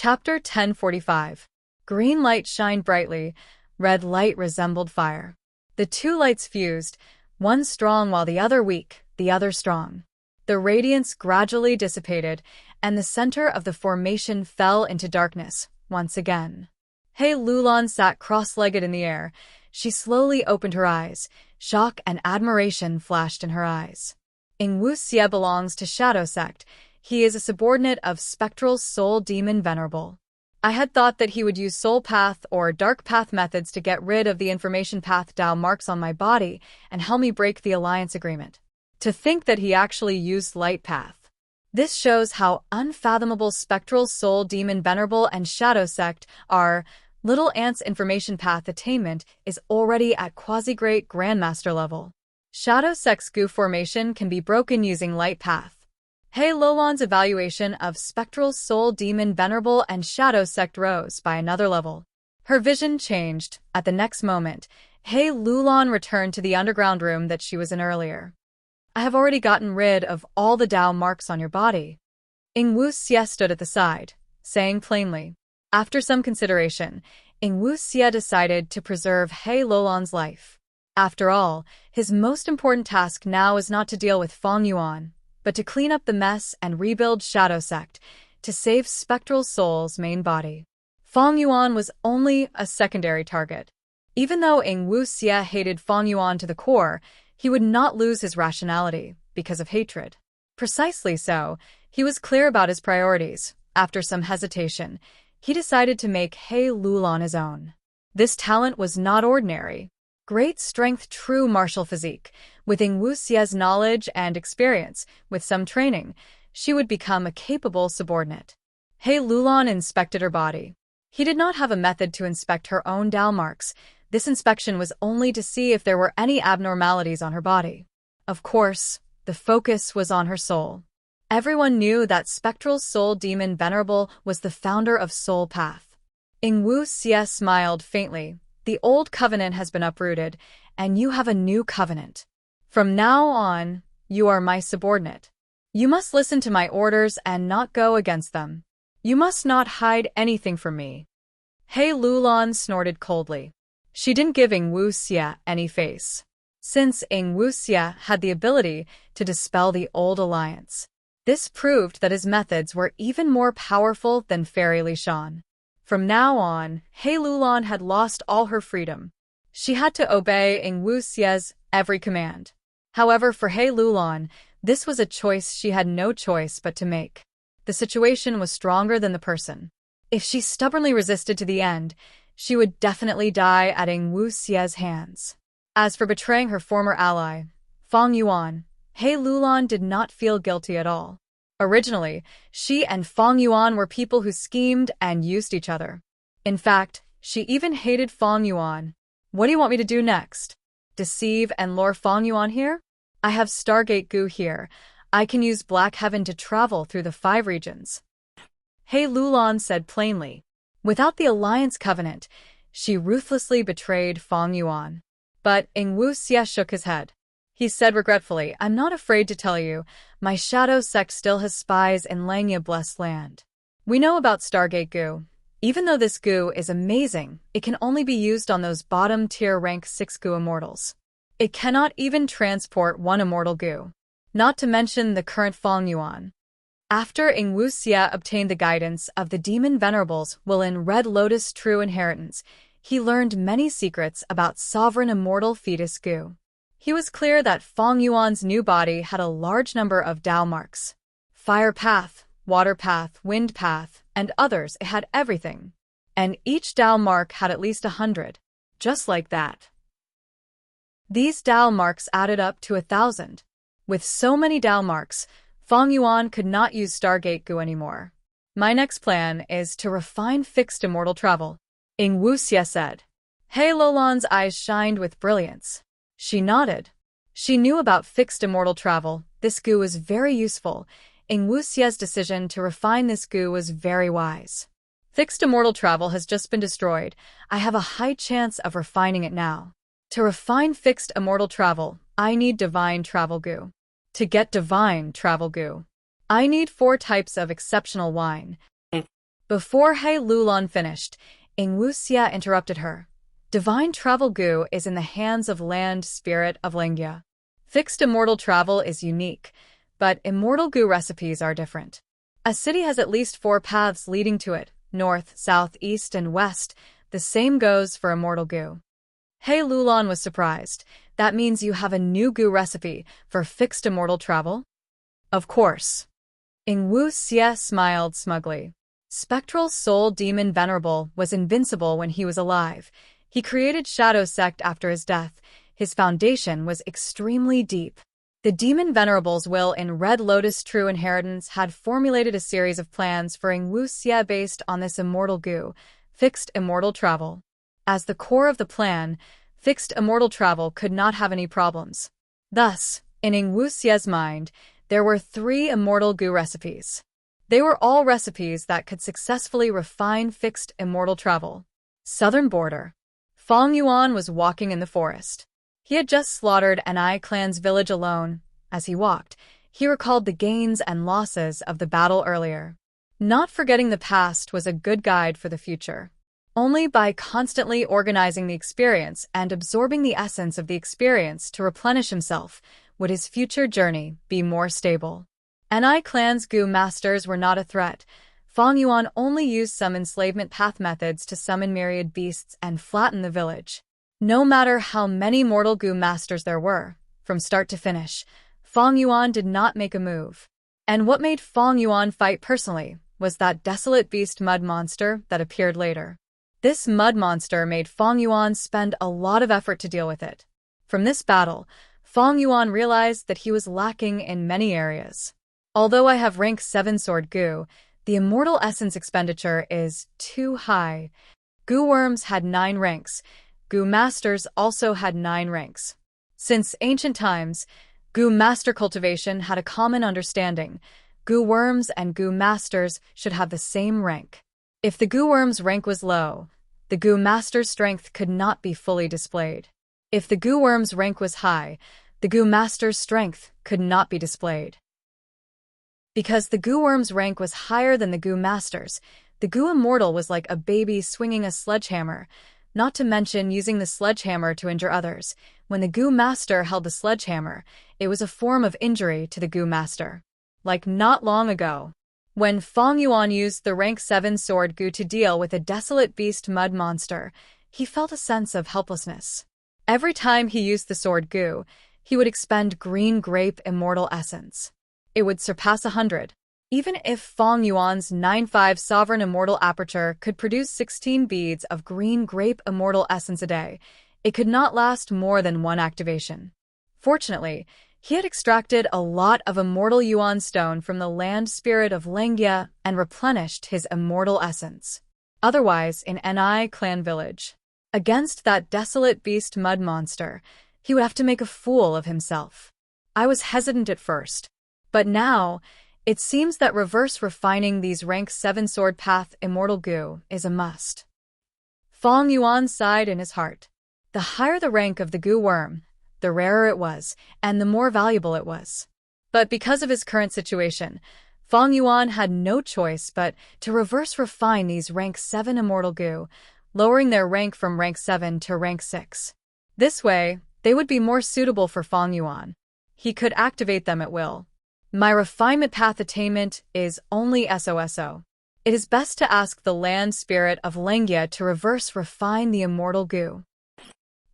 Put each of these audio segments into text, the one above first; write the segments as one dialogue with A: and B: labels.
A: Chapter 1045. Green light shined brightly, red light resembled fire. The two lights fused, one strong while the other weak, the other strong. The radiance gradually dissipated, and the center of the formation fell into darkness, once again. Hei Lulan sat cross-legged in the air. She slowly opened her eyes. Shock and admiration flashed in her eyes. Wuxia belongs to Shadow Sect. He is a subordinate of Spectral Soul Demon Venerable. I had thought that he would use Soul Path or Dark Path methods to get rid of the Information Path Dao marks on my body and help me break the alliance agreement. To think that he actually used Light Path. This shows how unfathomable Spectral Soul Demon Venerable and Shadow Sect are. Little Ant's Information Path attainment is already at Quasi-Great Grandmaster level. Shadow Sect's Gu formation can be broken using Light Path. Hei Lulan's evaluation of Spectral Soul Demon Venerable and Shadow Sect rose by another level. Her vision changed. At the next moment, Hei Lulan returned to the underground room that she was in earlier. I have already gotten rid of all the Dao marks on your body. Wuxia stood at the side, saying plainly. After some consideration, Wuxia decided to preserve Hei Lulan's life. After all, his most important task now is not to deal with Feng Yuan, but to clean up the mess and rebuild Shadow Sect, to save Spectral Soul's main body. Feng Yuan was only a secondary target. Even though Wuxia hated Feng Yuan to the core, he would not lose his rationality because of hatred. Precisely so, he was clear about his priorities. After some hesitation, he decided to make Hei Lulan his own. This talent was not ordinary. Great strength, true martial physique. With Wuxia's knowledge and experience, with some training, she would become a capable subordinate. Hei Lulan inspected her body. He did not have a method to inspect her own Dao marks. This inspection was only to see if there were any abnormalities on her body. Of course, the focus was on her soul. Everyone knew that Spectral Soul Demon Venerable was the founder of Soul Path. Wuxia smiled faintly. The old covenant has been uprooted, and you have a new covenant. From now on, you are my subordinate. You must listen to my orders and not go against them. You must not hide anything from me. Hei Lulan snorted coldly. She didn't give Wuxia any face. Since Wuxia had the ability to dispel the old alliance, this proved that his methods were even more powerful than Fairy Li Shan. From now on, Hei Lulan had lost all her freedom. She had to obey Wuxia's every command. However, for Hei Lulan, this was a choice she had no choice but to make. The situation was stronger than the person. If she stubbornly resisted to the end, she would definitely die at Wuxia's hands. As for betraying her former ally, Feng Yuan, Hei Lulan did not feel guilty at all. Originally, she and Feng Yuan were people who schemed and used each other. In fact, she even hated Feng Yuan. What do you want me to do next? Deceive and lure Feng Yuan here? I have Stargate Gu here. I can use Black Heaven to travel through the 5 regions. Hei Lulan said plainly. Without the alliance covenant, she ruthlessly betrayed Feng Yuan. But Wuxia shook his head. He said regretfully, I'm not afraid to tell you, my Shadow Sect still has spies in Langya Blessed Land. We know about Stargate Gu. Even though this Gu is amazing, it can only be used on those bottom-tier rank 6 Gu immortals. It cannot even transport 1 immortal Gu. Not to mention the current Feng Yuan. After Wuxia obtained the guidance of the Demon Venerables while in Red Lotus True Inheritance, he learned many secrets about Sovereign Immortal Fetus Gu. He was clear that Feng Yuan's new body had a large number of Dao marks. Fire Path, Water Path, Wind Path, and others. It had everything. And each Dao mark had at least 100. Just like that. These Dao marks added up to 1,000. With so many Dao marks, Feng Yuan could not use Stargate Gu anymore. My next plan is to refine fixed immortal travel, Wuxia said. Hei Lulan's eyes shined with brilliance. She nodded. She knew about fixed immortal travel. This Gu was very useful. Wuxia's decision to refine this Gu was very wise. Fixed immortal travel has just been destroyed. I have a high chance of refining it now. To refine fixed immortal travel, I need divine travel Gu. To get divine travel Gu, I need 4 types of exceptional wine. Before He Lulan finished, Wuxia interrupted her. Divine travel goo is in the hands of land spirit of Lingya. Fixed immortal travel is unique, but immortal goo recipes are different. A city has at least 4 paths leading to it, north, south, east, and west. The same goes for immortal goo. He Lulan was surprised. That means you have a new goo recipe for fixed immortal travel? Of course. Wuxia smiled smugly. Spectral Soul Demon Venerable was invincible when he was alive. He created Shadow Sect after his death. His foundation was extremely deep. The Demon Venerable's will in Red Lotus True Inheritance had formulated a series of plans for Wuxia based on this immortal goo, fixed immortal travel. As the core of the plan, fixed immortal travel could not have any problems. Thus, in Wuxia's mind, there were 3 immortal goo recipes. They were all recipes that could successfully refine fixed immortal travel. Southern border. Feng Yuan was walking in the forest. He had just slaughtered an Ai clan's village alone. As he walked, he recalled the gains and losses of the battle earlier. Not forgetting the past was a good guide for the future. Only by constantly organizing the experience and absorbing the essence of the experience to replenish himself would his future journey be more stable. Ai clan's goo masters were not a threat. Feng Yuan only used some enslavement path methods to summon myriad beasts and flatten the village. No matter how many mortal goo masters there were, from start to finish, Feng Yuan did not make a move. And what made Feng Yuan fight personally was that desolate beast mud monster that appeared later. This mud monster made Feng Yuan spend a lot of effort to deal with it. From this battle, Feng Yuan realized that he was lacking in many areas. Although I have rank 7 sword goo, the immortal essence expenditure is too high. Goo worms had 9 ranks. Goo masters also had 9 ranks. Since ancient times, goo master cultivation had a common understanding. Goo worms and goo masters should have the same rank. If the goo worm's rank was low, the goo master's strength could not be fully displayed. If the goo worm's rank was high, the goo master's strength could not be displayed. Because the goo worm's rank was higher than the goo master's, the goo immortal was like a baby swinging a sledgehammer, not to mention using the sledgehammer to injure others. When the goo master held the sledgehammer, it was a form of injury to the goo master. Like not long ago, when Feng Yuan used the rank 7 sword goo to deal with a desolate beast mud monster, he felt a sense of helplessness. Every time he used the sword goo, he would expend green grape immortal essence. It would surpass 100. Even if Feng Yuan's 9-5 sovereign immortal aperture could produce 16 beads of green grape immortal essence a day, it could not last more than 1 activation. Fortunately, he had extracted a lot of immortal Yuan stone from the land spirit of Lingya and replenished his immortal essence. Otherwise, in Ai clan village, against that desolate beast mud monster, he would have to make a fool of himself. I was hesitant at first, but now, it seems that reverse refining these rank 7 sword path immortal goo is a must. Feng Yuan sighed in his heart. The higher the rank of the goo worm, the rarer it was, and the more valuable it was. But because of his current situation, Feng Yuan had no choice but to reverse refine these rank 7 immortal goo, lowering their rank from rank 7 to rank 6. This way, they would be more suitable for Feng Yuan. He could activate them at will. My refinement path attainment is only SOSO. It is best to ask the land spirit of Lingya to reverse refine the immortal goo.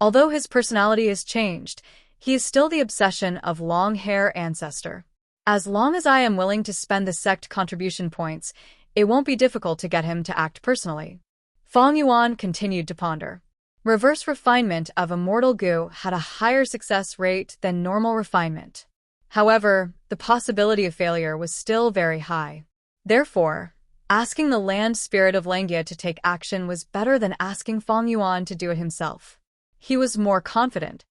A: Although his personality is changed, he is still the obsession of long-hair ancestor. As long as I am willing to spend the sect contribution points, it won't be difficult to get him to act personally. Feng Yuan continued to ponder. Reverse refinement of immortal goo had a higher success rate than normal refinement. However, the possibility of failure was still very high. Therefore, asking the land spirit of Lingya to take action was better than asking Feng Yuan to do it himself. He was more confident.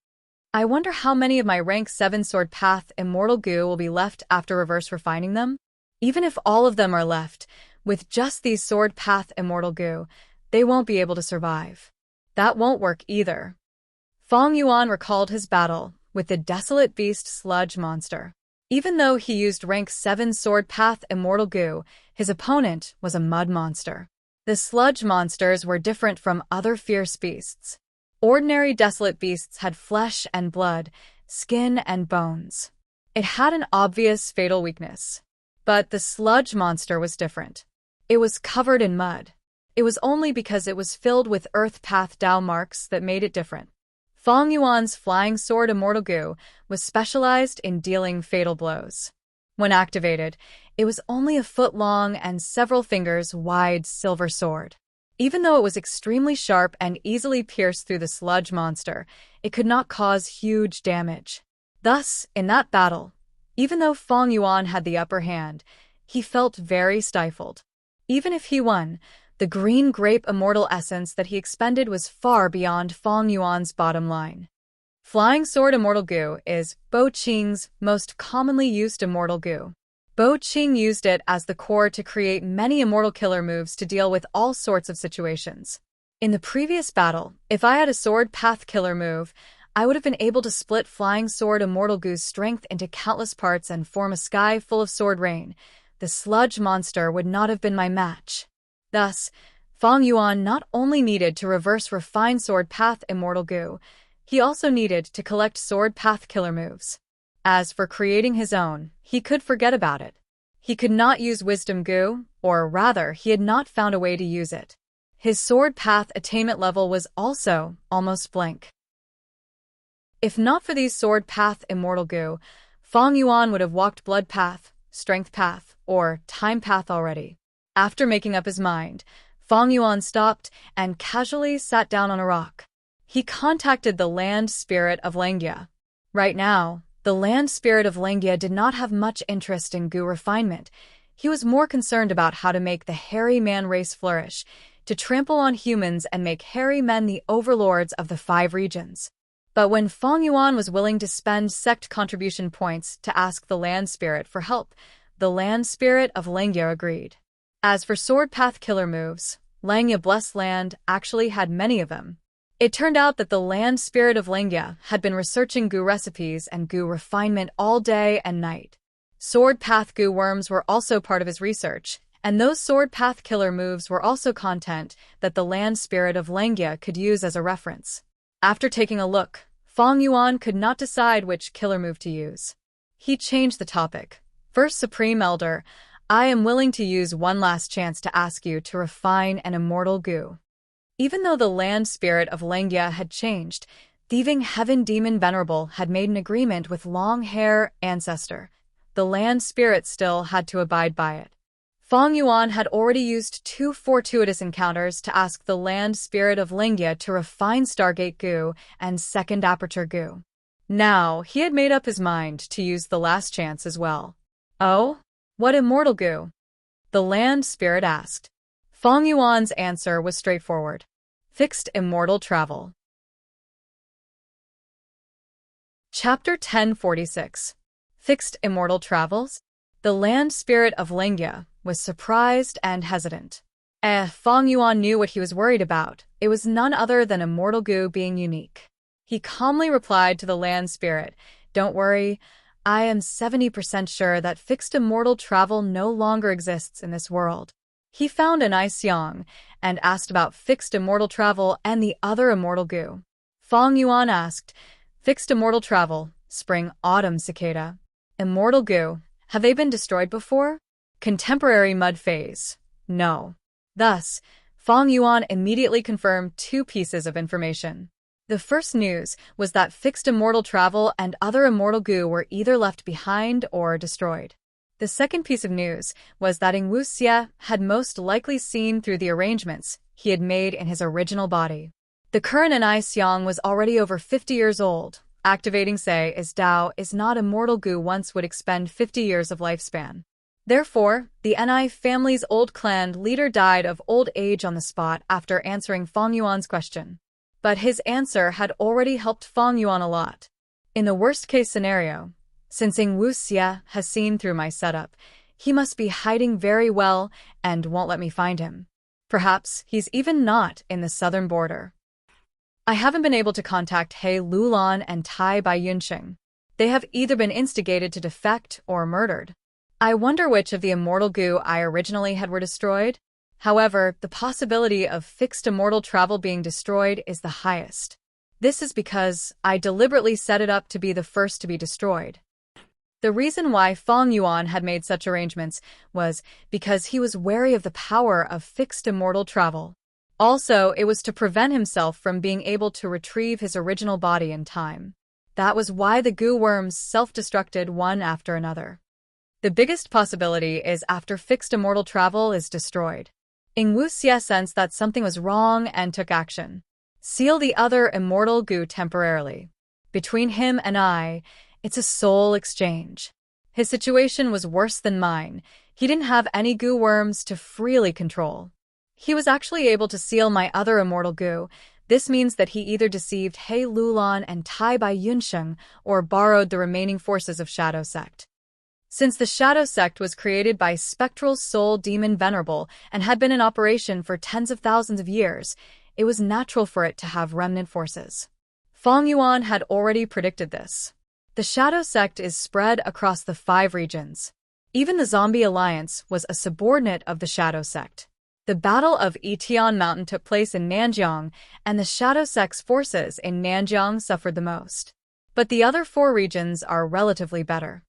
A: I wonder how many of my rank 7 sword path immortal goo will be left after reverse refining them? Even if all of them are left, with just these sword path immortal goo, they won't be able to survive. That won't work either. Feng Yuan recalled his battle with the desolate beast sludge monster. Even though he used rank 7 sword path immortal goo, his opponent was a mud monster. The sludge monsters were different from other fierce beasts. Ordinary desolate beasts had flesh and blood, skin and bones. It had an obvious fatal weakness. But the sludge monster was different. It was covered in mud. It was only because it was filled with earth path Dao marks that made it different. Fang Yuan's flying sword immortal goo was specialized in dealing fatal blows. When activated, it was only a foot long and several fingers wide silver sword. Even though it was extremely sharp and easily pierced through the sludge monster, it could not cause huge damage. Thus, in that battle, even though Fang Yuan had the upper hand, he felt very stifled. Even if he won, the green grape immortal essence that he expended was far beyond Fang Yuan's bottom line. Flying sword immortal goo is Bo Qing's most commonly used immortal goo. Bo Qing used it as the core to create many immortal killer moves to deal with all sorts of situations. In the previous battle, if I had a sword path killer move, I would have been able to split flying sword immortal goo's strength into countless parts and form a sky full of sword rain. The sludge monster would not have been my match. Thus, Fang Yuan not only needed to reverse refined sword path immortal goo, he also needed to collect sword path killer moves. As for creating his own, he could forget about it. He could not use wisdom goo, or rather, he had not found a way to use it. His sword path attainment level was also almost blank. If not for these sword path immortal goo, Fang Yuan would have walked blood path, strength path, or time path already. After making up his mind, Fang Yuan stopped and casually sat down on a rock. He contacted the land spirit of Langia. Right now, the land spirit of Langia did not have much interest in goo refinement. He was more concerned about how to make the hairy man race flourish, to trample on humans and make hairy men the overlords of the 5 regions. But when Fang Yuan was willing to spend sect contribution points to ask the land spirit for help, the land spirit of Langia agreed. As for sword path killer moves, Langia Blessed Land actually had many of them. It turned out that the land spirit of Langia had been researching goo recipes and goo refinement all day and night. Sword path goo worms were also part of his research, and those sword path killer moves were also content that the land spirit of Langia could use as a reference. After taking a look, Fang Yuan could not decide which killer move to use. He changed the topic. First Supreme Elder, I am willing to use one last chance to ask you to refine an immortal goo. Even though the land spirit of Langia had changed, thieving heaven demon Venerable had made an agreement with long hair ancestor. The land spirit still had to abide by it. Fang Yuan had already used 2 fortuitous encounters to ask the land spirit of Langia to refine Stargate goo and second aperture goo. Now, he had made up his mind to use the last chance as well. Oh? What immortal goo? The land spirit asked. Fang Yuan's answer was straightforward. Fixed immortal travel. Chapter 1046. Fixed immortal travels? The land spirit of Langia was surprised and hesitant. Fang Yuan knew what he was worried about. It was none other than immortal goo being unique. He calmly replied to the land spirit, "Don't worry. I am 70% sure that fixed immortal travel no longer exists in this world." He found an ice yang and asked about fixed immortal travel and the other immortal goo. Fang Yuan asked, "Fixed immortal travel, spring, autumn cicada. Immortal goo, have they been destroyed before?" Contemporary mud phase, no. Thus, Fang Yuan immediately confirmed 2 pieces of information. The first news was that fixed immortal travel and other immortal goo were either left behind or destroyed. The second piece of news was that Wuxia had most likely seen through the arrangements he had made in his original body. The current Nai Xiang was already over 50 years old. Activating Sei as Dao is not immortal goo once would expend 50 years of lifespan. Therefore, the Nai family's old clan leader died of old age on the spot after answering Fang Yuan's question. But his answer had already helped Fang Yuan a lot. In the worst-case scenario, since Wuxia has seen through my setup, he must be hiding very well and won't let me find him. Perhaps he's even not in the southern border. I haven't been able to contact He Lulan and Tai Bai Yunxing. They have either been instigated to defect or murdered. I wonder which of the immortal goo I originally had were destroyed. However, the possibility of fixed immortal travel being destroyed is the highest. This is because I deliberately set it up to be the first to be destroyed. The reason why Feng Yuan had made such arrangements was because he was wary of the power of fixed immortal travel. Also, it was to prevent himself from being able to retrieve his original body in time. That was why the goo worms self-destructed one after another. The biggest possibility is after fixed immortal travel is destroyed. Wuxia sensed that something was wrong and took action. Seal the other immortal goo temporarily. Between him and I, it's a soul exchange. His situation was worse than mine. He didn't have any goo worms to freely control. He was actually able to seal my other immortal goo. This means that he either deceived He Lulan and Tai Bai Yunsheng or borrowed the remaining forces of Shadow Sect. Since the Shadow Sect was created by Spectral Soul Demon Venerable and had been in operation for tens of thousands of years, it was natural for it to have remnant forces. Feng Yuan had already predicted this. The Shadow Sect is spread across the 5 regions. Even the Zombie Alliance was a subordinate of the Shadow Sect. The Battle of Yitian Mountain took place in Nanjiang, and the Shadow Sect's forces in Nanjiang suffered the most. But the other 4 regions are relatively better.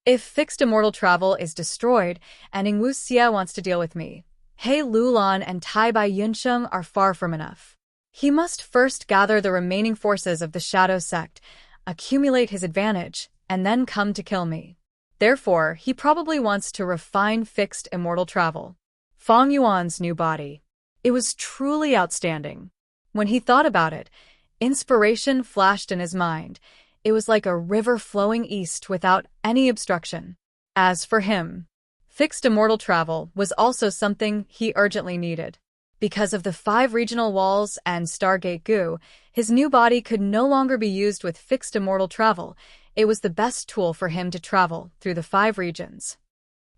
A: If fixed immortal travel is destroyed, and Wuxia wants to deal with me, He Lulan and Tai Bai Yunsheng are far from enough. He must first gather the remaining forces of the Shadow Sect, accumulate his advantage, and then come to kill me. Therefore, he probably wants to refine fixed immortal travel. Feng Yuan's new body. It was truly outstanding. When he thought about it, inspiration flashed in his mind. It was like a river flowing east without any obstruction. As for him, fixed immortal travel was also something he urgently needed. Because of the 5 regional walls and Stargate goo, his new body could no longer be used with fixed immortal travel. It was the best tool for him to travel through the 5 regions.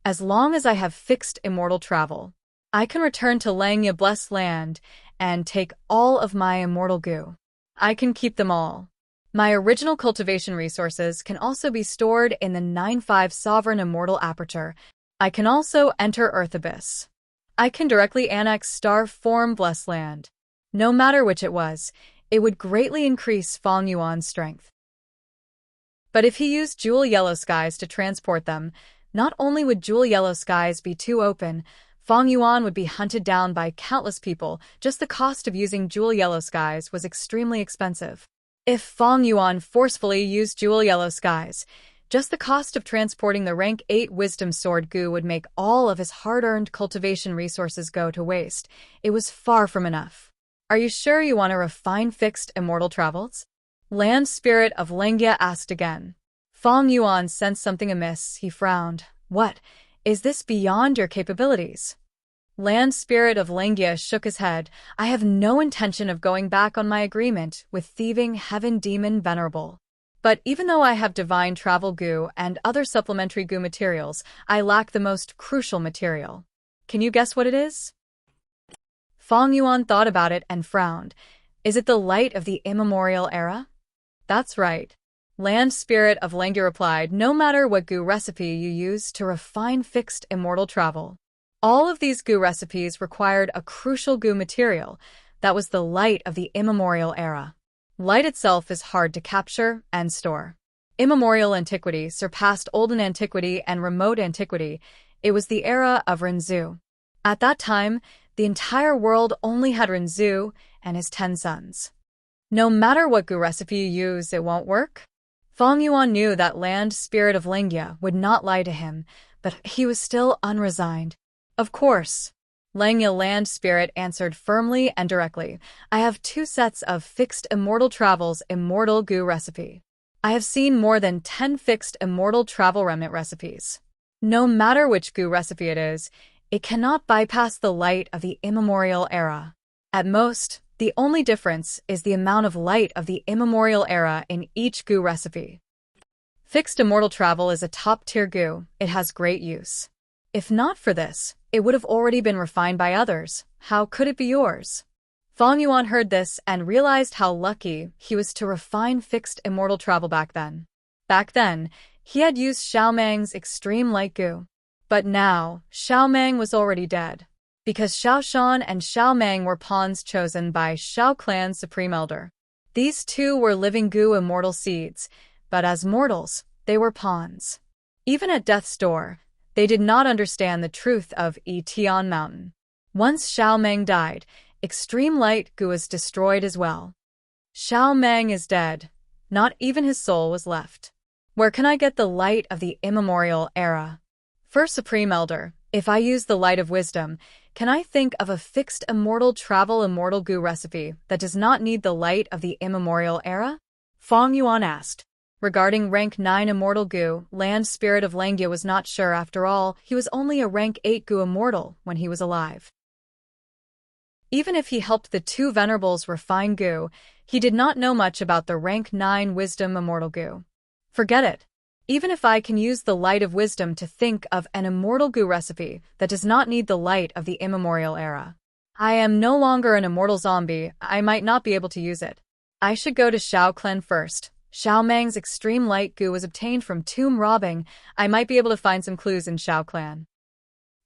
A: As long as I have fixed immortal travel, I can return to Langya Blessed Land and take all of my immortal goo. I can keep them all. My original cultivation resources can also be stored in the 9-5 Sovereign Immortal Aperture. I can also enter Earth Abyss. I can directly annex Star Form Blessed Land. No matter which it was, it would greatly increase Feng Yuan's strength. But if he used Jewel Yellow Skies to transport them, not only would Jewel Yellow Skies be too open, Feng Yuan would be hunted down by countless people. Just the cost of using Jewel Yellow Skies was extremely expensive. If Feng Yuan forcefully used Jewel Yellow Skies, just the cost of transporting the rank 8 Wisdom Sword goo would make all of his hard-earned cultivation resources go to waste. It was far from enough. Are you sure you want to refine fixed immortal travels? Land Spirit of Lingya asked again. Feng Yuan sensed something amiss. He frowned. What? Is this beyond your capabilities? Land Spirit of Lingya shook his head. I have no intention of going back on my agreement with Thieving Heaven Demon Venerable. But even though I have divine travel goo and other supplementary goo materials, I lack the most crucial material. Can you guess what it is? Feng Yuan thought about it and frowned. Is it the light of the immemorial era? That's right. Land Spirit of Lingya replied, no matter what goo recipe you use to refine fixed immortal travel. All of these goo recipes required a crucial goo material. That was the light of the immemorial era. Light itself is hard to capture and store. Immemorial antiquity surpassed olden antiquity and remote antiquity. It was the era of Renzu. At that time, the entire world only had Renzu and his 10 sons. No matter what goo recipe you use, it won't work. Feng Yuan knew that Land Spirit of Lingya would not lie to him, but he was still unresigned. Of course. Lingya Land Spirit answered firmly and directly. I have 2 sets of fixed immortal travels immortal goo recipe. I have seen more than 10 fixed immortal travel remnant recipes. No matter which goo recipe it is, it cannot bypass the light of the immemorial era. At most, the only difference is the amount of light of the immemorial era in each goo recipe. Fixed immortal travel is a top-tier goo. It has great use. If not for this, it would have already been refined by others. How could it be yours? Feng Yuan heard this and realized how lucky he was to refine fixed immortal travel back then. Back then, he had used Xiaomang's extreme light goo. But now, Xiaomang was already dead. Because Xiaoshan and Xiaomang were pawns chosen by Xiao Clan's Supreme Elder. These two were living goo immortal seeds, but as mortals, they were pawns. Even at death's door, they did not understand the truth of Tian Mountain. Once Xiaomang died, extreme light goo was destroyed as well. Xiaomang is dead. Not even his soul was left. Where can I get the light of the immemorial era? First Supreme Elder, if I use the light of wisdom, can I think of a fixed immortal travel immortal goo recipe that does not need the light of the immemorial era? Feng Yuan asked. Regarding rank 9 immortal goo, Land Spirit of Langia was not sure. After all, he was only a rank 8 goo immortal when he was alive. Even if he helped the two venerables refine goo, he did not know much about the rank 9 wisdom immortal goo. Forget it. Even if I can use the light of wisdom to think of an immortal goo recipe that does not need the light of the immemorial era, I am no longer an immortal zombie. I might not be able to use it. I should go to Xiao Clan first. Xiaomang's extreme light goo was obtained from tomb robbing. I might be able to find some clues in Xiao Clan.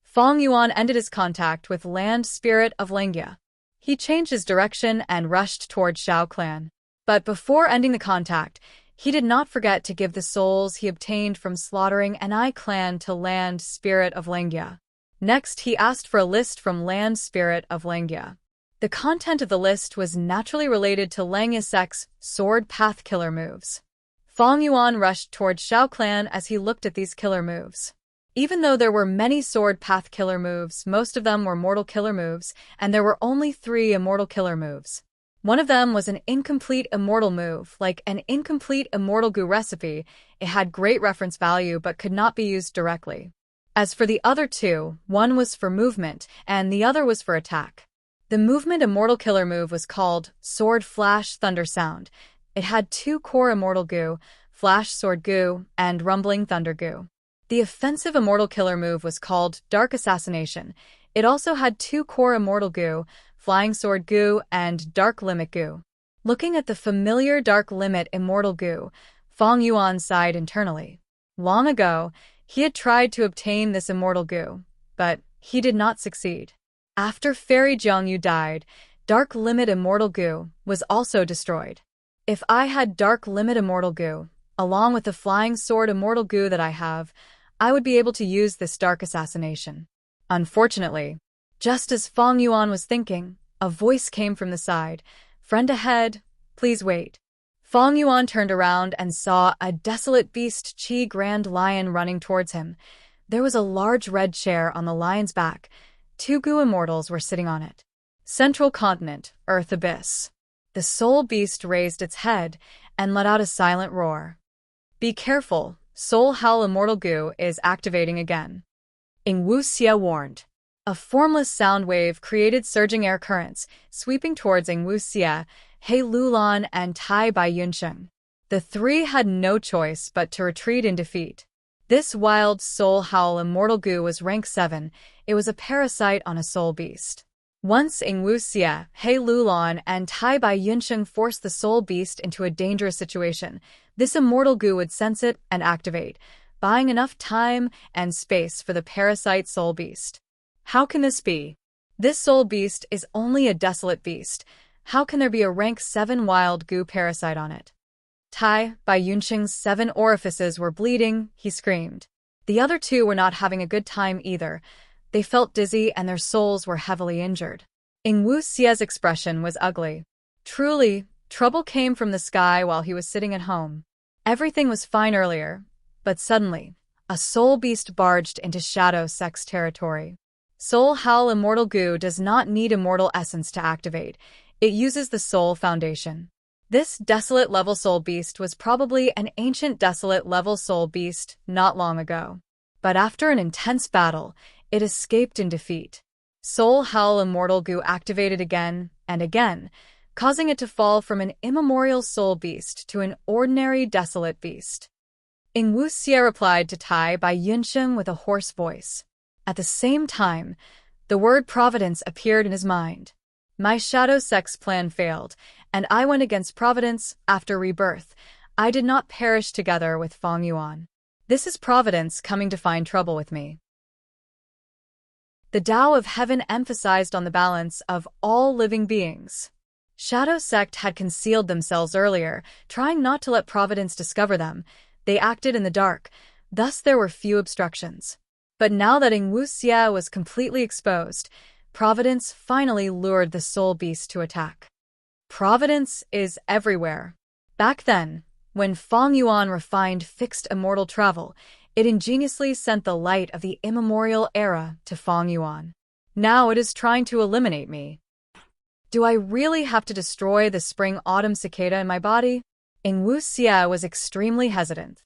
A: Feng Yuan ended his contact with Land Spirit of Langia. He changed his direction and rushed toward Xiao Clan. But before ending the contact, he did not forget to give the souls he obtained from slaughtering an clan to Land Spirit of Langia. Next, he asked for a list from Land Spirit of Langia. The content of the list was naturally related to Langiasek's sword path killer moves. Feng Yuan rushed toward Xiao Clan as he looked at these killer moves. Even though there were many sword path killer moves, most of them were mortal killer moves, and there were only 3 immortal killer moves. One of them was an incomplete immortal move, like an incomplete immortal goo recipe. It had great reference value but could not be used directly. As for the other 2, one was for movement, and the other was for attack. The movement immortal killer move was called Sword Flash Thunder Sound. It had 2 core immortal goo, Flash Sword Goo, and Rumbling Thunder Goo. The offensive immortal killer move was called Dark Assassination. It also had 2 core immortal goo, Flying Sword Goo, and Dark Limit Goo. Looking at the familiar Dark Limit immortal goo, Feng Yuan sighed internally. Long ago, he had tried to obtain this immortal goo, but he did not succeed. After Fairy Jiangyu died, Dark Limit immortal goo was also destroyed. If I had Dark Limit immortal goo, along with the Flying Sword immortal goo that I have, I would be able to use this Dark Assassination. Unfortunately, just as Feng Yuan was thinking, a voice came from the side. Friend ahead, please wait. Feng Yuan turned around and saw a desolate beast Qi Grand Lion running towards him. There was a large red chair on the lion's back. 2 goo immortals were sitting on it. Central Continent, Earth Abyss. The soul beast raised its head and let out a silent roar. Be careful, Soul Howl immortal goo is activating again. Wuxia warned. A formless sound wave created surging air currents, sweeping towards Wuxia, He Lulan, and Tai Bai Yunsheng. The 3 had no choice but to retreat in defeat. This wild Soul Howl immortal goo was rank 7. It was a parasite on a soul beast. Once Wuxia, He Lulan, and Tai Bai Yunsheng forced the soul beast into a dangerous situation, this immortal goo would sense it and activate, buying enough time and space for the parasite soul beast. How can this be? This soul beast is only a desolate beast. How can there be a rank 7 wild goo parasite on it? Tai Bai Yunsheng's 7 orifices were bleeding, he screamed. The other 2 were not having a good time either. They felt dizzy and their souls were heavily injured. Wuxia's expression was ugly. Truly, trouble came from the sky while he was sitting at home. Everything was fine earlier, but suddenly, a soul beast barged into Shadow Sect's territory. Soul Howl immortal goo does not need immortal essence to activate. It uses the soul foundation. This desolate level soul beast was probably an ancient desolate level soul beast not long ago. But after an intense battle, it escaped in defeat. Soul Howl immortal goo activated again and again, causing it to fall from an immemorial soul beast to an ordinary desolate beast. Wuxia replied to Tai Bai Yunsheng with a hoarse voice. At the same time, the word Providence appeared in his mind. My Shadow Sect's plan failed, and I went against Providence after rebirth. I did not perish together with Fang Yuan. This is Providence coming to find trouble with me. The Tao of Heaven emphasized on the balance of all living beings. Shadow Sect had concealed themselves earlier, trying not to let Providence discover them. They acted in the dark, thus there were few obstructions. But now that Wuxia was completely exposed, Providence finally lured the soul beast to attack. Providence is everywhere. Back then, when Fang Yuan refined fixed immortal travel, it ingeniously sent the light of the immemorial era to Fang Yuan. Now it is trying to eliminate me. Do I really have to destroy the spring-autumn cicada in my body? Wuxia was extremely hesitant.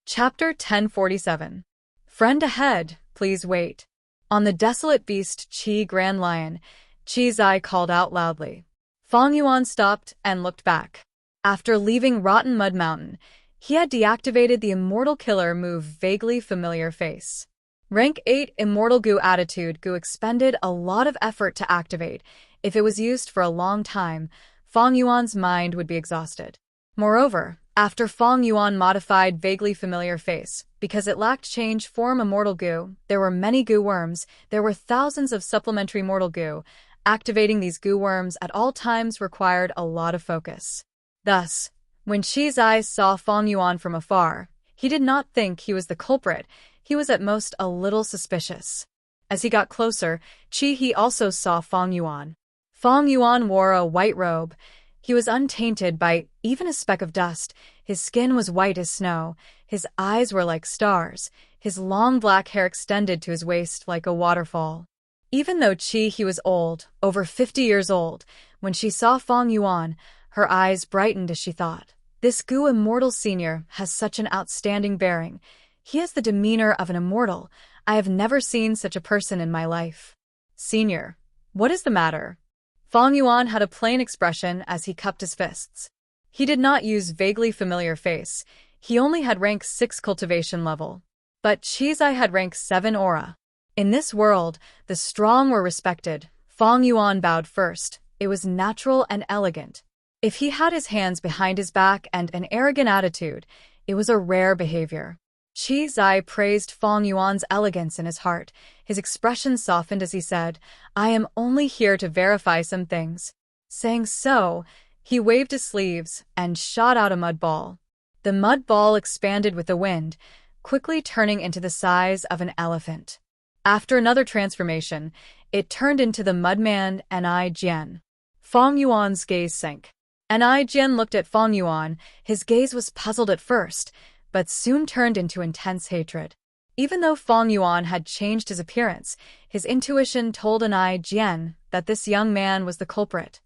A: Chapter 1047. Friend ahead, please wait. On the desolate beast Qi Grand Lion, Qi's eye called out loudly. Fang Yuan stopped and looked back. After leaving Rotten Mud Mountain, he had deactivated the Immortal Killer move vaguely familiar face. Rank 8 Immortal Goo Attitude Goo expended a lot of effort to activate. If it was used for a long time, Fang Yuan's mind would be exhausted. Moreover, after Fang Yuan modified vaguely familiar face, because it lacked change form Immortal Goo, there were many goo worms, there were thousands of supplementary mortal goo. Activating these goo worms at all times required a lot of focus. Thus, when Qi's eyes saw Fang Yuan from afar, he did not think he was the culprit, he was at most a little suspicious. As he got closer, he also saw Fang Yuan. Fang Yuan wore a white robe. He was untainted by even a speck of dust, his skin was white as snow, his eyes were like stars, his long black hair extended to his waist like a waterfall. Even though he was old, over 50 years old, when she saw Fang Yuan, her eyes brightened as she thought, this Goo Immortal Senior has such an outstanding bearing. He has the demeanor of an immortal. I have never seen such a person in my life. Senior, what is the matter? Fang Yuan had a plain expression as he cupped his fists. He did not use vaguely familiar face. He only had rank 6 cultivation level. But Qi's eye had rank 7 aura. In this world, the strong were respected. Fang Yuan bowed first. It was natural and elegant. If he had his hands behind his back and an arrogant attitude, it was a rare behavior. Qi's eye praised Fang Yuan's elegance in his heart. His expression softened as he said, I am only here to verify some things. Saying so, he waved his sleeves and shot out a mud ball. The mud ball expanded with the wind, quickly turning into the size of an elephant. After another transformation, it turned into the Mudman Ni Jian. Fang Yuan's gaze sank. Ni Jian looked at Fang Yuan. His gaze was puzzled at first, but soon turned into intense hatred. Even though Fang Yuan had changed his appearance, his intuition told Ni Jian that this young man was the culprit.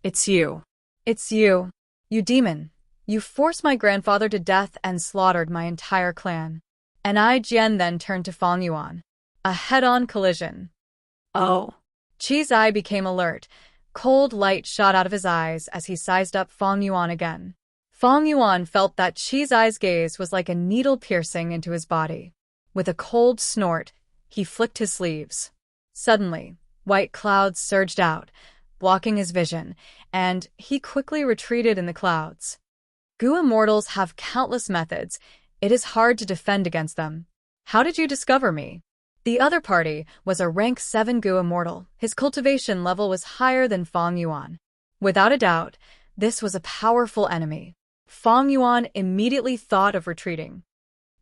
A: It's you. It's you. You demon. You forced my grandfather to death and slaughtered my entire clan. Ni Jian then turned to Fang Yuan. A head-on collision. Oh. Qi's eye became alert. Cold light shot out of his eyes as he sized up Fang Yuan again. Fang Yuan felt that Qi's eye's gaze was like a needle piercing into his body. With a cold snort, he flicked his sleeves. Suddenly, white clouds surged out, blocking his vision, and he quickly retreated in the clouds. Goo Immortals have countless methods. It is hard to defend against them. How did you discover me? The other party was a rank 7 Goo Immortal. His cultivation level was higher than Fang Yuan. Without a doubt, this was a powerful enemy. Fang Yuan immediately thought of retreating.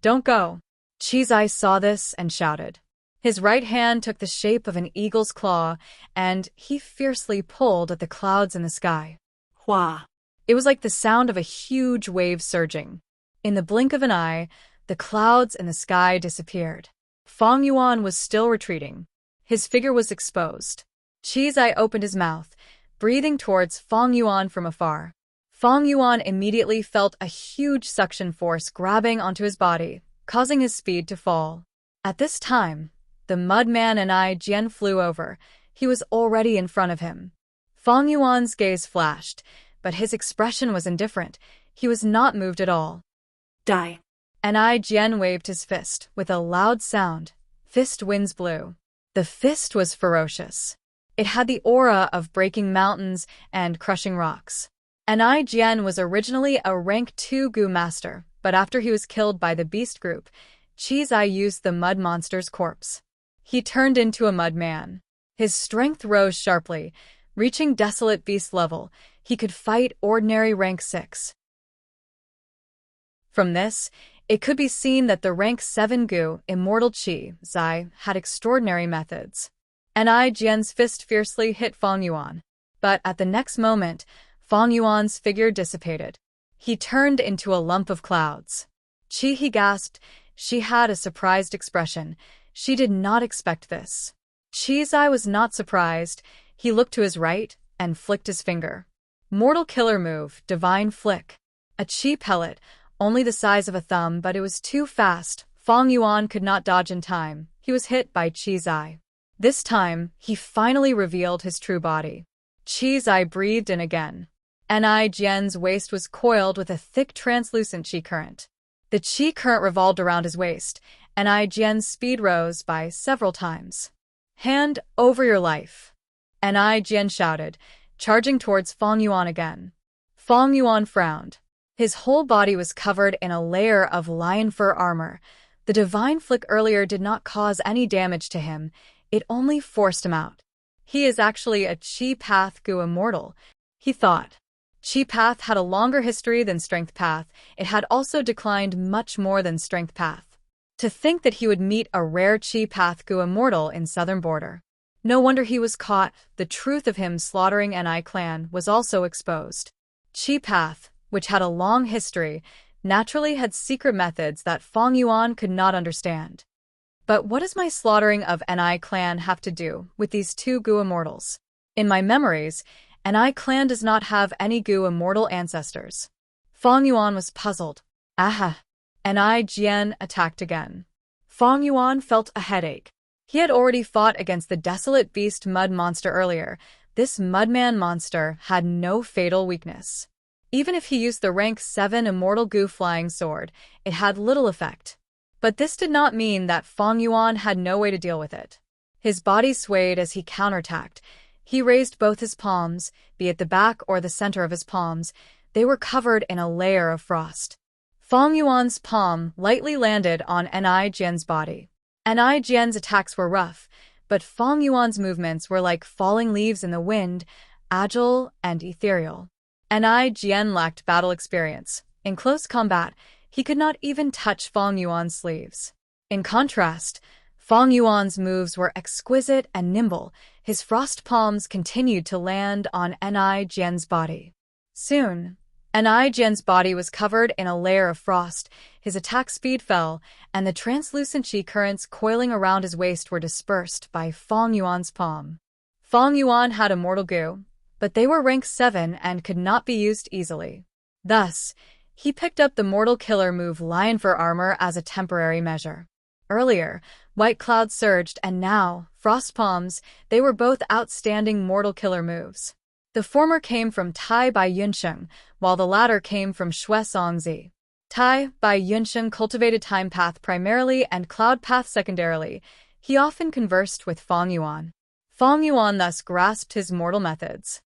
A: Don't go. Qi's eye saw this and shouted. His right hand took the shape of an eagle's claw, and he fiercely pulled at the clouds in the sky. Hua! It was like the sound of a huge wave surging. In the blink of an eye, the clouds in the sky disappeared. Fang Yuan was still retreating. His figure was exposed. Qi's eye opened his mouth, breathing towards Fang Yuan from afar. Fang Yuan immediately felt a huge suction force grabbing onto his body, causing his speed to fall. At this time, the Mudman Ni Jian flew over. He was already in front of him. Fang Yuan's gaze flashed, but his expression was indifferent. He was not moved at all. Die. Ni Jian waved his fist with a loud sound. Fist winds blew. The fist was ferocious. It had the aura of breaking mountains and crushing rocks. Enai Jian was originally a rank 2 Gu master, but after he was killed by the beast group, Qi Zai used the mud monster's corpse. He turned into a mud man. His strength rose sharply. Reaching desolate beast level, he could fight ordinary rank 6. From this, it could be seen that the rank 7 Gu, immortal Qi Zai, had extraordinary methods. Enai Jian's fist fiercely hit Fang Yuan. But at the next moment, Fang Yuan's figure dissipated. He turned into a lump of clouds. He gasped. She had a surprised expression. She did not expect this. Qi Zai was not surprised. He looked to his right and flicked his finger. Mortal killer move, divine flick. A Qi pellet, only the size of a thumb, but it was too fast. Fang Yuan could not dodge in time. He was hit by Qi Zai. This time, he finally revealed his true body. Qi Zai breathed in again. Enai Jian's waist was coiled with a thick translucent qi current. The qi current revolved around his waist. Enai Jian's speed rose by several times. Hand over your life. Enai Jian shouted, charging towards Fang Yuan again. Fang Yuan frowned. His whole body was covered in a layer of lion fur armor. The divine flick earlier did not cause any damage to him. It only forced him out. He is actually a Qi Path Gu immortal, he thought. Qi Path had a longer history than Strength Path. It had also declined much more than Strength Path. To think that he would meet a rare Qi Path Gu immortal in southern border. No wonder he was caught. The truth of him slaughtering Enai clan was also exposed. Qi Path, which had a long history, naturally had secret methods that Fang Yuan could not understand. But what does my slaughtering of Enai clan have to do with these two Gu immortals? In my memories, Enai clan does not have any Gu immortal ancestors. Fang Yuan was puzzled. Aha! Enai Jian attacked again. Fang Yuan felt a headache. He had already fought against the desolate beast mud monster earlier. This mudman monster had no fatal weakness. Even if he used the rank 7 immortal Gu flying sword, it had little effect. But this did not mean that Fang Yuan had no way to deal with it. His body swayed as he counterattacked. He raised both his palms, be it the back or the center of his palms. They were covered in a layer of frost. Fang Yuan's palm lightly landed on Enai Jian's body. Enai Jian's attacks were rough, but Fang Yuan's movements were like falling leaves in the wind, agile and ethereal. Enai Jian lacked battle experience. In close combat, he could not even touch Fang Yuan's sleeves. In contrast, Fang Yuan's moves were exquisite and nimble. His frost palms continued to land on Enai Jian's body. Soon, Enai Jian's body was covered in a layer of frost. His attack speed fell, and the translucent qi currents coiling around his waist were dispersed by Fang Yuan's palm. Fang Yuan had immortal Gu, but they were rank 7 and could not be used easily. Thus, he picked up the mortal killer move Lion Fur Armor as a temporary measure. Earlier, White Cloud surged, and now, Frost Palms, they were both outstanding mortal killer moves. The former came from Tai Bai Yunsheng, while the latter came from Xue Songzi. Tai Bai Yunsheng cultivated Time Path primarily and Cloud Path secondarily. He often conversed with Fang Yuan. Fang Yuan thus grasped his mortal methods.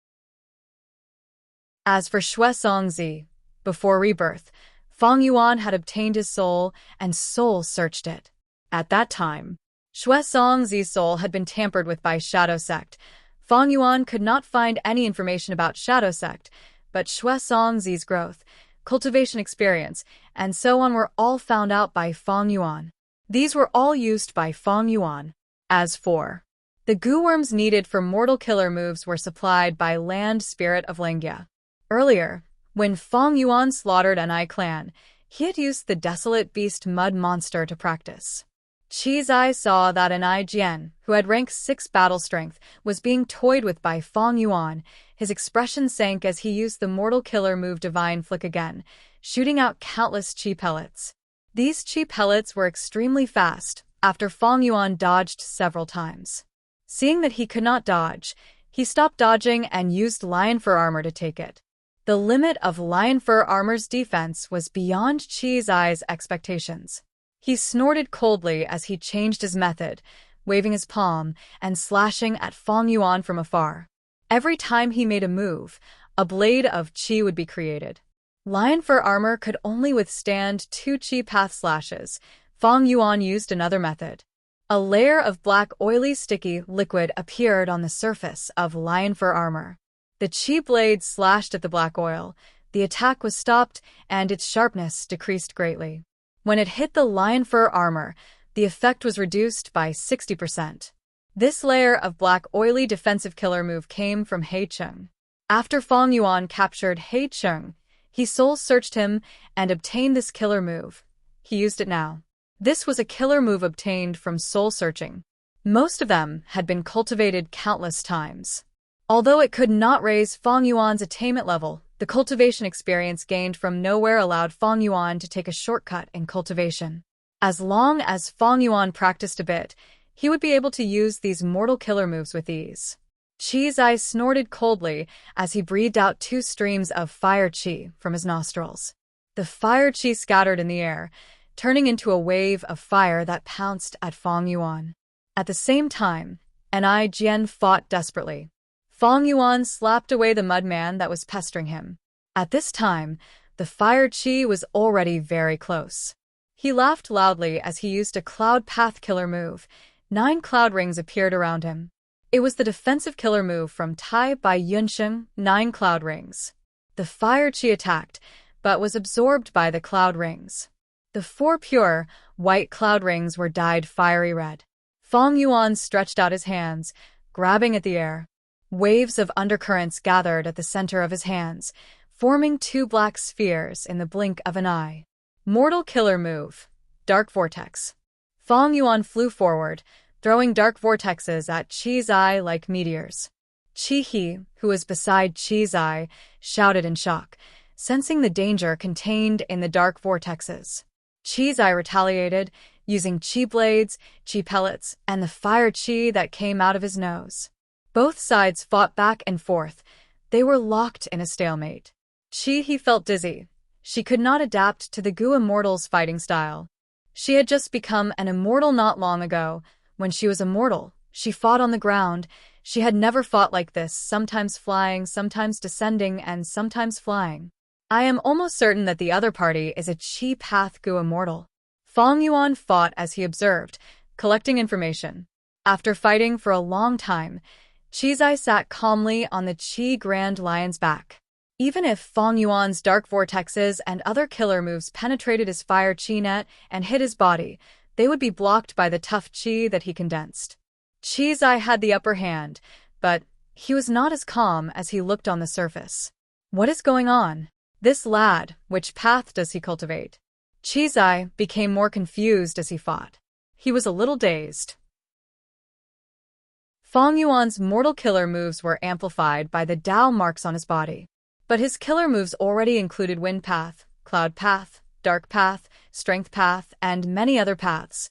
A: As for Xue Songzi, before rebirth, Fang Yuan had obtained his soul, and soul searched it. At that time, Xue Songzi's soul had been tampered with by Shadow Sect. Fang Yuan could not find any information about Shadow Sect, but Xue Songzi's growth, cultivation experience, and so on were all found out by Fang Yuan. These were all used by Fang Yuan. As for the Gu worms needed for mortal killer moves were supplied by Land Spirit of Lingya. Earlier, when Fang Yuan slaughtered Enai clan, he had used the desolate beast mud monster to practice. Qi Zai saw that Enai Jian, who had rank 6 battle strength, was being toyed with by Fang Yuan. His expression sank as he used the mortal killer move Divine Flick again, shooting out countless qi pellets. These qi pellets were extremely fast, after Fang Yuan dodged several times. Seeing that he could not dodge, he stopped dodging and used Lion Fur Armor to take it. The limit of Lion Fur Armor's defense was beyond Qi Zai's expectations. He snorted coldly as he changed his method. waving his palm and slashing at Fang Yuan from afar. Every time he made a move, a blade of qi would be created. Lion fur armor could only withstand 2 qi path slashes. Fang Yuan used another method. A layer of black oily sticky liquid appeared on the surface of lion fur armor. The qi blade slashed at the black oil. The attack was stopped, and its sharpness decreased greatly. When it hit the lion fur armor, the effect was reduced by 60%. This layer of black oily defensive killer move came from He Cheng. After Fang Yuan captured He Cheng, he soul-searched him and obtained this killer move. He used it now. This was a killer move obtained from soul-searching. Most of them had been cultivated countless times. Although it could not raise Fang Yuan's attainment level, the cultivation experience gained from nowhere allowed Fang Yuan to take a shortcut in cultivation. As long as Fang Yuan practiced a bit, he would be able to use these mortal killer moves with ease. Qi's eyes snorted coldly as he breathed out 2 streams of fire qi from his nostrils. The fire qi scattered in the air, turning into a wave of fire that pounced at Fang Yuan. At the same time, An Jian fought desperately. Fang Yuan slapped away the mudman that was pestering him. At this time, the fire qi was already very close. He laughed loudly as he used a cloud path killer move. 9 cloud rings appeared around him. It was the defensive killer move from Tai by Yunsheng, 9 cloud rings. The fire qi attacked, but was absorbed by the cloud rings. The 4 pure, white cloud rings were dyed fiery red. Fang Yuan stretched out his hands, grabbing at the air. Waves of undercurrents gathered at the center of his hands, forming 2 black spheres in the blink of an eye. Mortal killer move. Dark Vortex. Fang Yuan flew forward, throwing dark vortexes at Qi's eye like meteors. Qi He, who was beside Qi's eye, shouted in shock, sensing the danger contained in the dark vortexes. Qi's eye retaliated, using qi blades, qi pellets, and the fire qi that came out of his nose. Both sides fought back and forth. They were locked in a stalemate. Qi He felt dizzy. She could not adapt to the Gu Immortal's fighting style. She had just become an immortal not long ago. When she was immortal, she fought on the ground. She had never fought like this, sometimes flying, sometimes descending, and sometimes flying. I am almost certain that the other party is a Qi Path Gu Immortal. Fang Yuan fought as he observed, collecting information. After fighting for a long time, Qi's eye sat calmly on the Qi Grand Lion's back. Even if Fang Yuan's dark vortexes and other killer moves penetrated his fire qi net and hit his body, they would be blocked by the tough qi that he condensed. Qi's eye had the upper hand, but he was not as calm as he looked on the surface. What is going on? This lad, which path does he cultivate? Qi's eye became more confused as he fought. He was a little dazed. Fang Yuan's mortal killer moves were amplified by the Dao marks on his body. But his killer moves already included Wind Path, Cloud Path, Dark Path, Strength Path, and many other paths.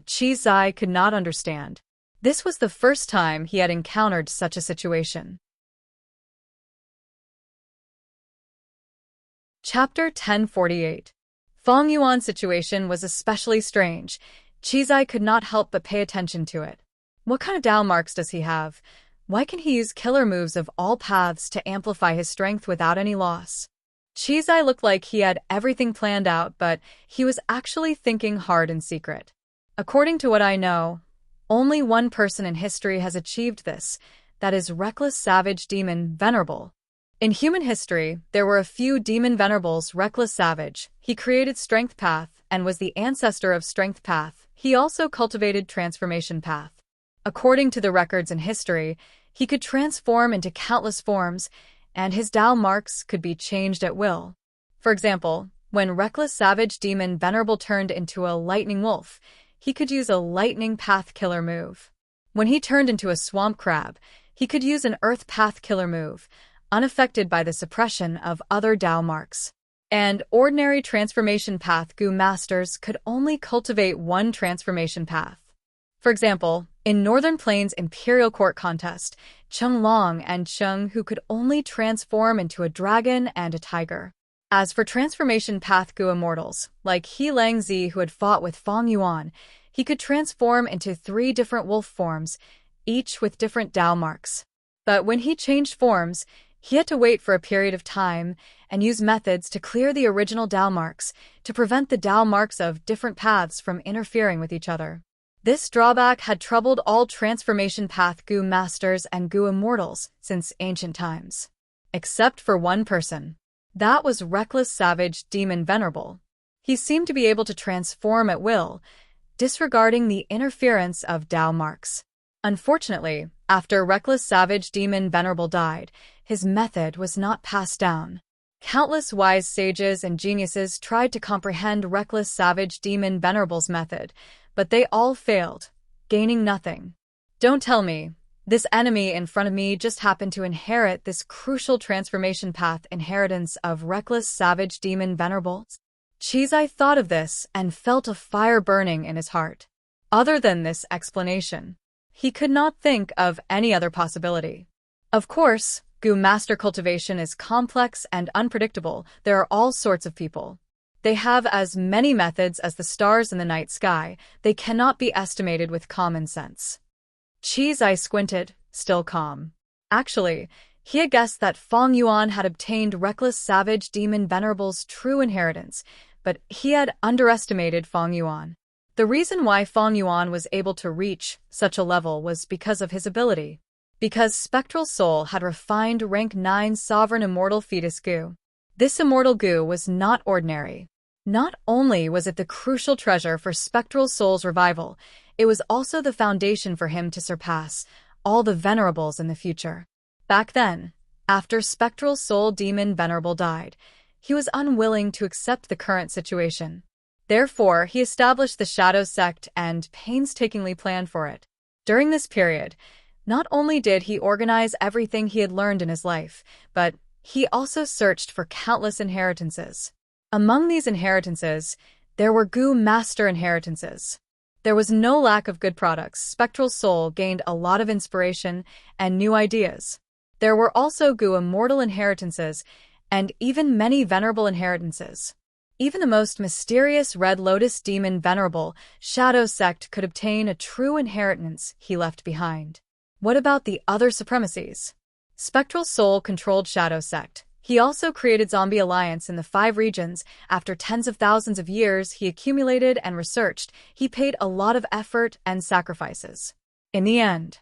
A: Qi's eye could not understand. This was the first time he had encountered such a situation. Chapter 1048. Fang Yuan's situation was especially strange. Qi's eye could not help but pay attention to it. What kind of Dao marks does he have? Why can he use killer moves of all paths to amplify his strength without any loss? Qi's eye looked like he had everything planned out, but he was actually thinking hard in secret. According to what I know, only one person in history has achieved this, that is Reckless Savage Demon Venerable. In human history, there were a few Demon Venerables. Reckless Savage, he created Strength Path and was the ancestor of Strength Path. He also cultivated Transformation Path. According to the records in history, he could transform into countless forms, and his Dao marks could be changed at will. For example, when Reckless Savage Demon Venerable turned into a Lightning Wolf, he could use a Lightning Path killer move. When he turned into a Swamp Crab, he could use an Earth Path killer move, unaffected by the suppression of other Dao marks. And ordinary Transformation Path Gu Masters could only cultivate one Transformation Path. For example, in Northern Plains Imperial Court contest, Cheng Long and Cheng Hu could only transform into a dragon and a tiger. As for Transformation Path Gu Immortals, like He Langzi who had fought with Fang Yuan, He could transform into 3 different wolf forms, each with different Dao marks. But when he changed forms, he had to wait for a period of time and use methods to clear the original Dao marks to prevent the Dao marks of different paths from interfering with each other. This drawback had troubled all transformation path Gu masters and Gu immortals since ancient times. Except for one person. That was Reckless Savage Demon Venerable. He seemed to be able to transform at will, disregarding the interference of Dao marks. Unfortunately, after Reckless Savage Demon Venerable died, his method was not passed down. Countless wise sages and geniuses tried to comprehend Reckless Savage Demon Venerable's method, but they all failed, gaining nothing. Don't tell me, this enemy in front of me just happened to inherit this crucial transformation path inheritance of Reckless Savage Demon Venerable? Chizai thought of this and felt a fire burning in his heart. Other than this explanation, he could not think of any other possibility. Of course, Gu master cultivation is complex and unpredictable. There are all sorts of people. They have as many methods as the stars in the night sky. They cannot be estimated with common sense. Chizai squinted, still calm. Actually, he had guessed that Feng Yuan had obtained Reckless Savage Demon Venerable's true inheritance, but he had underestimated Feng Yuan. The reason why Feng Yuan was able to reach such a level was because of his ability. Because Spectral Soul had refined rank 9 Sovereign Immortal Fetus Gu. This immortal Gu was not ordinary. Not only was it the crucial treasure for Spectral Soul's revival, it was also the foundation for him to surpass all the Venerables in the future. Back then, after Spectral Soul Demon Venerable died, he was unwilling to accept the current situation. Therefore, he established the Shadow Sect and painstakingly planned for it. During this period, not only did he organize everything he had learned in his life, but he also searched for countless inheritances. Among these inheritances, there were Gu Master inheritances. There was no lack of good products. Spectral Soul gained a lot of inspiration and new ideas. There were also Gu Immortal inheritances and even many Venerable inheritances. Even the most mysterious Red Lotus Demon Venerable Shadow Sect could obtain a true inheritance he left behind. What about the other supremacies? Spectral Soul controlled Shadow Sect. He also created Zombie Alliance in the 5 regions. After tens of thousands of years he accumulated and researched, he paid a lot of effort and sacrifices. In the end,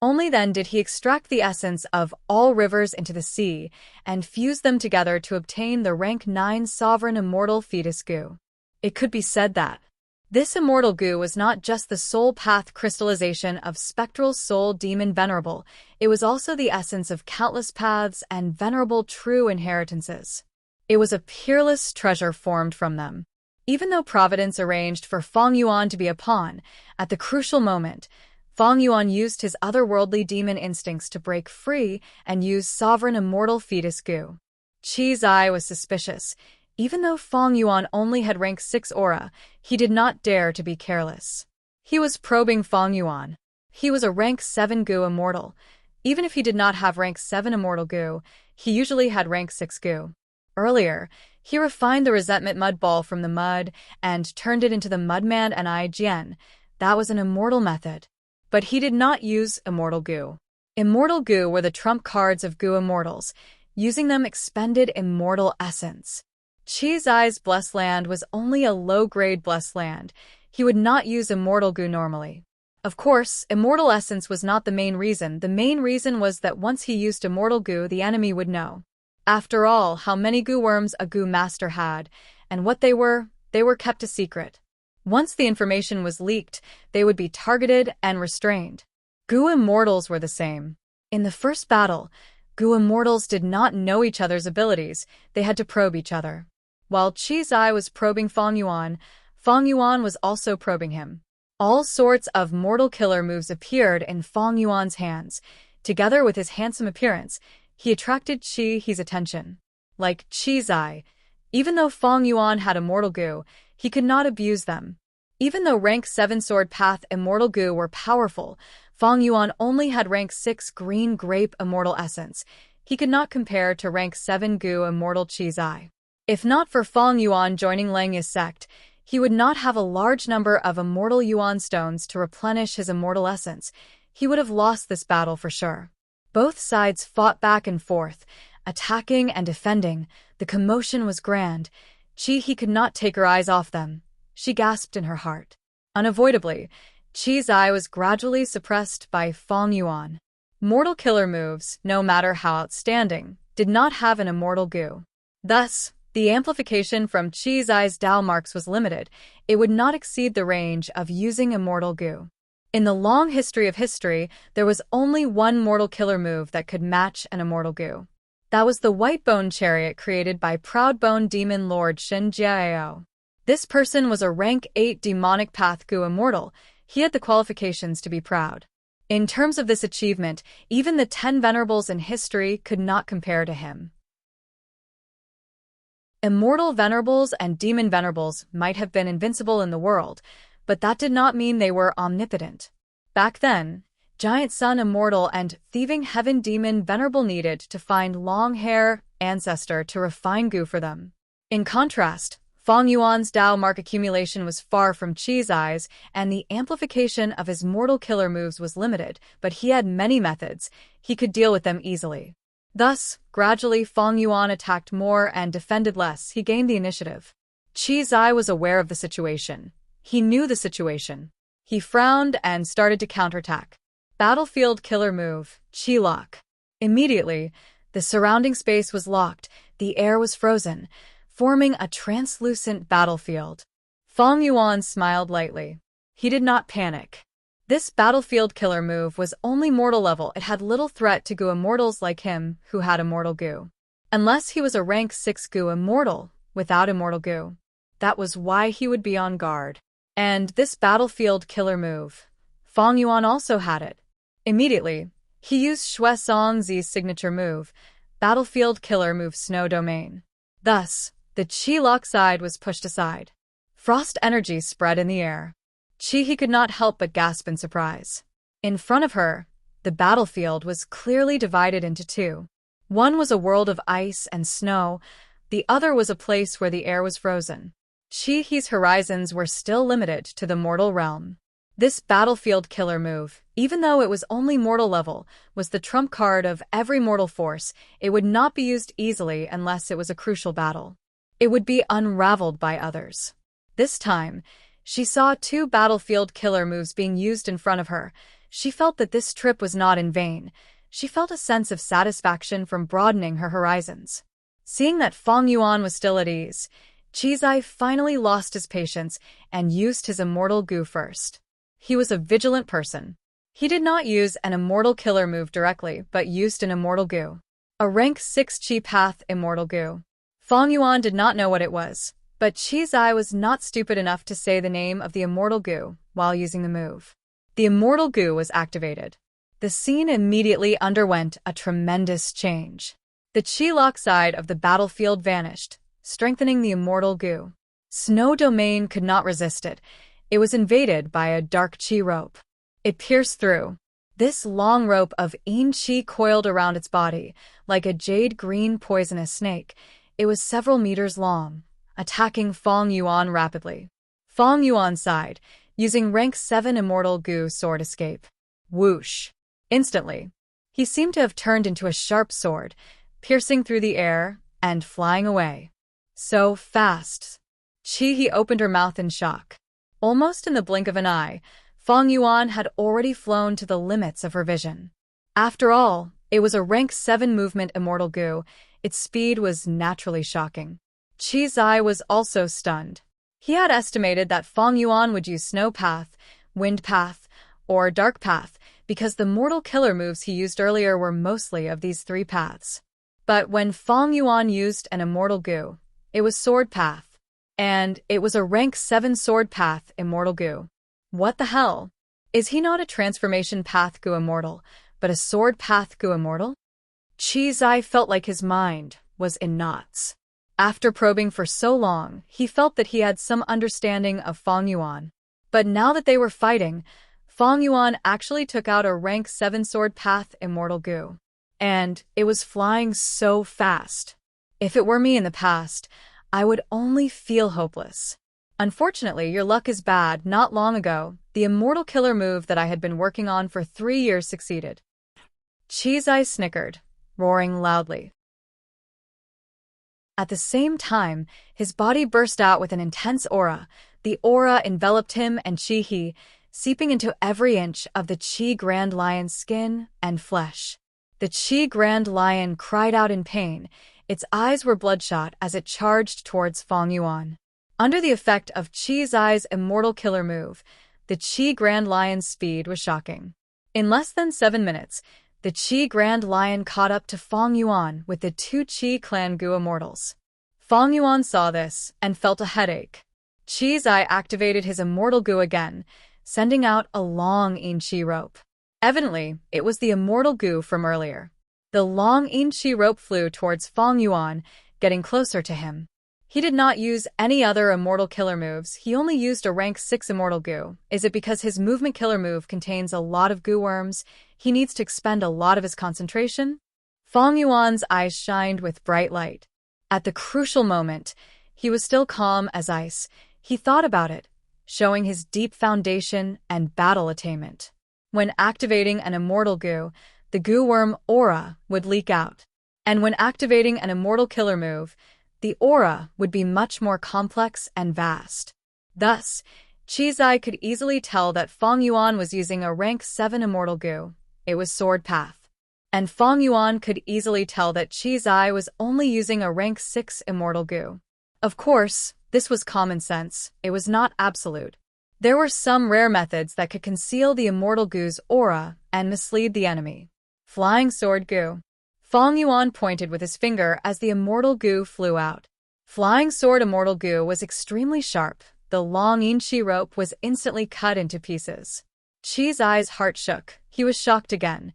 A: only then did he extract the essence of all rivers into the sea and fuse them together to obtain the rank 9 Sovereign Immortal Fetus Gu. It could be said that this immortal Gu was not just the soul path crystallization of Spectral Soul Demon Venerable, it was also the essence of countless paths and venerable true inheritances. It was a peerless treasure formed from them. Even though Providence arranged for Feng Yuan to be a pawn, at the crucial moment, Feng Yuan used his otherworldly demon instincts to break free and use Sovereign Immortal Fetus Gu. Chizai was suspicious. Even though Feng Yuan only had rank 6 aura, he did not dare to be careless. He was probing Feng Yuan. He was a rank 7 Gu Immortal. Even if he did not have rank 7 Immortal Gu, he usually had rank 6 Gu. Earlier, he refined the Resentment Mud Ball from the mud and turned it into the Mudman and I Jian. That was an immortal method. But he did not use Immortal Gu. Immortal Gu were the trump cards of Gu Immortals. Using them expended immortal essence. Chizai's Blessed Land was only a low-grade Blessed Land. He would not use Immortal Gu normally. Of course, Immortal Essence was not the main reason. The main reason was that once he used Immortal Gu, the enemy would know. After all, how many Gu worms a Gu master had, and what they were kept a secret. Once the information was leaked, they would be targeted and restrained. Gu Immortals were the same. In the first battle, Gu Immortals did not know each other's abilities. They had to probe each other. While Chizai was probing Feng Yuan was also probing him. All sorts of mortal killer moves appeared in Feng Yuan's hands. Together with his handsome appearance, he attracted Chi's attention. Like Chizai, even though Feng Yuan had Immortal Gu, he could not abuse them. Even though rank 7 Sword Path Immortal Gu were powerful, Feng Yuan only had rank 6 Green Grape Immortal Essence. He could not compare to rank 7 Gu Immortal Chizai. If not for Feng Yuan joining Langya's sect, He would not have a large number of immortal yuan stones to replenish his immortal essence. He would have lost this battle for sure. Both sides fought back and forth, attacking and defending. The commotion was grand. He could not take her eyes off them. She gasped in her heart. Unavoidably, Qi's eye was gradually suppressed by Fang Yuan. Mortal killer moves, no matter how outstanding, did not have an immortal gu. Thus, the amplification from Qi's eye's Dao marks was limited. It would not exceed the range of using immortal gu. In the long history of history, there was only one mortal killer move that could match an immortal gu. That was the White Bone Chariot created by Proud Bone Demon Lord Shin Jiao. This person was a rank 8 demonic path gu immortal. He had the qualifications to be proud. In terms of this achievement, even the 10 venerables in history could not compare to him. Immortal venerables and demon venerables might have been invincible in the world, but that did not mean they were omnipotent. Back then, Giant Sun Immortal and Thieving Heaven Demon Venerable needed to find long hair ancestor to refine gu for them. In contrast, Fang Yuan's Dao mark accumulation was far from Qi's eyes, and the amplification of his mortal killer moves was limited, but he had many methods. He could deal with them easily. Thus, gradually Fang Yuan attacked more and defended less. He gained the initiative. Qi's eye was aware of the situation. He knew the situation. He frowned and started to counterattack. Battlefield killer move, Qi Lock. Immediately, the surrounding space was locked, the air was frozen, forming a translucent battlefield. Fang Yuan smiled lightly. He did not panic. This battlefield killer move was only mortal level. It had little threat to gu immortals like him who had immortal gu. Unless he was a rank 6 gu immortal, without immortal gu. That was why he would be on guard. And this battlefield killer move, Fang Yuan also had it. Immediately, he used Xue Songzi's signature move, battlefield killer move Snow Domain. Thus, the Qi Lock side was pushed aside. Frost energy spread in the air. He could not help but gasp in surprise. In front of her, the battlefield was clearly divided into two. One was a world of ice and snow, the other was a place where the air was frozen. He's horizons were still limited to the mortal realm. This battlefield killer move, even though it was only mortal level, was the trump card of every mortal force. It would not be used easily unless it was a crucial battle. It would be unraveled by others. This time, she saw two battlefield killer moves being used in front of her. She felt that this trip was not in vain. She felt a sense of satisfaction from broadening her horizons. Seeing that Fang Yuan was still at ease, Qi's eye finally lost his patience and used his immortal gu first. He was a vigilant person. He did not use an immortal killer move directly, but used an immortal gu. A rank 6 Qi path immortal gu. Fang Yuan did not know what it was, but Qi's eye was not stupid enough to say the name of the immortal gu while using the move. The immortal gu was activated. The scene immediately underwent a tremendous change. The Qi Lock side of the battlefield vanished, strengthening the immortal gu. Snow Domain could not resist it. It was invaded by a dark Qi rope. It pierced through. This long rope of Yin Qi coiled around its body, like a jade-green poisonous snake. It was several meters long, attacking Fang Yuan rapidly. Fang Yuan sighed, using rank 7 immortal gu sword escape. Whoosh! Instantly, he seemed to have turned into a sharp sword, piercing through the air and flying away. So fast! He opened her mouth in shock. Almost in the blink of an eye, Fang Yuan had already flown to the limits of her vision. After all, it was a rank 7 movement immortal gu. Its speed was naturally shocking. Qi's eye was also stunned. He had estimated that Fang Yuan would use Snow Path, Wind Path, or Dark Path, because the mortal killer moves he used earlier were mostly of these three paths. But when Fang Yuan used an immortal gu, it was Sword Path. And it was a rank 7 Sword Path immortal gu. What the hell? Is he not a transformation path gu immortal, but a sword path gu immortal? Qi's eye felt like his mind was in knots. After probing for so long, he felt that he had some understanding of Fang Yuan. But now that they were fighting, Fang Yuan actually took out a rank 7 sword path immortal gu. And it was flying so fast. If it were me in the past, I would only feel hopeless. Unfortunately, your luck is bad. Not long ago, the immortal killer move that I had been working on for 3 years succeeded. Cheese-Eye snickered, roaring loudly. At the same time, his body burst out with an intense aura. The aura enveloped him and Chi-He, seeping into every inch of the Chi Grand Lion's skin and flesh. The Chi Grand Lion cried out in pain. Its eyes were bloodshot as it charged towards Feng Yuan. Under the effect of Cheese-Eye's immortal killer move, the Chi Grand Lion's speed was shocking. In less than 7 minutes, the Chi Grand Lion caught up to Feng Yuan with the 2 Chi Clan Gu immortals. Feng Yuan saw this and felt a headache. Cheese-Eye activated his immortal Gu again, sending out a long Yin Chi rope. Evidently, it was the immortal Gu from earlier. The long Yin Chi rope flew towards Feng Yuan, getting closer to him. He did not use any other immortal killer moves, he only used a rank 6 immortal Gu. Is it because his movement killer move contains a lot of Gu worms, he needs to expend a lot of his concentration? Feng Yuan's eyes shined with bright light. At the crucial moment, he was still calm as ice. He thought about it, showing his deep foundation and battle attainment. When activating an immortal Gu, the Gu worm aura would leak out. And when activating an immortal killer move, the aura would be much more complex and vast. Thus, Cheese-Eye could easily tell that Feng Yuan was using a rank 7 immortal Gu. It was Sword Path. And Feng Yuan could easily tell that Cheese-Eye was only using a rank 6 immortal Gu. Of course, this was common sense. It was not absolute. There were some rare methods that could conceal the immortal Gu's aura and mislead the enemy. Flying Sword Gu. Feng Yuan pointed with his finger as the immortal Gu flew out. Flying Sword immortal Gu was extremely sharp. The long Yin Chi rope was instantly cut into pieces. Cheese-Eye's heart shook. He was shocked again.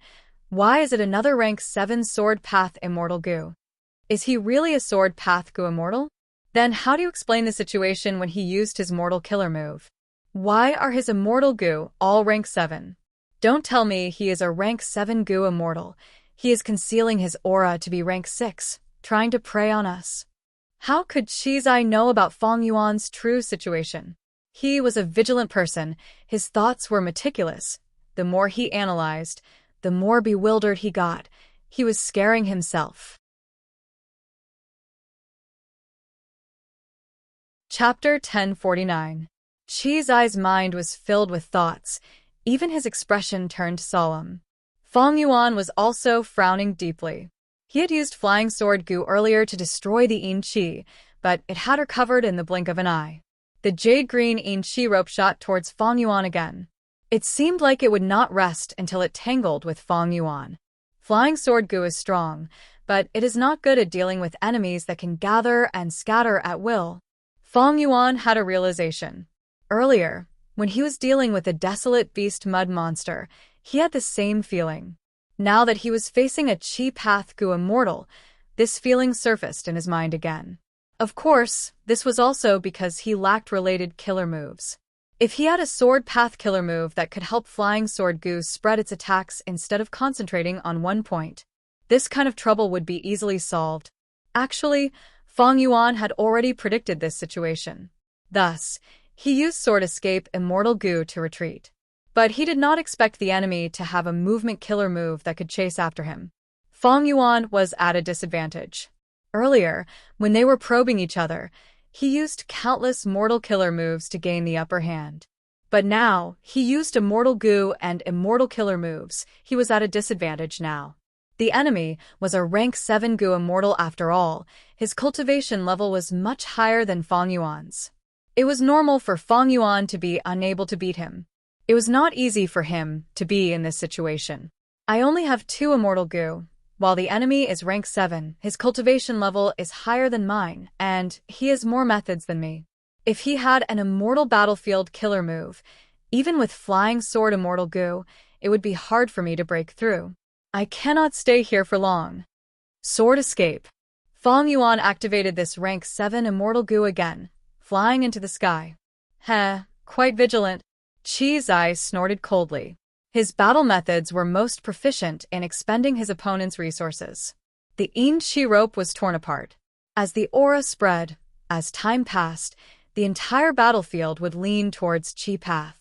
A: Why is it another rank 7 Sword Path immortal Gu? Is he really a Sword Path Gu immortal? Then how do you explain the situation when he used his mortal killer move? Why are his immortal Gu all rank 7? Don't tell me he is a rank 7 Gu immortal. He is concealing his aura to be rank 6, trying to prey on us. How could Cheese-Eye know about Feng Yuan's true situation? He was a vigilant person. His thoughts were meticulous. The more he analyzed, the more bewildered he got. He was scaring himself. Chapter 1049. Cheese-Eye's mind was filled with thoughts. Even his expression turned solemn. Feng Yuan was also frowning deeply. He had used Flying Sword Gu earlier to destroy the Yin Chi, but it had her covered in the blink of an eye. The jade-green Yin Chi rope shot towards Feng Yuan again. It seemed like it would not rest until it tangled with Feng Yuan. Flying Sword Gu is strong, but it is not good at dealing with enemies that can gather and scatter at will. Feng Yuan had a realization. Earlier, when he was dealing with the desolate beast mud monster, he had the same feeling. Now that he was facing a Chi Path Gu immortal, this feeling surfaced in his mind again. Of course, this was also because he lacked related killer moves. If he had a Sword Path killer move that could help Flying Sword Gu spread its attacks instead of concentrating on one point, this kind of trouble would be easily solved. Actually, Feng Yuan had already predicted this situation. Thus, he used Sword Escape Immortal Gu to retreat. But he did not expect the enemy to have a movement killer move that could chase after him. Feng Yuan was at a disadvantage. Earlier, when they were probing each other, he used countless mortal killer moves to gain the upper hand. But now, he used Immortal Gu and Immortal Killer moves. He was at a disadvantage now. The enemy was a rank 7 Gu immortal after all. His cultivation level was much higher than Feng Yuan's. It was normal for Feng Yuan to be unable to beat him. It was not easy for him to be in this situation. I only have 2 Immortal Gu. While the enemy is rank 7, his cultivation level is higher than mine, and he has more methods than me. If he had an Immortal Battlefield killer move, even with Flying Sword Immortal Gu, it would be hard for me to break through. I cannot stay here for long. Sword Escape. Feng Yuan activated this rank 7 Immortal Gu again, flying into the sky. Quite vigilant. Cheese-Eye snorted coldly. His battle methods were most proficient in expending his opponent's resources. The Yin Chi rope was torn apart. As the aura spread, as time passed, the entire battlefield would lean towards Qi path.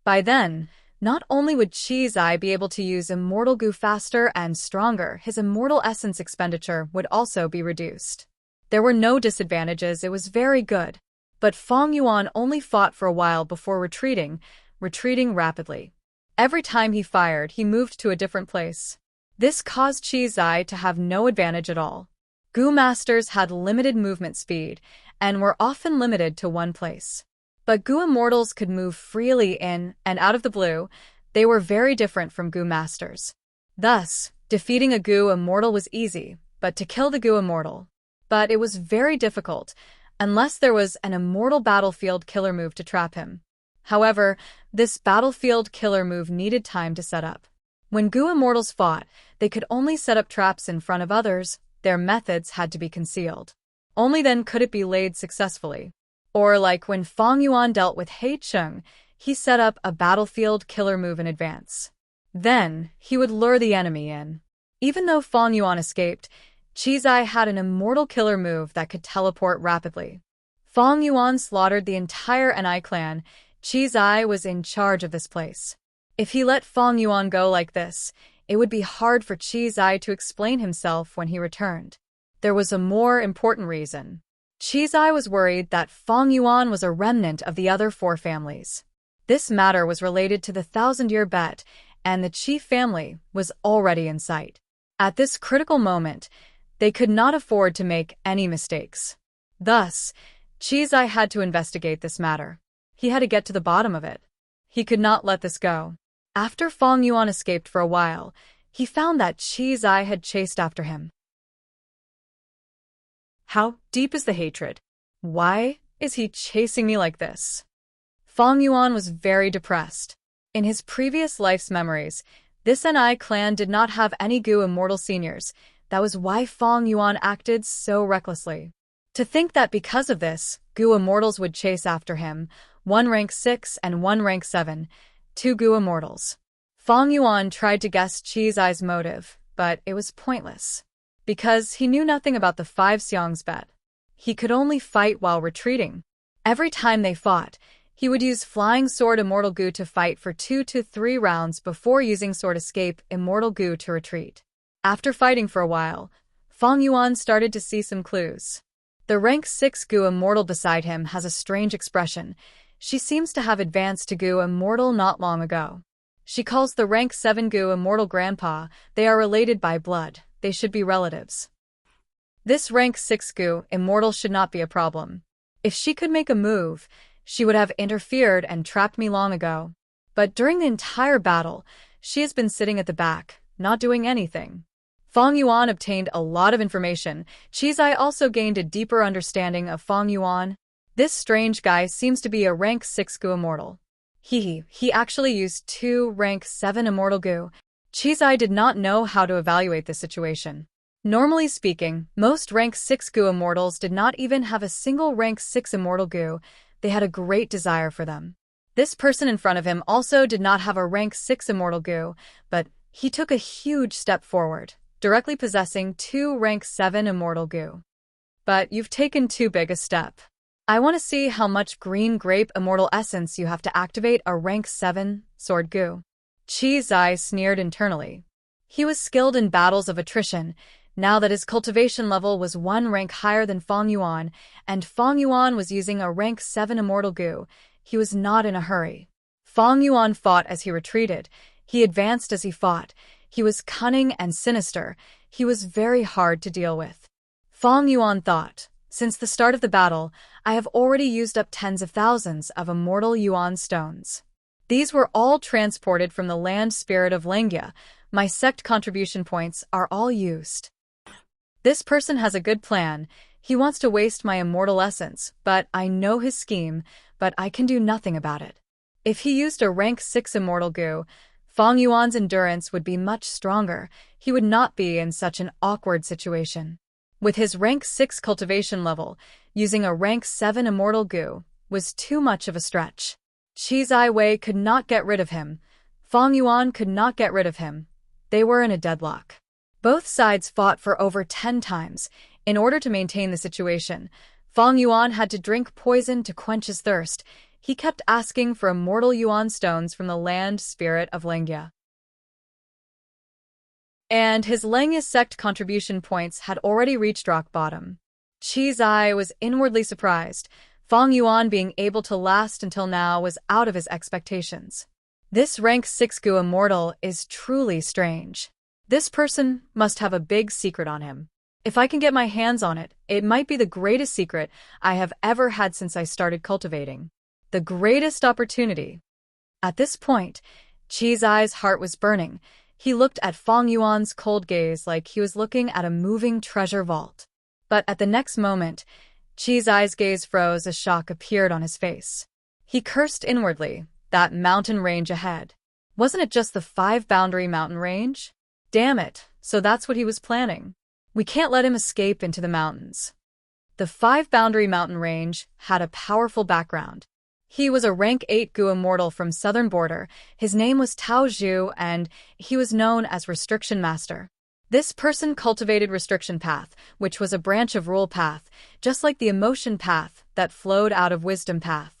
A: By then, not only would Qi Zai be able to use immortal goo faster and stronger, his immortal essence expenditure would also be reduced. There were no disadvantages, it was very good. But Fang Yuan only fought for a while before retreating rapidly. Every time he fired, he moved to a different place. This caused Qi Zai to have no advantage at all. Goo masters had limited movement speed and were often limited to one place. But Goo immortals could move freely in and out of the blue. They were very different from Goo masters. Thus, defeating a Goo immortal was easy, but to kill the Goo immortal. But it was very difficult, unless there was an immortal battlefield killer move to trap him. However, this battlefield killer move needed time to set up. When Goo immortals fought, they could only set up traps in front of others. Their methods had to be concealed. Only then could it be laid successfully. Or like when Fang Yuan dealt with He Cheng, he set up a battlefield killer move in advance. Then, he would lure the enemy in. Even though Fang Yuan escaped, Qi Zai had an immortal killer move that could teleport rapidly. Fang Yuan slaughtered the entire Ni clan. Qi Zai was in charge of this place. If he let Fang Yuan go like this, it would be hard for Qi Zai to explain himself when he returned. There was a more important reason. Qi Zai was worried that Fang Yuan was a remnant of the other four families. This matter was related to the 1,000-year bet, and the Qi family was already in sight. At this critical moment, they could not afford to make any mistakes. Thus, Qi Zai had to investigate this matter. He had to get to the bottom of it. He could not let this go. After Fang Yuan escaped for a while, he found that Qi Zai had chased after him. How deep is the hatred? Why is he chasing me like this? Fang Yuan was very depressed. In his previous life's memories, this Ni clan did not have any Goo immortal seniors. That was why Fang Yuan acted so recklessly. To think that because of this, Goo immortals would chase after him, one rank 6 and one rank 7, two Goo immortals. Fang Yuan tried to guess Qi Zai's motive, but it was pointless. Because he knew nothing about the 5 Xiang's bet. He could only fight while retreating. Every time they fought, he would use Flying Sword Immortal Goo to fight for 2 to 3 rounds before using Sword Escape Immortal Goo to retreat. After fighting for a while, Fang Yuan started to see some clues. The rank 6 Goo immortal beside him has a strange expression. She seems to have advanced to Goo immortal not long ago. She calls the rank 7 Goo immortal grandpa. They are related by blood. They should be relatives. This rank 6 Goo immortal should not be a problem. If she could make a move, she would have interfered and trapped me long ago. But during the entire battle, she has been sitting at the back, not doing anything. Fang Yuan obtained a lot of information. Qi Zai also gained a deeper understanding of Fang Yuan. This strange guy seems to be a rank 6 Goo immortal. He actually used 2 rank 7 immortal Goo. Qi Zai did not know how to evaluate this situation. Normally speaking, most rank 6 Goo immortals did not even have a single rank 6 immortal Goo. They had a great desire for them. This person in front of him also did not have a rank 6 immortal Goo, but he took a huge step forward, directly possessing 2 rank 7 immortal Goo. But you've taken too big a step. I want to see how much green grape immortal essence you have to activate a rank 7 sword Goo. Qi Zai sneered internally. He was skilled in battles of attrition, now that his cultivation level was 1 rank higher than Fang Yuan, and Fang Yuan was using a rank 7 immortal Goo. He was not in a hurry. Fang Yuan fought as he retreated. He advanced as he fought. He was cunning and sinister. He was very hard to deal with. Fang Yuan thought, since the start of the battle, I have already used up tens of thousands of immortal Yuan stones. These were all transported from the land spirit of Lengia. My sect contribution points are all used. This person has a good plan. He wants to waste my immortal essence, but I know his scheme, but I can do nothing about it. If he used a rank 6 immortal Goo, Fang Yuan's endurance would be much stronger. He would not be in such an awkward situation. With his rank 6 cultivation level, using a rank 7 immortal Goo was too much of a stretch. Qi Zai Wei could not get rid of him. Fang Yuan could not get rid of him. They were in a deadlock. Both sides fought for over 10 times. In order to maintain the situation, Fong Yuan had to drink poison to quench his thirst. He kept asking for immortal yuan stones from the land spirit of Lengya. And his Lengya sect contribution points had already reached rock bottom. Qi Zai was inwardly surprised. Fong Yuan being able to last until now was out of his expectations. This rank 6 Gu immortal is truly strange. This person must have a big secret on him. If I can get my hands on it, it might be the greatest secret I have ever had since I started cultivating. The greatest opportunity. At this point, Qi Zai's heart was burning. He looked at Fong Yuan's cold gaze like he was looking at a moving treasure vault. But at the next moment, Qi Zai's gaze froze as shock appeared on his face. He cursed inwardly. That mountain range ahead. Wasn't it just the 5-boundary mountain range? Damn it, so that's what he was planning. We can't let him escape into the mountains. The 5-boundary mountain range had a powerful background. He was a rank 8 Gu immortal from southern border. His name was Tao Zhu and he was known as Restriction Master. This person cultivated Restriction Path, which was a branch of Rule Path, just like the Emotion Path that flowed out of Wisdom Path.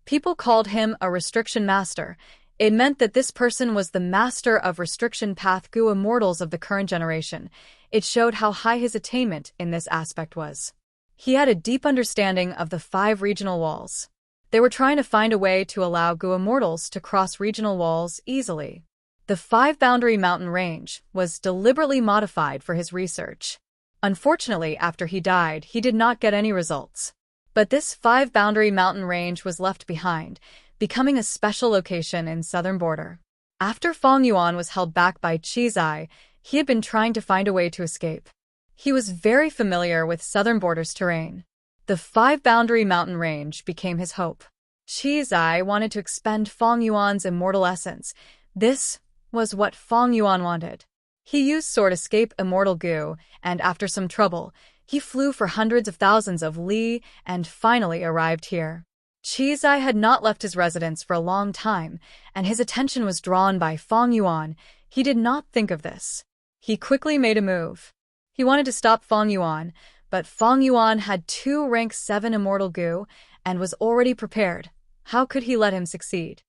A: People called him a Restriction Master. It meant that this person was the master of Restriction Path Gu immortals of the current generation. It showed how high his attainment in this aspect was. He had a deep understanding of the 5 regional walls. They were trying to find a way to allow Gu immortals to cross regional walls easily. The 5-boundary mountain range was deliberately modified for his research. Unfortunately, after he died, he did not get any results. But this 5-boundary mountain range was left behind, becoming a special location in southern border. After Fong Yuan was held back by Qi Zai, he had been trying to find a way to escape. He was very familiar with southern border's terrain. The 5-boundary mountain range became his hope. Qi Zai wanted to expend Fong Yuan's immortal essence. This was what Fong Yuan wanted. He used Sword Escape Immortal Gu, and after some trouble, he flew for hundreds of thousands of li and finally arrived here. Qi Zai had not left his residence for a long time, and his attention was drawn by Fong Yuan. He did not think of this. He quickly made a move. He wanted to stop Fong Yuan, but Fong Yuan had 2 rank 7 immortal Gu and was already prepared. How could he let him succeed?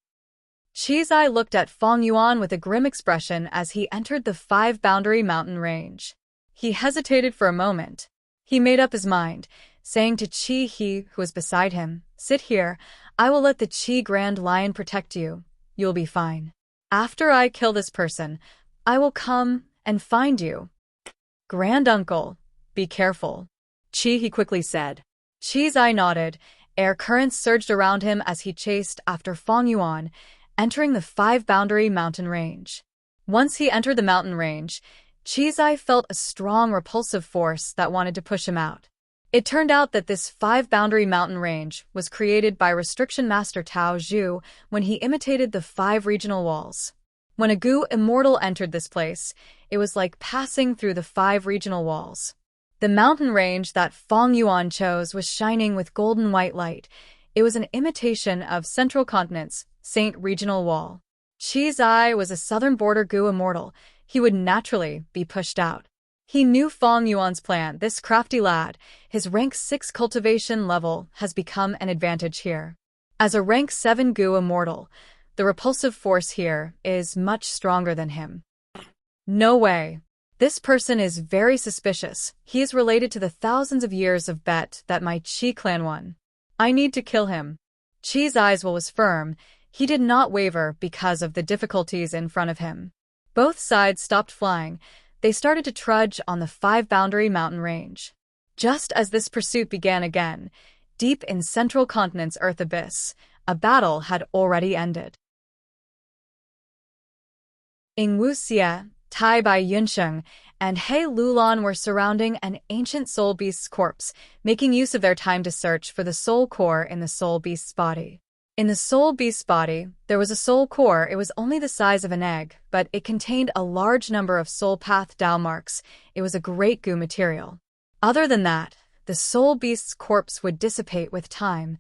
A: Qi Zai looked at Fong Yuan with a grim expression as he entered the 5-boundary mountain range. He hesitated for a moment. He made up his mind, saying to Qi He, who was beside him, "Sit here, I will let the Qi Grand Lion protect you. You'll be fine. After I kill this person, I will come and find you." "Grand Uncle, be careful," Qi He quickly said. Qi Zai nodded. Air currents surged around him as he chased after Fong Yuan, entering the 5-boundary mountain range. Once he entered the mountain range, Qi Zai felt a strong repulsive force that wanted to push him out. It turned out that this 5-boundary mountain range was created by Restriction Master Tao Zhu when he imitated the 5 regional walls. When a Gu immortal entered this place, it was like passing through the 5 regional walls. The mountain range that Fong Yuan chose was shining with golden white light. It was an imitation of Central Continent's Saint Regional Wall. Qi Zai was a southern border Gu immortal. He would naturally be pushed out. He knew Fong Yuan's plan. This crafty lad, his rank 6 cultivation level has become an advantage here. As a rank 7 Gu immortal, the repulsive force here is much stronger than him. No way. This person is very suspicious. He is related to the thousands of years of bet that my Qi clan won. I need to kill him. Qi's eyes was firm. He did not waver because of the difficulties in front of him. Both sides stopped flying. They started to trudge on the 5-boundary mountain range. Just as this pursuit began again, deep in Central Continent's Earth abyss, a battle had already ended. In Wuxia, Tai Bai Yunsheng and He Lulan were surrounding an ancient soul beast's corpse, making use of their time to search for the soul core in the soul beast's body. In the soul beast's body, there was a soul core. It was only the size of an egg, but it contained a large number of soul path Dao marks. It was a great goo material. Other than that, the soul beast's corpse would dissipate with time.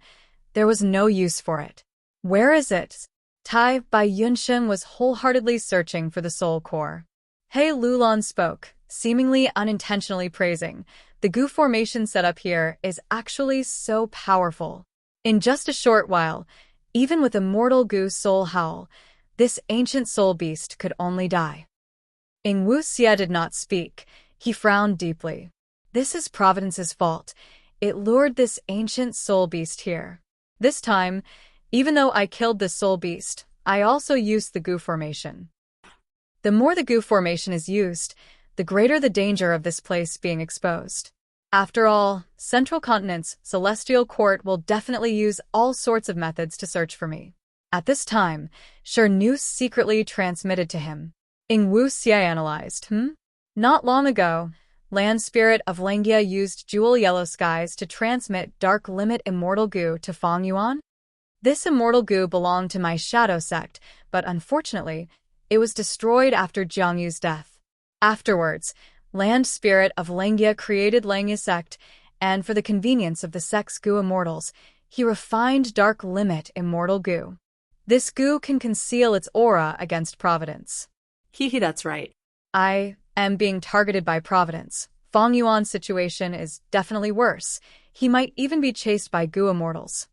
A: There was no use for it. Where is it? Tai Bai Yunsheng was wholeheartedly searching for the soul core. He Lulan spoke. seemingly unintentionally praising. The goo formation set up here is actually so powerful. In just a short while, even with immortal goo soul howl, this ancient soul beast could only die. Wuxia did not speak. He frowned deeply. This is Providence's fault. It lured this ancient soul beast here. This time, even though I killed this soul beast, I also used the goo formation. The more the goo formation is used, the greater the danger of this place being exposed. After all, Central Continent's Celestial Court will definitely use all sorts of methods to search for me. At this time, News secretly transmitted to him. Wuxia analyzed, Not long ago, Land Spirit of Lengia used Jewel Yellow Skies to transmit Dark Limit Immortal Goo to Feng Yuan. This immortal goo belonged to my shadow sect, but unfortunately, it was destroyed after Jiang Yu's death. Afterwards, Land Spirit of Lengia created Lengia sect, and for the convenience of the sect's goo immortals, he refined Dark Limit Immortal Goo. This goo can conceal its aura against Providence.
B: That's right.
A: I am being targeted by Providence. Feng Yuan's situation is definitely worse. He might even be chased by goo immortals.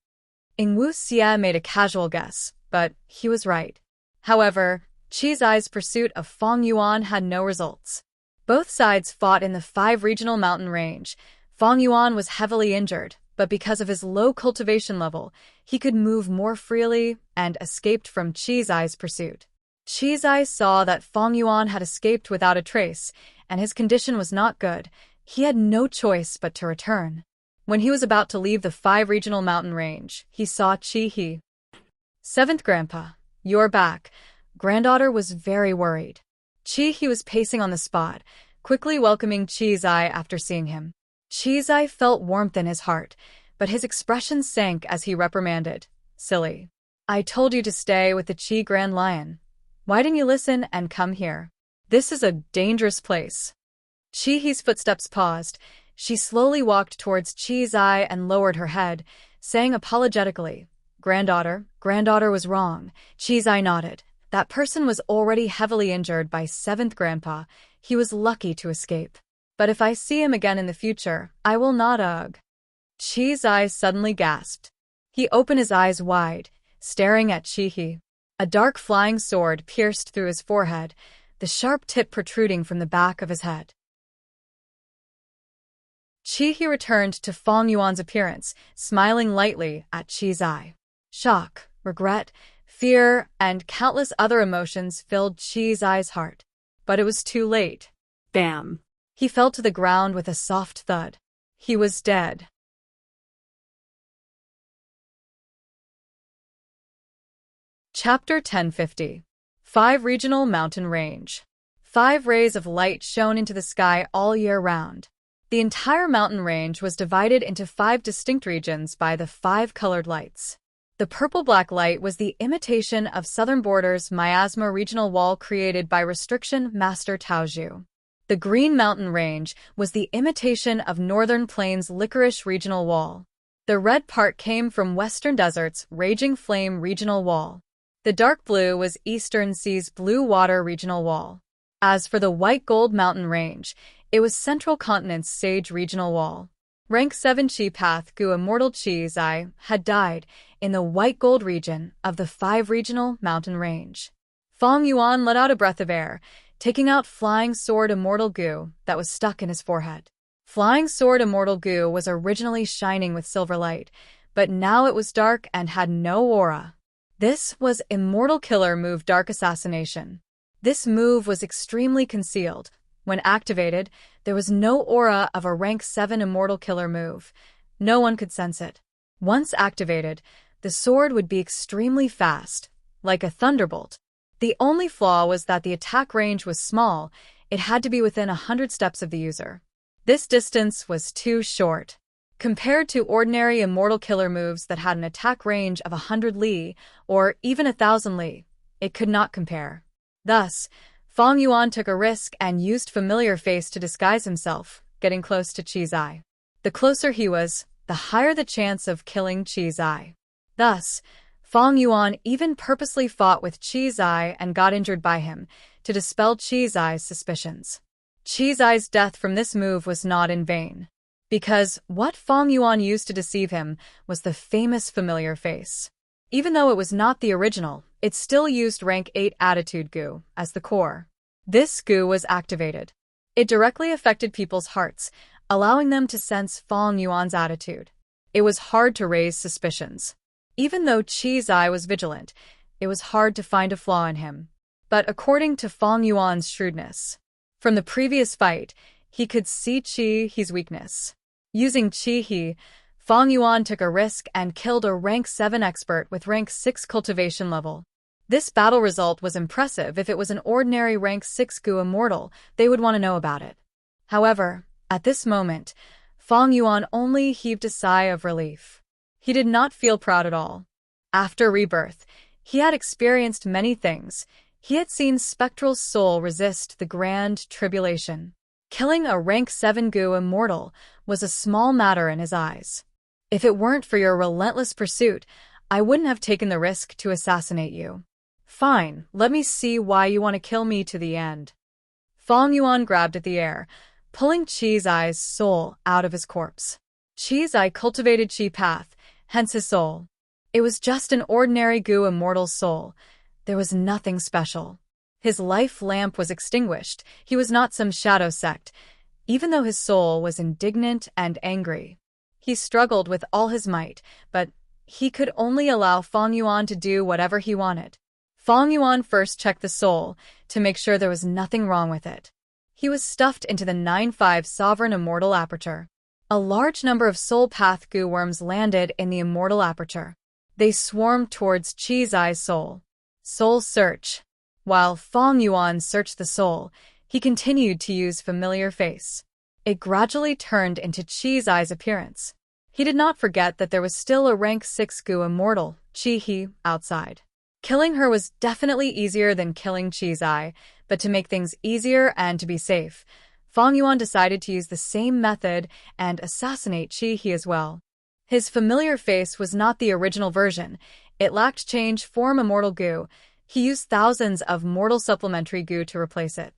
A: Wuxia made a casual guess, but he was right. However, Qizai's pursuit of Feng Yuan had no results. Both sides fought in the 5 regional mountain range. Feng Yuan was heavily injured, but because of his low cultivation level, he could move more freely and escaped from Qizai's pursuit. Qizai saw that Feng Yuan had escaped without a trace, and his condition was not good. He had no choice but to return. When he was about to leave the 5 regional mountain range, he saw Qi. 7th Grandpa, you're back. Granddaughter was very worried. Qi was pacing on the spot, quickly welcoming Qizai after seeing him. Qizai felt warmth in his heart, but his expression sank as he reprimanded. Silly. I told you to stay with the Qi Grand Lion. Why didn't you listen and come here? This is a dangerous place. Qi's footsteps paused. She slowly walked towards Qizai and lowered her head, saying apologetically, Granddaughter was wrong. Qizai nodded. That person was already heavily injured by 7th Grandpa. He was lucky to escape. But if I see him again in the future, I will not ugh. Qizai suddenly gasped. He opened his eyes wide, staring at Qi. A dark flying sword pierced through his forehead, the sharp tip protruding from the back of his head. Qi returned to Feng Yuan's appearance, smiling lightly at Qizai. Shock, regret, fear, and countless other emotions filled Qizai's heart. But it was too late.
B: Bam.
A: He fell to the ground with a soft thud. He was dead. Chapter 1050. 5 Regional Mountain Range. 5 rays of light shone into the sky all year round. The entire mountain range was divided into 5 distinct regions by the 5 colored lights. The purple-black light was the imitation of Southern Border's Miasma regional wall created by Restriction Master Taozhu. The green mountain range was the imitation of Northern Plains Licorice regional wall. The red part came from Western Desert's Raging Flame regional wall. The dark blue was Eastern Sea's Blue Water regional wall. As for the white gold mountain range, it was Central Continent's Sage regional wall. Rank 7 Qi Path Gu Immortal Qizai had died in the white gold region of the 5 regional mountain range. Feng Yuan let out a breath of air, taking out Flying Sword Immortal Gu that was stuck in his forehead. Flying Sword Immortal Gu was originally shining with silver light, but now it was dark and had no aura. This was Immortal Killer Move Dark Assassination. This move was extremely concealed. When activated, there was no aura of a rank 7 Immortal Killer move. No one could sense it. Once activated, the sword would be extremely fast, like a thunderbolt. The only flaw was that the attack range was small. It had to be within 100 steps of the user. This distance was too short. Compared to ordinary Immortal Killer moves that had an attack range of 100 li, or even 1,000 li, it could not compare. Thus, Feng Yuan took a risk and used Familiar Face to disguise himself, getting close to Qizai. The closer he was, the higher the chance of killing Qizai. Thus, Feng Yuan even purposely fought with Qizai and got injured by him, to dispel Qizai's suspicions. Qi Zai's death from this move was not in vain, because what Fang Yuan used to deceive him was the famous familiar face. Even though it was not the original, it still used rank 8 attitude goo as the core. This goo was activated. It directly affected people's hearts, allowing them to sense Fang Yuan's attitude. It was hard to raise suspicions. Even though Qi Zai was vigilant, it was hard to find a flaw in him. But according to Fang Yuan's shrewdness, from the previous fight, he could see Qi He's weakness. Using Qi He, Fang Yuan took a risk and killed a rank 7 expert with rank 6 cultivation level. This battle result was impressive. If it was an ordinary rank 6 Gu immortal, they would want to know about it. However, at this moment, Fang Yuan only heaved a sigh of relief. He did not feel proud at all. After rebirth, he had experienced many things. He had seen Spectral Soul resist the Grand Tribulation. Killing a rank 7 Gu immortal was a small matter in his eyes. If it weren't for your relentless pursuit, I wouldn't have taken the risk to assassinate you. Fine, let me see why you want to kill me to the end. Fang Yuan grabbed at the air, pulling Qi Zai's soul out of his corpse. Qi Zai cultivated Qi Path, hence his soul. It was just an ordinary Gu immortal soul. There was nothing special. His life lamp was extinguished. He was not some shadow sect, even though his soul was indignant and angry. He struggled with all his might, but he could only allow Fang Yuan to do whatever he wanted. Fang Yuan first checked the soul to make sure there was nothing wrong with it. He was stuffed into the 9-5 Sovereign Immortal Aperture. A large number of Soul Path Gu worms landed in the Immortal Aperture. They swarmed towards Qi Zai's soul. Soul Search. While Fang Yuan searched the soul, he continued to use Familiar Face. It gradually turned into Qi Zai's appearance. He did not forget that there was still a rank 6 Gu immortal, Qi He, outside. Killing her was definitely easier than killing Qi Zai, but to make things easier and to be safe, Fang Yuan decided to use the same method and assassinate Qi He as well. His familiar face was not the original version. It lacked change form immortal Gu. He used thousands of mortal supplementary Gu to replace it.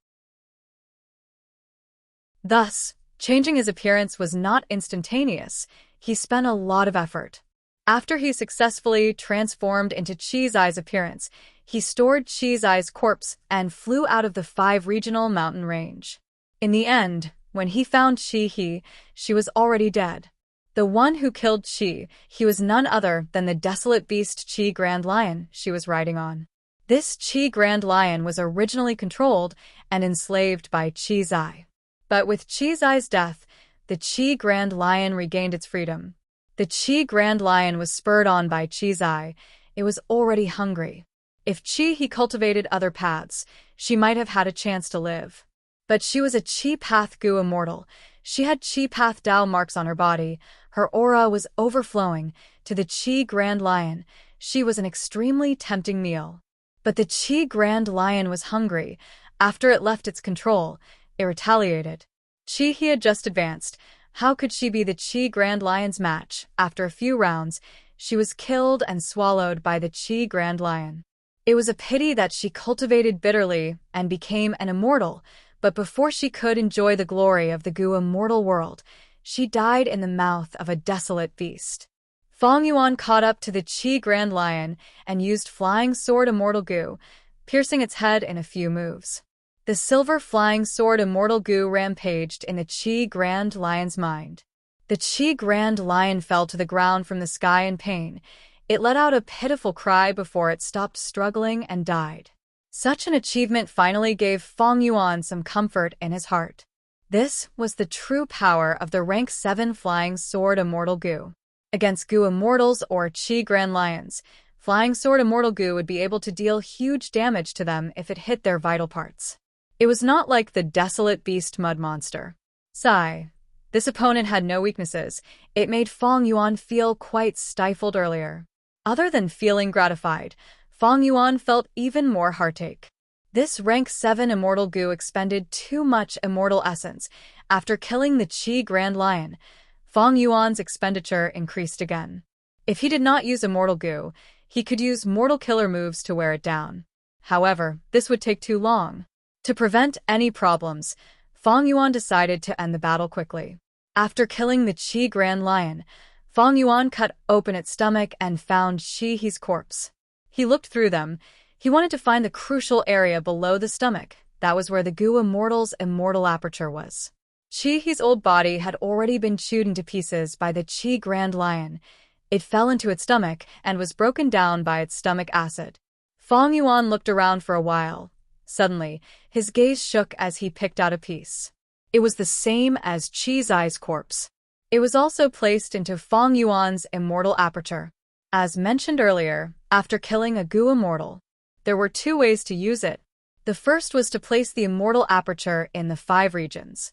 A: Thus, changing his appearance was not instantaneous. He spent a lot of effort. After he successfully transformed into Qi Zai's appearance, he stored Qi Zai's corpse and flew out of the 5 regional mountain range. In the end, when he found Qi He, she was already dead. The one who killed Qi He was none other than the desolate beast Qi Grand Lion she was riding on. This Qi Grand Lion was originally controlled and enslaved by Qi Zai. But with Qi Zai's death, the Qi Grand Lion regained its freedom. The Qi Grand Lion was spurred on by Qi Zai. It was already hungry. If Qi He cultivated other paths, she might have had a chance to live. But she was a Qi Path Gu immortal. She had Qi Path Dao marks on her body. Her aura was overflowing. To the Qi Grand Lion, she was an extremely tempting meal. But the Qi Grand Lion was hungry. After it left its control, it retaliated. Qi He had just advanced. How could she be the Qi Grand Lion's match? After a few rounds, she was killed and swallowed by the Qi Grand Lion. It was a pity that she cultivated bitterly and became an immortal, but before she could enjoy the glory of the Gu immortal world, she died in the mouth of a desolate beast. Fang Yuan caught up to the Qi Grand Lion and used Flying Sword Immortal Gu, piercing its head in a few moves. The silver Flying Sword Immortal Gu rampaged in the Qi Grand Lion's mind. The Qi Grand Lion fell to the ground from the sky in pain. It let out a pitiful cry before it stopped struggling and died. Such an achievement finally gave Fang Yuan some comfort in his heart. This was the true power of the rank 7 Flying Sword Immortal Gu. Against Gu Immortals or Qi Grand Lions, Flying Sword Immortal Gu would be able to deal huge damage to them if it hit their vital parts. It was not like the desolate beast mud monster. Sigh. This opponent had no weaknesses. It made Fang Yuan feel quite stifled earlier. Other than feeling gratified, Fang Yuan felt even more heartache. This rank 7 Immortal Gu expended too much immortal essence. After killing the Qi Grand Lion, Fang Yuan's expenditure increased again. If he did not use Immortal Gu, he could use Mortal Killer moves to wear it down. However, this would take too long. To prevent any problems, Feng Yuan decided to end the battle quickly. After killing the Qi Grand Lion, Feng Yuan cut open its stomach and found Qi He's corpse. He looked through them. He wanted to find the crucial area below the stomach. That was where the Gu Immortal's immortal aperture was. Qi He's old body had already been chewed into pieces by the Qi Grand Lion. It fell into its stomach and was broken down by its stomach acid. Feng Yuan looked around for a while. Suddenly, his gaze shook as he picked out a piece. It was the same as Qi Zai's corpse. It was also placed into Feng Yuan's immortal aperture. As mentioned earlier, after killing a Gu Immortal, there were two ways to use it. The first was to place the immortal aperture in the 5 regions.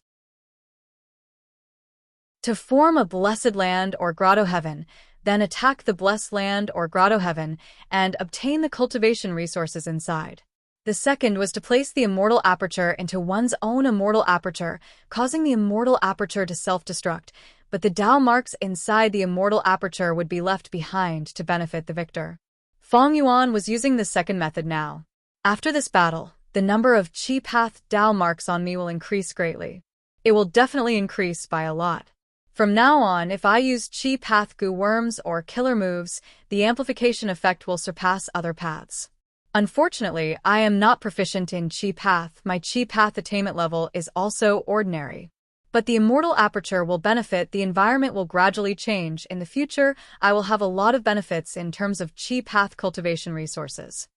A: To form a blessed land or grotto heaven, then attack the blessed land or grotto heaven and obtain the cultivation resources inside. The second was to place the immortal aperture into one's own immortal aperture, causing the immortal aperture to self-destruct, but the Dao marks inside the immortal aperture would be left behind to benefit the victor. Feng Yuan was using the second method now. After this battle, the number of Qi Path Dao marks on me will increase greatly. It will definitely increase by a lot. From now on, if I use Qi Path Gu Worms or killer moves, the amplification effect will surpass other paths. Unfortunately, I am not proficient in Qi Path. My Qi Path attainment level is also ordinary. But the immortal aperture will benefit. The environment will gradually change. In the future, I will have a lot of benefits in terms of Qi Path cultivation resources.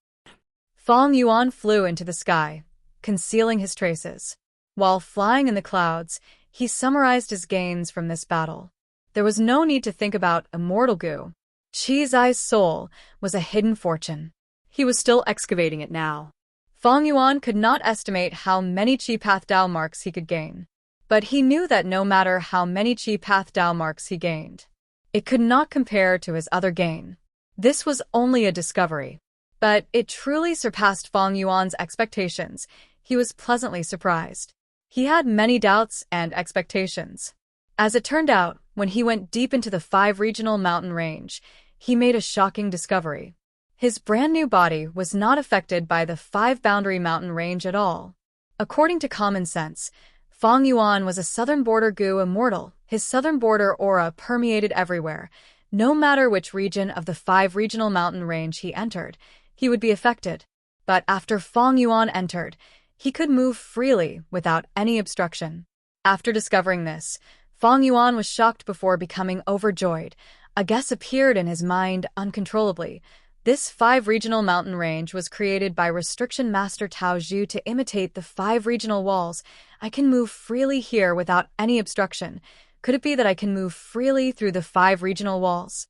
A: Feng Yuan flew into the sky, concealing his traces. While flying in the clouds, he summarized his gains from this battle. There was no need to think about immortal Gu. Qi Zai's soul was a hidden fortune. He was still excavating it now. Feng Yuan could not estimate how many Qi Path Dao marks he could gain. But he knew that no matter how many Qi Path Dao marks he gained, it could not compare to his other gain. This was only a discovery. But it truly surpassed Feng Yuan's expectations. He was pleasantly surprised. He had many doubts and expectations. As it turned out, when he went deep into the 5 regional mountain range, he made a shocking discovery. His brand new body was not affected by the 5 boundary mountain range at all. According to common sense, Feng Yuan was a southern border Gu Immortal. His southern border aura permeated everywhere. No matter which region of the 5 regional mountain range he entered, he would be affected. But after Feng Yuan entered, he could move freely without any obstruction. After discovering this, Feng Yuan was shocked before becoming overjoyed. A guess appeared in his mind uncontrollably. This 5 regional mountain range was created by Restriction Master Tao Zhu to imitate the 5 regional walls. I can move freely here without any obstruction. Could it be that I can move freely through the 5 regional walls?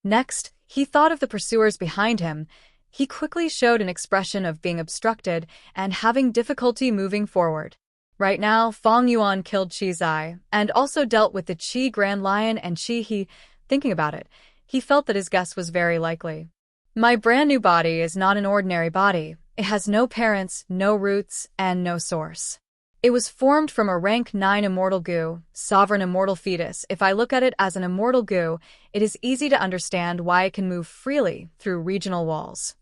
A: Next, he thought of the pursuers behind him. He quickly showed an expression of being obstructed and having difficulty moving forward. Right now, Feng Yuan killed Qi Zai and also dealt with the Qi Grand Lion and Qi He. Thinking about it, he felt that his guess was very likely. My brand new body is not an ordinary body. It has no parents, no roots, and no source. It was formed from a rank 9 immortal Gu, sovereign immortal fetus. If I look at it as an immortal Gu, it is easy to understand why it can move freely through regional walls.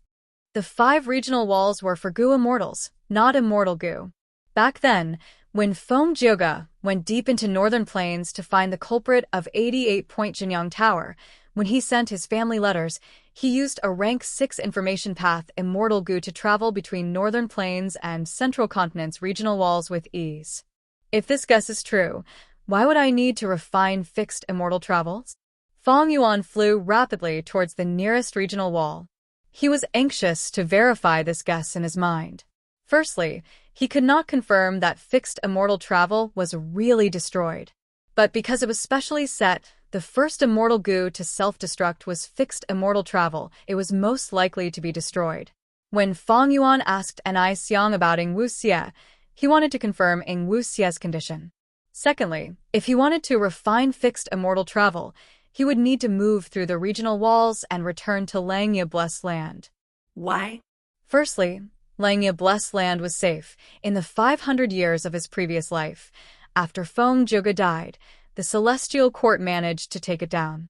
A: The 5 regional walls were for Gu Immortals, not immortal Gu. Back then, when Feng Jioge went deep into northern plains to find the culprit of 88-point Jinyang Tower, when he sent his family letters, he used a rank 6 information path immortal Gu to travel between northern plains and central continent's regional walls with ease. If this guess is true, why would I need to refine fixed immortal travels? Feng Yuan flew rapidly towards the nearest regional wall. He was anxious to verify this guess in his mind. Firstly, he could not confirm that fixed immortal travel was really destroyed. But because it was specially set, the first immortal Gu to self-destruct was fixed immortal travel, it was most likely to be destroyed. When Feng Yuan asked Ni Xiang about Wuxia, he wanted to confirm Wuxia's condition. Secondly, if he wanted to refine fixed immortal travel, he would need to move through the regional walls and return to Langya Blessed Land.
B: Why?
A: Firstly, Langya Blessed Land was safe. In the 500 years of his previous life, after Feng Jioge died, the Celestial Court managed to take it down.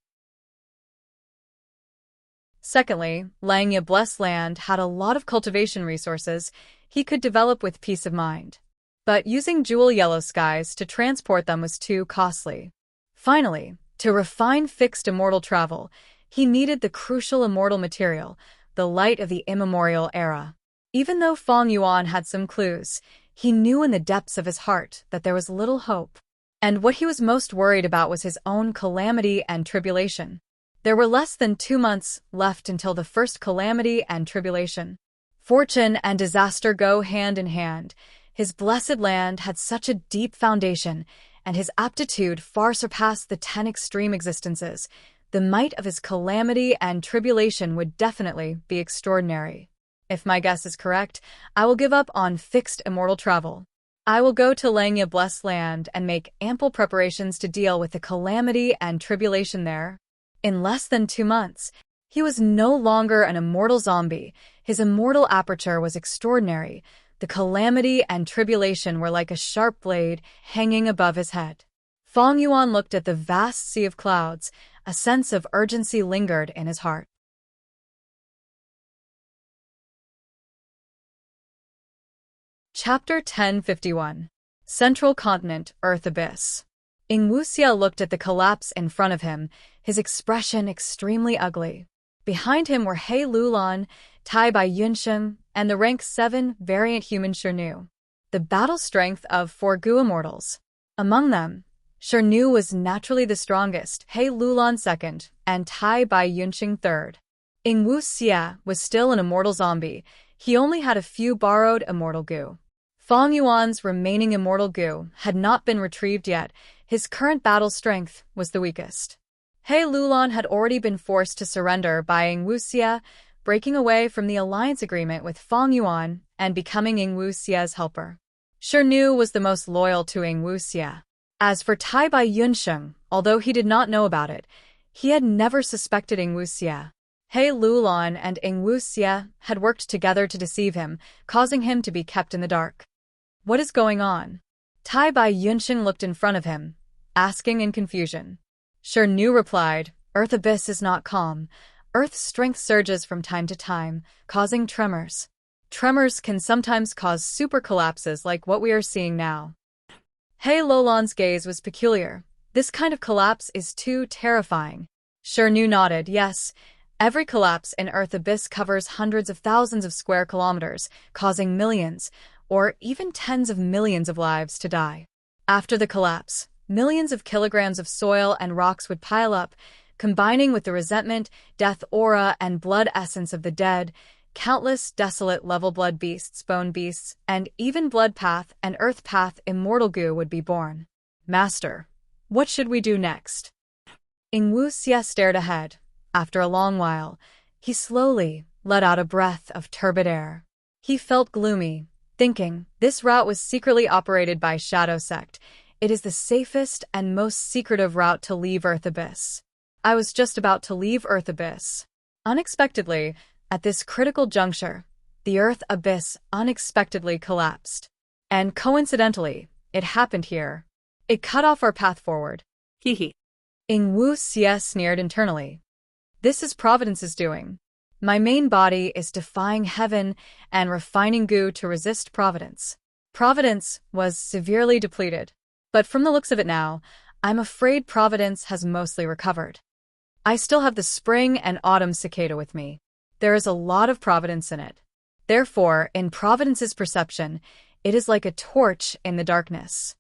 A: Secondly, Langya Blessed Land had a lot of cultivation resources he could develop with peace of mind. but using jewel yellow skies to transport them was too costly. Finally, to refine fixed immortal travel, he needed the crucial immortal material, the light of the immemorial era. Even though Feng Yuan had some clues, he knew in the depths of his heart that there was little hope. And what he was most worried about was his own calamity and tribulation. There were less than 2 months left until the first calamity and tribulation. Fortune and disaster go hand in hand. His blessed land had such a deep foundation, and his aptitude far surpassed the 10 extreme existences. The might of his calamity and tribulation would definitely be extraordinary. If my guess is correct, I will give up on fixed immortal travel. I will go to Langya blessed land and make ample preparations to deal with the calamity and tribulation there. In less than 2 months, he was no longer an immortal zombie. His immortal aperture was extraordinary. The calamity and tribulation were like a sharp blade hanging above his head. Feng Yuan looked at the vast sea of clouds. A sense of urgency lingered in his heart. Chapter 1051. Central Continent, Earth Abyss. Wuxia looked at the collapse in front of him, his expression extremely ugly. Behind him were He Lulan, Tai Bai Yunsheng, and the rank 7 variant human Shirnu. The battle strength of 4 Gu immortals. Among them, Shirnu was naturally the strongest, He Lulan second, and Tai Bai Yunsheng third. Wuxia was still an immortal zombie. He only had a few borrowed immortal Gu. Feng Yuan's remaining immortal Gu had not been retrieved yet. His current battle strength was the weakest. He Lulan had already been forced to surrender by Wuxia, breaking away from the alliance agreement with Feng Yuan and becoming Wuxia's helper. Shirnu was the most loyal to Wuxia. As for Tai Bai Yunsheng, although he did not know about it, he had never suspected Wuxia. He Lulan and Wuxia had worked together to deceive him, causing him to be kept in the dark. What is going on? Tai Bai Yunsheng looked in front of him, asking in confusion. Shirnu replied, Earth Abyss is not calm. Earth's strength surges from time to time, causing tremors. Tremors can sometimes cause super collapses like what we are seeing now. He Lulan's gaze was peculiar. This kind of collapse is too terrifying. Shirnu nodded, yes. Every collapse in Earth Abyss covers hundreds of thousands of square kilometers, causing millions, or even tens of millions of lives to die. After the collapse, millions of kilograms of soil and rocks would pile up, combining with the resentment, death aura, and blood essence of the dead. Countless desolate level blood beasts, bone beasts, and even blood path and earth path immortal Gu would be born. Master, what should we do next? Wuxia stared ahead. After a long while, he slowly let out a breath of turbid air. He felt gloomy, thinking, this route was secretly operated by Shadow Sect. It is the safest and most secretive route to leave Earth Abyss. I was just about to leave Earth Abyss. Unexpectedly, at this critical juncture, the Earth Abyss unexpectedly collapsed. And coincidentally, it happened here. It cut off our path forward.
B: Hee.
A: Wuxia sneered internally. This is Providence's doing. My main body is defying heaven and refining Gu to resist Providence. Providence was severely depleted. But from the looks of it now, I'm afraid Providence has mostly recovered. I still have the spring and autumn cicada with me. There is a lot of Providence in it. Therefore, in Providence's perception, it is like a torch in the darkness.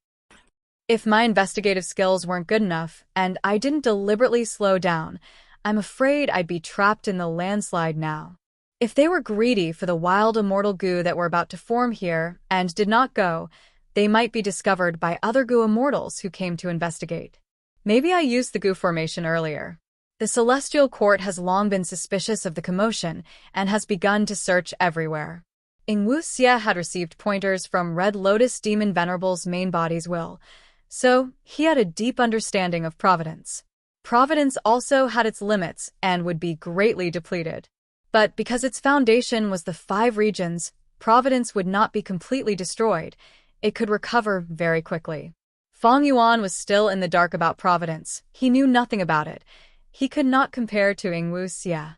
A: If my investigative skills weren't good enough, and I didn't deliberately slow down, I'm afraid I'd be trapped in the landslide now. If they were greedy for the wild immortal Gu that were about to form here and did not go, they might be discovered by other Gu immortals who came to investigate. Maybe I used the Gu formation earlier. The Celestial Court has long been suspicious of the commotion and has begun to search everywhere. Wuxia had received pointers from Red Lotus Demon Venerable's main body's will, so he had a deep understanding of Providence. Providence also had its limits and would be greatly depleted. But because its foundation was the 5 regions, Providence would not be completely destroyed. It could recover very quickly. Feng Yuan was still in the dark about Providence. He knew nothing about it. He could not compare to Wuxia.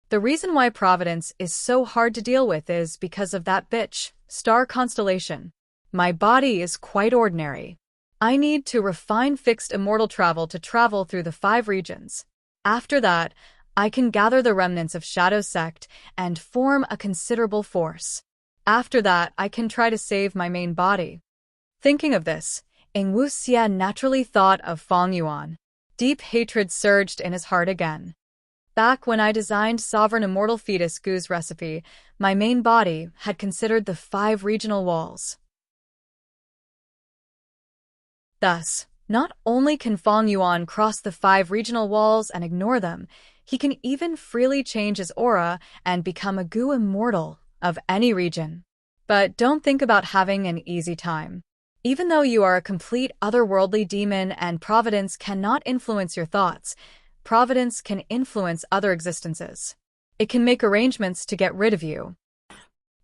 A: The reason why Providence is so hard to deal with is because of that bitch, star constellation. My body is quite ordinary. I need to refine fixed immortal travel to travel through the 5 regions. After that, I can gather the remnants of Shadow Sect and form a considerable force. After that, I can try to save my main body. Thinking of this, Wuxia naturally thought of Feng Yuan. Deep hatred surged in his heart again. Back when I designed Sovereign Immortal Fetus Gu's recipe, my main body had considered the 5 regional walls. Thus, not only can Feng Yuan cross the 5 regional walls and ignore them, he can even freely change his aura and become a Gu immortal of any region. But don't think about having an easy time. Even though you are a complete otherworldly demon and Providence cannot influence your thoughts, Providence can influence other existences. It can make arrangements to get rid of you.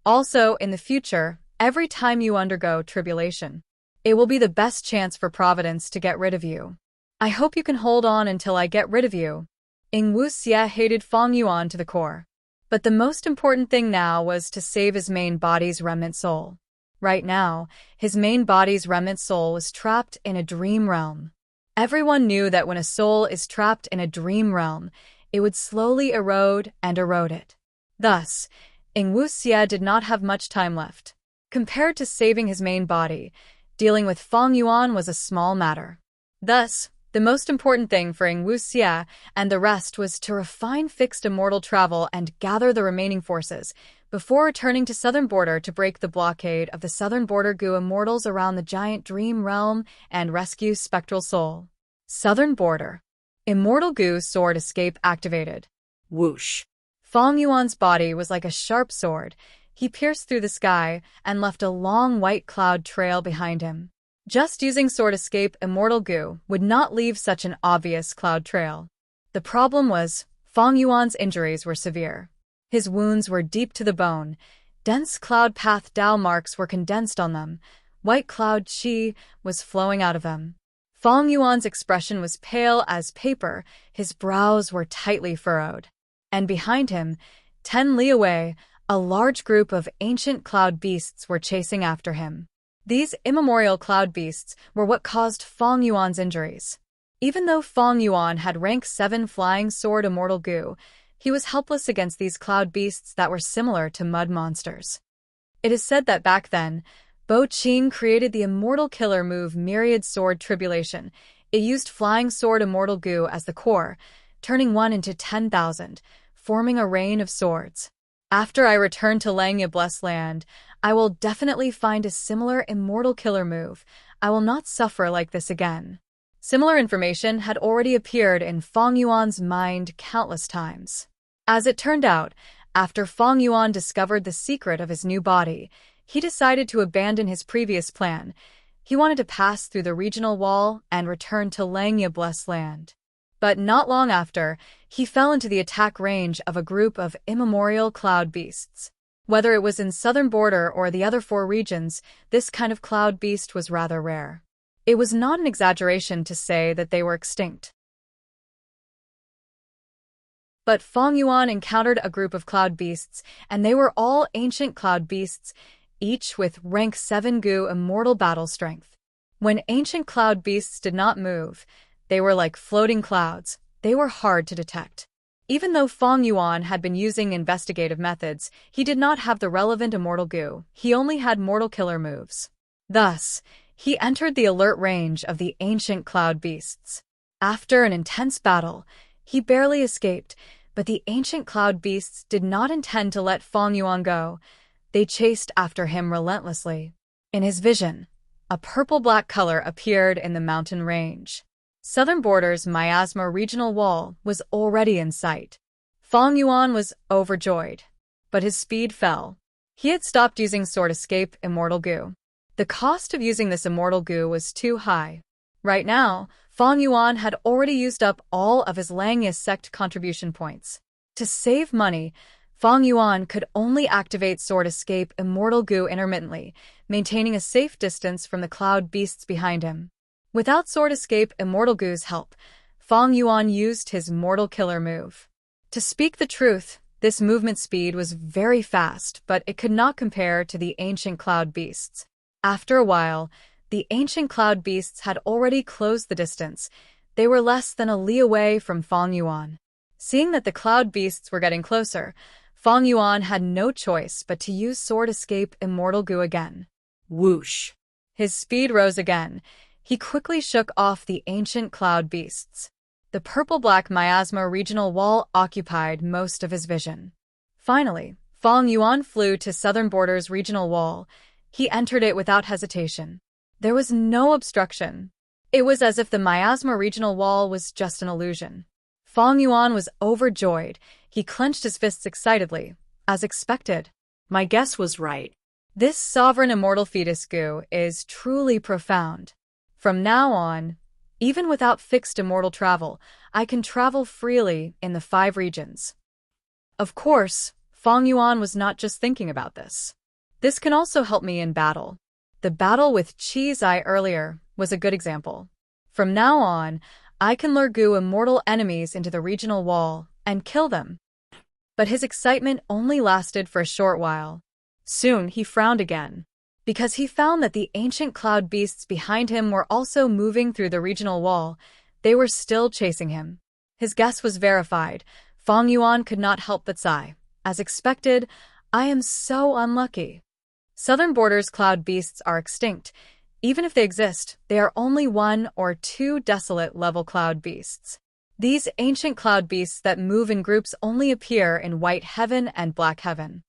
A: Also, in the future, every time you undergo tribulation, it will be the best chance for Providence to get rid of you. I hope you can hold on until I get rid of you. Wuxia hated Feng Yuan to the core. But the most important thing now was to save his main body's remnant soul. Right now, his main body's remnant soul was trapped in a dream realm. Everyone knew that when a soul is trapped in a dream realm, it would slowly erode and erode it. Thus, Wuxia did not have much time left. Compared to saving his main body, dealing with Feng Yuan was a small matter. Thus, the most important thing for Wuxia and the rest was to refine fixed immortal travel and gather the remaining forces before returning to Southern Border to break the blockade of the Southern Border Gu immortals around the giant dream realm and rescue Spectral Soul. Southern Border. Immortal Gu sword escape activated.
B: Whoosh.
A: Feng Yuan's body was like a sharp sword. He pierced through the sky and left a long white cloud trail behind him. Just using Sword Escape Immortal Gu would not leave such an obvious cloud trail. The problem was, Feng Yuan's injuries were severe. His wounds were deep to the bone. Dense cloud path Dao marks were condensed on them. White cloud chi was flowing out of them. Feng Yuan's expression was pale as paper. His brows were tightly furrowed. And behind him, 10 li away, a large group of ancient cloud beasts were chasing after him. These immemorial cloud beasts were what caused Feng Yuan's injuries. Even though Feng Yuan had rank 7 Flying Sword Immortal Gu, he was helpless against these cloud beasts that were similar to mud monsters. It is said that back then, Bo Qing created the immortal killer move Myriad Sword Tribulation. It used Flying Sword Immortal Gu as the core, turning 1 into 10,000, forming a rain of swords. After I return to Langya Blessed Land, I will definitely find a similar immortal killer move. I will not suffer like this again. Similar information had already appeared in Feng Yuan's mind countless times. As it turned out, after Feng Yuan discovered the secret of his new body, he decided to abandon his previous plan. He wanted to pass through the regional wall and return to Langya Blessed Land. But not long after, he fell into the attack range of a group of immemorial cloud beasts. Whether it was in Southern Border or the other 4 regions, this kind of cloud beast was rather rare. It was not an exaggeration to say that they were extinct. But Feng Yuan encountered a group of cloud beasts, and they were all ancient cloud beasts, each with rank 7 Gu immortal battle strength. When ancient cloud beasts did not move, they were like floating clouds. They were hard to detect. Even though Feng Yuan had been using investigative methods, he did not have the relevant immortal Gu. He only had mortal killer moves. Thus, he entered the alert range of the ancient cloud beasts. After an intense battle, he barely escaped, but the ancient cloud beasts did not intend to let Feng Yuan go. They chased after him relentlessly. In his vision, a purple-black color appeared in the mountain range. Southern Border's Miasma regional wall was already in sight. Feng Yuan was overjoyed, but his speed fell. He had stopped using Sword Escape Immortal Gu. The cost of using this Immortal Gu was too high. Right now, Feng Yuan had already used up all of his Langya sect contribution points. To save money, Feng Yuan could only activate Sword Escape Immortal Gu intermittently, maintaining a safe distance from the cloud beasts behind him. Without Sword Escape Immortal Gu's help, Feng Yuan used his Mortal Killer move. To speak the truth, this movement speed was very fast, but it could not compare to the ancient cloud beasts. After a while, the ancient cloud beasts had already closed the distance. They were less than a li away from Fang Yuan. Seeing that the cloud beasts were getting closer, Fang Yuan had no choice but to use Sword Escape Immortal Goo again.
B: Whoosh.
A: His speed rose again. He quickly shook off the ancient cloud beasts. The purple-black miasma regional wall occupied most of his vision. Finally, Fang Yuan flew to Southern Border's regional wall. He entered it without hesitation. There was no obstruction. It was as if the miasma regional wall was just an illusion. Fang Yuan was overjoyed. He clenched his fists excitedly, as expected.
B: My guess was right.
A: This sovereign immortal fetus goo is truly profound. From now on, even without fixed immortal travel, I can travel freely in the 5 regions. Of course, Fang Yuan was not just thinking about this. This can also help me in battle. The battle with Chi's Eye earlier was a good example. From now on, I can lure goo immortal enemies into the regional wall and kill them. But his excitement only lasted for a short while. Soon he frowned again, because he found that the ancient cloud beasts behind him were also moving through the regional wall. They were still chasing him. His guess was verified. Fang Yuan could not help but sigh. As expected, I am so unlucky. Southern Border's cloud beasts are extinct. Even if they exist, they are only 1 or 2 desolate-level cloud beasts. These ancient cloud beasts that move in groups only appear in White Heaven and Black Heaven.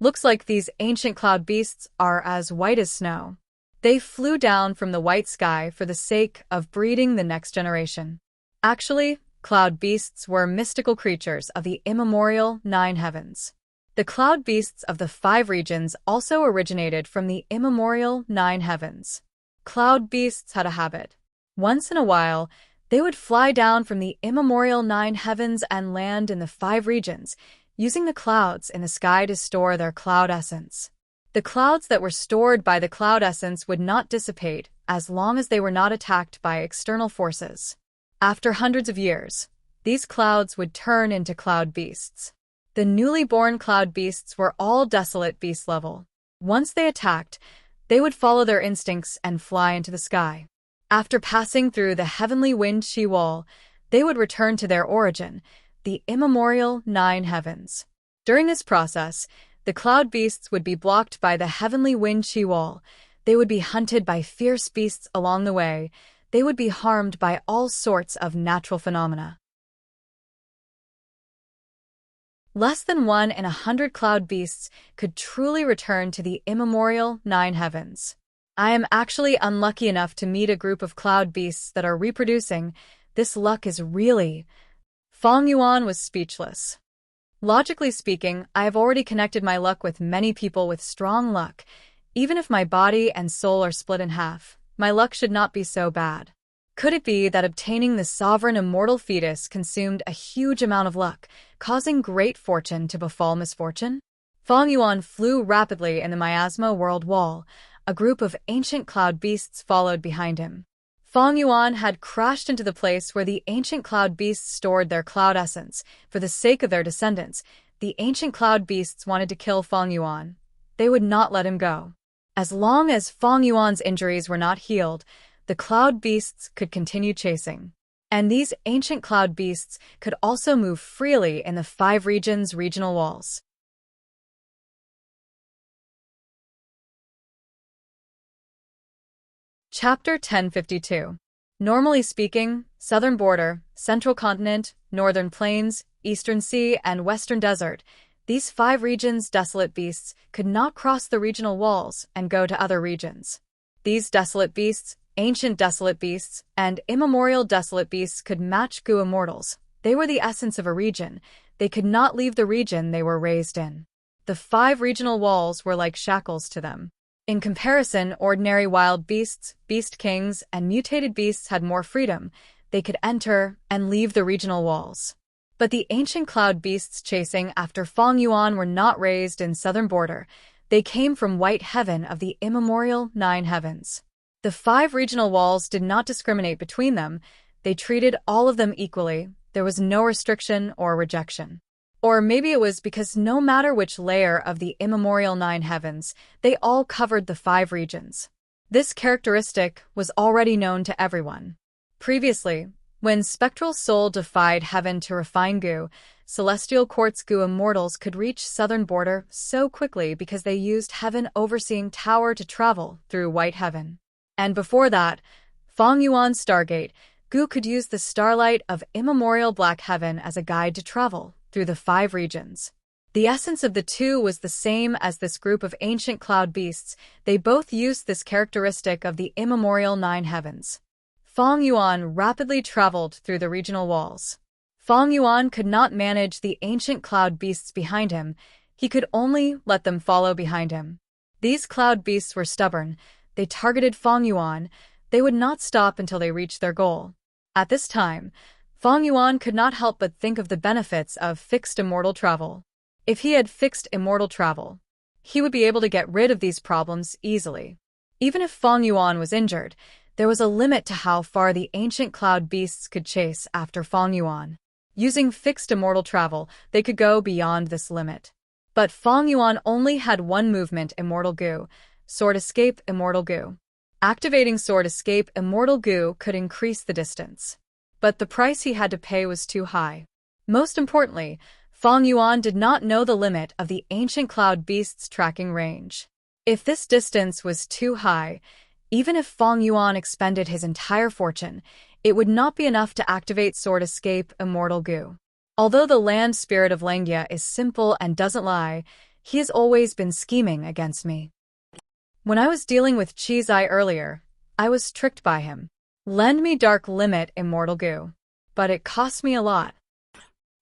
A: Looks like these ancient cloud beasts are as white as snow. They flew down from the white sky for the sake of breeding the next generation. Actually, cloud beasts were mystical creatures of the immemorial 9 heavens. The cloud beasts of the 5 regions also originated from the immemorial 9 heavens. Cloud beasts had a habit. Once in a while, they would fly down from the immemorial 9 heavens and land in the 5 regions, using the clouds in the sky to store their cloud essence. The clouds that were stored by the cloud essence would not dissipate as long as they were not attacked by external forces. After hundreds of years, these clouds would turn into cloud beasts. The newly born cloud beasts were all desolate beast level. Once they attacked, they would follow their instincts and fly into the sky. After passing through the heavenly wind Qi wall, they would return to their origin, the immemorial 9 heavens. During this process, the cloud beasts would be blocked by the heavenly wind Qi wall. They would be hunted by fierce beasts along the way. They would be harmed by all sorts of natural phenomena. Less than 1 in 100 cloud beasts could truly return to the immemorial 9 heavens. I am actually unlucky enough to meet a group of cloud beasts that are reproducing. This luck is really... Fang Yuan was speechless. Logically speaking, I have already connected my luck with many people with strong luck. Even if my body and soul are split in half, my luck should not be so bad. Could it be that obtaining the sovereign immortal fetus consumed a huge amount of luck, causing great fortune to befall misfortune? Fang Yuan flew rapidly in the miasma world wall. A group of ancient cloud beasts followed behind him. Fang Yuan had crashed into the place where the ancient cloud beasts stored their cloud essence. For the sake of their descendants, the ancient cloud beasts wanted to kill Fang Yuan. They would not let him go. As long as Fang Yuan's injuries were not healed, the cloud beasts could continue chasing. And these ancient cloud beasts could also move freely in the 5 regions' regional walls. Chapter 1052. Normally speaking, Southern Border, Central Continent, Northern Plains, Eastern Sea, and Western Desert, these 5 regions' desolate beasts could not cross the regional walls and go to other regions. These desolate beasts, ancient desolate beasts, and immemorial desolate beasts could match goo immortals. They were the essence of a region. They could not leave the region they were raised in. The 5 regional walls were like shackles to them. In comparison, ordinary wild beasts, beast kings, and mutated beasts had more freedom. They could enter and leave the regional walls. But the ancient cloud beasts chasing after Fang Yuan were not raised in Southern Border. They came from White Heaven of the immemorial 9 heavens. The 5 regional walls did not discriminate between them. They treated all of them equally. There was no restriction or rejection. Or maybe it was because no matter which layer of the immemorial 9 heavens, they all covered the 5 regions. This characteristic was already known to everyone. Previously, when Spectral Soul defied heaven to refine goo, Celestial Quartz goo immortals could reach southern border so quickly because they used Heaven Overseeing Tower to travel through White Heaven. And before that, Fong Yuan Stargate, goo could use the starlight of immemorial Black Heaven as a guide to travel through the 5 regions. The essence of the two was the same as this group of ancient cloud beasts. They both used this characteristic of the immemorial 9 heavens. Fong Yuan rapidly traveled through the regional walls. Fong Yuan could not manage the ancient cloud beasts behind him. He could only let them follow behind him. These cloud beasts were stubborn. They targeted Fong Yuan. They would not stop until they reached their goal. At this time, Fong Yuan could not help but think of the benefits of fixed immortal travel. If he had fixed immortal travel, he would be able to get rid of these problems easily. Even if Fong Yuan was injured, there was a limit to how far the ancient cloud beasts could chase after Fong Yuan. Using fixed immortal travel, they could go beyond this limit. But Fong Yuan only had one movement immortal goo, Sword Escape immortal goo. Activating Sword Escape immortal goo could increase the distance. But the price he had to pay was too high. Most importantly, Fong Yuan did not know the limit of the ancient cloud beast's tracking range. If this distance was too high, even if Fong Yuan expended his entire fortune, it would not be enough to activate Sword Escape immortal goo. Although the land spirit of Wuxia is simple and doesn't lie, he has always been scheming against me. When I was dealing with Cheese Eye earlier, I was tricked by him. Lend me Dark Limit immortal goo. But it cost me a lot.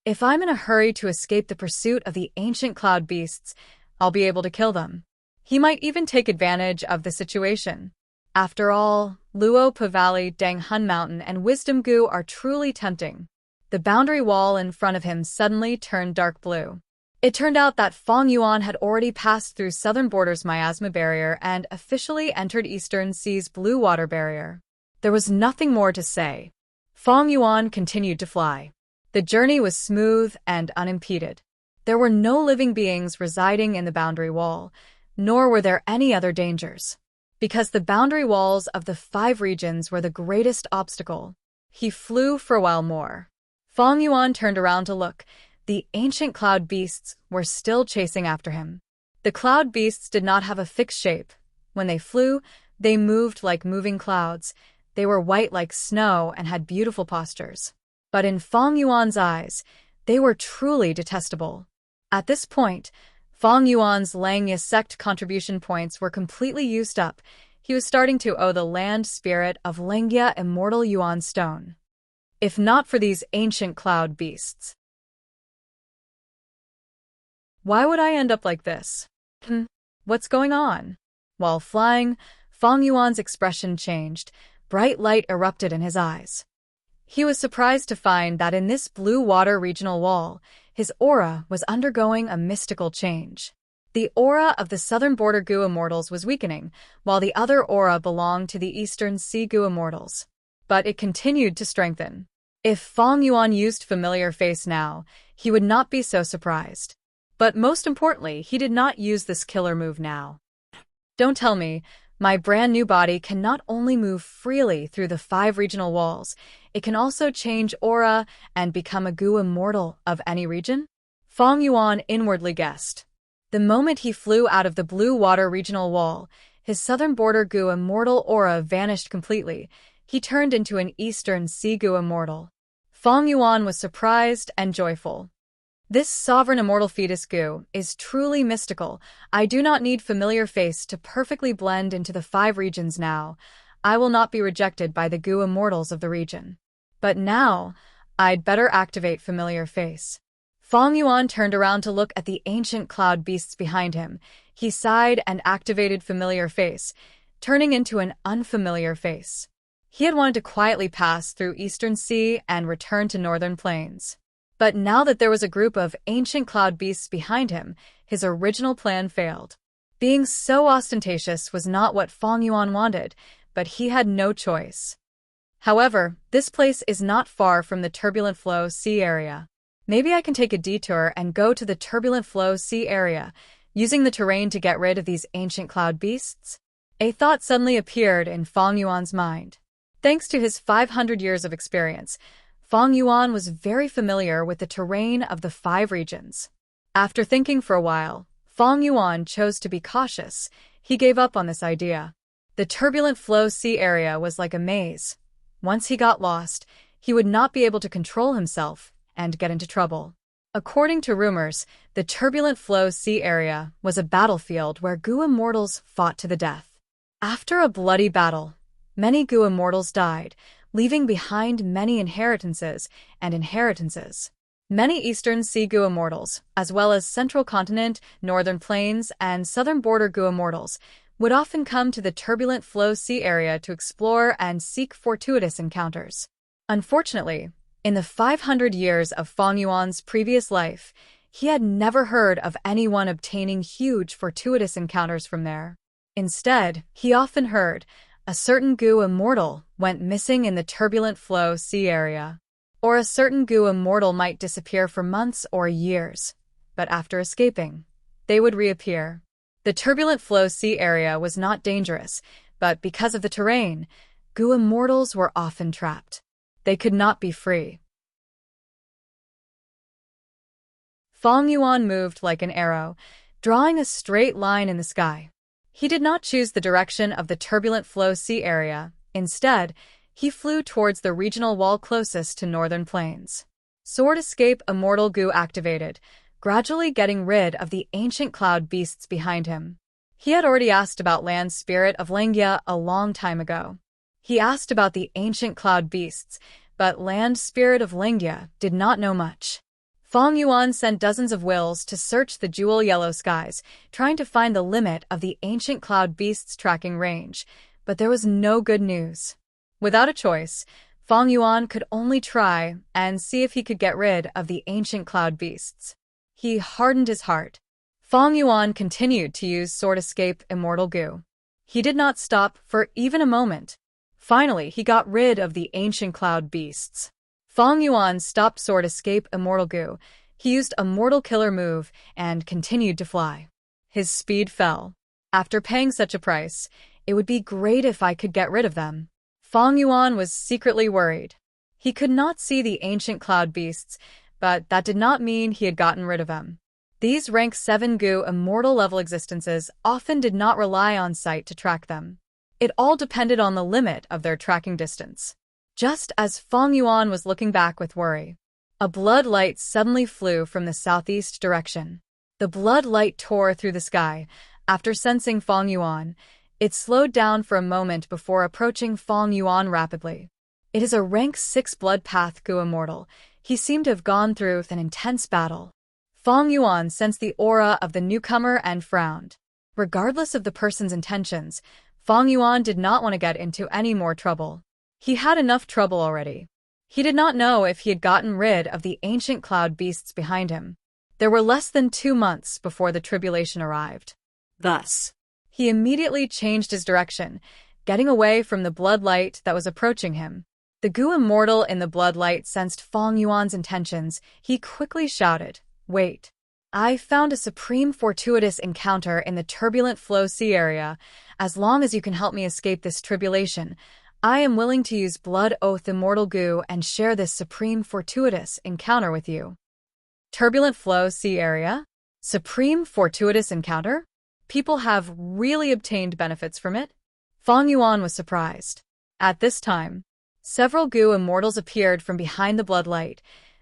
A: If I'm in a hurry to escape the pursuit of the ancient cloud beasts, I'll be able to kill them. He might even take advantage of the situation. After all, Luo Pa Valley, Dang Hun Mountain, and Wisdom Goo are truly tempting. The boundary wall in front of him suddenly turned dark blue. It turned out that Fong Yuan had already passed through southern border's miasma barrier and officially entered Eastern Sea's blue water barrier. There was nothing more to say. Fong Yuan continued to fly. The journey was smooth and unimpeded. There were no living beings residing in the boundary wall, nor were there any other dangers. Because the boundary walls of the 5 regions were the greatest obstacle, he flew for a while more. Fong Yuan turned around to look. The ancient cloud beasts were still chasing after him. The cloud beasts did not have a fixed shape. When they flew, they moved like moving clouds. They were white like snow and had beautiful postures. But in Fong Yuan's eyes, they were truly detestable. At this point, Fong Yuan's Langya sect contribution points were completely used up. He was starting to owe the land spirit of Langya immortal Yuan stone. If not for these ancient cloud beasts, why would I end up like this? What's going on? While flying, Fong Yuan's expression changed. Bright light erupted in his eyes. He was surprised to find that in this blue water regional wall, his aura was undergoing a mystical change. The aura of the southern border Goo immortals was weakening, while the other aura belonged to the eastern sea Goo immortals. But it continued to strengthen. If Fong Yuan used familiar face now, he would not be so surprised. But most importantly, he did not use this killer move now. Don't tell me, my brand new body can not only move freely through the 5 regional walls, it can also change aura and become a Goo immortal of any region? Fong Yuan inwardly guessed. The moment he flew out of the blue water regional wall, his southern border Goo immortal aura vanished completely. He turned into an eastern sea Goo immortal. Fong Yuan was surprised and joyful. This sovereign immortal fetus Goo is truly mystical. I do not need familiar face to perfectly blend into the 5 regions now. I will not be rejected by the Goo immortals of the region. But now, I'd better activate familiar face. Fong Yuan turned around to look at the ancient cloud beasts behind him. He sighed and activated familiar face, turning into an unfamiliar face. He had wanted to quietly pass through Eastern Sea and return to Northern Plains. But now that there was a group of ancient cloud beasts behind him, his original plan failed. Being so ostentatious was not what Fong Yuan wanted, but he had no choice. However, this place is not far from the turbulent flow sea area. Maybe I can take a detour and go to the turbulent flow sea area, using the terrain to get rid of these ancient cloud beasts? A thought suddenly appeared in Feng Yuan's mind. Thanks to his 500 years of experience, Feng Yuan was very familiar with the terrain of the 5 regions. After thinking for a while, Feng Yuan chose to be cautious. He gave up on this idea. The turbulent flow sea area was like a maze. Once he got lost, he would not be able to control himself and get into trouble. According to rumors, the turbulent flow sea area was a battlefield where Gu immortals fought to the death. After a bloody battle, many Gu immortals died, leaving behind many inheritances. Many Eastern Sea Gu immortals, as well as Central Continent, Northern Plains, and Southern Border Gu immortals, would often come to the turbulent flow sea area to explore and seek fortuitous encounters. Unfortunately, in the 500 years of Feng Yuan's previous life, he had never heard of anyone obtaining huge fortuitous encounters from there. Instead, he often heard, a certain Gu immortal went missing in the turbulent flow sea area. Or a certain Gu immortal might disappear for months or years, but after escaping, they would reappear. The turbulent flow sea area was not dangerous, but because of the terrain, Gu immortals were often trapped. They could not be free. Feng Yuan moved like an arrow, drawing a straight line in the sky. He did not choose the direction of the turbulent flow sea area. Instead, he flew towards the regional wall closest to Northern Plains. Sword Escape Immortal Gu activated, gradually getting rid of the ancient cloud beasts behind him. He had already asked about Land Spirit of Lengia a long time ago. He asked about the ancient cloud beasts, but Land Spirit of Lengia did not know much. Feng Yuan sent dozens of wills to search the jewel yellow skies, trying to find the limit of the ancient cloud beasts' tracking range, but there was no good news. Without a choice, Feng Yuan could only try and see if he could get rid of the ancient cloud beasts. He hardened his heart. Feng Yuan continued to use Sword Escape Immortal Gu. He did not stop for even a moment. Finally, he got rid of the ancient cloud beasts. Feng Yuan stopped Sword Escape Immortal Gu. He used a Mortal Killer move and continued to fly. His speed fell. After paying such a price, it would be great if I could get rid of them. Feng Yuan was secretly worried. He could not see the ancient cloud beasts, but that did not mean he had gotten rid of them. These rank 7 Gu immortal level existences often did not rely on sight to track them. It all depended on the limit of their tracking distance. Just as Feng Yuan was looking back with worry, a blood light suddenly flew from the southeast direction. The blood light tore through the sky. After sensing Feng Yuan, it slowed down for a moment before approaching Feng Yuan rapidly. It is a rank 6 blood path Gu immortal. He seemed to have gone through an intense battle. Feng Yuan sensed the aura of the newcomer and frowned. Regardless of the person's intentions, Feng Yuan did not want to get into any more trouble. He had enough trouble already. He did not know if he had gotten rid of the ancient cloud beasts behind him. There were less than 2 months before the tribulation arrived. Thus, he immediately changed his direction, getting away from the blood light that was approaching him. The Gu immortal in the blood light sensed Feng Yuan's intentions. He quickly shouted, "Wait. I found a supreme fortuitous encounter in the turbulent flow sea area. As long as you can help me escape this tribulation, I am willing to use Blood Oath Immortal Gu and share this supreme fortuitous encounter with you." Turbulent flow sea area? Supreme fortuitous encounter? People have really obtained benefits from it? Feng Yuan was surprised. At this time, several Gu immortals appeared from behind the blood light.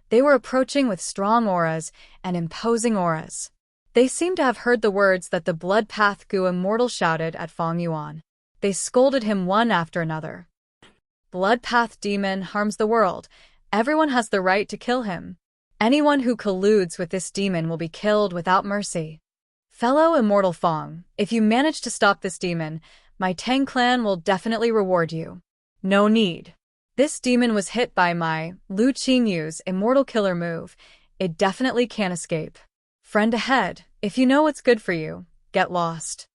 A: They were approaching with strong auras and imposing auras. They seemed to have heard the words that the blood path Gu immortal shouted at Feng Yuan. They scolded him one after another. Blood path demon harms the world. Everyone has the right to kill him. Anyone who colludes with this demon will be killed without mercy. Fellow Immortal Feng, if you manage to stop this demon, my Tang clan will definitely reward you. No need. This demon was hit by my Lu Qingyu's Immortal Killer move. It definitely can't escape. Friend ahead, if you know what's good for you, get lost.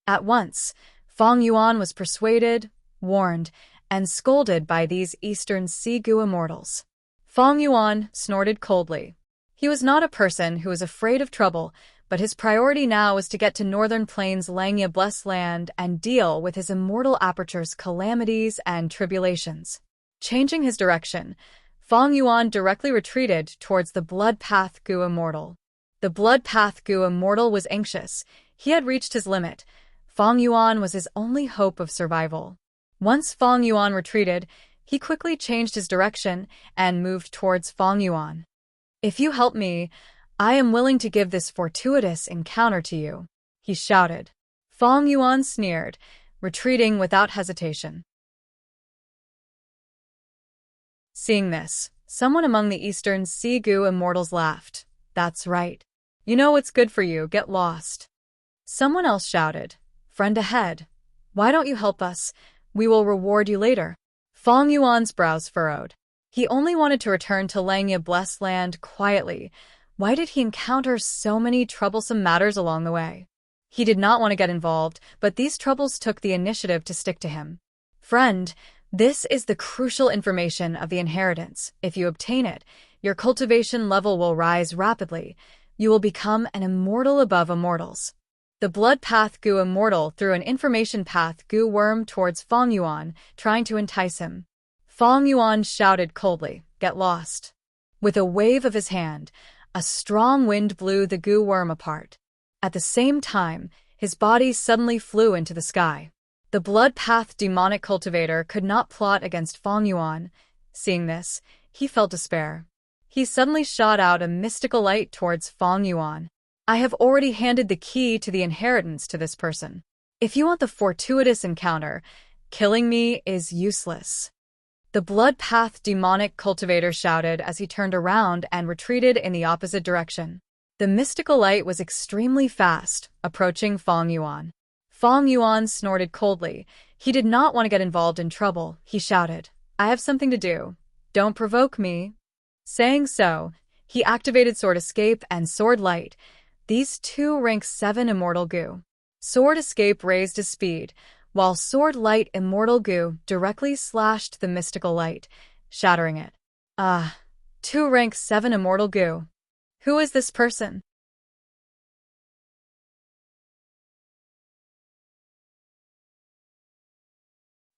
A: At once, Feng Yuan was persuaded, warned, and scolded by these Eastern Sea Gu immortals. Feng Yuan snorted coldly. He was not a person who was afraid of trouble, but his priority now was to get to Northern Plains Langya Blessed Land and deal with his immortal aperture's calamities and tribulations. Changing his direction, Fong Yuan directly retreated towards the Blood Path Gu Immortal. The Blood Path Gu Immortal was anxious. He had reached his limit. Fong Yuan was his only hope of survival. Once Fong Yuan retreated, he quickly changed his direction and moved towards Fong Yuan. "If you help me, I am willing to give this fortuitous encounter to you," he shouted. Fong Yuan sneered, retreating without hesitation. Seeing this, someone among the Eastern Sea Gu Immortals laughed. "That's right. You know what's good for you, get lost." Someone else shouted, "Friend ahead. Why don't you help us? We will reward you later." Fong Yuan's brows furrowed. He only wanted to return to Langya Blessed Land quietly. Why did he encounter so many troublesome matters along the way? He did not want to get involved, but these troubles took the initiative to stick to him. "Friend, this is the crucial information of the inheritance. If you obtain it, your cultivation level will rise rapidly. You will become an immortal above immortals." The Blood Path Gu Immortal threw an information path Gu worm towards Fong Yuan, trying to entice him. Fong Yuan shouted coldly, "Get lost." With a wave of his hand, a strong wind blew the Gu worm apart. At the same time, his body suddenly flew into the sky. The Blood Path demonic cultivator could not plot against Fong Yuan. Seeing this, he felt despair. He suddenly shot out a mystical light towards Fong Yuan. "I have already handed the key to the inheritance to this person. If you want the fortuitous encounter, killing me is useless." The Blood Path demonic cultivator shouted as he turned around and retreated in the opposite direction. The mystical light was extremely fast, approaching Fong Yuan. Fong Yuan snorted coldly. He did not want to get involved in trouble. He shouted, "I have something to do. Don't provoke me." Saying so, he activated Sword Escape and Sword Light, these two rank 7 Immortal Gu. Sword Escape raised his speed, while Sword Light Immortal Gu directly slashed the mystical light, shattering it. Two rank 7 Immortal Gu. Who is this person?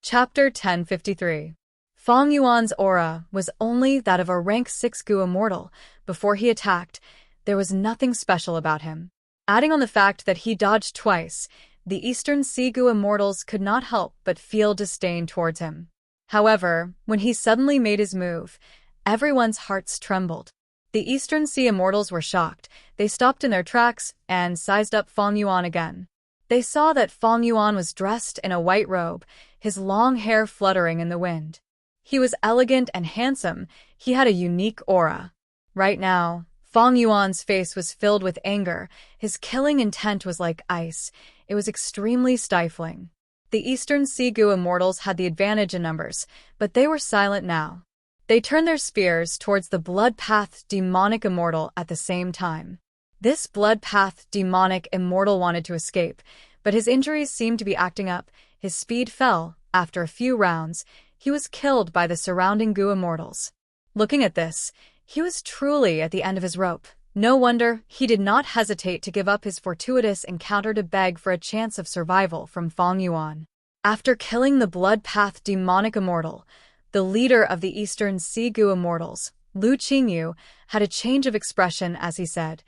A: Chapter 1053. Fong Yuan's aura was only that of a rank 6 Gu Immortal. Before he attacked, there was nothing special about him. Adding on the fact that he dodged twice, the Eastern Sea Gu Immortals could not help but feel disdain towards him. However, when he suddenly made his move, everyone's hearts trembled. The Eastern Sea Immortals were shocked. They stopped in their tracks and sized up Fong Yuan again. They saw that Fong Yuan was dressed in a white robe, his long hair fluttering in the wind. He was elegant and handsome. He had a unique aura. Right now, Fong Yuan's face was filled with anger. His killing intent was like ice. It was extremely stifling. The Eastern Sea Gu Immortals had the advantage in numbers, but they were silent now. They turned their spears towards the Blood Path demonic immortal at the same time. This Blood Path demonic immortal wanted to escape, but his injuries seemed to be acting up. His speed fell. After a few rounds, he was killed by the surrounding Gu Immortals. Looking at this, he was truly at the end of his rope. No wonder he did not hesitate to give up his fortuitous encounter to beg for a chance of survival from Fong Yuan. After killing the Blood Path demonic immortal, the leader of the Eastern Sea Gu Immortals, Lu Qingyu, had a change of expression as he said,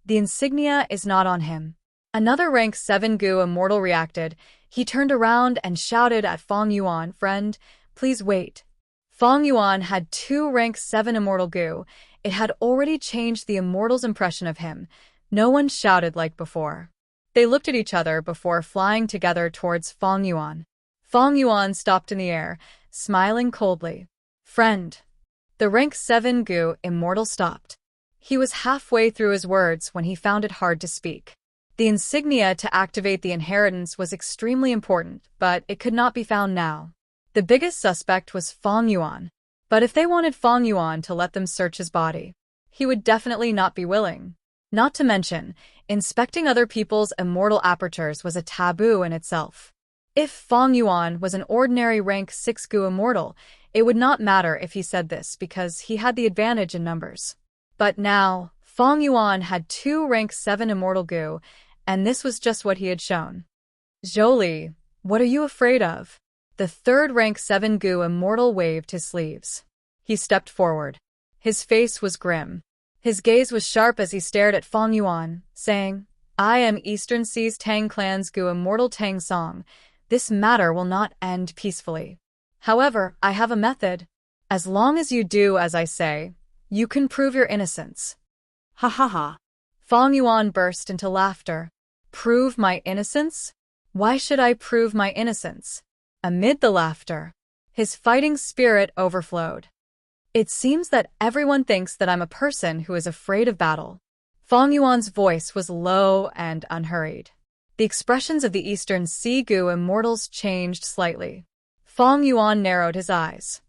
A: "The insignia is not on him." Another rank 7 Gu Immortal reacted. He turned around and shouted at Fong Yuan, "Friend, please wait." Fong Yuan had 2 rank 7 Immortal Gu. It had already changed the Immortal's impression of him. No one shouted like before. They looked at each other before flying together towards Fong Yuan. Fong Yuan stopped in the air, smiling coldly. "Friend." The rank 7 Gu Immortal stopped. He was halfway through his words when he found it hard to speak. The insignia to activate the inheritance was extremely important, but it could not be found now. The biggest suspect was Fong Yuan. But if they wanted Fong Yuan to let them search his body, he would definitely not be willing. Not to mention, inspecting other people's immortal apertures was a taboo in itself. If Fong Yuan was an ordinary rank 6 Gu Immortal, it would not matter if he said this because he had the advantage in numbers. But now, Fong Yuan had 2 rank 7 immortal goo, and this was just what he had shown. Zhou, what are you afraid of? The 3rd rank 7 goo immortal waved his sleeves. He stepped forward. His face was grim. His gaze was sharp as he stared at Fong Yuan, saying, I am Eastern Sea's Tang Clan's goo immortal Tang Song. This matter will not end peacefully. However, I have a method. As long as you do as I say, you can prove your innocence.
B: Ha ha ha.
A: Fong Yuan burst into laughter. Prove my innocence? Why should I prove my innocence? Amid the laughter, his fighting spirit overflowed. It seems that everyone thinks that I'm a person who is afraid of battle. Fong Yuan's voice was low and unhurried. The expressions of the Eastern Sea Goo immortals changed slightly. Fong Yuan narrowed his eyes.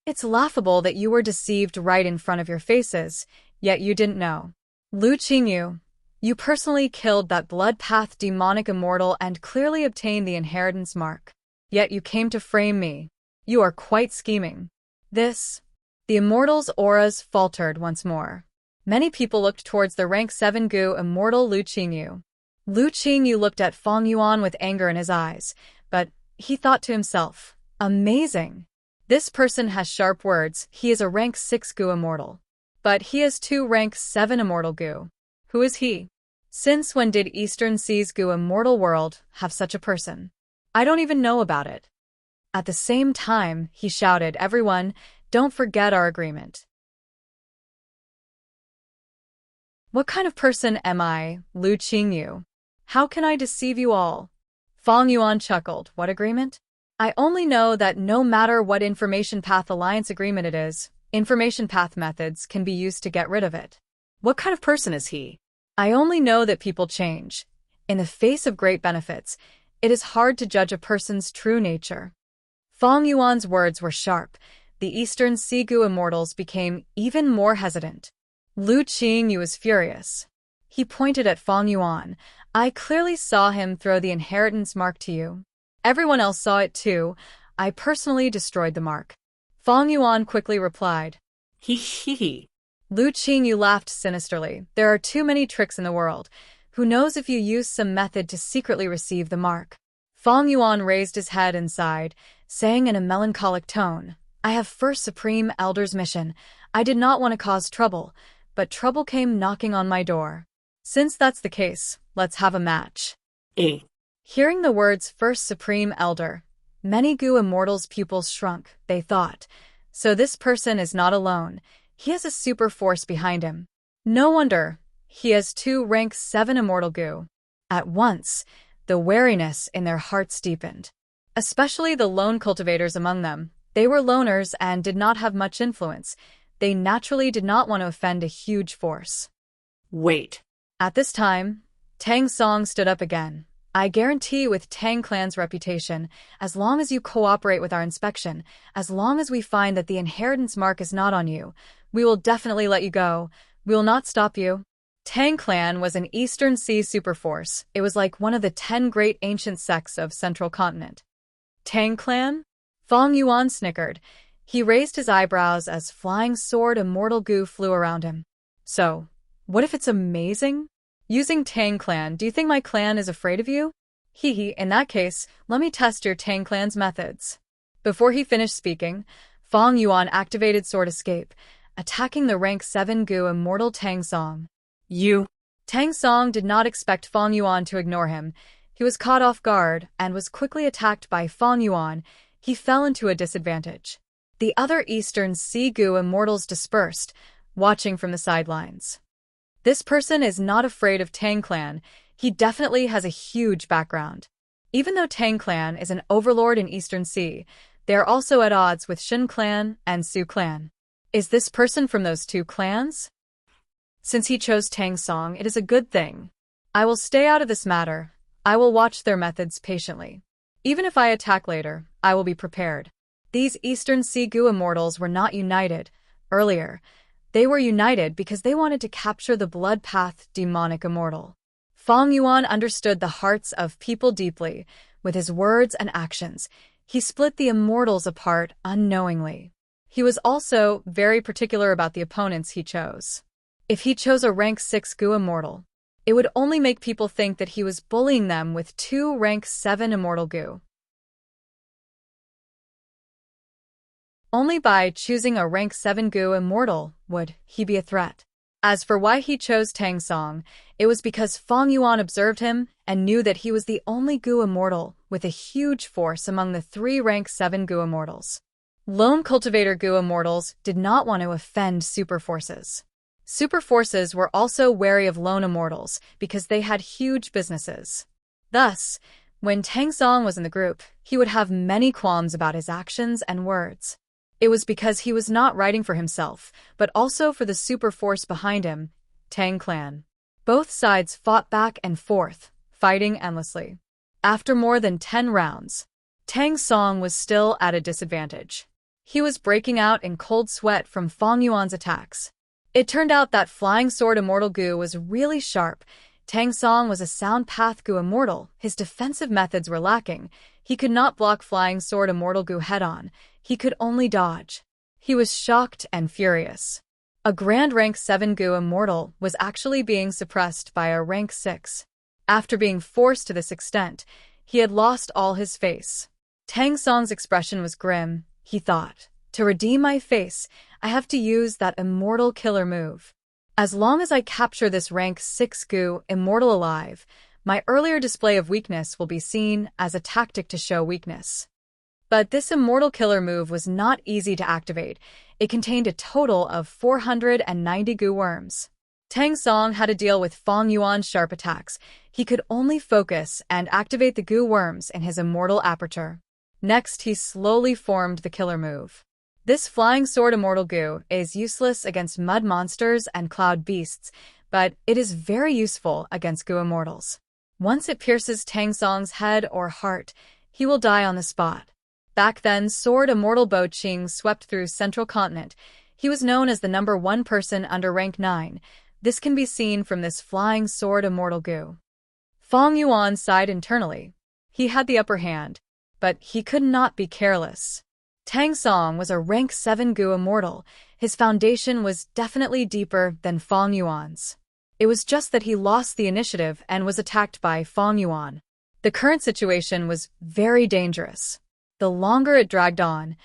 A: It's laughable that you were deceived right in front of your faces, yet you didn't know. Lu Qingyu, you personally killed that blood path demonic immortal and clearly obtained the inheritance mark. Yet you came to frame me. You are quite scheming. The immortal's auras faltered once more. Many people looked towards the rank 7 goo immortal Lu Qingyu. Lu Qingyu looked at Fong Yuan with anger in his eyes, but he thought to himself, amazing. This person has sharp words. He is a rank 6 goo immortal. But he has 2 rank 7 immortal goo. Who is he? Since when did Eastern Sea's goo immortal world have such a person? I don't even know about it. At the same time, he shouted, everyone, don't forget our agreement. What kind of person am I, Lu Qingyu? How can I deceive you all? Fong Yuan chuckled. What agreement? I only know that no matter what information path alliance agreement it is, information path methods can be used to get rid of it.
B: What kind of person is he?
A: I only know that people change. In the face of great benefits, it is hard to judge a person's true nature. Fong Yuan's words were sharp. The Eastern Sea Goo immortals became even more hesitant. Lu Qingyu was furious. He pointed at Fong Yuan. I clearly saw him throw the inheritance mark to you. Everyone else saw it too. I personally destroyed the mark. Fong Yuan quickly replied.
B: He he he.
A: Lu Qingyu laughed sinisterly. There are too many tricks in the world. Who knows if you use some method to secretly receive the mark? Fong Yuan raised his head and sighed, saying in a melancholic tone, I have First Supreme Elder's mission. I did not want to cause trouble, but trouble came knocking on my door. Since that's the case, let's have a match. Hearing the words First Supreme Elder, many Goo Immortals' pupils shrunk, they thought. So this person is not alone. He has a super force behind him. No wonder. He has 2 rank 7 Immortal Goo. At once, the wariness in their hearts deepened. Especially the lone cultivators among them. They were loners and did not have much influence. They naturally did not want to offend a huge force.
B: Wait.
A: At this time, Tang Song stood up again. I guarantee with Tang Clan's reputation, as long as you cooperate with our inspection, as long as we find that the inheritance mark is not on you, we will definitely let you go. We will not stop you. Tang Clan was an Eastern Sea superforce. It was like one of the 10 great ancient sects of Central Continent. Tang Clan? Fong Yuan snickered. He raised his eyebrows as flying sword immortal goo flew around him. So, what if it's amazing? Using Tang Clan, do you think my clan is afraid of you? Hee, in that case, let me test your Tang Clan's methods. Before he finished speaking, Fong Yuan activated Sword Escape, attacking the rank 7 Goo immortal Tang Song. Tang Song did not expect Fong Yuan to ignore him. He was caught off guard and was quickly attacked by Fong Yuan. He fell into a disadvantage. The other Eastern Sea Goo immortals dispersed, watching from the sidelines. This person is not afraid of Tang Clan. He definitely has a huge background. Even though Tang Clan is an overlord in Eastern Sea, they are also at odds with Shin Clan and Su Clan. Is this person from those 2 clans? Since he chose Tang Song, it is a good thing. I will stay out of this matter. I will watch their methods patiently. Even if I attack later, I will be prepared. These Eastern Sea Goo immortals were not united. Earlier, they were united because they wanted to capture the blood path demonic immortal. Fong Yuan understood the hearts of people deeply. With his words and actions, he split the immortals apart unknowingly. He was also very particular about the opponents he chose. If he chose a rank 6 Gu immortal, it would only make people think that he was bullying them with 2 rank 7 immortal Gu. Only by choosing a rank 7 Gu immortal would he be a threat. As for why he chose Tang Song, it was because Fong Yuan observed him and knew that he was the only Gu immortal with a huge force among the 3 rank 7 Gu immortals. Lone cultivator Gu immortals did not want to offend super forces. Super forces were also wary of lone immortals because they had huge businesses. Thus, when Tang Song was in the group, he would have many qualms about his actions and words. It was because he was not writing for himself, but also for the super force behind him, Tang Clan. Both sides fought back and forth, fighting endlessly. After more than 10 rounds, Tang Song was still at a disadvantage. He was breaking out in cold sweat from Fong Yuan's attacks. It turned out that Flying Sword Immortal Gu was really sharp. Tang Song was a Sound Path Gu immortal. His defensive methods were lacking. He could not block Flying Sword Immortal Gu head-on. He could only dodge. He was shocked and furious. A Grand Rank 7 Gu immortal was actually being suppressed by a Rank 6. After being forced to this extent, he had lost all his face. Tang Song's expression was grim. He thought, to redeem my face, I have to use that immortal killer move. As long as I capture this rank 6 Gu immortal alive, my earlier display of weakness will be seen as a tactic to show weakness. But this immortal killer move was not easy to activate. It contained a total of 490 Gu worms. Tang Song had to deal with Fong Yuan's sharp attacks. He could only focus and activate the Gu worms in his immortal aperture. Next, he slowly formed the killer move. This Flying Sword Immortal Gu is useless against mud monsters and cloud beasts, but it is very useful against Gu immortals. Once it pierces Tang Song's head or heart, he will die on the spot. Back then, Sword Immortal Bo Qing swept through Central Continent. He was known as the #1 person under rank 9. This can be seen from this Flying Sword Immortal Gu. Fong Yuan sighed internally. He had the upper hand, but he could not be careless. Tang Song was a rank 7 Gu immortal. His foundation was definitely deeper than Fong Yuan's. It was just that he lost the initiative and was attacked by Fong Yuan. The current situation was very dangerous. The longer it dragged on,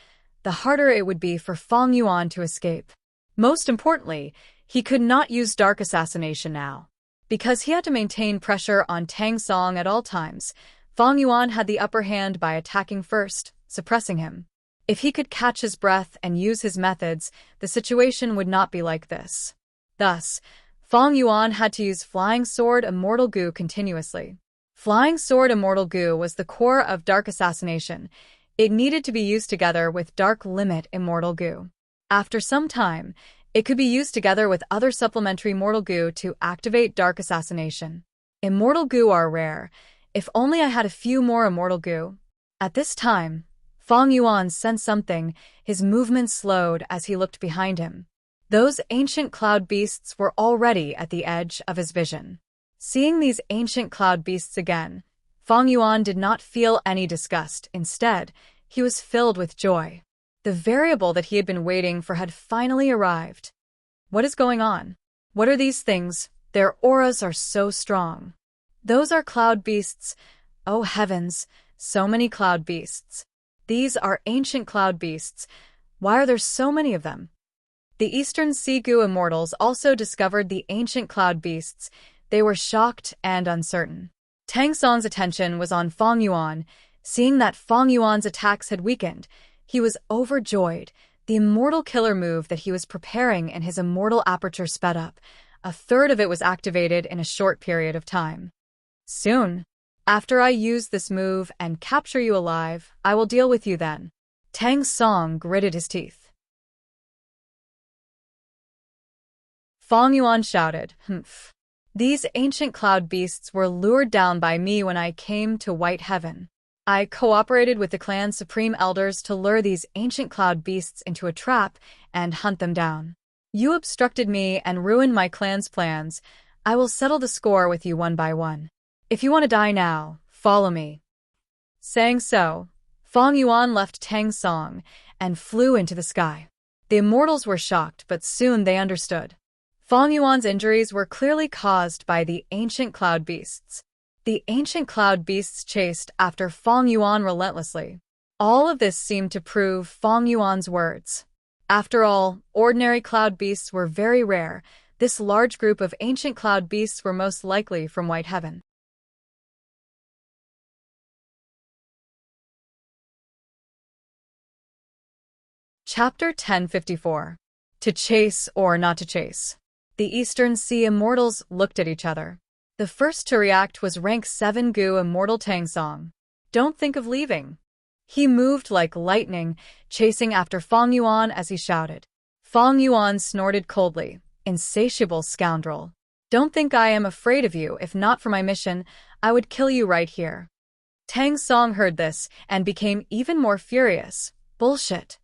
A: the harder it would be for Fong Yuan to escape. Most importantly, he could not use Dark Assassination now. Because he had to maintain pressure on Tang Song at all times, Fong Yuan had the upper hand by attacking first, suppressing him. If he could catch his breath and use his methods, the situation would not be like this. Thus, Fong Yuan had to use Flying Sword Immortal Gu continuously. Flying Sword Immortal Gu was the core of Dark Assassination. It needed to be used together with Dark Limit Immortal Gu. After some time, it could be used together with other supplementary Mortal Gu to activate Dark Assassination. Immortal Gu are rare. If only I had a few more Immortal Gu. At this time, Fong Yuan sensed something. His movement slowed as he looked behind him. Those ancient cloud beasts were already at the edge of his vision. Seeing these ancient cloud beasts again, Fong Yuan did not feel any disgust. Instead, he was filled with joy. The variable that he had been waiting for had finally arrived. What is going on? What are these things? Their auras are so strong. Those are cloud beasts. Oh heavens, so many cloud beasts. These are ancient cloud beasts. Why are there so many of them? The Eastern Sea Gu immortals also discovered the ancient cloud beasts. They were shocked and uncertain. Tang Song's attention was on Fong Yuan. Seeing that Fong Yuan's attacks had weakened, he was overjoyed. The immortal killer move that he was preparing in his immortal aperture sped up. A third of it was activated in a short period of time. Soon, after I use this move and capture you alive, I will deal with you then. Tang Song gritted his teeth. Fong Yuan shouted, "Humph. These ancient cloud beasts were lured down by me when I came to White Heaven. I cooperated with the clan's supreme elders to lure these ancient cloud beasts into a trap and hunt them down. You obstructed me and ruined my clan's plans. I will settle the score with you one by one. If you want to die now, follow me." Saying so, Fong Yuan left Tang Song and flew into the sky. The immortals were shocked, but soon they understood. Fang Yuan's injuries were clearly caused by the ancient cloud beasts. The ancient cloud beasts chased after Fang Yuan relentlessly. All of this seemed to prove Fang Yuan's words. After all, ordinary cloud beasts were very rare. This large group of ancient cloud beasts were most likely from White Heaven. Chapter 1054. To chase or not to chase. The Eastern Sea Immortals looked at each other. The first to react was rank 7 Gu Immortal Tang Song. Don't think of leaving. He moved like lightning, chasing after Fang Yuan as he shouted. Fang Yuan snorted coldly. Insatiable scoundrel. Don't think I am afraid of you. If not for my mission, I would kill you right here. Tang Song heard this and became even more furious. Bullshit.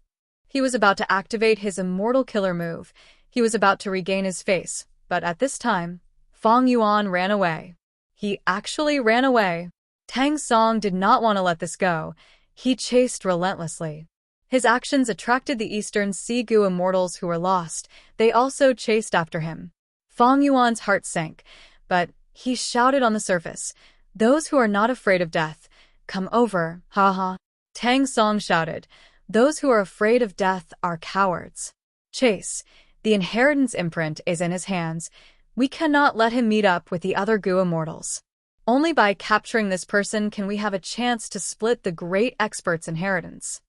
A: He was about to activate his immortal killer move. He was about to regain his face, but at this time, Fang Yuan ran away. He actually ran away. Tang Song did not want to let this go. He chased relentlessly. His actions attracted the Eastern Sea Gu Immortals who were lost. They also chased after him. Fang Yuan's heart sank, but he shouted on the surface, "Those who are not afraid of death, come over, haha." Tang Song shouted, "Those who are afraid of death are cowards. Chase. The inheritance imprint is in his hands. We cannot let him meet up with the other Gu Immortals. Only by capturing this person can we have a chance to split the great expert's inheritance."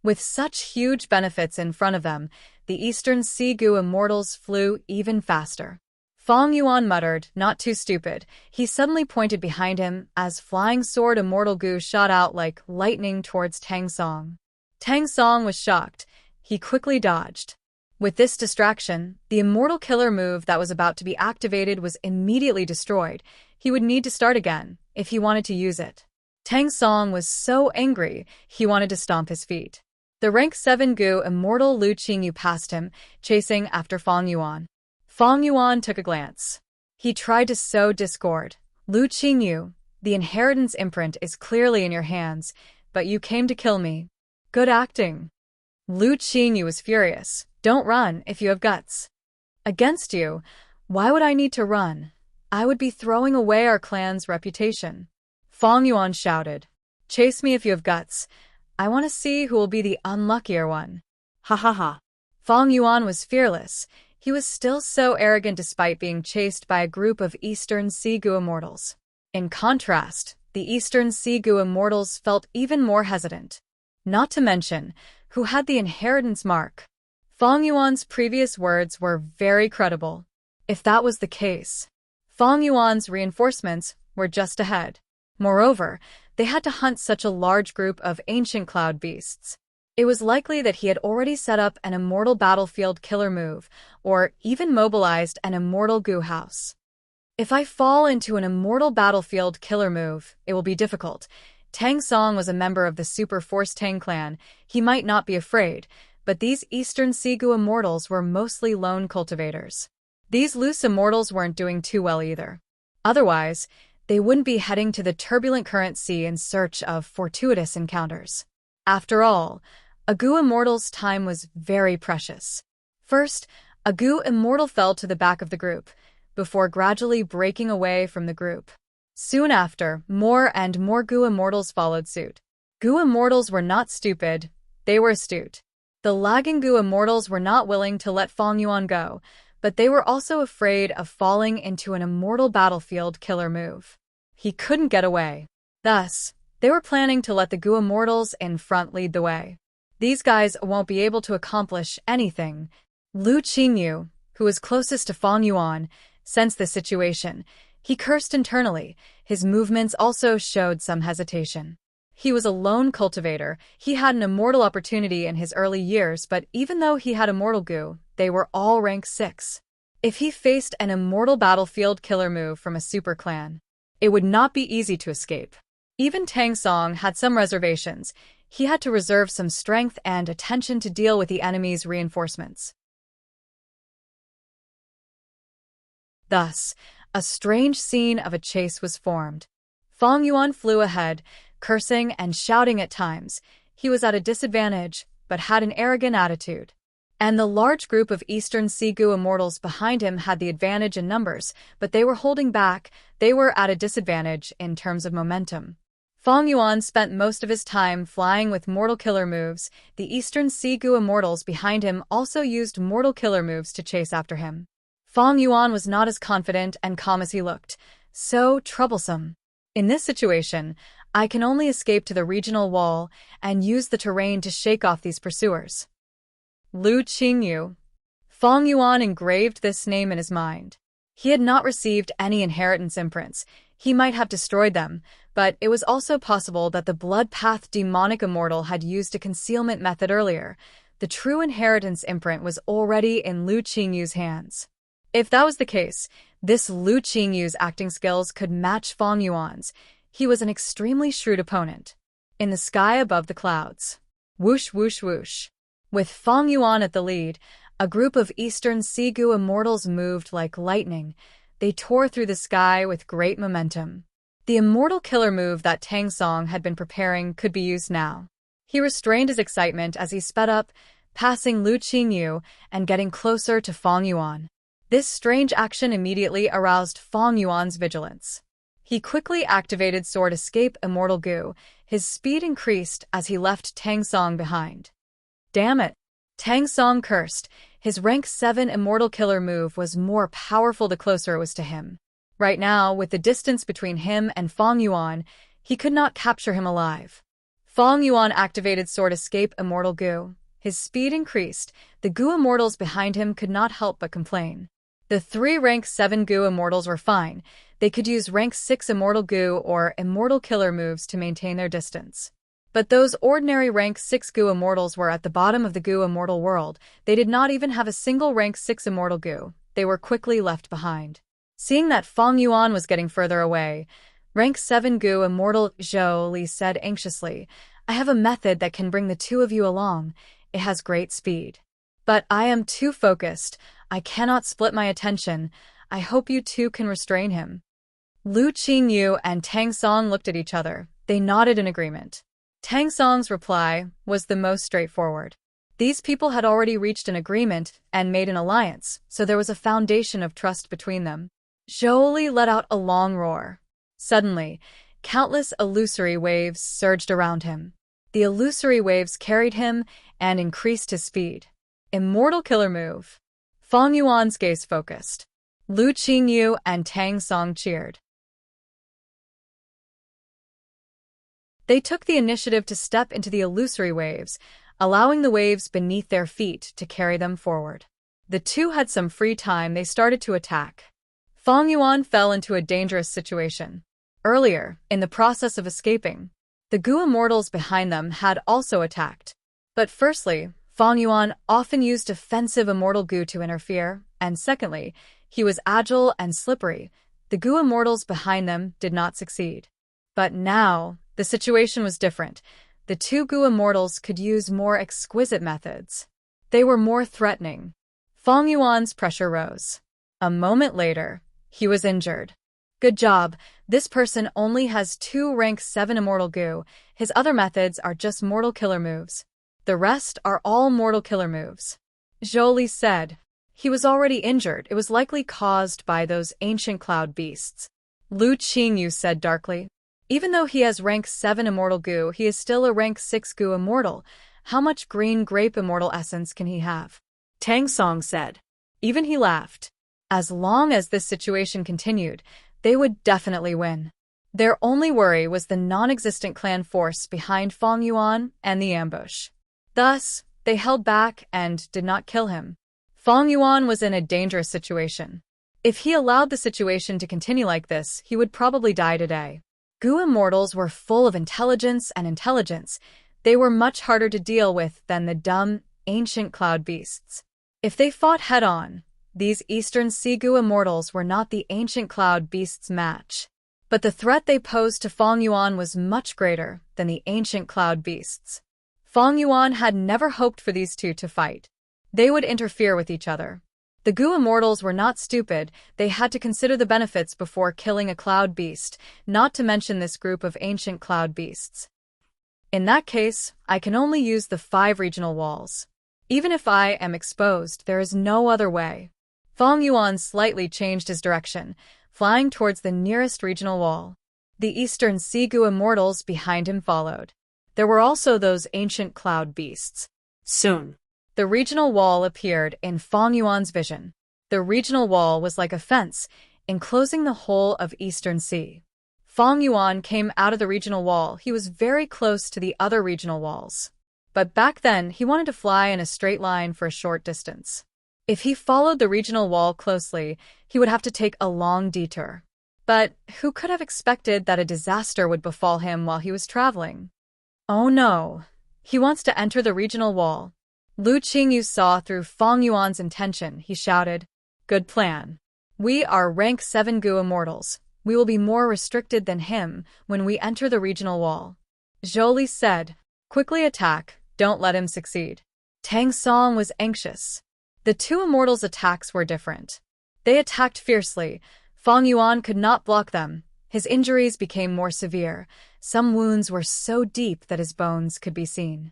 A: With such huge benefits in front of them, the Eastern Sea Gu Immortals flew even faster. Fang Yuan muttered, "Not too stupid." He suddenly pointed behind him as Flying Sword Immortal Gu shot out like lightning towards Tang Song. Tang Song was shocked. He quickly dodged. With this distraction, the immortal killer move that was about to be activated was immediately destroyed. He would need to start again if he wanted to use it. Tang Song was so angry, he wanted to stomp his feet. The rank 7 Gu Immortal Lu Qingyu passed him, chasing after Fang Yuan. Fang Yuan took a glance. He tried to sow discord. "Lu Qingyu, the inheritance imprint is clearly in your hands, but you came to kill me. Good acting." Lu Qingyu was furious. "Don't run if you have guts. Against you, why would I need to run? I would be throwing away our clan's reputation." Fang Yuan shouted, "Chase me if you have guts. I want to see who will be the unluckier one."
B: Ha ha ha.
A: Fang Yuan was fearless. He was still so arrogant despite being chased by a group of Eastern Sea Gu Immortals. In contrast, the Eastern Sea Gu Immortals felt even more hesitant. Not to mention, who had the inheritance mark. Fang Yuan's previous words were very credible. If that was the case, Fang Yuan's reinforcements were just ahead. Moreover, they had to hunt such a large group of ancient cloud beasts. It was likely that he had already set up an immortal battlefield killer move, or even mobilized an immortal Gu house. If I fall into an immortal battlefield killer move, it will be difficult. Tang Song was a member of the Super Force Tang clan. He might not be afraid, but these Eastern Sea Gu Immortals were mostly lone cultivators. These loose immortals weren't doing too well either. Otherwise, they wouldn't be heading to the turbulent current sea in search of fortuitous encounters. After all, a Gu Immortal's time was very precious. First, a Gu Immortal fell to the back of the group, before gradually breaking away from the group. Soon after, more and more Gu Immortals followed suit. Gu Immortals were not stupid, they were astute. The lagging Gu Immortals were not willing to let Fang Yuan go, but they were also afraid of falling into an immortal battlefield killer move. He couldn't get away. Thus, they were planning to let the Gu Immortals in front lead the way. These guys won't be able to accomplish anything. Lu Qingyu, who was closest to Fang Yuan, sensed the situation. He cursed internally. His movements also showed some hesitation. He was a lone cultivator. He had an immortal opportunity in his early years, but even though he had immortal Gu, they were all rank 6. If he faced an immortal battlefield killer move from a super clan, it would not be easy to escape. Even Tang Song had some reservations. He had to reserve some strength and attention to deal with the enemy's reinforcements. Thus, a strange scene of a chase was formed. Fang Yuan flew ahead, cursing and shouting at times. He was at a disadvantage, but had an arrogant attitude. And the large group of Eastern Sea Goo immortals behind him had the advantage in numbers, but they were holding back. They were at a disadvantage in terms of momentum. Fong Yuan spent most of his time flying with mortal killer moves. The Eastern Sea Goo immortals behind him also used mortal killer moves to chase after him. Fong Yuan was not as confident and calm as he looked. So troublesome. In this situation, I can only escape to the regional wall and use the terrain to shake off these pursuers. Lu Qingyu. Fong Yuan engraved this name in his mind. He had not received any inheritance imprints. He might have destroyed them, but it was also possible that the Blood Path demonic immortal had used a concealment method earlier. The true inheritance imprint was already in Lu Qingyu's hands. If that was the case, this Lu Qingyu's acting skills could match Fong Yuan's. He was an extremely shrewd opponent. In the sky above the clouds. Whoosh, whoosh, whoosh. With Fong Yuan at the lead, a group of Eastern Sea Goo immortals moved like lightning. They tore through the sky with great momentum. The immortal killer move that Tang Song had been preparing could be used now. He restrained his excitement as he sped up, passing Lu Qingyu and getting closer to Fong Yuan. This strange action immediately aroused Fong Yuan's vigilance. He quickly activated Sword Escape Immortal Goo. His speed increased as he left Tang Song behind. Damn it! Tang Song cursed. His rank 7 immortal killer move was more powerful the closer it was to him. Right now, with the distance between him and Fong Yuan, he could not capture him alive. Fong Yuan activated Sword Escape Immortal Goo. His speed increased. The Goo immortals behind him could not help but complain. The 3 rank 7 Goo immortals were fine. They could use rank 6 immortal Goo or immortal killer moves to maintain their distance. But those ordinary rank 6 Goo immortals were at the bottom of the Goo immortal world. They did not even have a single rank 6 immortal Goo. They were quickly left behind. Seeing that Fong Yuan was getting further away, rank 7 Goo immortal Zhou Li said anxiously, "I have a method that can bring the two of you along. It has great speed. But I am too focused. I cannot split my attention. I hope you two can restrain him." Lu Qingyu and Tang Song looked at each other. They nodded in agreement. Tang Song's reply was the most straightforward. These people had already reached an agreement and made an alliance, so there was a foundation of trust between them. Zhou Li let out a long roar. Suddenly, countless illusory waves surged around him. The illusory waves carried him and increased his speed. Immortal killer move. Fong Yuan's gaze focused. Lu Qingyu and Tang Song cheered. They took the initiative to step into the illusory waves, allowing the waves beneath their feet to carry them forward. The two had some free time. They started to attack. Fong Yuan fell into a dangerous situation. Earlier, in the process of escaping, the Goo immortals behind them had also attacked. But firstly, Fong Yuan often used offensive immortal Goo to interfere, and secondly, he was agile and slippery. The Goo immortals behind them did not succeed. But now, the situation was different. The two Goo immortals could use more exquisite methods. They were more threatening. Fong Yuan's pressure rose. A moment later, he was injured. Good job. This person only has 2 rank 7 immortal Goo. His other methods are just mortal killer moves. The rest are all mortal killer moves. Zhou Li said. He was already injured. It was likely caused by those ancient cloud beasts. Lu Qingyu said darkly. Even though he has rank 7 immortal Goo, he is still a rank 6 Goo immortal. How much green grape immortal essence can he have?
B: Tang Song said.
A: Even he laughed. As long as this situation continued, they would definitely win. Their only worry was the non-existent clan force behind Fong Yuan and the ambush. Thus, they held back and did not kill him. Fong Yuan was in a dangerous situation. If he allowed the situation to continue like this, he would probably die today. Goo immortals were full of intelligence and intelligence. They were much harder to deal with than the dumb, ancient cloud beasts. If they fought head-on, these Eastern Sea Goo immortals were not the ancient cloud beasts' match. But the threat they posed to Fong Yuan was much greater than the ancient cloud beasts. Fong Yuan had never hoped for these two to fight. They would interfere with each other. The Goo immortals were not stupid. They had to consider the benefits before killing a cloud beast, not to mention this group of ancient cloud beasts. In that case, I can only use the 5 regional walls. Even if I am exposed, there is no other way. Fong Yuan slightly changed his direction, flying towards the nearest regional wall. The Eastern Sea Goo immortals behind him followed. There were also those ancient cloud beasts.
B: Soon,
A: The regional wall appeared in Fong Yuan's vision. The regional wall was like a fence, enclosing the whole of Eastern Sea. Fong Yuan came out of the regional wall. He was very close to the other regional walls. But back then, he wanted to fly in a straight line for a short distance. If he followed the regional wall closely, he would have to take a long detour. But who could have expected that a disaster would befall him while he was traveling? Oh no! He wants to enter the regional wall. Lu Qingyu saw through Fong Yuan's intention. He shouted, "Good plan. We are rank 7 Goo immortals. We will be more restricted than him when we enter the regional wall." Zhou said, "Quickly attack, don't let him succeed." Tang Song was anxious. The two immortals' attacks were different. They attacked fiercely. Fong Yuan could not block them. His injuries became more severe. Some wounds were so deep that his bones could be seen.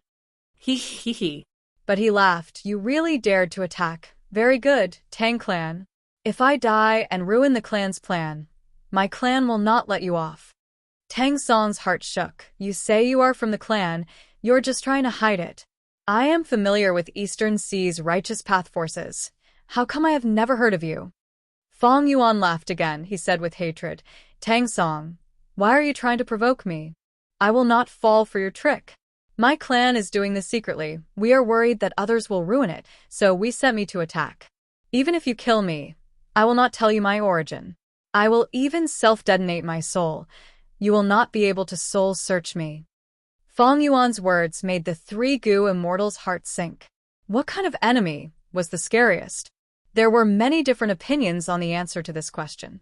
B: He.
A: But he laughed. "You really dared to attack. Very good, Tang clan. If I die and ruin the clan's plan, my clan will not let you off." Tang Song's heart shook. "You say you are from the clan. You're just trying to hide it. I am familiar with Eastern Sea's righteous path forces. How come I have never heard of you?" Fong Yuan laughed again. He said with hatred, "Tang Song, why are you trying to provoke me? I will not fall for your trick. My clan is doing this secretly. We are worried that others will ruin it, so we sent me to attack. Even if you kill me, I will not tell you my origin. I will even self-detonate my soul. You will not be able to soul search me." Fong Yuan's words made the 3 Goo immortals' hearts sink. What kind of enemy was the scariest? There were many different opinions on the answer to this question.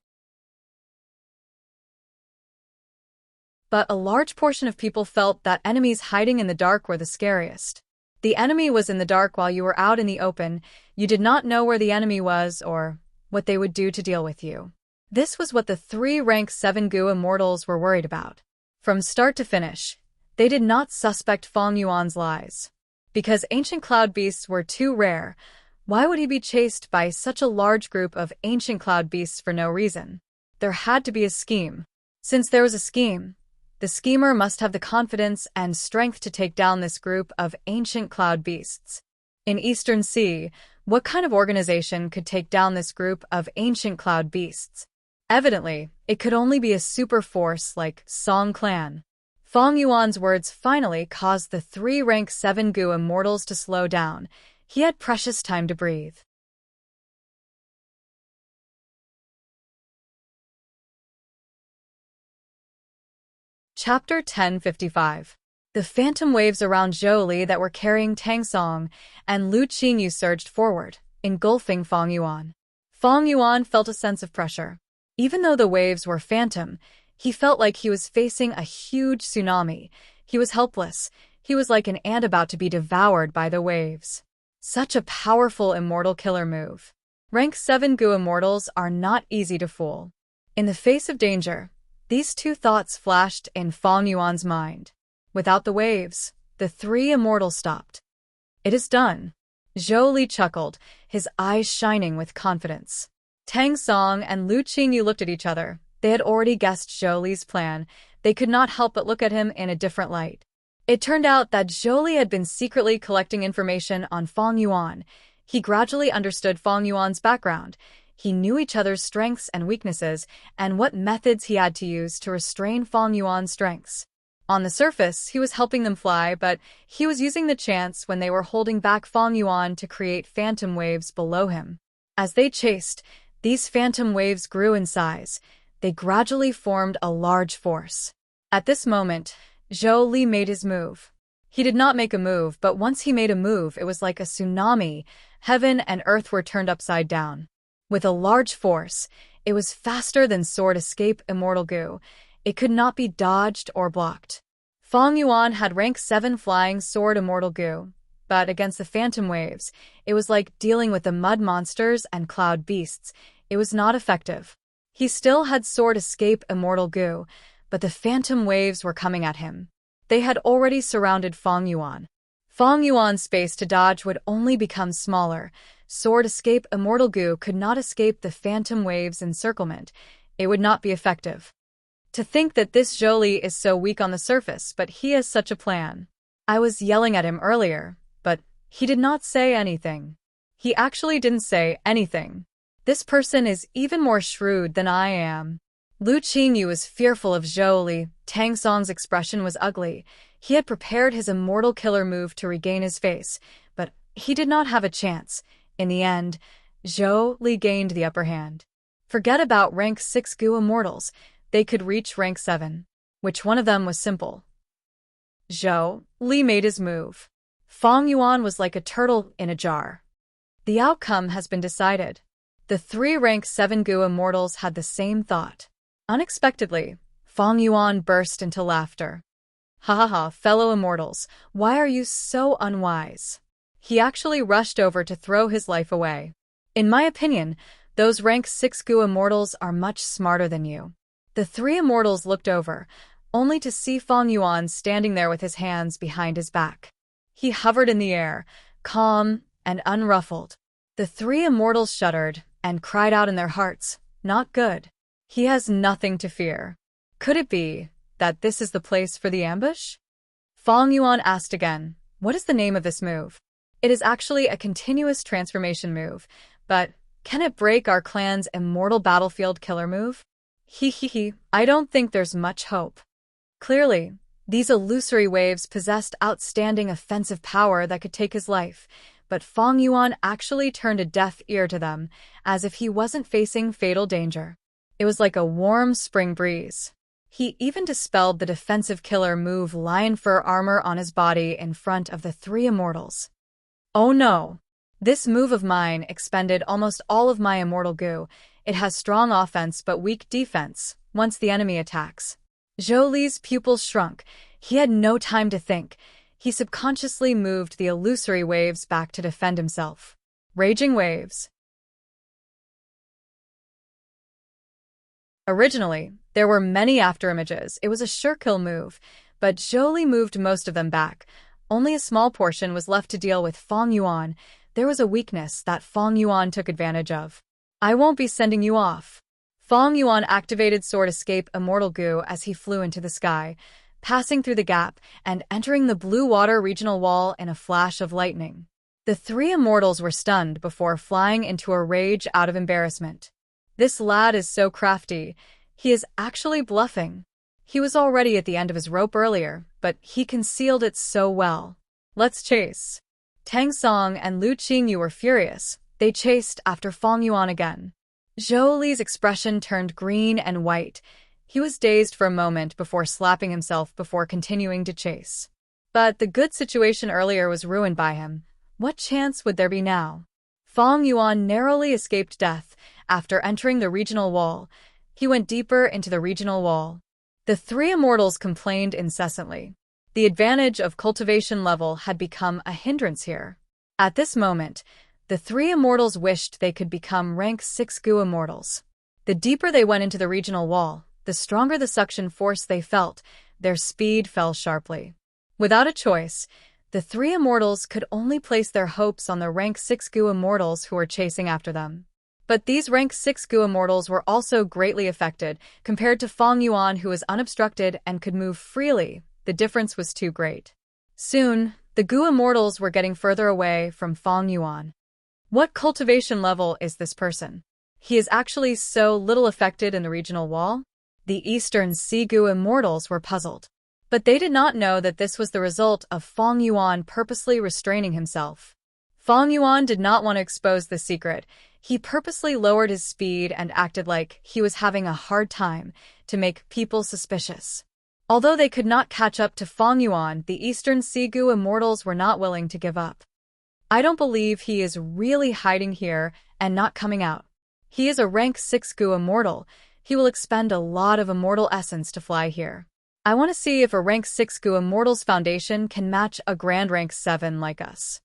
A: But a large portion of people felt that enemies hiding in the dark were the scariest. The enemy was in the dark while you were out in the open. You did not know where the enemy was or what they would do to deal with you. This was what the 3 rank 7 Goo immortals were worried about. From start to finish, they did not suspect Fong Yuan's lies. Because ancient cloud beasts were too rare, why would he be chased by such a large group of ancient cloud beasts for no reason? There had to be a scheme. Since there was a scheme, the schemer must have the confidence and strength to take down this group of ancient cloud beasts. In Eastern Sea, what kind of organization could take down this group of ancient cloud beasts? Evidently, it could only be a super force like Song Clan. Fong Yuan's words finally caused the 3 rank 7 Goo immortals to slow down. He had precious time to breathe. Chapter 1055. The phantom waves around Zhou that were carrying Tang Song and Lu Qingyu surged forward, engulfing Fong Yuan. Fong Yuan felt a sense of pressure. Even though the waves were phantom, he felt like he was facing a huge tsunami. He was helpless. He was like an ant about to be devoured by the waves. Such a powerful immortal killer move. Rank 7 Goo immortals are not easy to fool. In the face of danger, these two thoughts flashed in Fong Yuan's mind. Without the waves, the 3 immortals stopped. "It is done." Zhou chuckled, his eyes shining with confidence. Tang Song and Lu Qingyu looked at each other. They had already guessed Zhou's plan. They could not help but look at him in a different light. It turned out that Zhou had been secretly collecting information on Fong Yuan. He gradually understood Fong Yuan's background. He knew each other's strengths and weaknesses, and what methods he had to use to restrain Fong Yuan's strengths. On the surface, he was helping them fly, but he was using the chance when they were holding back Fong Yuan to create phantom waves below him. As they chased, these phantom waves grew in size. They gradually formed a large force. At this moment, Zhou made his move. He did not make a move, but once he made a move, it was like a tsunami. Heaven and earth were turned upside down. With a large force, it was faster than Sword Escape Immortal Goo. It could not be dodged or blocked. Fong Yuan had rank 7 Flying Sword Immortal Goo, but against the phantom waves, it was like dealing with the mud monsters and cloud beasts. It was not effective. He still had Sword Escape Immortal Goo, but the phantom waves were coming at him. They had already surrounded Fong Yuan. Fong Yuan's space to dodge would only become smaller. Sword escape immortal goo could not escape the phantom wave's encirclement. It would not be effective. To think that this Zhou Li is so weak on the surface, but he has such a plan. I was yelling at him earlier, but he did not say anything. He actually didn't say anything. This person is even more shrewd than I am. Lu Qingyu was fearful of Zhou Li. Tang Song's expression was ugly. He had prepared his immortal killer move to regain his face, but he did not have a chance. In the end, Zhou Li gained the upper hand. Forget about rank 6 Gu immortals. They could reach rank 7. Which one of them was simple? Zhou Li made his move. Fong Yuan was like a turtle in a jar. The outcome has been decided. The 3 rank 7 Gu immortals had the same thought. Unexpectedly, Fong Yuan burst into laughter. Ha ha ha, fellow immortals, why are you so unwise? He actually rushed over to throw his life away. In my opinion, those rank 6 Gu immortals are much smarter than you. The 3 immortals looked over, only to see Fong Yuan standing there with his hands behind his back. He hovered in the air, calm and unruffled. The 3 immortals shuddered and cried out in their hearts, "Not good. He has nothing to fear." Could it be that this is the place for the ambush? Fong Yuan asked again, "What is the name of this move?" It is actually a continuous transformation move, but can it break our clan's immortal battlefield killer move? I don't think there's much hope. Clearly, these illusory waves possessed outstanding offensive power that could take his life, but Fong Yuan actually turned a deaf ear to them, as if he wasn't facing fatal danger. It was like a warm spring breeze. He even dispelled the defensive killer move lion fur armor on his body in front of the 3 immortals. Oh no! This move of mine expended almost all of my immortal goo. It has strong offense but weak defense once the enemy attacks. Zhou Li's pupils shrunk. He had no time to think. He subconsciously moved the illusory waves back to defend himself. Raging waves. Originally, there were many afterimages. It was a sure kill move, but Zhou Li moved most of them back. Only a small portion was left to deal with Fong Yuan. There was a weakness that Fong Yuan took advantage of. I won't be sending you off. Fong Yuan activated Sword Escape Immortal Goo as he flew into the sky, passing through the gap and entering the blue water regional wall in a flash of lightning. The 3 immortals were stunned before flying into a rage out of embarrassment. This lad is so crafty. He is actually bluffing. He was already at the end of his rope earlier, but he concealed it so well. Let's chase. Tang Song and Lu Qingyu were furious. They chased after Fong Yuan again. Zhou Li's expression turned green and white. He was dazed for a moment before slapping himself before continuing to chase. But the good situation earlier was ruined by him. What chance would there be now? Fong Yuan narrowly escaped death after entering the regional wall. He went deeper into the regional wall. The 3 immortals complained incessantly. The advantage of cultivation level had become a hindrance here. At this moment, the 3 immortals wished they could become rank 6 Gu immortals. The deeper they went into the regional wall, the stronger the suction force they felt. Their speed fell sharply. Without a choice, the 3 immortals could only place their hopes on the rank 6 Gu immortals who were chasing after them. But these rank 6 Gu immortals were also greatly affected. Compared to Fong Yuan, who was unobstructed and could move freely, the difference was too great. Soon, the Gu immortals were getting further away from Fong Yuan. What cultivation level is this person? He is actually so little affected in the regional wall? The Eastern Sea Gu immortals were puzzled. But they did not know that this was the result of Fong Yuan purposely restraining himself. Fong Yuan did not want to expose the secret. He purposely lowered his speed and acted like he was having a hard time to make people suspicious. Although they could not catch up to Fong Yuan, the Eastern Sea Gu immortals were not willing to give up. I don't believe he is really hiding here and not coming out. He is a rank 6 Gu immortal. He will expend a lot of immortal essence to fly here. I want to see if a rank 6 Gu immortal's foundation can match a grand rank 7 like us.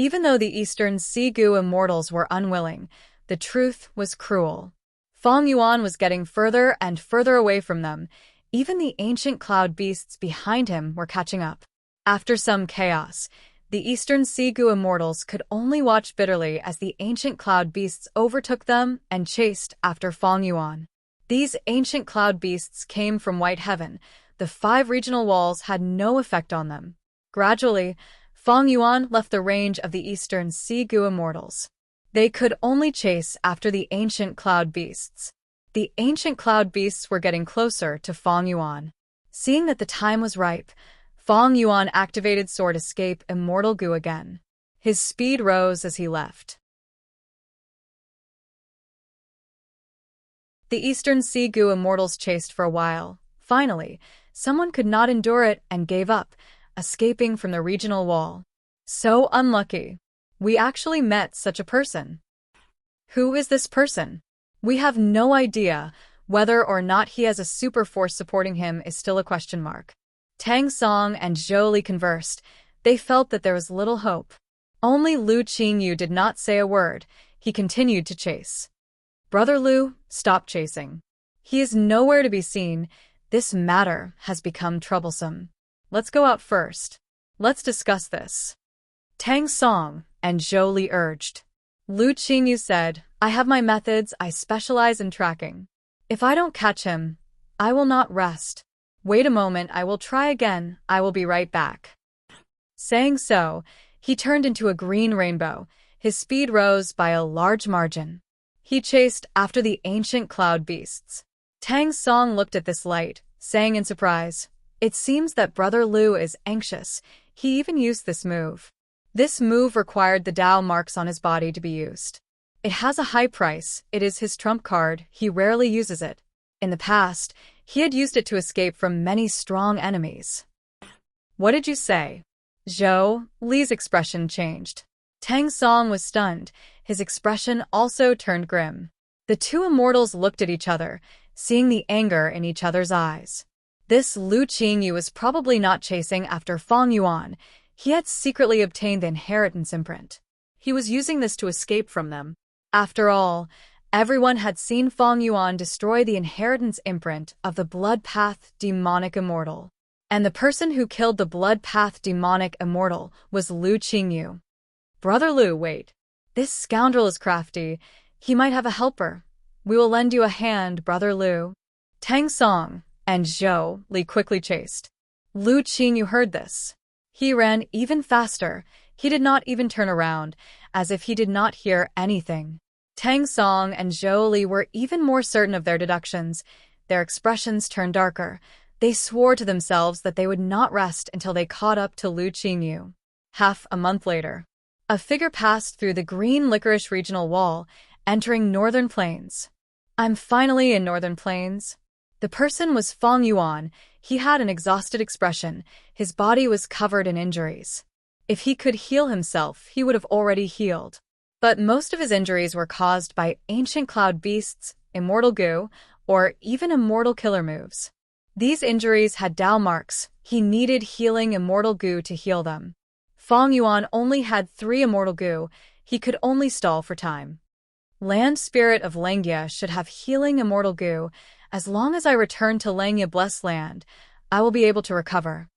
A: Even though the Eastern Sea Gu immortals were unwilling, the truth was cruel. Fong Yuan was getting further and further away from them. Even the ancient cloud beasts behind him were catching up. After some chaos, The Eastern Sea-Gu immortals could only watch bitterly as the ancient cloud beasts overtook them and chased after Feng Yuan. These ancient cloud beasts came from White Heaven. The 5 regional walls had no effect on them. Gradually, Feng Yuan left the range of the Eastern Sea-Gu immortals. They could only chase after the ancient cloud beasts. The ancient cloud beasts were getting closer to Feng Yuan. Seeing that the time was ripe, Feng Yuan activated Sword Escape Immortal Gu again. His speed rose as he left. The Eastern Sea-Gu immortals chased for a while. Finally, someone could not endure it and gave up, escaping from the regional wall. So unlucky. We actually met such a person. Who is this person? We have no idea. Whether or not he has a super force supporting him is still a question mark. Tang Song and Zhou Li conversed. They felt that there was little hope. Only Lu Qingyu did not say a word. He continued to chase. Brother Lu, stop chasing. He is nowhere to be seen. This matter has become troublesome. Let's go out first. Let's discuss this. Tang Song and Zhou Li urged. Lu Qingyu said, I have my methods. I specialize in tracking. If I don't catch him, I will not rest. Wait a moment, I will try again. I will be right back. Saying so, he turned into a green rainbow. His speed rose by a large margin. He chased after the ancient cloud beasts. Tang Song looked at this light, saying in surprise, It seems that Brother Lu is anxious. He even used this move. This move required the Dao marks on his body to be used. It has a high price. It is his trump card. He rarely uses it. In the past, he had used it to escape from many strong enemies. What did you say? Zhou Li's expression changed. Tang Song was stunned. His expression also turned grim. The 2 immortals looked at each other, seeing the anger in each other's eyes. This Lu Qingyu was probably not chasing after Feng Yuan. He had secretly obtained the inheritance imprint. He was using this to escape from them. After all, everyone had seen Feng Yuan destroy the inheritance imprint of the Blood Path demonic immortal. And the person who killed the Blood Path demonic immortal was Lu Qingyu. Brother Lu, wait. This scoundrel is crafty. He might have a helper. We will lend you a hand, Brother Lu. Tang Song and Zhou Li quickly chased. Lu Qingyu heard this. He ran even faster. He did not even turn around, as if he did not hear anything. Tang Song and Zhou Li were even more certain of their deductions. Their expressions turned darker. They swore to themselves that they would not rest until they caught up to Lu Qingyu. Half a month later, a figure passed through the green licorice regional wall, entering Northern Plains. I'm finally in Northern Plains. The person was Feng Yuan. He had an exhausted expression. His body was covered in injuries. If he could heal himself, he would have already healed. But most of his injuries were caused by ancient cloud beasts, immortal Gu, or even immortal killer moves. These injuries had Dao marks. He needed healing immortal Gu to heal them. Feng Yuan only had 3 immortal Gu. He could only stall for time. Land Spirit of Lengia should have healing immortal Gu. As long as I return to Lengia Blessed Land, I will be able to recover.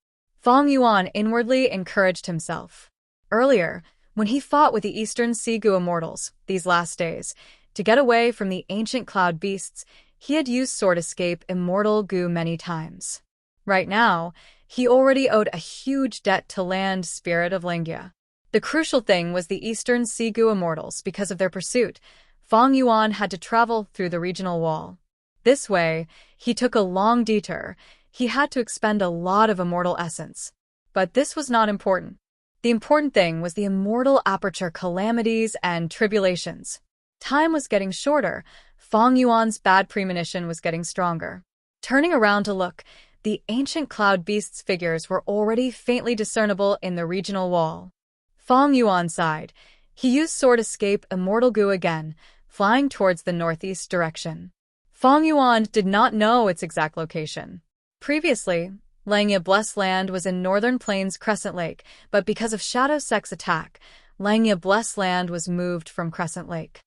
A: Feng Yuan inwardly encouraged himself. Earlier, when he fought with the Eastern Sea-Gu immortals, these last days, to get away from the ancient cloud beasts, he had used Sword Escape Immortal Gu many times. Right now, he already owed a huge debt to Land Spirit of Lengia. The crucial thing was the Eastern Sea-Gu immortals. Because of their pursuit, Feng Yuan had to travel through the regional wall. This way, he took a long detour. He had to expend a lot of immortal essence. But this was not important. The important thing was the immortal aperture calamities and tribulations. Time was getting shorter. Feng Yuan's bad premonition was getting stronger. Turning around to look, the ancient cloud beasts' figures were already faintly discernible in the regional wall. Feng Yuan sighed. He used Sword Escape Immortal Gu again, flying towards the northeast direction. Feng Yuan did not know its exact location. Previously, Lengia Blessed Land was in Northern Plains Crescent Lake, but because of Shadow Sect's attack, Lengia Blessed Land was moved from Crescent Lake.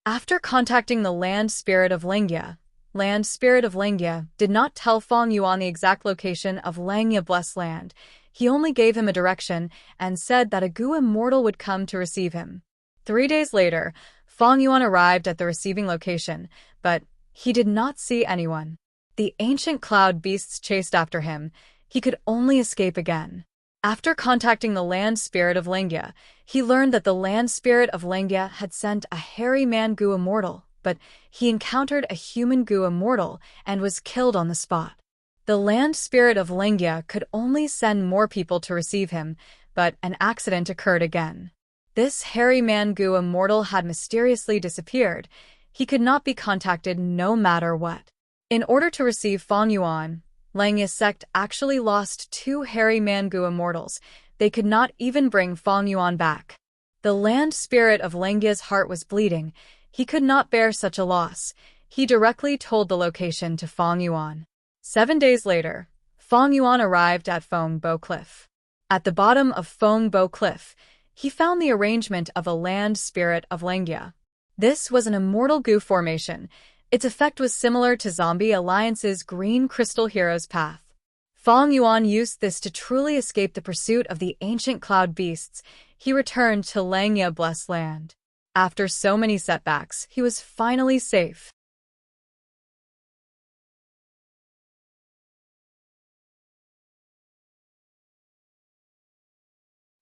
A: After contacting the Land Spirit of Lengia, land spirit of Langya, did not tell Feng Yuan the exact location of Langya blessed land. He only gave him a direction and said that a Gu immortal would come to receive him. 3 days later, Feng Yuan arrived at the receiving location, but he did not see anyone. The ancient cloud beasts chased after him. He could only escape again. After contacting the land spirit of Langya, he learned that the land spirit of Langya had sent a hairy man Gu immortal, but he encountered a human Gu immortal and was killed on the spot. The land spirit of Langya could only send more people to receive him, but an accident occurred again. This hairy man Gu immortal had mysteriously disappeared. He could not be contacted no matter what. In order to receive Feng Yuan, Langya's sect actually lost 2 hairy man Gu immortals. They could not even bring Feng Yuan back. The land spirit of Langya's heart was bleeding. He could not bear such a loss. He directly told the location to Feng Yuan. 7 days later, Feng Yuan arrived at Feng Bo Cliff. At the bottom of Feng Bo Cliff, he found the arrangement of a land spirit of Langya. This was an immortal Gu formation. Its effect was similar to Zombie Alliance's Green Crystal Heroes path. Feng Yuan used this to truly escape the pursuit of the ancient cloud beasts. He returned to Langya blessed land. After so many setbacks, he was finally safe.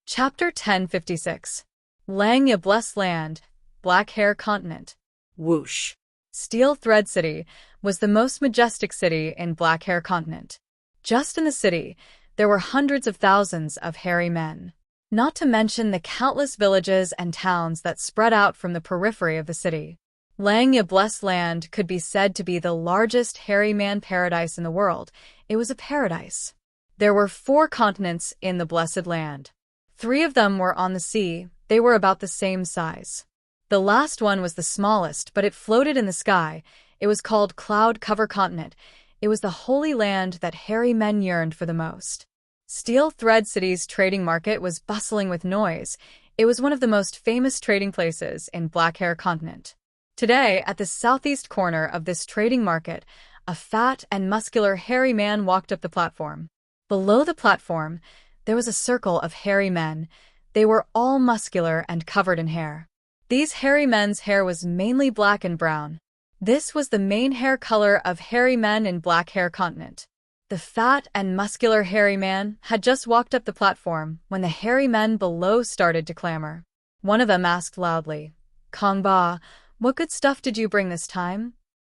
A: Chapter 1056. Langya blessed land, Black Hair Continent.
B: Whoosh.
A: Steel Thread City was the most majestic city in Black Hair Continent. Just in the city, there were hundreds of thousands of hairy men. Not to mention the countless villages and towns that spread out from the periphery of the city. Langya blessed land could be said to be the largest hairy man paradise in the world. It was a paradise. There were 4 continents in the blessed land. 3 of them were on the sea. They were about the same size. The last one was the smallest, but it floated in the sky. It was called Cloud Cover Continent. It was the holy land that hairy men yearned for the most. Steel Thread City's trading market was bustling with noise. It was one of the most famous trading places in Black Hair Continent. Today, at the southeast corner of this trading market, a fat and muscular hairy man walked up the platform. Below the platform, there was a circle of hairy men. They were all muscular and covered in hair. These hairy men's hair was mainly black and brown. This was the main hair color of hairy men in Black Hair Continent. The fat and muscular hairy man had just walked up the platform when the hairy men below started to clamor. One of them asked loudly, "Kong Ba, what good stuff did you bring this time?"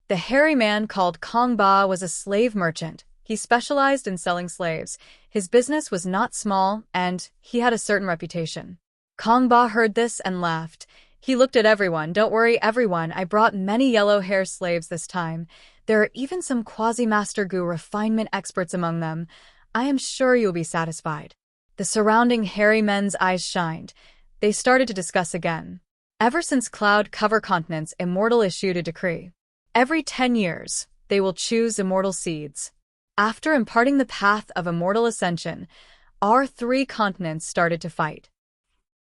A: The hairy man called Kong Ba was a slave merchant. He specialized in selling slaves. His business was not small, and he had a certain reputation. Kong Ba heard this and laughed. He looked at everyone. "Don't worry, everyone. I brought many yellow hair slaves this time. There are even some quasi-master Gu refinement experts among them. I am sure you'll be satisfied." The surrounding hairy men's eyes shined. They started to discuss again. Ever since Cloud Cover Continent's Immortal issued a decree. Every 10 years, they will choose immortal seeds. After imparting the path of immortal ascension, our 3 continents started to fight.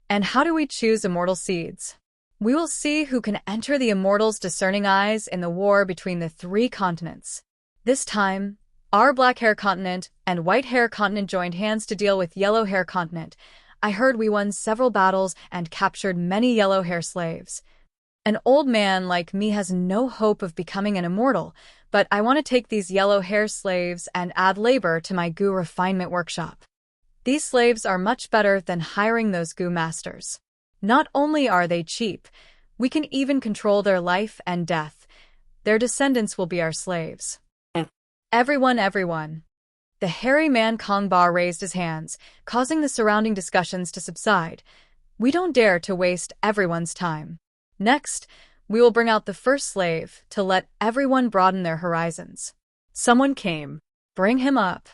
A: And how do we choose immortal seeds? We will see who can enter the immortals' discerning eyes in the war between the 3 continents. This time, our Black Hair Continent and White Hair Continent joined hands to deal with Yellow Hair Continent. I heard we won several battles and captured many yellow hair slaves. An old man like me has no hope of becoming an immortal, but I want to take these yellow hair slaves and add labor to my Gu refinement workshop. These slaves are much better than hiring those Gu masters. Not only are they cheap, we can even control their life and death. Their descendants will be our slaves. Everyone. The hairy man Kong Ba raised his hands, causing the surrounding discussions to subside. We don't dare to waste everyone's time. Next, we will bring out the first slave to let everyone broaden their horizons.
B: Someone came.
A: Bring him up.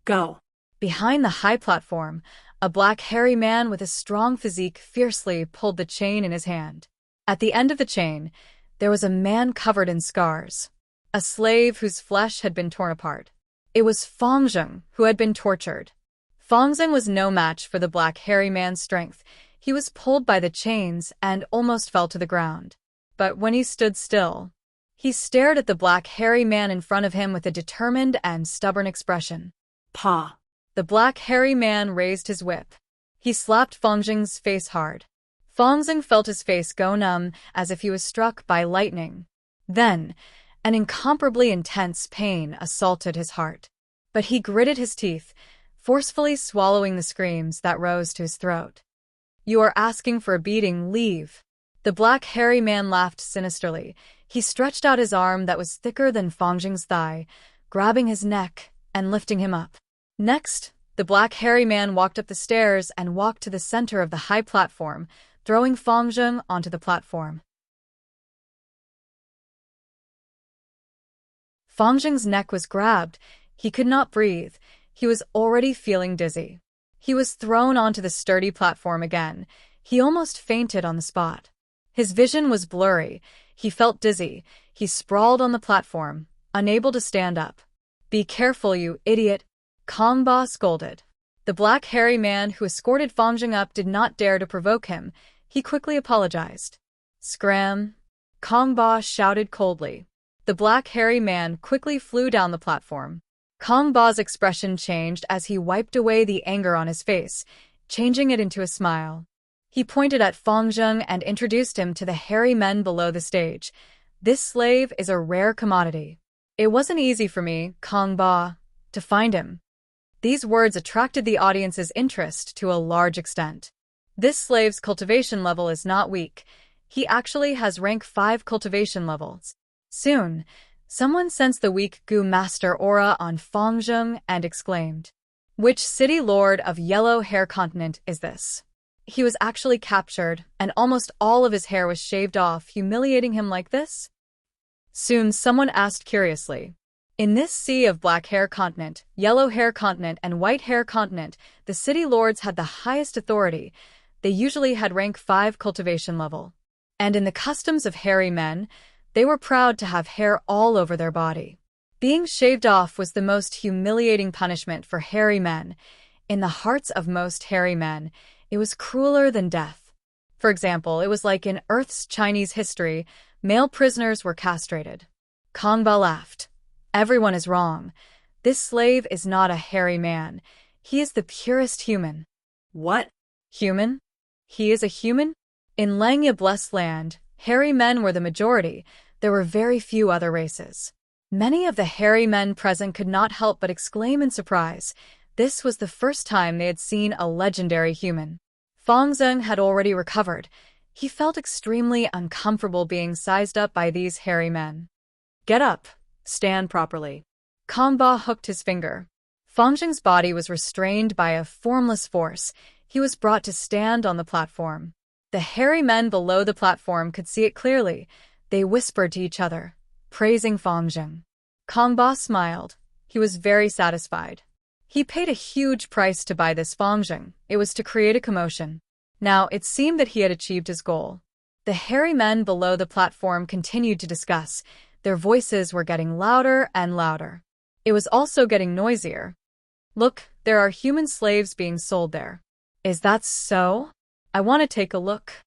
B: Go.
A: Behind the high platform, a black hairy man with a strong physique fiercely pulled the chain in his hand. At the end of the chain, there was a man covered in scars. A slave whose flesh had been torn apart. It was Fengzheng, who had been tortured. Fengzheng was no match for the black hairy man's strength. He was pulled by the chains and almost fell to the ground. But when he stood still, He stared at the black hairy man in front of him with a determined and stubborn expression.
B: Pa.
A: The black hairy man raised his whip. He slapped Fangzheng's face hard. Fangzheng felt his face go numb as if he was struck by lightning. Then, an incomparably intense pain assaulted his heart. But he gritted his teeth, forcefully swallowing the screams that rose to his throat. You are asking for a beating, leave. The black hairy man laughed sinisterly. He stretched out his arm that was thicker than Fangzheng's thigh, grabbing his neck and lifting him up. Next, the black hairy man walked up the stairs and walked to the center of the high platform, throwing Fangzheng onto the platform. Fangzheng's neck was grabbed. He could not breathe. He was already feeling dizzy. He was thrown onto the sturdy platform again. He almost fainted on the spot. His vision was blurry. He felt dizzy. He sprawled on the platform, unable to stand up. Be careful, you idiot, Kong Ba scolded. The black hairy man who escorted Fangzheng up did not dare to provoke him. He quickly apologized. Scram! Kong Ba shouted coldly. The black hairy man quickly flew down the platform. Kong Ba's expression changed as he wiped away the anger on his face, changing it into a smile. He pointed at Fangzheng and introduced him to the hairy men below the stage. This slave is a rare commodity. It wasn't easy for me, Kong Ba, to find him. These words attracted the audience's interest to a large extent. This slave's cultivation level is not weak. He actually has rank 5 cultivation levels. Soon, someone sensed the weak Gu Master aura on Fangzheng and exclaimed, "Which city lord of Yellow Hair Continent is this?" He was actually captured, and almost all of his hair was shaved off, humiliating him like this? Soon someone asked curiously, "In this sea of Black Hair Continent, Yellow Hair Continent, and White Hair Continent, the city lords had the highest authority. They usually had rank 5 cultivation level. And in the customs of hairy men, they were proud to have hair all over their body. Being shaved off was the most humiliating punishment for hairy men. In the hearts of most hairy men, it was crueler than death. For example, it was like in Earth's Chinese history, male prisoners were castrated." Kong Ba laughed. "Everyone is wrong. This slave is not a hairy man. He is the purest human."
B: What?
A: Human? He is a human? In Langya Blessed Land, hairy men were the majority. There were very few other races. Many of the hairy men present could not help but exclaim in surprise. This was the first time they had seen a legendary human. Fangzheng had already recovered. He felt extremely uncomfortable being sized up by these hairy men. "Get up. Stand properly." Kong Ba hooked his finger. Fangzheng's body was restrained by a formless force. He was brought to stand on the platform. The hairy men below the platform could see it clearly. They whispered to each other, praising Fangzheng. Kong Ba smiled. He was very satisfied. He paid a huge price to buy this Fangzheng. It was to create a commotion. Now, it seemed that he had achieved his goal. The hairy men below the platform continued to discuss. Their voices were getting louder and louder. It was also getting noisier. "Look, there are human slaves being sold there." "Is that so? I want to take a look."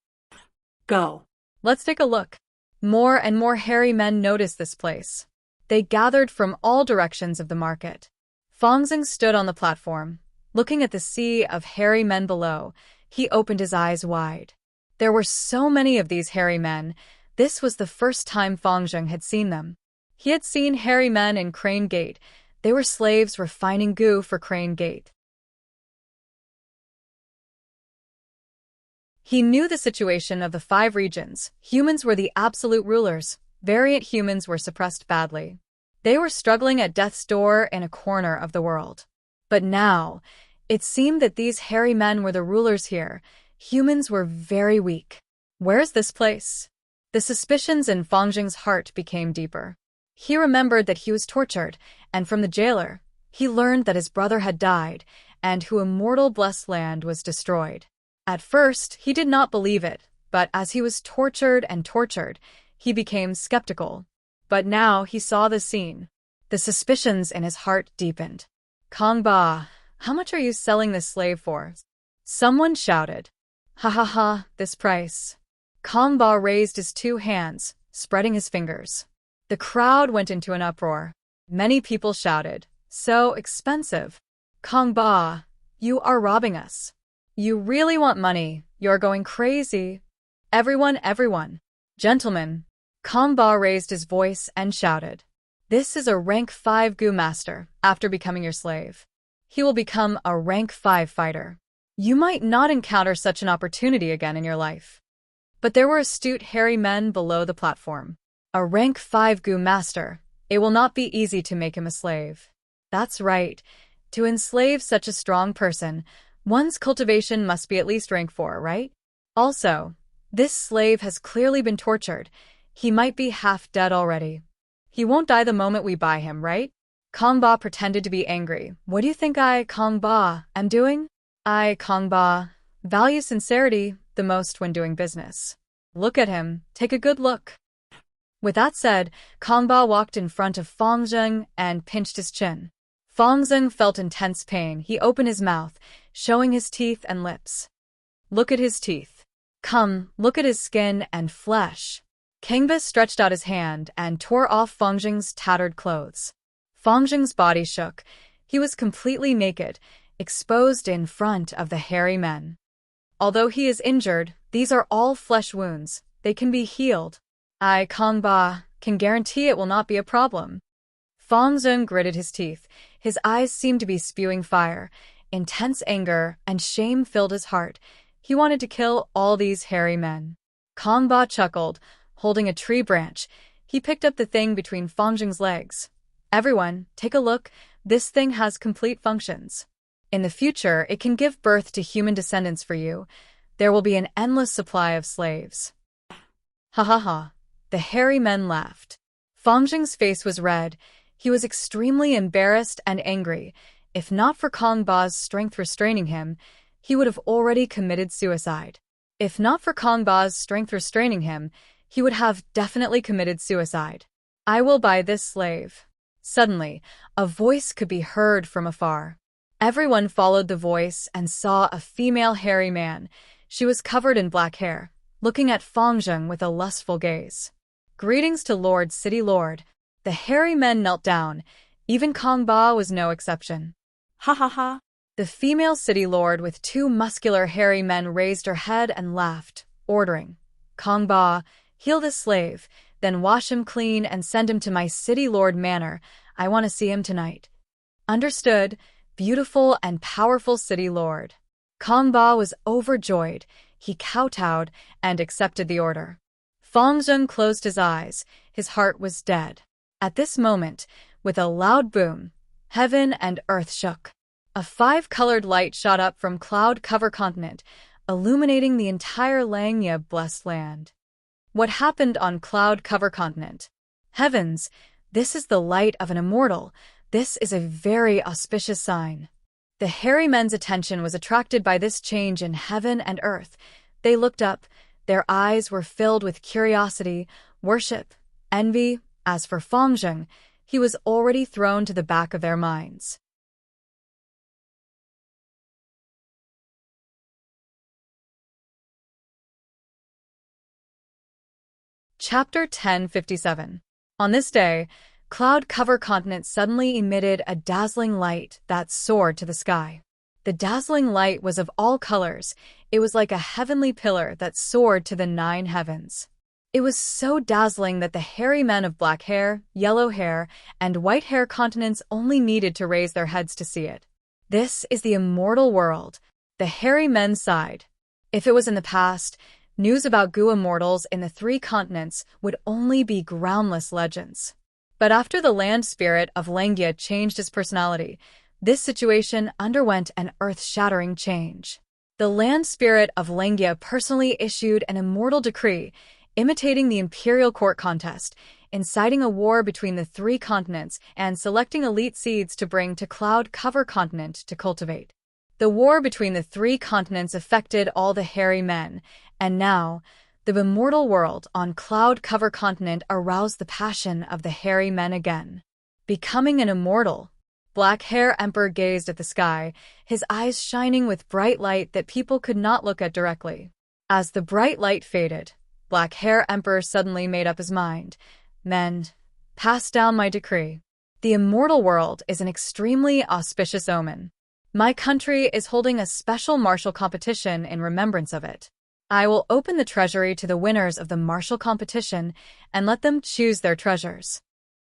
B: Go.
A: "Let's take a look." More and more hairy men noticed this place. They gathered from all directions of the market. Fangzheng stood on the platform, looking at the sea of hairy men below. He opened his eyes wide. There were so many of these hairy men. This was the first time Fangzheng had seen them. He had seen hairy men in Crane Gate. They were slaves refining goo for Crane Gate. He knew the situation of the 5 regions. Humans were the absolute rulers. Variant humans were suppressed badly. They were struggling at death's door in a corner of the world. But now, it seemed that these hairy men were the rulers here. Humans were very weak. Where's this place? The suspicions in Fangzheng's heart became deeper. He remembered that he was tortured, and from the jailer, he learned that his brother had died, and who immortal blessed land was destroyed. At first, he did not believe it, but as he was tortured and tortured, he became skeptical. But now he saw the scene. The suspicions in his heart deepened. "Kong Ba, how much are you selling this slave for?" Someone shouted. "Ha ha ha, this price." Kong Ba raised his 2 hands, spreading his fingers. The crowd went into an uproar. Many people shouted, "So expensive! Kong Ba, you are robbing us. You really want money, you're going crazy." Everyone. Gentlemen, Kong Ba raised his voice and shouted, "This is a rank 5 Gu master after becoming your slave. He will become a rank 5 fighter. You might not encounter such an opportunity again in your life." But there were astute hairy men below the platform. A rank 5 Gu master. It will not be easy to make him a slave. That's right. To enslave such a strong person, one's cultivation must be at least rank 4, right? Also, this slave has clearly been tortured. He might be half dead already. He won't die the moment we buy him, right? Kong Ba pretended to be angry. What do you think I, Kong Ba, am doing? I, Kong Ba, value sincerity the most when doing business. Look at him. Take a good look. With that said, Kong Ba walked in front of Fong Zheng and pinched his chin. Fong Zheng felt intense pain. He opened his mouth, showing his teeth and lips. Look at his teeth. Come, look at his skin and flesh. Kangbus stretched out his hand and tore off Fong Zheng's tattered clothes. Fong Zheng's body shook. He was completely naked, exposed in front of the hairy men. Although he is injured, these are all flesh wounds. They can be healed. I, Kong Ba, can guarantee it will not be a problem. Fong Zheng gritted his teeth. His eyes seemed to be spewing fire. Intense anger and shame filled his heart. He wanted to kill all these hairy men. Kong Ba chuckled, holding a tree branch. He picked up the thing between Fong Zheng's legs. Everyone, take a look. This thing has complete functions. In the future, it can give birth to human descendants for you. There will be an endless supply of slaves. Ha ha ha. The hairy men laughed. Fong Zheng's face was red. He was extremely embarrassed and angry. If not for Kong Ba's strength restraining him, he would have already committed suicide. If not for Kong Ba's strength restraining him, he would have definitely committed suicide. I will buy this slave. Suddenly, a voice could be heard from afar. Everyone followed the voice and saw a female hairy man. She was covered in black hair, looking at Fong Zheng with a lustful gaze. Greetings to Lord City Lord. The hairy men knelt down. Even Kong Ba was no exception.
B: Ha ha ha.
A: The female city lord with 2 muscular hairy men raised her head and laughed, ordering, Kong Ba, heal this slave, then wash him clean and send him to my city lord manor. I want to see him tonight. Understood, beautiful and powerful city lord. Kong Ba was overjoyed. He kowtowed and accepted the order. Fong Zheng closed his eyes. His heart was dead. At this moment, with a loud boom, heaven and earth shook. A 5-colored light shot up from cloud-covered continent, illuminating the entire Langya blessed land. What happened on cloud-covered continent? Heavens, this is the light of an immortal. This is a very auspicious sign. The hairy men's attention was attracted by this change in heaven and earth. They looked up. Their eyes were filled with curiosity, worship, envy. As for Fong Zheng, he was already thrown to the back of their minds. Chapter 1057. On this day, cloud-covered continent suddenly emitted a dazzling light that soared to the sky. The dazzling light was of all colors. It was like a heavenly pillar that soared to the 9 heavens. It was so dazzling that the hairy men of black hair, yellow hair, and white hair continents only needed to raise their heads to see it. This is the immortal world. The hairy men sighed. If it was in the past, news about Gu immortals in the 3 continents would only be groundless legends. But after the land spirit of Langya changed his personality, this situation underwent an earth-shattering change. The land spirit of Langya personally issued an immortal decree, imitating the imperial court contest, inciting a war between the 3 continents and selecting elite seeds to bring to cloud-covered continent to cultivate. The war between the 3 continents affected all the hairy men, and now, the immortal world on cloud-covered continent aroused the passion of the hairy men again. Becoming an immortal, Black Hair Emperor gazed at the sky, his eyes shining with bright light that people could not look at directly. As the bright light faded, Black Hair Emperor suddenly made up his mind. Men, Pass down my decree. The immortal world is an extremely auspicious omen. My country is holding a special martial competition in remembrance of it. I will open the treasury to the winners of the martial competition and let them choose their treasures.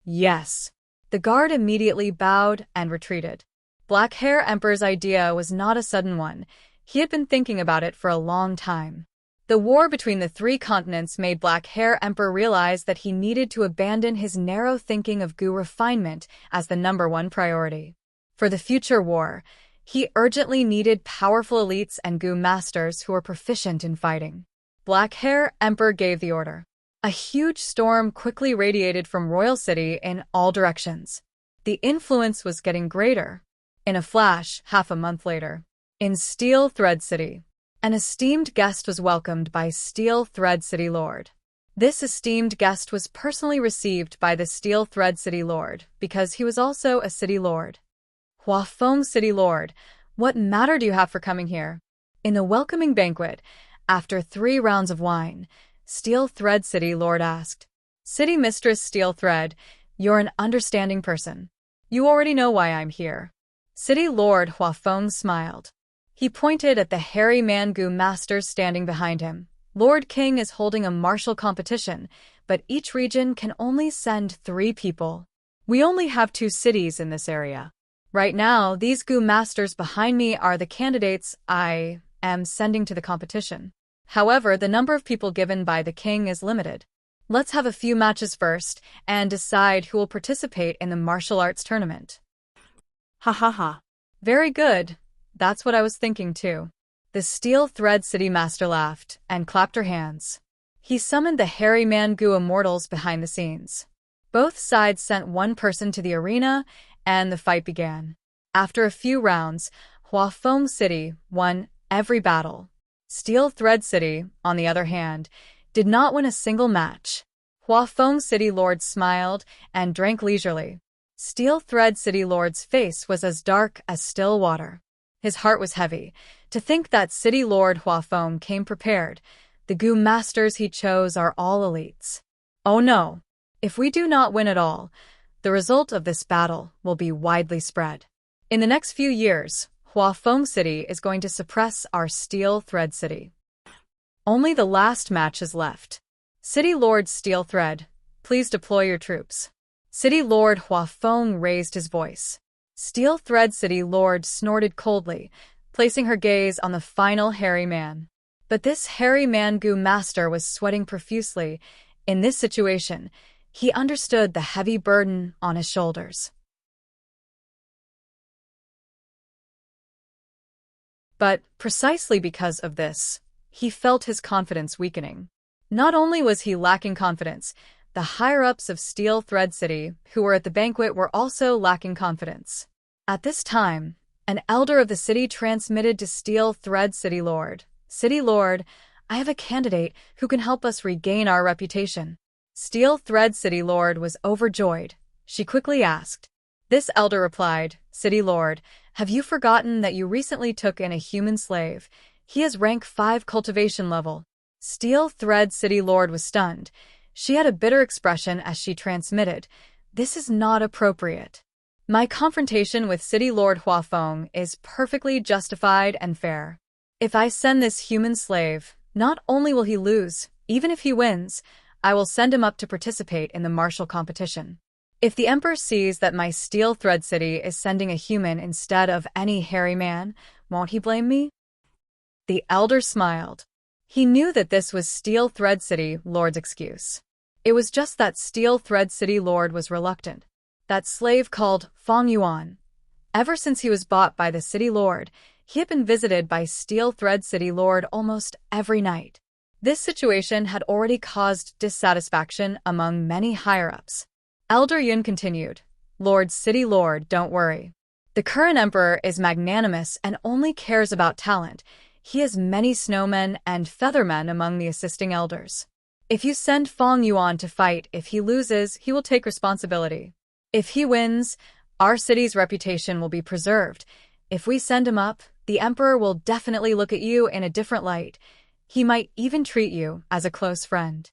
A: Yes. The guard immediately bowed and retreated. Black Hair Emperor's idea was not a sudden one. He had been thinking about it for a long time. The war between the three continents made Black Hair Emperor realize that he needed to abandon his narrow thinking of Gu refinement as the #1 priority. For the future war, he urgently needed powerful elites and Gu masters who were proficient in fighting. Black Hair Emperor gave the order. A huge storm quickly radiated from Royal City in all directions. The influence was getting greater. In a flash, half a month later, in Steel Thread City, an esteemed guest was welcomed by Steel Thread City Lord. This esteemed guest was personally received by the Steel Thread City Lord because he was also a city lord. Huafeng City Lord, what matter do you have for coming here? In the welcoming banquet, after 3 rounds of wine, Steel Thread City Lord asked, City Mistress Steel Thread, you're an understanding person. You already know why I'm here. City Lord Huafeng smiled. He pointed at the hairy man Gu masters standing behind him. Lord King is holding a martial competition, but each region can only send 3 people. We only have 2 cities in this area. Right now, these Gu masters behind me are the candidates I am sending to the competition. However, the number of people given by the king is limited. Let's have a few matches first and decide who will participate in the martial arts tournament.
B: Ha ha ha.
A: Very good. That's what I was thinking too. The Steel Thread City Master laughed and clapped her hands. He summoned the hairy man Gu immortals behind the scenes. Both sides sent 1 person to the arena, and the fight began. After a few rounds, Huafeng City won every battle. Steel Thread City, on the other hand, did not win a single match. Huafeng City Lord smiled and drank leisurely. Steel Thread City Lord's face was as dark as still water. His heart was heavy. To think that City Lord Huafeng came prepared. The Gu masters he chose are all elites. Oh no! If we do not win at all, the result of this battle will be widely spread. In the next few years, Huafeng City is going to suppress our Steel Thread City. Only the last match is left. City Lord Steel Thread, please deploy your troops. City Lord Huafeng raised his voice. Steel Thread City Lord snorted coldly, placing her gaze on the final hairy man. But this hairy man Gu master was sweating profusely. In this situation, he understood the heavy burden on his shoulders. But precisely because of this, he felt his confidence weakening. Not only was he lacking confidence, the higher-ups of Steel Thread City who were at the banquet were also lacking confidence. At this time, an elder of the city transmitted to Steel Thread City Lord, City Lord, I have a candidate who can help us regain our reputation. Steel Thread City Lord was overjoyed. She quickly asked. This elder replied, City Lord, have you forgotten that you recently took in a human slave? He has rank 5 cultivation level. Steel Thread City Lord was stunned. She had a bitter expression as she transmitted, this is not appropriate. My confrontation with City Lord Huafeng is perfectly justified and fair. If I send this human slave, not only will he lose, even if he wins, I will send him up to participate in the martial competition. If the Emperor sees that my Steel Thread City is sending a human instead of any hairy man, won't he blame me? The elder smiled. He knew that this was Steel Thread City Lord's excuse. It was just that Steel Thread City Lord was reluctant. That slave called Fong Yuan. Ever since he was bought by the City Lord, he had been visited by Steel Thread City Lord almost every night. This situation had already caused dissatisfaction among many higher-ups. Elder Yun continued, Lord City Lord, don't worry. The current emperor is magnanimous and only cares about talent. He has many snowmen and feathermen among the assisting elders. If you send Fong Yuan to fight, if he loses, he will take responsibility. If he wins, our city's reputation will be preserved. If we send him up, the emperor will definitely look at you in a different light. He might even treat you as a close friend.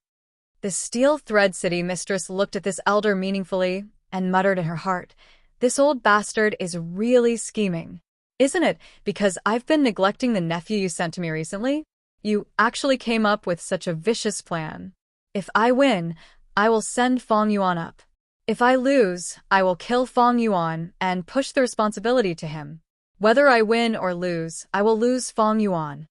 A: The Steel Thread City mistress looked at this elder meaningfully and muttered in her heart, "This old bastard is really scheming. Isn't it because I've been neglecting the nephew you sent to me recently? You actually came up with such a vicious plan. If I win, I will send Fong Yuan up. If I lose, I will kill Fong Yuan and push the responsibility to him. Whether I win or lose, I will lose Fong Yuan."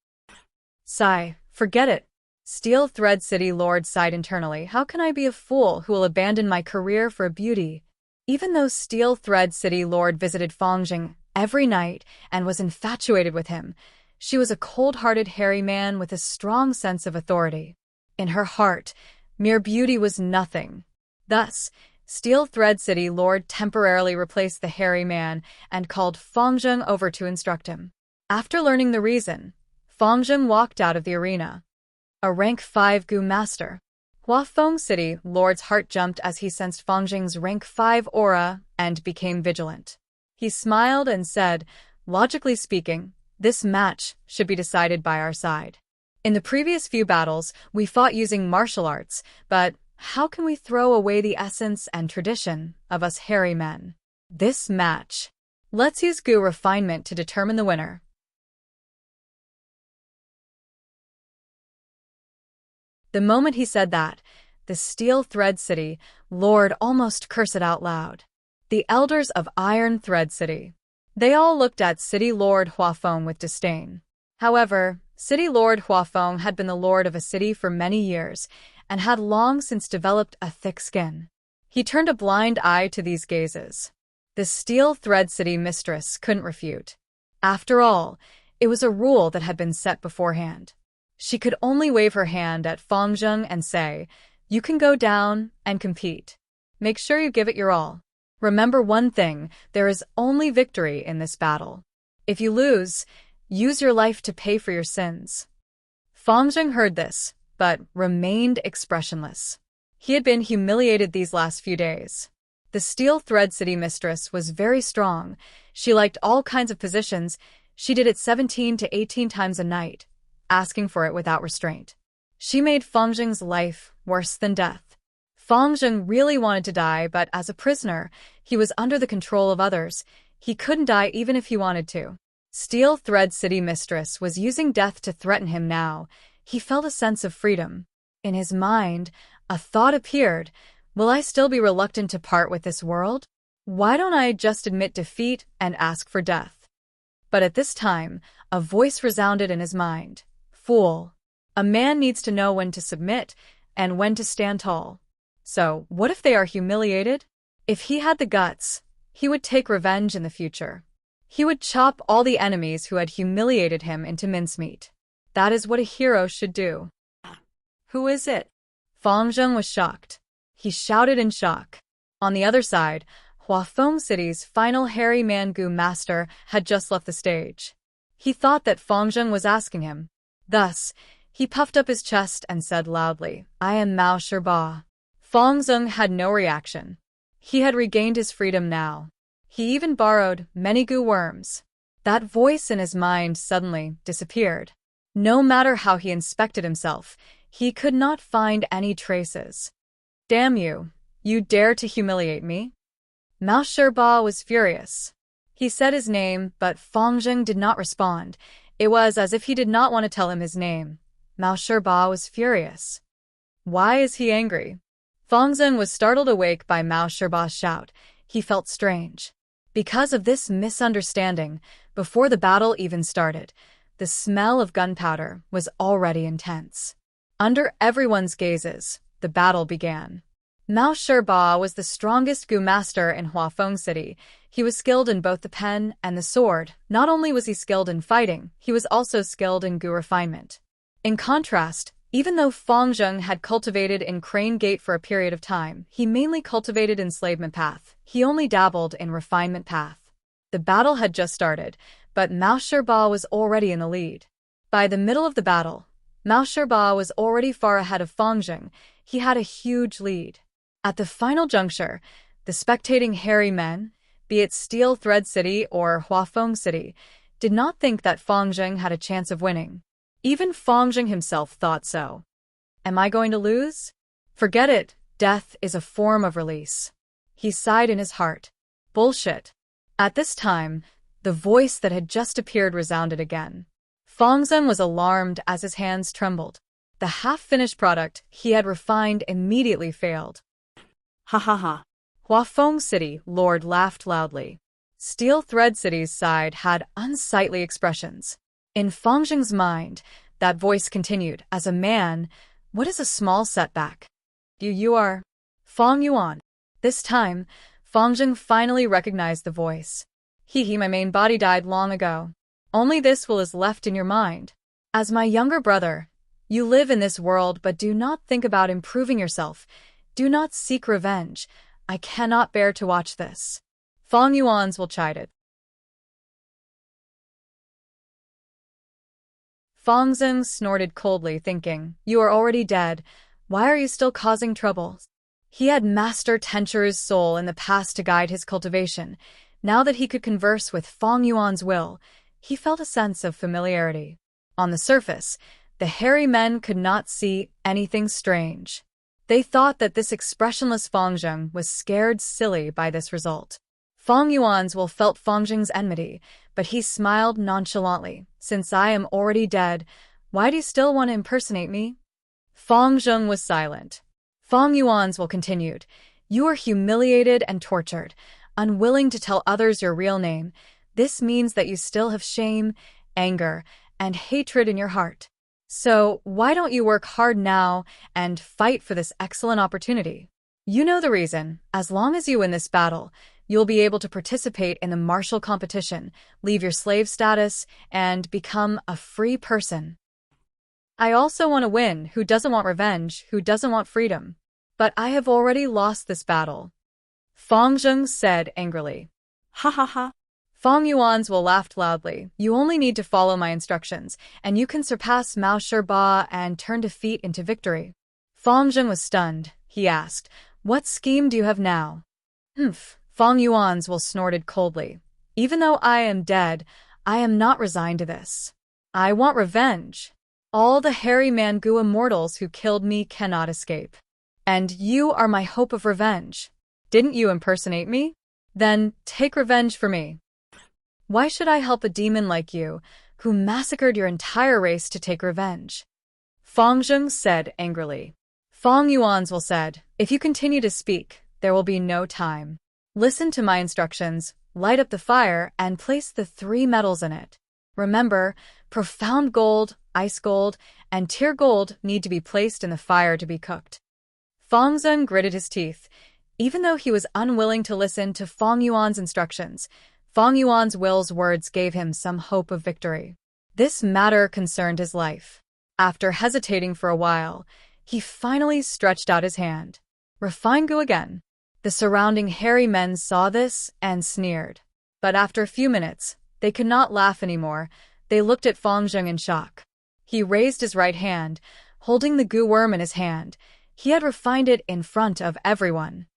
A: Sigh, forget it. Steel Thread City Lord sighed internally. How can I be a fool who will abandon my career for a beauty? Even though Steel Thread City Lord visited Fongjing every night and was infatuated with him, she was a cold-hearted hairy man with a strong sense of authority. In her heart, mere beauty was nothing. Thus, Steel Thread City Lord temporarily replaced the hairy man and called Fongjing over to instruct him. After learning the reason, Fongjing walked out of the arena. A rank 5 Gu Master. Huafeng City Lord's heart jumped as he sensed Fongjing's rank 5 aura and became vigilant. He smiled and said, "Logically speaking, this match should be decided by our side. In the previous few battles, we fought using martial arts, but how can we throw away the essence and tradition of us hairy men? This match. Let's use Gu refinement to determine the winner." The moment he said that, the Steel Thread City Lord almost cursed out loud. The elders of Iron Thread City. They all looked at City Lord Huafeng with disdain. However, City Lord Huafeng had been the lord of a city for many years and had long since developed a thick skin. He turned a blind eye to these gazes. The Steel Thread City mistress couldn't refute. After all, it was a rule that had been set beforehand. She could only wave her hand at Fongjing and say, "You can go down and compete. Make sure you give it your all. Remember one thing, there is only victory in this battle. If you lose, use your life to pay for your sins." Fongjing heard this, but remained expressionless. He had been humiliated these last few days. The Steel Thread City mistress was very strong. She liked all kinds of positions. She did it 17 to 18 times a night, asking for it without restraint. She made Fongjing's life worse than death. Fongjing really wanted to die, but as a prisoner, he was under the control of others. He couldn't die even if he wanted to. Steel Thread City mistress was using death to threaten him now. He felt a sense of freedom. In his mind, a thought appeared. Will I still be reluctant to part with this world? Why don't I just admit defeat and ask for death? But at this time, a voice resounded in his mind. Fool. A man needs to know when to submit and when to stand tall. So, what if they are humiliated? If he had the guts, he would take revenge in the future. He would chop all the enemies who had humiliated him into mincemeat. That is what a hero should do. Who is it? Fongjing was shocked. He shouted in shock. On the other side, Huafeng City's final hairy man Gu master had just left the stage. He thought that Fongjing was asking him. Thus, he puffed up his chest and said loudly, "I am Mao Shiba." Fongjing had no reaction. He had regained his freedom now. He even borrowed many Gu worms. That voice in his mind suddenly disappeared. No matter how he inspected himself, he could not find any traces. "Damn you! You dare to humiliate me?" Mao Shiba was furious. He said his name, but Fongjing did not respond. It was as if he did not want to tell him his name. Mao Shiba was furious. Why is he angry? Fongjing was startled awake by Mao Shiba's shout. He felt strange. Because of this misunderstanding, before the battle even started, the smell of gunpowder was already intense. Under everyone's gazes, the battle began. Mao Shiba was the strongest Gu master in Huafeng City. He was skilled in both the pen and the sword. Not only was he skilled in fighting, he was also skilled in Gu refinement. In contrast, even though Fongjing had cultivated in Crane Gate for a period of time, he mainly cultivated enslavement path. He only dabbled in refinement path. The battle had just started, but Mao Shiba was already in the lead. By the middle of the battle, Mao Shiba was already far ahead of Fongjing. He had a huge lead. At the final juncture, the spectating hairy men, be it Steel Thread City or Huafeng City, did not think that Fongjing had a chance of winning. Even Fongjing himself thought so. Am I going to lose? Forget it, death is a form of release. He sighed in his heart. Bullshit. At this time, the voice that had just appeared resounded again. Fangzheng was alarmed as his hands trembled. The half-finished product he had refined immediately failed.
B: Ha ha ha.
A: Huafeng City Lord laughed loudly. Steel Thread City's side had unsightly expressions. In Fangzheng's mind, that voice continued, as a man, what is a small setback? You are Fang Yuan. This time, Fangzheng finally recognized the voice. My main body died long ago. Only this will is left in your mind. As my younger brother, you live in this world but do not think about improving yourself. Do not seek revenge. I cannot bear to watch this. Fang Yuan's will chided. Fangzheng snorted coldly, thinking, you are already dead. Why are you still causing trouble? He had Master Tenchu's soul in the past to guide his cultivation. Now that he could converse with Fang Yuan's will, he felt a sense of familiarity. On the surface, the hairy men could not see anything strange. They thought that this expressionless Fangzheng was scared silly by this result. Fang Yuan's will felt Fangzheng's enmity, but he smiled nonchalantly. Since I am already dead, why do you still want to impersonate me? Fangzheng was silent. Fang Yuan's will continued. You are humiliated and tortured, unwilling to tell others your real name. This means that you still have shame, anger, and hatred in your heart. So, why don't you work hard now and fight for this excellent opportunity? You know the reason. As long as you win this battle, you'll be able to participate in the martial competition, leave your slave status, and become a free person. I also want to win. Who doesn't want revenge? Who doesn't want freedom? But I have already lost this battle. Fangzheng said angrily.
B: Ha ha ha.
A: Fang Yuan's will laughed loudly. You only need to follow my instructions, and you can surpass Mao Shiba and turn defeat into victory. Fangzheng was stunned. He asked, what scheme do you have now? Fang Yuan's will snorted coldly. Even though I am dead, I am not resigned to this. I want revenge. All the hairy Mangu immortals who killed me cannot escape. And you are my hope of revenge. Didn't you impersonate me? Then take revenge for me. Why should I help a demon like you, who massacred your entire race to take revenge? Fangzheng said angrily. Fang Yuan's will said, if you continue to speak, there will be no time. Listen to my instructions, light up the fire, and place the 3 metals in it. Remember, profound gold, ice gold, and tear gold need to be placed in the fire to be cooked. Fangzheng gritted his teeth. Even though he was unwilling to listen to Fang Yuan's instructions, Fang Yuan's will's words gave him some hope of victory. This matter concerned his life. After hesitating for a while, he finally stretched out his hand. Refine Gu again. The surrounding hairy men saw this and sneered. But after a few minutes, they could not laugh anymore. They looked at Fangzheng in shock. He raised his right hand, holding the Gu worm in his hand. He had refined it in front of everyone.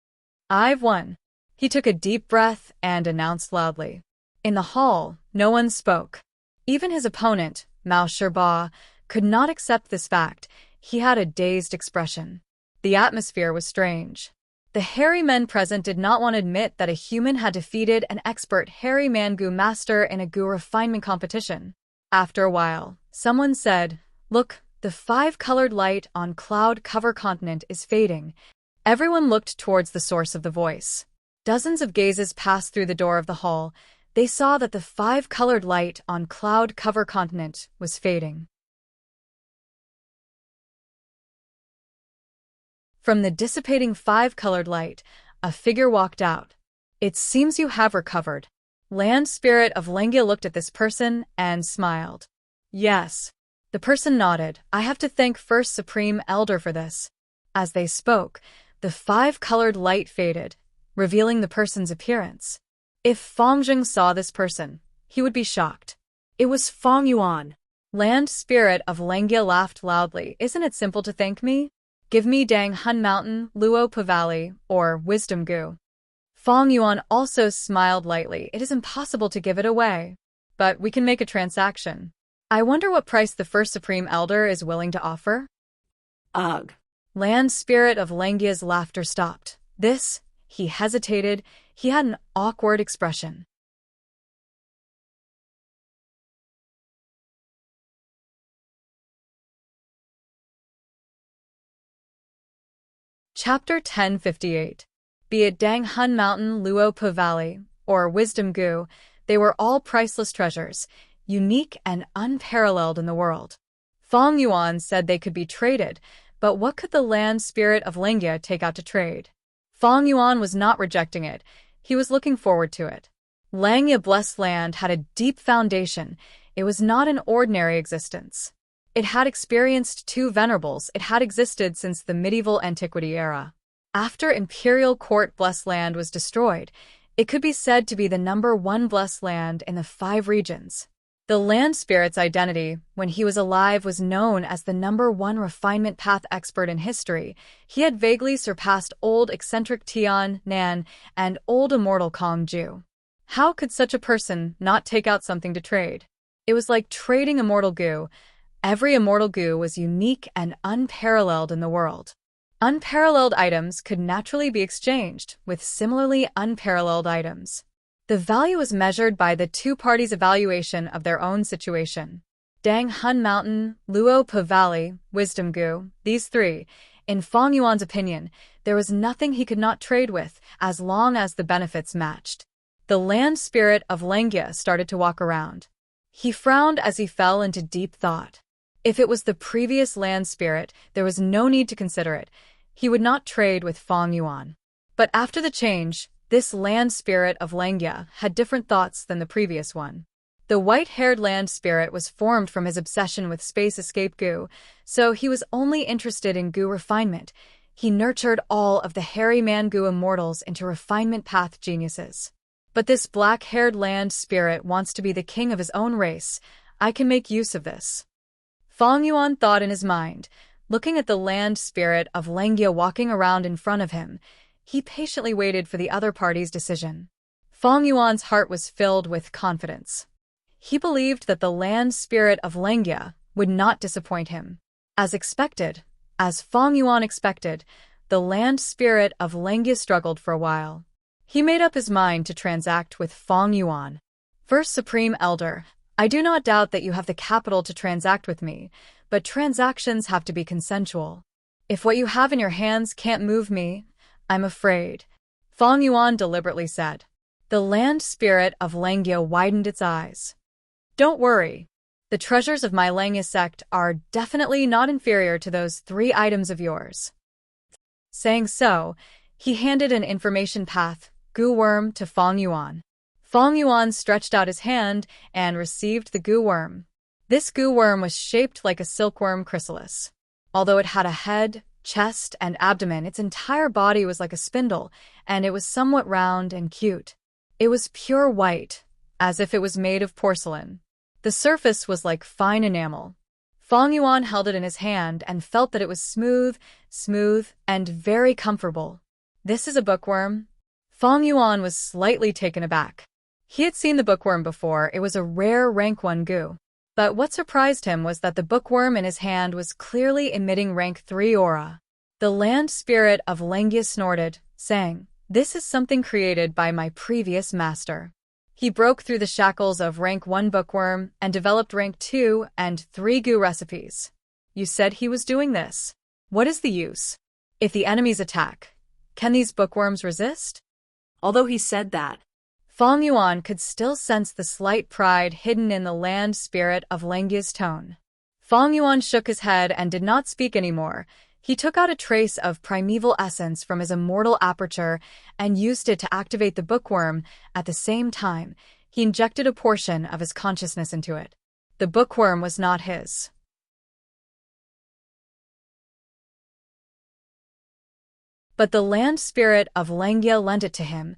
A: I've won. He took a deep breath and announced loudly. In the hall, no one spoke. Even his opponent, Mao Shiba, could not accept this fact. He had a dazed expression. The atmosphere was strange. The hairy men present did not want to admit that a human had defeated an expert hairy Mangu master in a Gu refinement competition. After a while, someone said, look, the 5-colored light on cloud cover continent is fading. Everyone looked towards the source of the voice. Dozens of gazes passed through the door of the hall. They saw that the 5-colored light on cloud cover continent was fading. From the dissipating 5-colored light, a figure walked out. It seems you have recovered. Land Spirit of Lengia looked at this person and smiled. Yes. The person nodded. I have to thank First Supreme Elder for this. As they spoke, the 5-colored light faded, revealing the person's appearance. If Fangzheng saw this person, he would be shocked. It was Fang Yuan. Land Spirit of Lengia laughed loudly. Isn't it simple to thank me? Give me Dang Hun Mountain, Luo Pa Valley, or Wisdom Gu. Fang Yuan also smiled lightly. It is impossible to give it away. But we can make a transaction. I wonder what price the First Supreme Elder is willing to offer?
B: Ugh.
A: Land spirit of Langia's laughter stopped. He hesitated, he had an awkward expression. Chapter 1058. Be it Dang Hun Mountain, Luo Po Valley, or Wisdom Gu, they were all priceless treasures, unique and unparalleled in the world. Fong Yuan said they could be traded, but what could the land spirit of Langia take out to trade? Fong Yuan was not rejecting it, he was looking forward to it. Langia blessed land had a deep foundation, it was not an ordinary existence. It had experienced two venerables, it had existed since the medieval antiquity era. After imperial court blessed land was destroyed, it could be said to be the #1 blessed land in the 5 regions. The land spirit's identity, when he was alive, was known as the #1 refinement path expert in history. He had vaguely surpassed old eccentric Tian Nan and old immortal Kong Ju. How could such a person not take out something to trade? It was like trading immortal goo. Every immortal goo was unique and unparalleled in the world. Unparalleled items could naturally be exchanged with similarly unparalleled items. The value was measured by the two parties' evaluation of their own situation. Dang Hun Mountain, Luo Po Valley, Wisdom Gu, these three, in Fong Yuan's opinion, there was nothing he could not trade with as long as the benefits matched. The land spirit of Langia started to walk around. He frowned as he fell into deep thought. If it was the previous land spirit, there was no need to consider it. He would not trade with Fong Yuan. But after the change, this land spirit of Langia had different thoughts than the previous one. The white-haired land spirit was formed from his obsession with space escape goo, so he was only interested in goo refinement. He nurtured all of the hairy man goo immortals into refinement path geniuses. But this black-haired land spirit wants to be the king of his own race. I can make use of this. Fong Yuan thought in his mind, looking at the land spirit of Langia walking around in front of him. He patiently waited for the other party's decision. Fong Yuan's heart was filled with confidence. He believed that the land spirit of Langia would not disappoint him. As expected, as Fong Yuan expected, the land spirit of Langia struggled for a while. He made up his mind to transact with Fong Yuan. First Supreme Elder, I do not doubt that you have the capital to transact with me, but transactions have to be consensual. If what you have in your hands can't move me, I'm afraid, Fong Yuan deliberately said. The land spirit of Langia widened its eyes. Don't worry. The treasures of my Langia sect are definitely not inferior to those 3 items of yours. Saying so, he handed an information path, goo worm, to Fong Yuan. Fong Yuan stretched out his hand and received the goo worm. This goo worm was shaped like a silkworm chrysalis. Although it had a head, chest, and abdomen, its entire body was like a spindle, and it was somewhat round and cute. It was pure white, as if it was made of porcelain. The surface was like fine enamel. Fong Yuan held it in his hand and felt that it was smooth, and very comfortable. This is a bookworm? Fong Yuan was slightly taken aback. He had seen the bookworm before, it was a rare rank 1 goo. But what surprised him was that the bookworm in his hand was clearly emitting rank 3 aura. The land spirit of Langia snorted, saying, "This is something created by my previous master." He broke through the shackles of rank 1 bookworm and developed rank 2 and 3 goo recipes. You said he was doing this. What is the use? If the enemies attack, can these bookworms resist?
B: Although he said that,
A: Fong Yuan could still sense the slight pride hidden in the land spirit of Langia's tone. Fong Yuan shook his head and did not speak anymore. He took out a trace of primeval essence from his immortal aperture and used it to activate the bookworm. At the same time, he injected a portion of his consciousness into it. The bookworm was not his. But the land spirit of Langia lent it to him.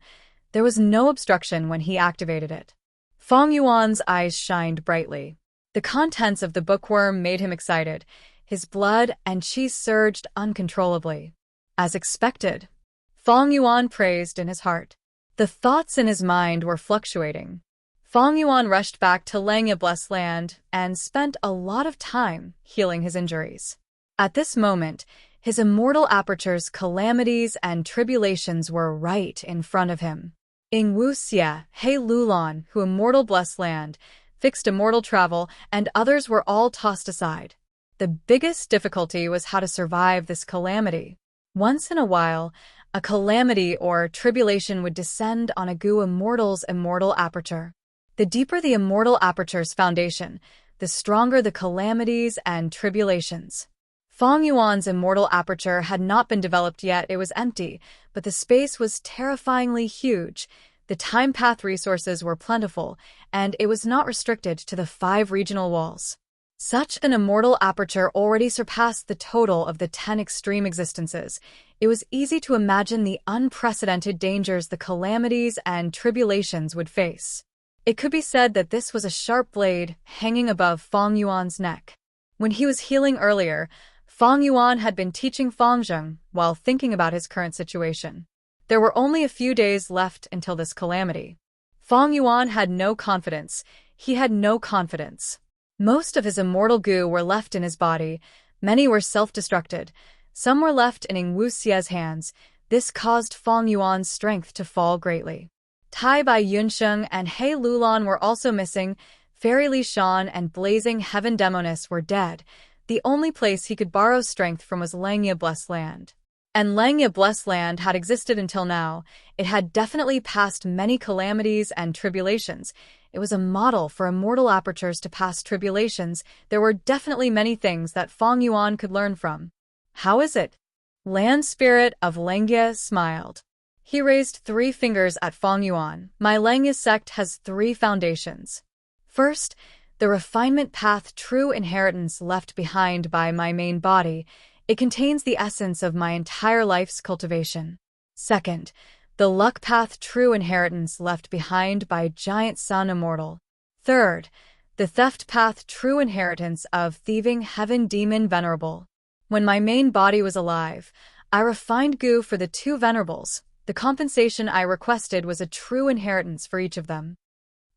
A: There was no obstruction when he activated it. Fong Yuan's eyes shined brightly. The contents of the bookworm made him excited. His blood and qi surged uncontrollably. As expected, Fong Yuan praised in his heart. The thoughts in his mind were fluctuating. Fong Yuan rushed back to Langia Blessed Land and spent a lot of time healing his injuries. At this moment, His immortal aperture's calamities and tribulations were right in front of him. In Wuxia, He Lulan, who immortal blessed land, fixed immortal travel, and others were all tossed aside. The biggest difficulty was how to survive this calamity. Once in a while, a calamity or tribulation would descend on a Gu immortal's immortal aperture. The deeper the immortal aperture's foundation, the stronger the calamities and tribulations. Feng Yuan's immortal aperture had not been developed yet, it was empty, but the space was terrifyingly huge. The time path resources were plentiful, and it was not restricted to the 5 regional walls. Such an immortal aperture already surpassed the total of the 10 extreme existences. It was easy to imagine the unprecedented dangers the calamities and tribulations would face. It could be said that this was a sharp blade hanging above Feng Yuan's neck. When he was healing earlier, Feng Yuan had been teaching Feng Zheng while thinking about his current situation. There were only a few days left until this calamity. Feng Yuan had no confidence. He had no confidence. Most of his immortal Gu were left in his body. Many were self-destructed. Some were left in Wuxia's hands. This caused Feng Yuan's strength to fall greatly. Tai Bai Yunsheng and He Lulan were also missing. Fairy Li Shan and Blazing Heaven Demoness were dead. The only place he could borrow strength from was Langya Blessed Land. And Langya Blessed Land had existed until now. It had definitely passed many calamities and tribulations. It was a model for immortal apertures to pass tribulations. There were definitely many things that Feng Yuan could learn from. How is it? Land Spirit of Langya smiled. He raised 3 fingers at Feng Yuan. My Langya sect has 3 foundations. First, the refinement path true inheritance left behind by my main body. It contains the essence of my entire life's cultivation. Second, the luck path true inheritance left behind by Giant Sun Immortal. Third, the theft path true inheritance of Thieving Heaven Demon Venerable. When my main body was alive, I refined Gu for the 2 venerables. The compensation I requested was a true inheritance for each of them.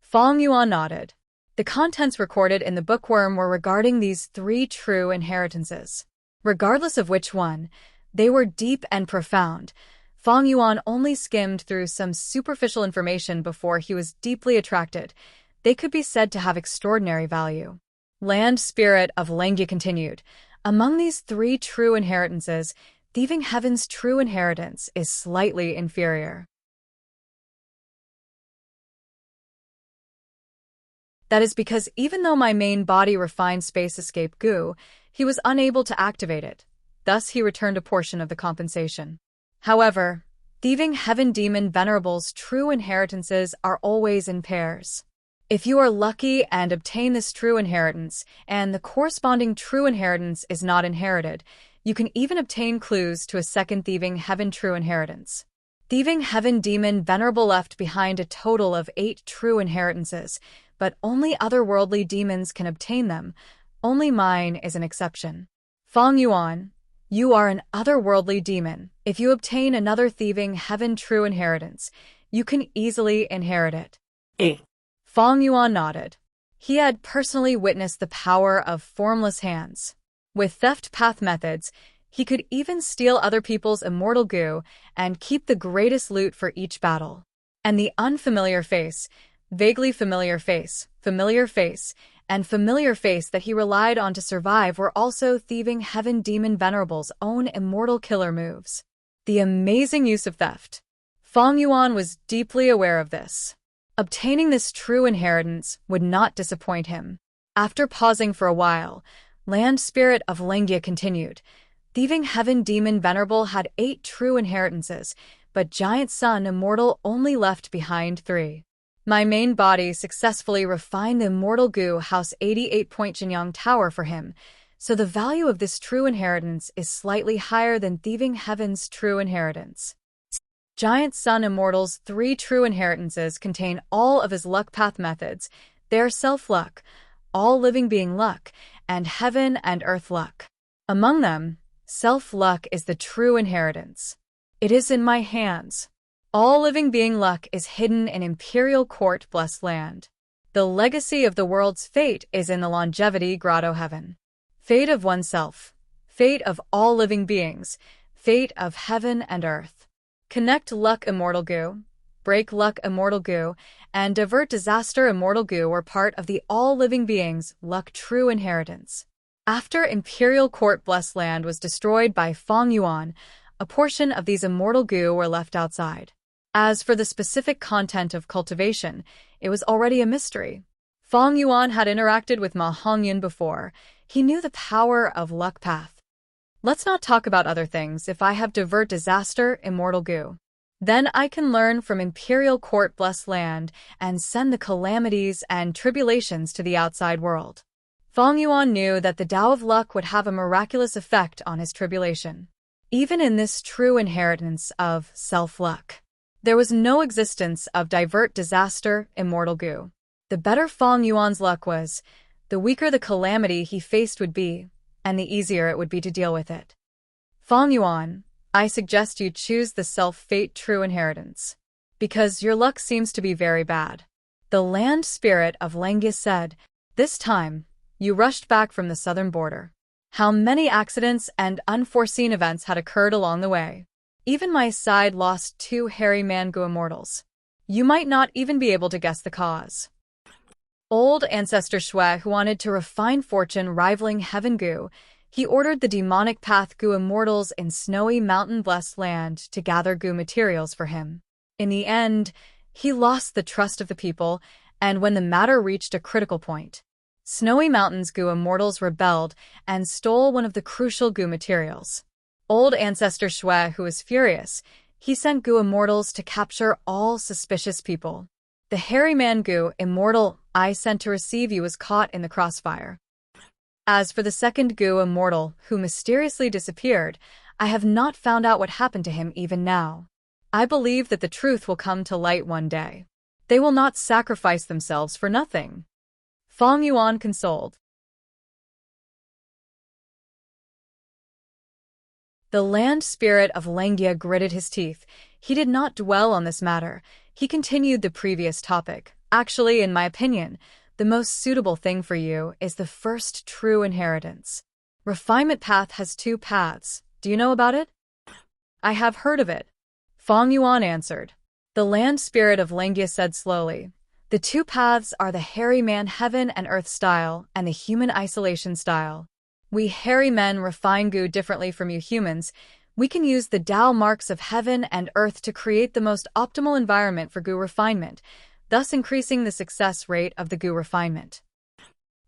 A: Feng Yuan nodded. The contents recorded in the bookworm were regarding these 3 true inheritances. Regardless of which one, they were deep and profound. Feng Yuan only skimmed through some superficial information before he was deeply attracted. They could be said to have extraordinary value. Land Spirit of Langya continued. Among these 3 true inheritances, Thieving Heaven's true inheritance is slightly inferior. That is because even though my main body refined space escape Gu, he was unable to activate it. Thus he returned a portion of the compensation. However, Thieving Heaven Demon Venerable's true inheritances are always in pairs. If you are lucky and obtain this true inheritance, and the corresponding true inheritance is not inherited, you can even obtain clues to a second Thieving Heaven true inheritance. Thieving Heaven Demon Venerable left behind a total of 8 true inheritances, but only otherworldly demons can obtain them. Only mine is an exception. Feng Yuan, you are an otherworldly demon. If you obtain another Thieving Heaven true inheritance, you can easily inherit it. Feng Yuan nodded. He had personally witnessed the power of formless hands. With theft path methods, he could even steal other people's immortal Gu and keep the greatest loot for each battle. And the unfamiliar face, vaguely familiar face, and familiar face that he relied on to survive were also Thieving Heaven Demon Venerable's own immortal killer moves. The amazing use of theft. Feng Yuan was deeply aware of this. Obtaining this true inheritance would not disappoint him. After pausing for a while, Land Spirit of Langya continued. Thieving Heaven Demon Venerable had 8 true inheritances, but Giant Sun Immortal only left behind 3. My main body successfully refined the immortal Gu House 88-point Jinyang Tower for him, so the value of this true inheritance is slightly higher than Thieving Heaven's true inheritance. Giant Sun Immortal's 3 true inheritances contain all of his luck path methods. They are self-luck, all living being luck, and heaven and earth luck. Among them, self-luck is the true inheritance. It is in my hands. All living being luck is hidden in Imperial Court Blessed Land. The legacy of the world's fate is in the longevity grotto heaven. Fate of oneself. fate of all living beings, fate of heaven and earth. Connect luck immortal goo, break luck immortal goo, and divert disaster immortal goo were part of the all living beings' luck true inheritance. After Imperial Court Blessed Land was destroyed by Feng Yuan, a portion of these immortal goo were left outside. As for the specific content of cultivation, it was already a mystery. Feng Yuan had interacted with Ma Hongyun before. He knew the power of luck path. Let's not talk about other things if I have divert disaster immortal goo. Then I can learn from Imperial Court Blessed Land and send the calamities and tribulations to the outside world. Feng Yuan knew that the Tao of Luck would have a miraculous effect on his tribulation. Even in this true inheritance of self-luck, there was no existence of divert disaster immortal goo. The better Feng Yuan's luck was, the weaker the calamity he faced would be, and the easier it would be to deal with it. Feng Yuan, I suggest you choose the self-fate true inheritance, because your luck seems to be very bad. The land spirit of Lengia said, this time, you rushed back from the southern border. How many accidents and unforeseen events had occurred along the way. Even my side lost 2 hairy man-goo immortals. You might not even be able to guess the cause. Old ancestor Shui, who wanted to refine fortune rivaling heaven goo, he ordered the demonic path goo immortals in snowy mountain blessed land to gather goo materials for him. In the end, he lost the trust of the people, and when the matter reached a critical point, Snowy Mountains goo immortals rebelled and stole one of the crucial goo materials. Old ancestor Shui, who was furious, he sent goo immortals to capture all suspicious people. The hairy man goo immortal I sent to receive you was caught in the crossfire. As for the second goo immortal, who mysteriously disappeared, I have not found out what happened to him even now. I believe that the truth will come to light one day. They will not sacrifice themselves for nothing. Feng Yuan consoled. The land spirit of Lengia gritted his teeth. He did not dwell on this matter. He continued the previous topic. Actually, in my opinion, the most suitable thing for you is the first true inheritance. Refinement path has 2 paths. Do you know about it? I have heard of it. Feng Yuan answered. The land spirit of Lengia said slowly. The 2 paths are the hairy man heaven and earth style and the human isolation style. We hairy men refine goo differently from you humans. We can use the Tao marks of heaven and earth to create the most optimal environment for goo refinement, thus increasing the success rate of the goo refinement.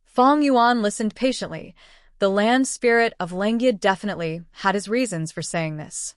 A: Feng Yuan listened patiently. The land spirit of Lengia definitely had his reasons for saying this.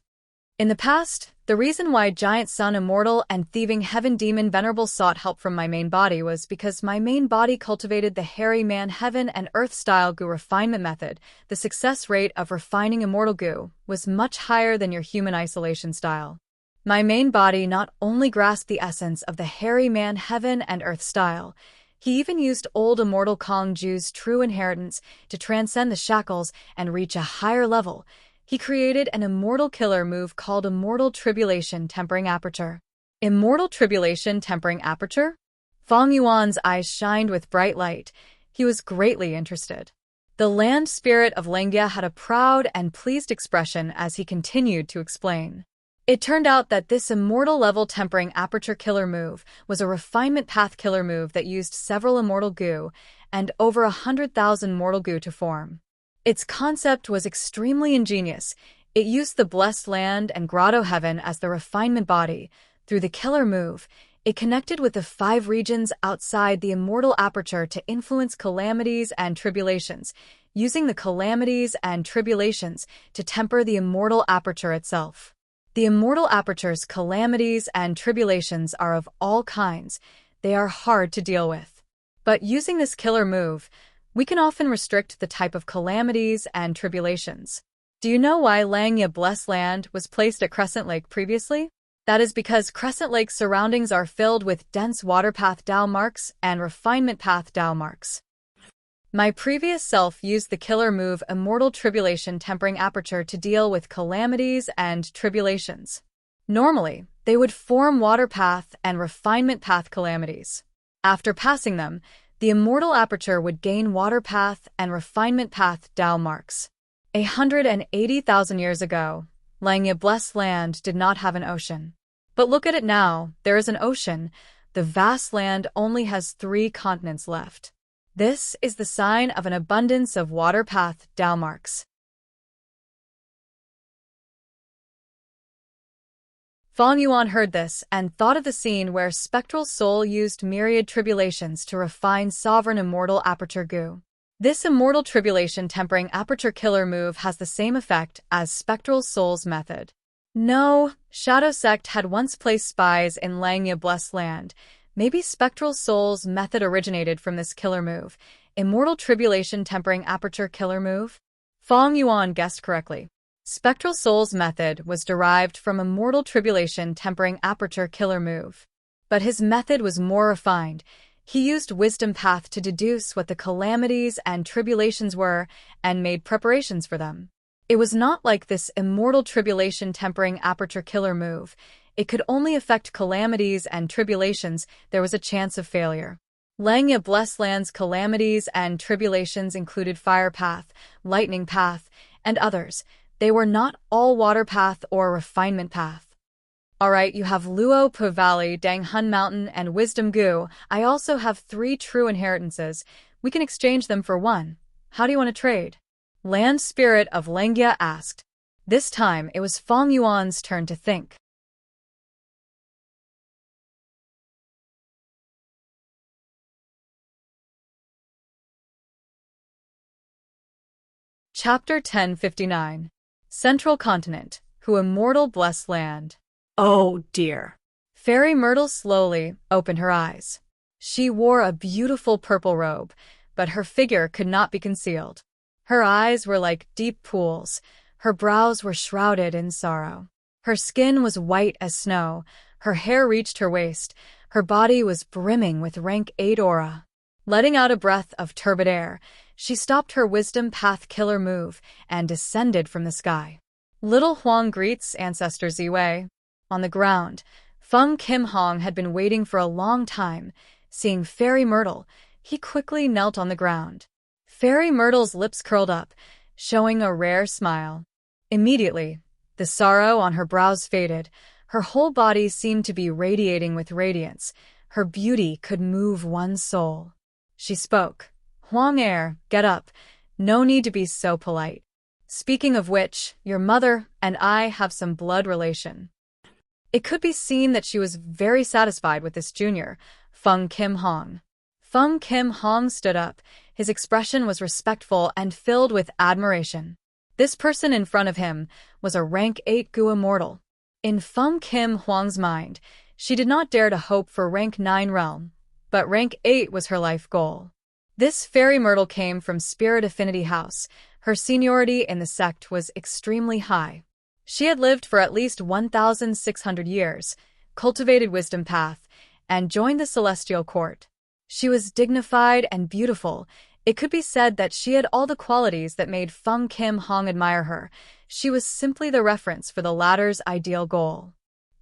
A: In the past, the reason why Giant Sun Immortal and Thieving Heaven Demon Venerable sought help from my main body was because my main body cultivated the hairy man heaven and earth style goo refinement method. The success rate of refining immortal goo was much higher than your human isolation style. My main body not only grasped the essence of the hairy man heaven and earth style, he even used old immortal Kong Ju's true inheritance to transcend the shackles and reach a higher level. He created an immortal killer move called Immortal Tribulation Tempering Aperture. Immortal Tribulation Tempering Aperture? Feng Yuan's eyes shined with bright light. He was greatly interested. The land spirit of Lengia had a proud and pleased expression as he continued to explain. It turned out that this immortal level tempering aperture killer move was a refinement path killer move that used several immortal goo and over 100,000 mortal goo to form. Its concept was extremely ingenious. It used the blessed land and grotto heaven as the refinement body. Through the killer move, it connected with the 5 regions outside the immortal aperture to influence calamities and tribulations, using the calamities and tribulations to temper the immortal aperture itself. The immortal aperture's calamities and tribulations are of all kinds. They are hard to deal with. But using this killer move, we can often restrict the type of calamities and tribulations. Do you know why Langya Blessed Land was placed at Crescent Lake previously? That is because Crescent Lake's surroundings are filled with dense water path Tao marks and refinement path Tao marks. My previous self used the killer move Immortal Tribulation Tempering Aperture to deal with calamities and tribulations. Normally, they would form water path and refinement path calamities. After passing them, the immortal aperture would gain water path and refinement path Tao marks. 180,000 years ago, Langya blessed land did not have an ocean. But look at it now, there is an ocean. The vast land only has 3 continents left. This is the sign of an abundance of water path marks. Feng Yuan heard this and thought of the scene where spectral soul used myriad tribulations to refine sovereign immortal aperture gu. This immortal tribulation tempering aperture killer move has the same effect as spectral soul's method. No, Shadow Sect had once placed spies in Langya blessed land. Maybe spectral soul's method originated from this killer move. Immortal tribulation tempering aperture killer move? Feng Yuan guessed correctly. Spectral soul's method was derived from immortal tribulation tempering aperture killer move. But his method was more refined. He used wisdom path to deduce what the calamities and tribulations were and made preparations for them. It was not like this immortal tribulation tempering aperture killer move. It could only affect calamities and tribulations. There was a chance of failure. Langya blessed land's calamities and tribulations included fire path, lightning path, and others. They were not all water path or refinement path. Alright, you have Luo Po Valley, Dang Hun Mountain, and Wisdom Gu. I also have 3 true inheritances. We can exchange them for 1. How do you want to trade? Land Spirit of Langya asked. This time, it was Feng Yuan's turn to think. Chapter 1059. Central Continent, Who Immortal Blessed Land.
B: Oh dear.
A: Fairy Myrtle slowly opened her eyes. She wore a beautiful purple robe, but her figure could not be concealed. Her eyes were like deep pools. Her brows were shrouded in sorrow. Her skin was white as snow. Her hair reached her waist. Her body was brimming with rank 8 aura. Letting out a breath of turbid air, she stopped her wisdom path killer move and descended from the sky. Little Huang greets Ancestor Ziwei. On the ground, Feng Kim Hong had been waiting for a long time. Seeing Fairy Myrtle, he quickly knelt on the ground. Fairy Myrtle's lips curled up, showing a rare smile. Immediately, the sorrow on her brows faded. Her whole body seemed to be radiating with radiance. Her beauty could move one's soul. She spoke. Huang Air, get up. No need to be so polite. Speaking of which, your mother and I have some blood relation. It could be seen that she was very satisfied with this junior, Feng Kim Hong. Feng Kim Hong stood up. His expression was respectful and filled with admiration. This person in front of him was a rank 8 Gu immortal. In Feng Kim Huang's mind, she did not dare to hope for rank 9 realm, but rank 8 was her life goal. This Fairy Myrtle came from Spirit Affinity House. Her seniority in the sect was extremely high. She had lived for at least 1,600 years, cultivated wisdom path, and joined the celestial court. She was dignified and beautiful. It could be said that she had all the qualities that made Feng Kim Hong admire her. She was simply the reference for the latter's ideal goal.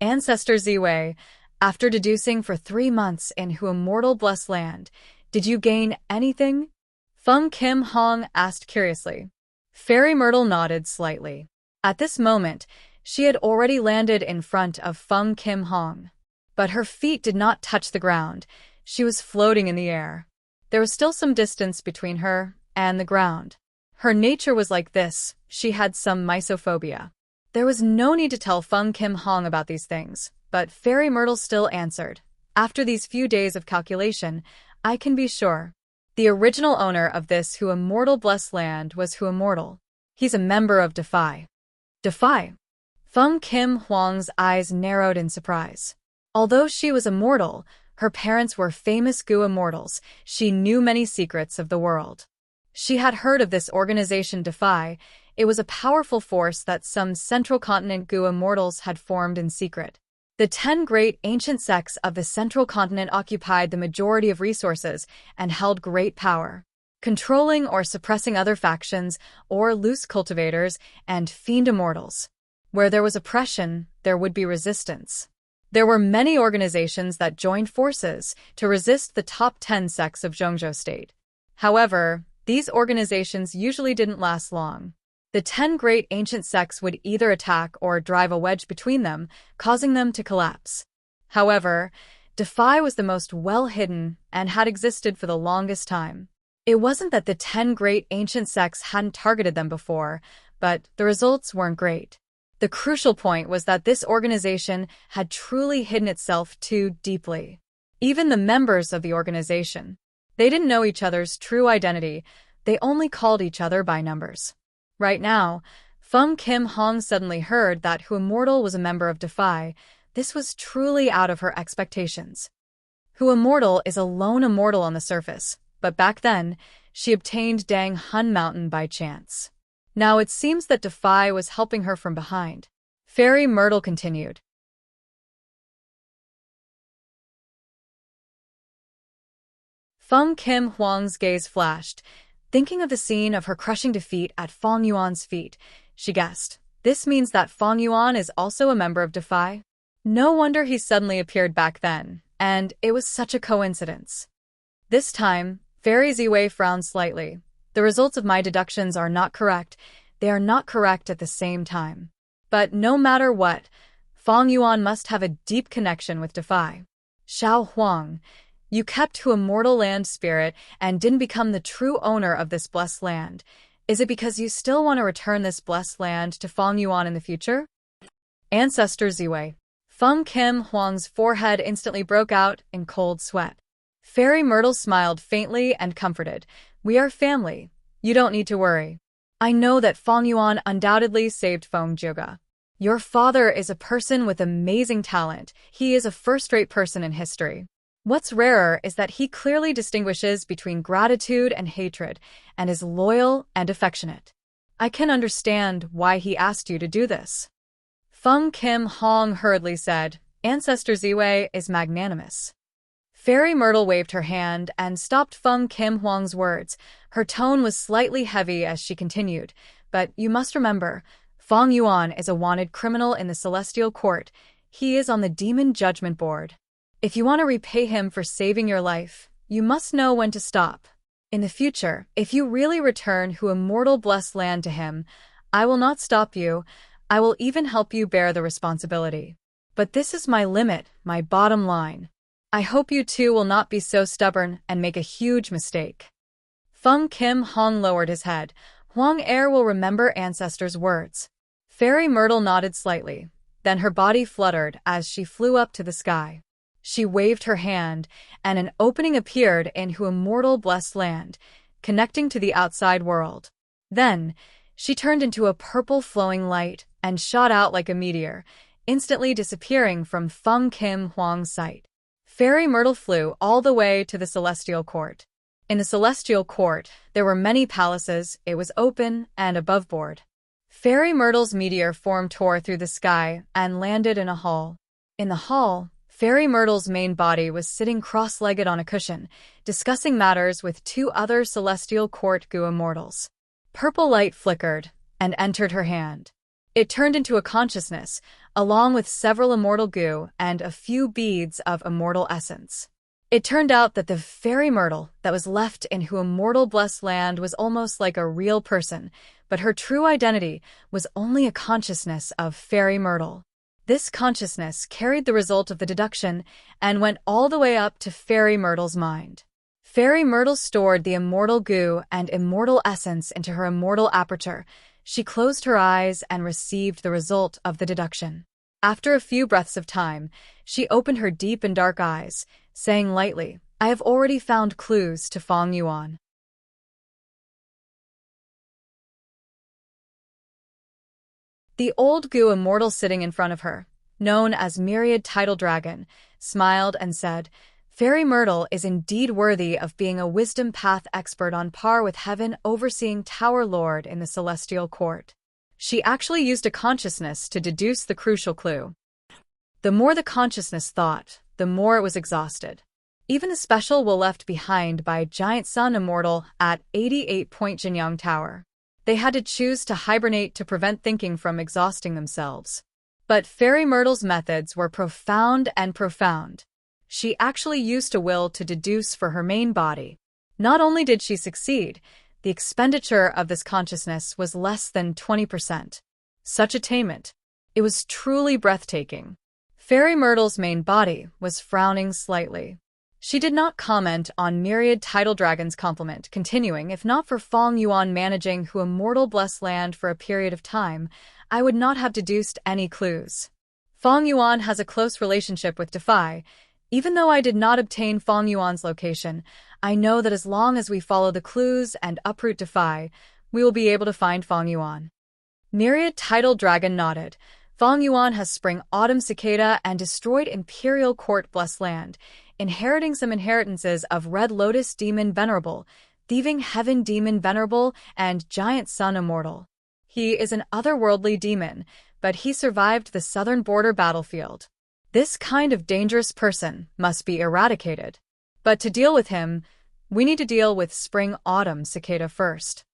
A: Ancestor Ziwei, after deducing for 3 months in Who Immortal Blessed Land, did you gain anything? Feng Kim Hong asked curiously. Fairy Myrtle nodded slightly. At this moment, she had already landed in front of Feng Kim Hong. But her feet did not touch the ground. She was floating in the air. There was still some distance between her and the ground. Her nature was like this. She had some mysophobia. There was no need to tell Feng Kim Hong about these things, but Fairy Myrtle still answered. After these few days of calculation, I can be sure. The original owner of this Who Immortal Blessed Land was Who Immortal. He's a member of Defy. Defy? Feng Kim Huang's eyes narrowed in surprise. Although she was immortal, her parents were famous Gu immortals. She knew many secrets of the world. She had heard of this organization Defy. It was a powerful force that some Central Continent Gu immortals had formed in secret. The 10 great ancient sects of the Central Continent occupied the majority of resources and held great power, controlling or suppressing other factions or loose cultivators and fiend immortals. Where there was oppression, there would be resistance. There were many organizations that joined forces to resist the top 10 sects of Zhongzhou State. However, these organizations usually didn't last long. The 10 great ancient sects would either attack or drive a wedge between them, causing them to collapse. However, Defy was the most well-hidden and had existed for the longest time. It wasn't that the 10 great ancient sects hadn't targeted them before, but the results weren't great. The crucial point was that this organization had truly hidden itself too deeply. Even the members of the organization, they didn't know each other's true identity, they only called each other by numbers. Right now, Feng Kim Hong suddenly heard that Hu Immortal was a member of Defy. This was truly out of her expectations. Hu Immortal is a lone immortal on the surface, but back then, she obtained Dang Hun Mountain by chance. Now it seems that Defy was helping her from behind. Fairy Myrtle continued. Feng Kim Huang's gaze flashed. Thinking of the scene of her crushing defeat at Feng Yuan's feet, she guessed, this means that Feng Yuan is also a member of Defy? No wonder he suddenly appeared back then, and it was such a coincidence. This time, Fairy Ziwei frowned slightly. The results of my deductions are not correct. They are not correct at the same time. But no matter what, Feng Yuan must have a deep connection with Defy. Xiao Huang, you kept Hu Immortal Land Spirit and didn't become the true owner of this blessed land. Is it because you still want to return this blessed land to Feng Yuan in the future? Ancestor Ziwei. Feng Kim Huang's forehead instantly broke out in cold sweat. Fairy Myrtle smiled faintly and comforted. We are family. You don't need to worry. I know that Feng Yuan undoubtedly saved Feng Zhuge. Your father is a person with amazing talent. He is a first-rate person in history. What's rarer is that he clearly distinguishes between gratitude and hatred, and is loyal and affectionate. I can understand why he asked you to do this. Feng Kim Hong hurriedly said, Ancestor Ziwei is magnanimous. Fairy Myrtle waved her hand and stopped Feng Kim Huang's words. Her tone was slightly heavy as she continued, but you must remember, Feng Yuan is a wanted criminal in the Celestial Court. He is on the Demon Judgment Board. If you want to repay him for saving your life, you must know when to stop. In the future, if you really return Hu Immortal Blessed Land to him, I will not stop you. I will even help you bear the responsibility. But this is my limit, my bottom line. I hope you two will not be so stubborn and make a huge mistake. Feng Kim Hong lowered his head. Huang Er will remember Ancestor's words. Fairy Myrtle nodded slightly. Then her body fluttered as she flew up to the sky. She waved her hand, and an opening appeared in Hu Immortal Blessed Land, connecting to the outside world. Then, she turned into a purple flowing light and shot out like a meteor, instantly disappearing from Feng Kim Huang's sight. Fairy Myrtle flew all the way to the Celestial Court. In the Celestial Court, there were many palaces. It was open and above board. Fairy Myrtle's meteor form tore through the sky and landed in a hall. In the hall, Fairy Myrtle's main body was sitting cross-legged on a cushion, discussing matters with two other Celestial Court Gu immortals. Purple light flickered and entered her hand. It turned into a consciousness, along with several immortal Gu and a few beads of immortal essence. It turned out that the Fairy Myrtle that was left in Hu Immortal Blessed Land was almost like a real person, but her true identity was only a consciousness of Fairy Myrtle. This consciousness carried the result of the deduction and went all the way up to Fairy Myrtle's mind. Fairy Myrtle stored the immortal Gu and immortal essence into her immortal aperture. She closed her eyes and received the result of the deduction. After a few breaths of time, she opened her deep and dark eyes, saying lightly, I have already found clues to Feng Yuan. The old Gu immortal sitting in front of her, known as Myriad Tidal Dragon, smiled and said, Fairy Myrtle is indeed worthy of being a wisdom path expert on par with Heaven overseeing Tower Lord in the Celestial Court. She actually used a consciousness to deduce the crucial clue. The more the consciousness thought, the more it was exhausted. Even the special will left behind by Giant Sun Immortal at 88-point Jinyang Tower. They had to choose to hibernate to prevent thinking from exhausting themselves. But Fairy Myrtle's methods were profound and profound. She actually used a will to deduce for her main body. Not only did she succeed, The expenditure of this consciousness was less than 20%. Such attainment. It was truly breathtaking. Fairy Myrtle's main body was frowning slightly. She did not comment on Myriad Tidal Dragon's compliment, continuing, if not for Feng Yuan managing who a mortal blessed land for a period of time, I would not have deduced any clues. Feng Yuan has a close relationship with Defy. Even though I did not obtain Feng Yuan's location, I know that as long as we follow the clues and uproot Defy, we will be able to find Feng Yuan. Myriad Tidal Dragon nodded. Feng Yuan has spring autumn cicada and destroyed Imperial Court Blessed Land, inheriting some inheritances of Red Lotus Demon Venerable, Thieving Heaven Demon Venerable, and Giant Sun Immortal. He is an otherworldly demon, but he survived the southern border battlefield. This kind of dangerous person must be eradicated. But to deal with him, we need to deal with spring-autumn cicada first.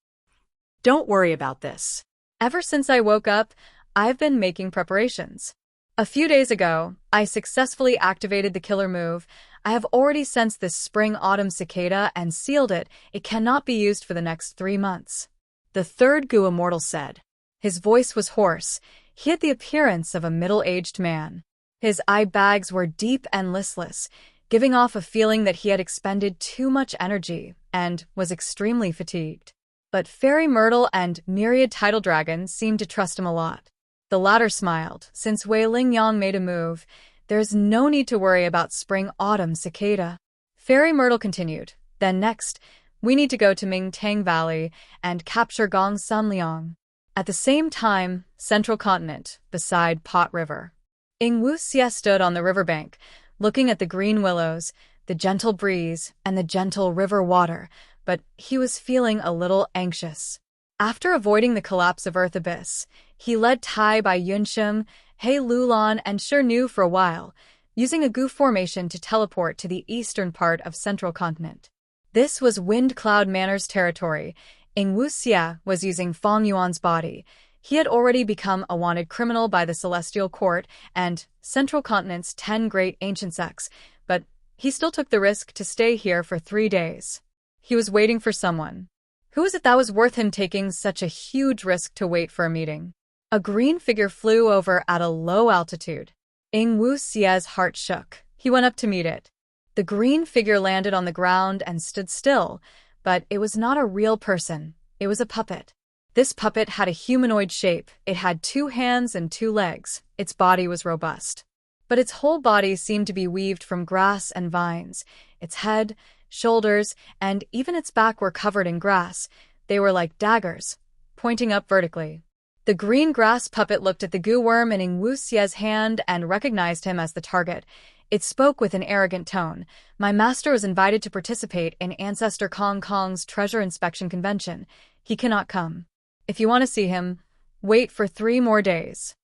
B: Don't worry about this.
A: Ever since I woke up, I've been making preparations. A few days ago, I successfully activated the killer move. I have already sensed this spring-autumn cicada and sealed it. It cannot be used for the next 3 months. The third Gu Immortal said. His voice was hoarse. He had the appearance of a middle-aged man. His eye bags were deep and listless, giving off a feeling that he had expended too much energy and was extremely fatigued. But Fairy Myrtle and Myriad Tidal Dragon seemed to trust him a lot. The latter smiled. Since Wei Lingyang made a move, there's no need to worry about spring-autumn cicada. Fairy Myrtle continued. Then next, we need to go to Mingtang Valley and capture Gong Sun Liang. At the same time, Central Continent, beside Pot River. Wuxia stood on the riverbank, looking at the green willows, the gentle breeze, and the gentle river water, but he was feeling a little anxious. After avoiding the collapse of Earth Abyss, he led Tai by Yunsheng, He Lulan, and Shenu for a while, using a Gu formation to teleport to the eastern part of Central Continent. This was Wind Cloud Manor's territory. Wuxia was using Feng Yuan's body. He had already become a wanted criminal by the Celestial Court and Central Continent's 10 great ancient sects, but he still took the risk to stay here for 3 days. He was waiting for someone. Who was it that was worth him taking such a huge risk to wait for a meeting? A green figure flew over at a low altitude. Wuxia's heart shook. He went up to meet it. The green figure landed on the ground and stood still, but it was not a real person. It was a puppet. This puppet had a humanoid shape. It had 2 hands and 2 legs. Its body was robust. But its whole body seemed to be weaved from grass and vines. Its head, shoulders, and even its back were covered in grass. They were like daggers, pointing up vertically. The green grass puppet looked at the goo worm in Wuxia's hand and recognized him as the target. It spoke with an arrogant tone. My master was invited to participate in Ancestor Kong Kong's treasure inspection convention. He cannot come. If you want to see him, wait for 3 more days.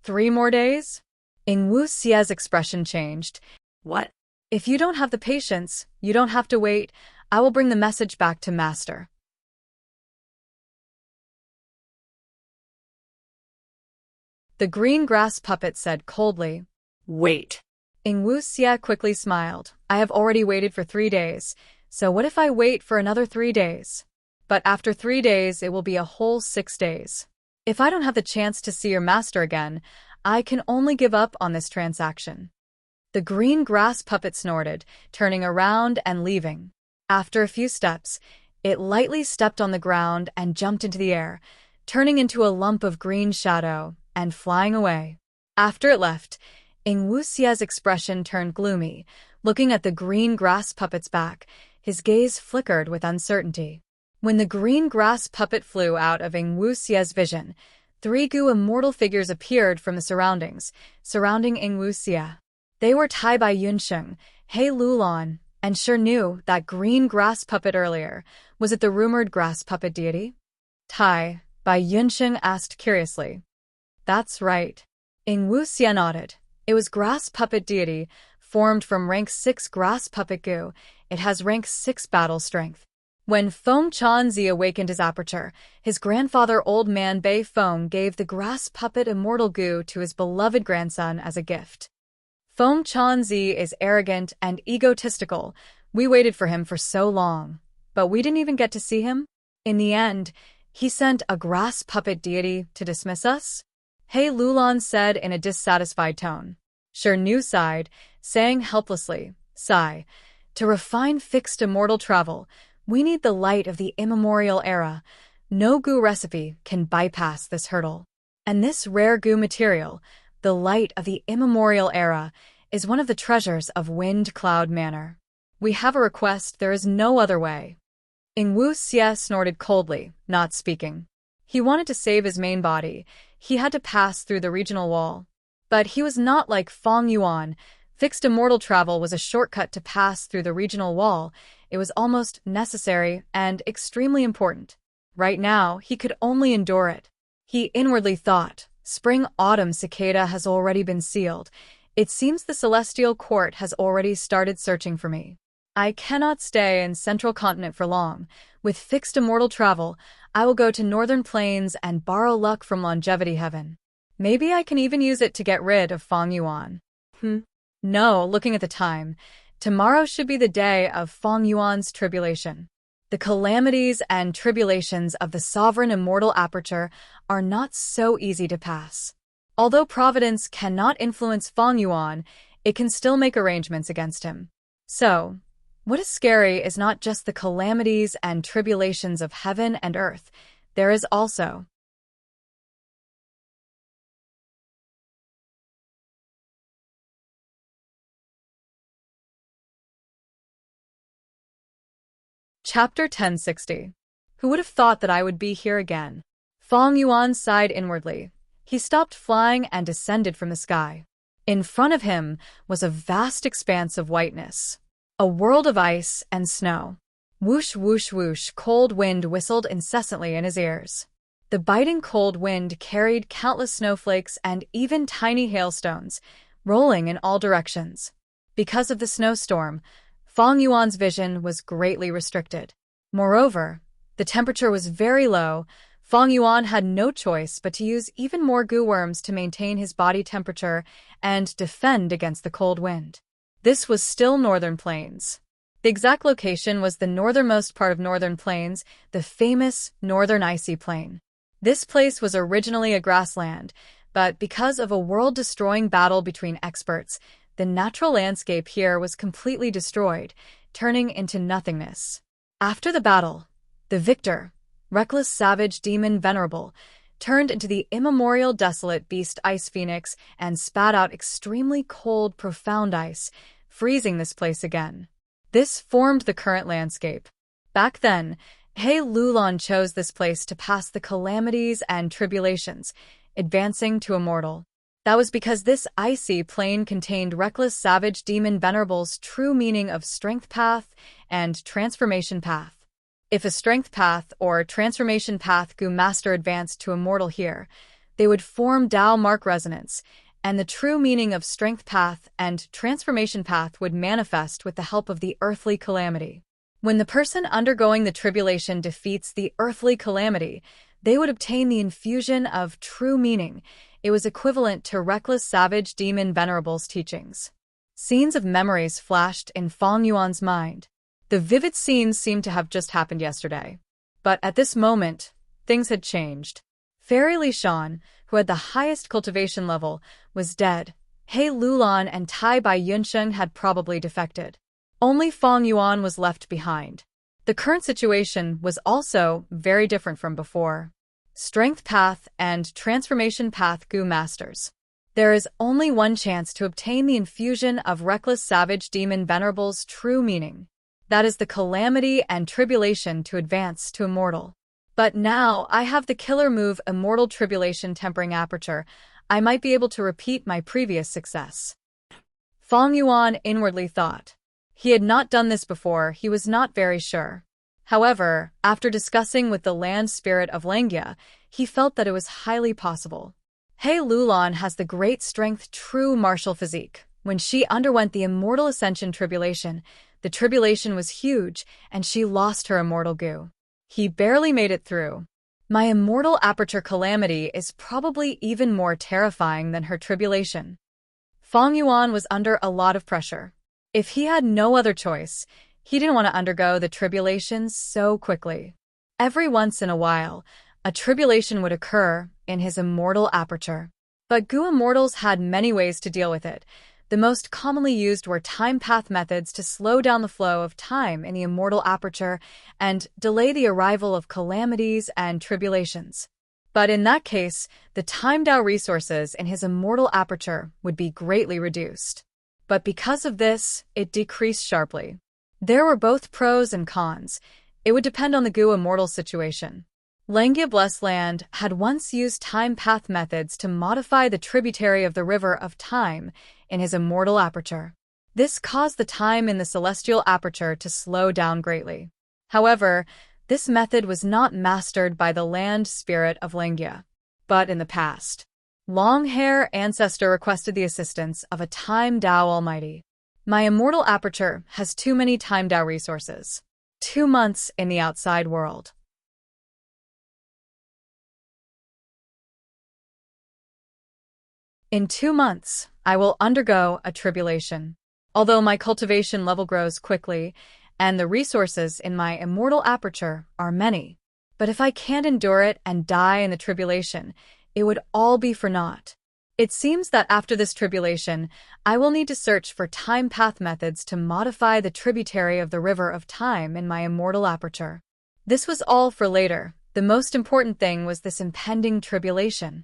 A: 3 more days? Wuxia's expression changed.
B: What?
A: If you don't have the patience, you don't have to wait. I will bring the message back to Master. The green grass puppet said coldly.
B: Wait.
A: Wuxia quickly smiled. I have already waited for 3 days, so what if I wait for another 3 days? But after 3 days, it will be a whole 6 days. If I don't have the chance to see your master again, I can only give up on this transaction. The green grass puppet snorted, turning around and leaving. After a few steps, it lightly stepped on the ground and jumped into the air, turning into a lump of green shadow and flying away. After it left, Wuxia's expression turned gloomy. Looking at the green grass puppet's back, his gaze flickered with uncertainty. When the green grass puppet flew out of Wuxia's vision, 3 Gu immortal figures appeared from the surroundings, surrounding Wuxia. They were Tai by Yunsheng, He Lulan, and Shenu, that green grass puppet earlier. Was it the rumored grass puppet deity? Tai by Yunsheng asked curiously. That's right. Wuxia nodded. It was grass puppet deity, formed from rank 6 grass puppet Gu. It has rank 6 battle strength. When Feng Chanzi awakened his aperture, his grandfather Old Man Bei Feng gave the grass puppet immortal Gu to his beloved grandson as a gift. Feng Chanzi is arrogant and egotistical. We waited for him for so long, but we didn't even get to see him. In the end, he sent a grass puppet deity to dismiss us? He Lulan said in a dissatisfied tone. Sure Nu sighed, saying helplessly, sigh. To refine fixed immortal travel, we need the light of the immemorial era. No goo recipe can bypass this hurdle. And this rare goo material, the light of the immemorial era, is one of the treasures of Wind Cloud Manor. We have a request, there is no other way. Wuxia snorted coldly, not speaking. He wanted to save his main body. He had to pass through the regional wall. But he was not like Feng Yuan. Fixed immortal travel was a shortcut to pass through the regional wall. It was almost necessary and extremely important. Right now, he could only endure it. He inwardly thought, spring-autumn cicada has already been sealed. It seems the celestial court has already started searching for me. I cannot stay in Central Continent for long. With fixed immortal travel, I will go to Northern Plains and borrow luck from Longevity Heaven. Maybe I can even use it to get rid of Feng Yuan. No, looking at the time, tomorrow should be the day of Feng Yuan's tribulation. The calamities and tribulations of the sovereign immortal aperture are not so easy to pass. Although Providence cannot influence Feng Yuan, it can still make arrangements against him. So, what is scary is not just the calamities and tribulations of heaven and earth, there is also Chapter 1060. Who would have thought that I would be here again? Feng Yuan sighed inwardly. He stopped flying and descended from the sky. In front of him was a vast expanse of whiteness. A world of ice and snow. Whoosh, whoosh, whoosh, cold wind whistled incessantly in his ears. The biting cold wind carried countless snowflakes and even tiny hailstones, rolling in all directions. Because of the snowstorm, Feng Yuan's vision was greatly restricted. Moreover, the temperature was very low. Feng Yuan had no choice but to use even more goo worms to maintain his body temperature and defend against the cold wind. This was still Northern Plains. The exact location was the northernmost part of Northern Plains, the famous Northern Icy Plain. This place was originally a grassland, but because of a world-destroying battle between experts, the natural landscape here was completely destroyed, turning into nothingness. After the battle, the victor, reckless savage demon Venerable, turned into the immemorial desolate beast Ice Phoenix and spat out extremely cold, profound ice, freezing this place again. This formed the current landscape. Back then, He Lulan chose this place to pass the calamities and tribulations, advancing to immortal. That was because this icy plain contained reckless savage demon Venerable's true meaning of strength path and transformation path. If a strength path or transformation path Gu Master advanced to immortal here, they would form Dao Mark resonance, and the true meaning of strength path and transformation path would manifest with the help of the earthly calamity. When the person undergoing the tribulation defeats the earthly calamity, they would obtain the infusion of true meaning. It was equivalent to reckless savage demon Venerable's teachings. Scenes of memories flashed in Feng Yuan's mind. The vivid scenes seemed to have just happened yesterday. But at this moment, things had changed. Fairy Li Shan, who had the highest cultivation level, was dead. He Lulan and Tai Bai Yunsheng had probably defected. Only Feng Yuan was left behind. The current situation was also very different from before. Strength path and transformation path Gu Masters. There is only one chance to obtain the infusion of reckless savage demon Venerable's true meaning. That is the calamity and tribulation to advance to immortal. But now I have the killer move Immortal Tribulation Tempering Aperture. I might be able to repeat my previous success. Feng Yuan inwardly thought. He had not done this before, he was not very sure. However, after discussing with the land spirit of Langia, he felt that it was highly possible. He Lulan has the great strength true martial physique. When she underwent the Immortal Ascension Tribulation, the tribulation was huge, and she lost her immortal goo. He barely made it through. My immortal aperture calamity is probably even more terrifying than her tribulation. Feng Yuan was under a lot of pressure. If he had no other choice, he didn't want to undergo the tribulations so quickly. every once in a while, a tribulation would occur in his immortal aperture. But Gu immortals had many ways to deal with it. The most commonly used were time path methods to slow down the flow of time in the immortal aperture and delay the arrival of calamities and tribulations. But in that case, the time Dao resources in his immortal aperture would be greatly reduced. But because of this, it decreased sharply. There were both pros and cons. It would depend on the Gu immortal situation. Langya Blessed Land had once used time path methods to modify the tributary of the river of time in his immortal aperture. This caused the time in the celestial aperture to slow down greatly. However, this method was not mastered by the land spirit of Langya. But in the past, Longhair Ancestor requested the assistance of a Time Dao Almighty. My immortal aperture has too many Time Dao resources. 2 months in the outside world. In 2 months, I will undergo a tribulation. Although my cultivation level grows quickly, and the resources in my immortal aperture are many. But if I can't endure it and die in the tribulation, it would all be for naught. It seems that after this tribulation, I will need to search for time path methods to modify the tributary of the river of time in my immortal aperture. This was all for later. The most important thing was this impending tribulation.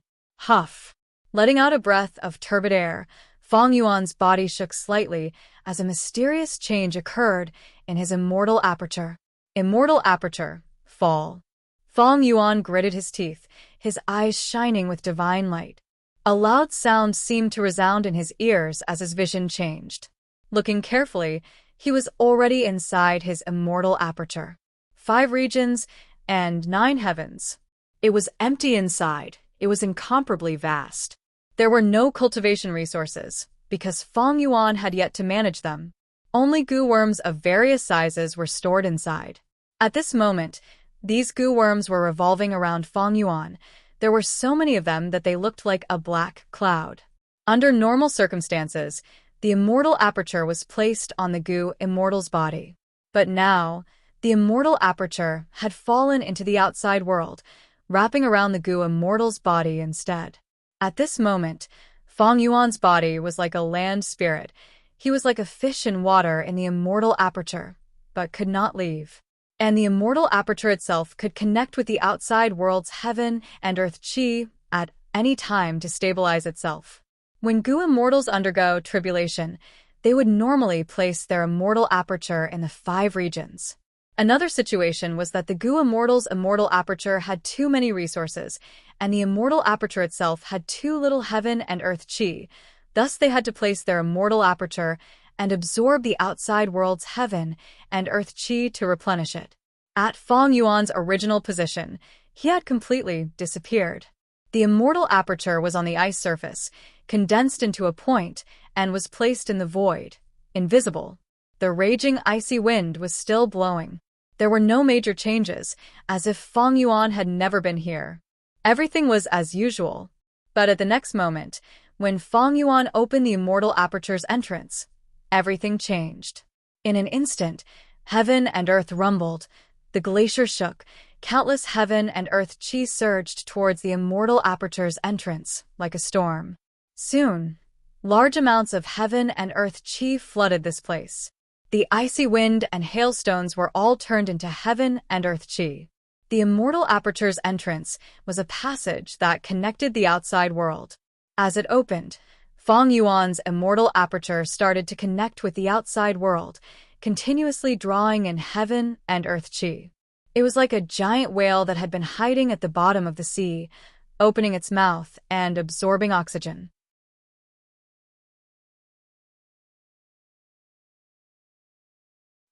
A: Huff. Letting out a breath of turbid air, Feng Yuan's body shook slightly as a mysterious change occurred in his immortal aperture. Immortal aperture. Fall. Feng Yuan gritted his teeth, his eyes shining with divine light. A loud sound seemed to resound in his ears as his vision changed. Looking carefully, he was already inside his immortal aperture. 5 regions and 9 heavens. It was empty inside. It was incomparably vast. There were no cultivation resources, because Feng Yuan had yet to manage them. Only Gu worms of various sizes were stored inside. At this moment, these Gu worms were revolving around Feng Yuan. There were so many of them that they looked like a black cloud. Under normal circumstances, the immortal aperture was placed on the Gu immortal's body. But now, the immortal aperture had fallen into the outside world, wrapping around the Gu immortal's body instead. At this moment, Feng Yuan's body was like a land spirit. He was like a fish in water in the immortal aperture, but could not leave. And the immortal aperture itself could connect with the outside world's heaven and earth qi at any time to stabilize itself. When Gu immortals undergo tribulation, they would normally place their immortal aperture in the 5 regions. Another situation was that the Gu immortal's immortal aperture had too many resources, and the immortal aperture itself had too little heaven and earth qi. Thus they had to place their immortal aperture and absorb the outside world's heaven and earth qi to replenish it. At Feng Yuan's original position, he had completely disappeared. The immortal aperture was on the ice surface, condensed into a point, and was placed in the void, invisible. The raging icy wind was still blowing. There were no major changes, as if Feng Yuan had never been here. Everything was as usual. But at the next moment, when Feng Yuan opened the immortal aperture's entrance, everything changed. In an instant, heaven and earth rumbled, the glacier shook, countless heaven and earth qi surged towards the immortal aperture's entrance, like a storm. Soon, large amounts of heaven and earth qi flooded this place. The icy wind and hailstones were all turned into heaven and earth qi. The immortal aperture's entrance was a passage that connected the outside world. As it opened, Feng Yuan's immortal aperture started to connect with the outside world, continuously drawing in heaven and earth qi. It was like a giant whale that had been hiding at the bottom of the sea, opening its mouth and absorbing oxygen.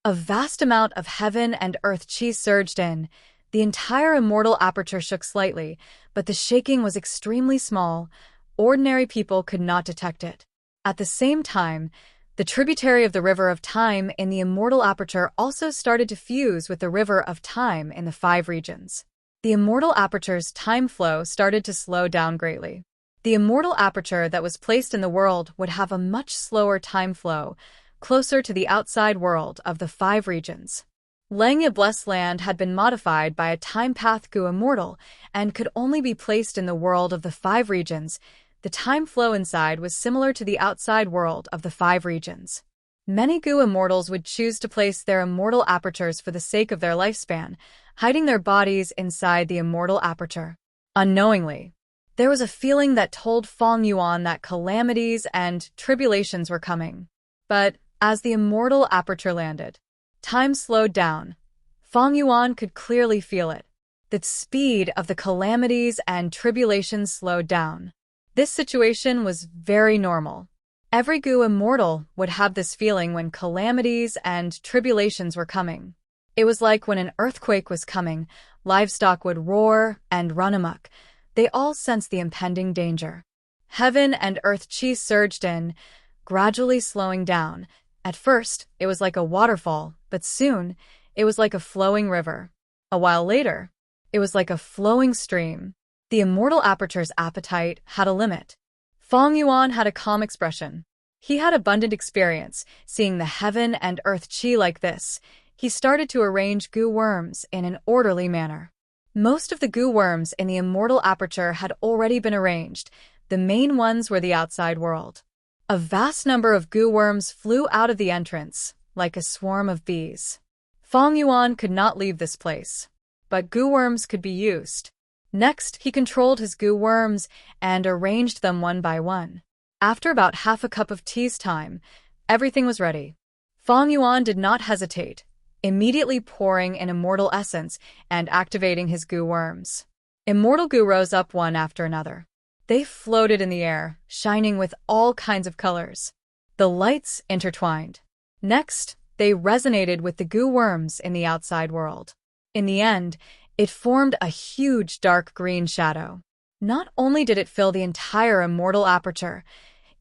A: A vast amount of heaven and earth qi surged in. The entire immortal aperture shook slightly, but the shaking was extremely small. Ordinary people could not detect it. At the same time, the tributary of the river of time in the immortal aperture also started to fuse with the river of time in the 5 regions. The immortal aperture's time flow started to slow down greatly. The immortal aperture that was placed in the world would have a much slower time flow, closer to the outside world of the 5 regions. Langya Blessed Land had been modified by a time path Gu immortal and could only be placed in the world of the 5 regions. The time flow inside was similar to the outside world of the 5 regions. Many Gu immortals would choose to place their immortal apertures for the sake of their lifespan, hiding their bodies inside the immortal aperture. Unknowingly, there was a feeling that told Feng Yuan that calamities and tribulations were coming. But as the immortal aperture landed, time slowed down. Feng Yuan could clearly feel it. The speed of the calamities and tribulations slowed down. This situation was very normal. Every Gu immortal would have this feeling when calamities and tribulations were coming. It was like when an earthquake was coming, livestock would roar and run amok. They all sensed the impending danger. Heaven and earth chi surged in, gradually slowing down. At first, it was like a waterfall, but soon, it was like a flowing river. A while later, it was like a flowing stream. The immortal aperture's appetite had a limit. Feng Yuan had a calm expression. He had abundant experience seeing the heaven and earth chi like this. He started to arrange Gu worms in an orderly manner. Most of the Gu worms in the immortal aperture had already been arranged. The main ones were the outside world. A vast number of Gu worms flew out of the entrance, like a swarm of bees. Feng Yuan could not leave this place, but Gu worms could be used. Next, he controlled his Gu worms and arranged them one by one. After about half a cup of tea's time, everything was ready. Feng Yuan did not hesitate, immediately pouring in immortal essence and activating his Gu worms. Immortal Gu rose up one after another. They floated in the air, shining with all kinds of colors. The lights intertwined. Next, they resonated with the Gu worms in the outside world. In the end, it formed a huge dark green shadow. Not only did it fill the entire immortal aperture,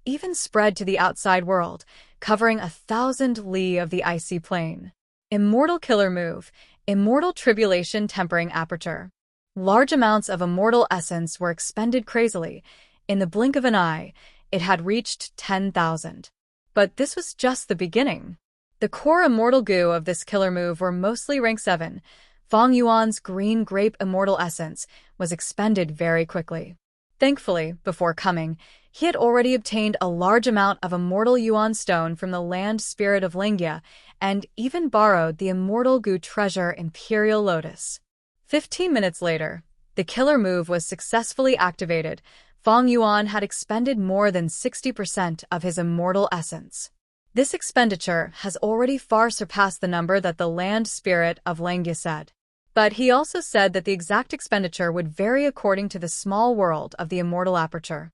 A: even spread to the outside world, covering 1,000 li of the icy plane. Immortal killer move, immortal tribulation tempering aperture. Large amounts of immortal essence were expended crazily. In the blink of an eye, it had reached 10,000. But this was just the beginning. The core immortal Gu of this killer move were mostly rank 7. Feng Yuan's green grape immortal essence was expended very quickly. Thankfully, before coming, he had already obtained a large amount of immortal Yuan stone from the land spirit of Lingya, and even borrowed the immortal Gu treasure Imperial Lotus. 15 minutes later, the killer move was successfully activated. Feng Yuan had expended more than 60% of his immortal essence. This expenditure has already far surpassed the number that the land spirit of Lingya said. But he also said that the exact expenditure would vary according to the small world of the immortal aperture.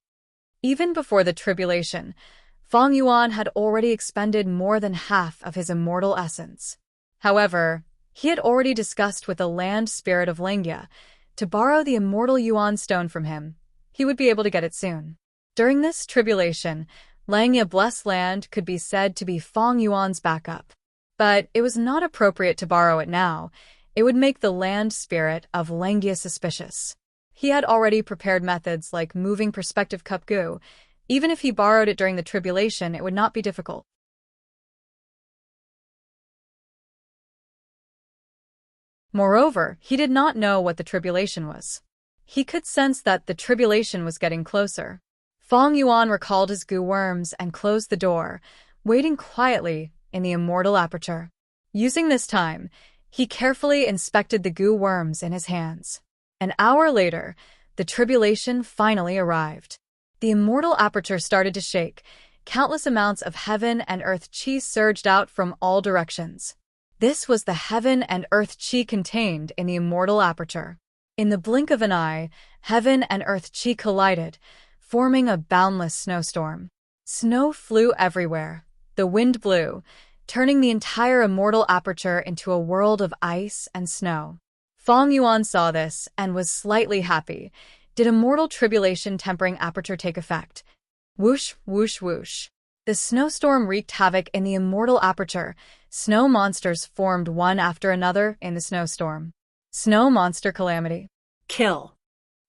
A: Even before the tribulation, Feng Yuan had already expended more than half of his immortal essence. However, he had already discussed with the land spirit of Lingya to borrow the immortal Yuan stone from him. He would be able to get it soon. During this tribulation, Langya Blessed Land could be said to be Feng Yuan's backup. But it was not appropriate to borrow it now. It would make the land spirit of Lingya suspicious. He had already prepared methods like moving perspective cup Gu. Even if he borrowed it during the tribulation, it would not be difficult. Moreover, he did not know what the tribulation was. He could sense that the tribulation was getting closer. Feng Yuan recalled his Gu worms and closed the door, waiting quietly in the immortal aperture. Using this time, he carefully inspected the Gu worms in his hands. An hour later, the tribulation finally arrived. The immortal aperture started to shake. Countless amounts of heaven and earth chi surged out from all directions. This was the heaven and earth chi contained in the immortal aperture. In the blink of an eye, heaven and earth chi collided, forming a boundless snowstorm. Snow flew everywhere. The wind blew, turning the entire immortal aperture into a world of ice and snow. Feng Yuan saw this and was slightly happy. Did immortal tribulation tempering aperture take effect? Whoosh, whoosh, whoosh. The snowstorm wreaked havoc in the immortal aperture. Snow monsters formed one after another in the snowstorm. Snow monster calamity.
B: Kill.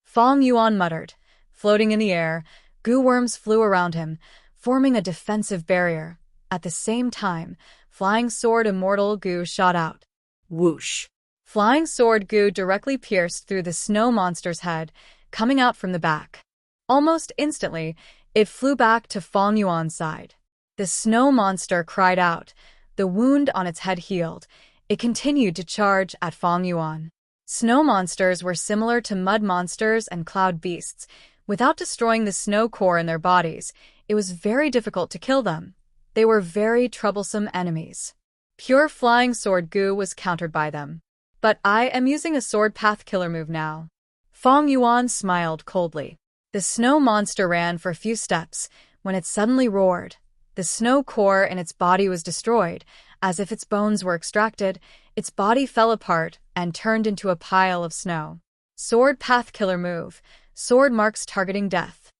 A: Feng Yuan muttered. Floating in the air, Gu worms flew around him, forming a defensive barrier. At the same time, flying sword immortal Gu shot out.
B: Whoosh.
A: Flying sword goo directly pierced through the snow monster's head, coming out from the back. Almost instantly, it flew back to Fang Yuan's side. The snow monster cried out. The wound on its head healed. It continued to charge at Fang Yuan. Snow monsters were similar to mud monsters and cloud beasts. Without destroying the snow core in their bodies, it was very difficult to kill them. They were very troublesome enemies. Pure flying sword goo was countered by them. But I am using a sword path killer move now. Fang Yuan smiled coldly. The snow monster ran for a few steps when it suddenly roared. The snow core in its body was destroyed. As if its bones were extracted, its body fell apart and turned into a pile of snow. Sword path killer move. Sword marks targeting death.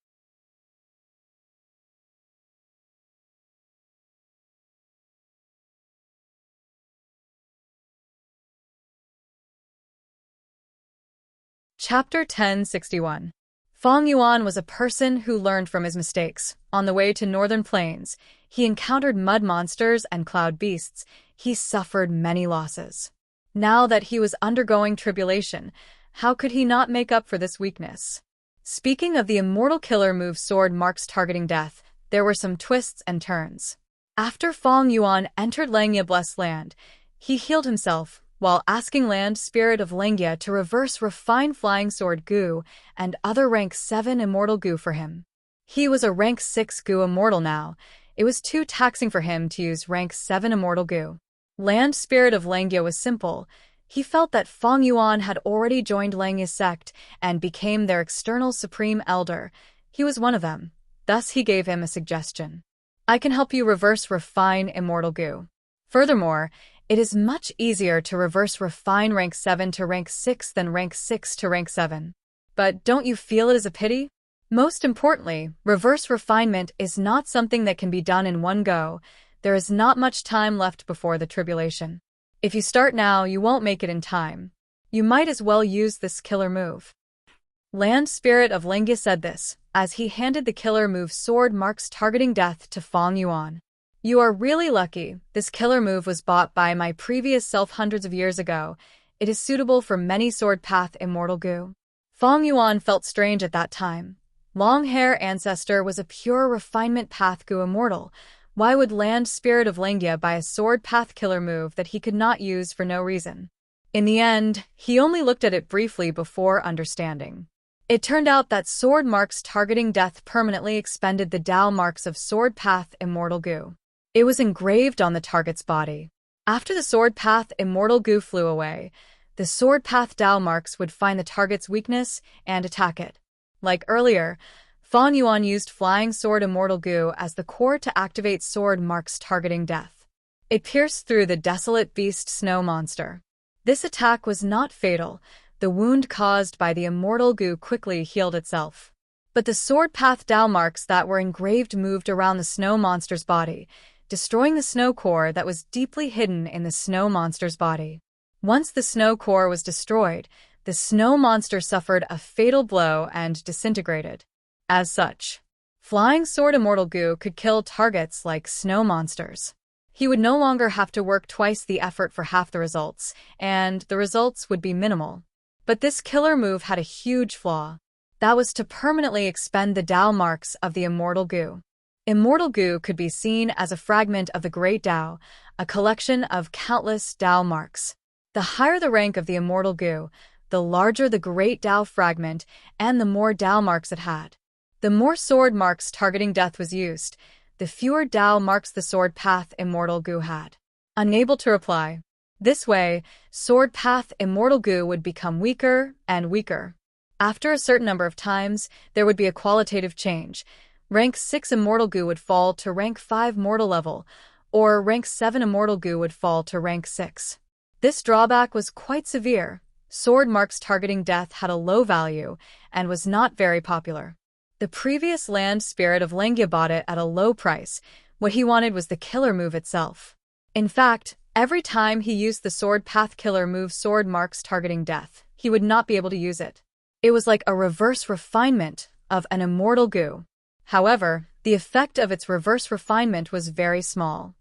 A: Chapter 1061. Fang Yuan was a person who learned from his mistakes. On the way to northern plains, he encountered mud monsters and cloud beasts. He suffered many losses. Now that he was undergoing tribulation, how could he not make up for this weakness? Speaking of the immortal killer move sword marks targeting death, there were some twists and turns. After Fang Yuan entered Langya Blessed Land, he healed himself while asking Land Spirit of Langya to reverse refine flying sword goo and other rank 7 immortal goo for him. He was a rank 6 goo immortal now. It was too taxing for him to use rank 7 immortal goo. Land Spirit of Langya was simple. He felt that Fang Yuan had already joined Langya's sect and became their external supreme elder. He was one of them. Thus he gave him a suggestion. I can help you reverse refine immortal goo. Furthermore, it is much easier to reverse refine rank 7 to rank 6 than rank 6 to rank 7. But don't you feel it is a pity? Most importantly, reverse refinement is not something that can be done in one go. There is not much time left before the tribulation. If you start now, you won't make it in time. You might as well use this killer move. Land Spirit of Langya said this, as he handed the killer move sword marks targeting death to Fang Yuan. You are really lucky. This killer move was bought by my previous self hundreds of years ago. It is suitable for many sword path immortal goo. Fang Yuan felt strange at that time. Long hair ancestor was a pure refinement path goo immortal. Why would Land Spirit of Langya buy a sword path killer move that he could not use for no reason? In the end, he only looked at it briefly before understanding. It turned out that sword marks targeting death permanently expended the Dao marks of sword path immortal goo. It was engraved on the target's body. After the sword path immortal goo flew away, the sword path Dao marks would find the target's weakness and attack it. Like earlier, Fang Yuan used flying sword immortal goo as the core to activate sword marks targeting death. It pierced through the desolate beast snow monster. This attack was not fatal. The wound caused by the immortal goo quickly healed itself. But the sword path Dao marks that were engraved moved around the snow monster's body, destroying the snow core that was deeply hidden in the snow monster's body. Once the snow core was destroyed, the snow monster suffered a fatal blow and disintegrated. As such, flying sword immortal goo could kill targets like snow monsters. He would no longer have to work twice the effort for half the results, and the results would be minimal. But this killer move had a huge flaw. That was to permanently expend the Dao marks of the immortal goo. Immortal goo could be seen as a fragment of the Great Dao, a collection of countless Dao marks. The higher the rank of the immortal goo, the larger the Great Dao fragment and the more Dao marks it had. The more sword marks targeting death was used, the fewer Dao marks the sword path immortal goo had. Unable to reply. This way, sword path immortal goo would become weaker and weaker. After a certain number of times, there would be a qualitative change. Rank 6 immortal goo would fall to rank 5 mortal level, or rank 7 immortal goo would fall to rank 6. This drawback was quite severe. Sword marks targeting death had a low value and was not very popular. The previous Land Spirit of Langya bought it at a low price. What he wanted was the killer move itself. In fact, every time he used the sword path killer move sword marks targeting death, he would not be able to use it. It was like a reverse refinement of an immortal goo. However, the effect of its reverse refinement was very small.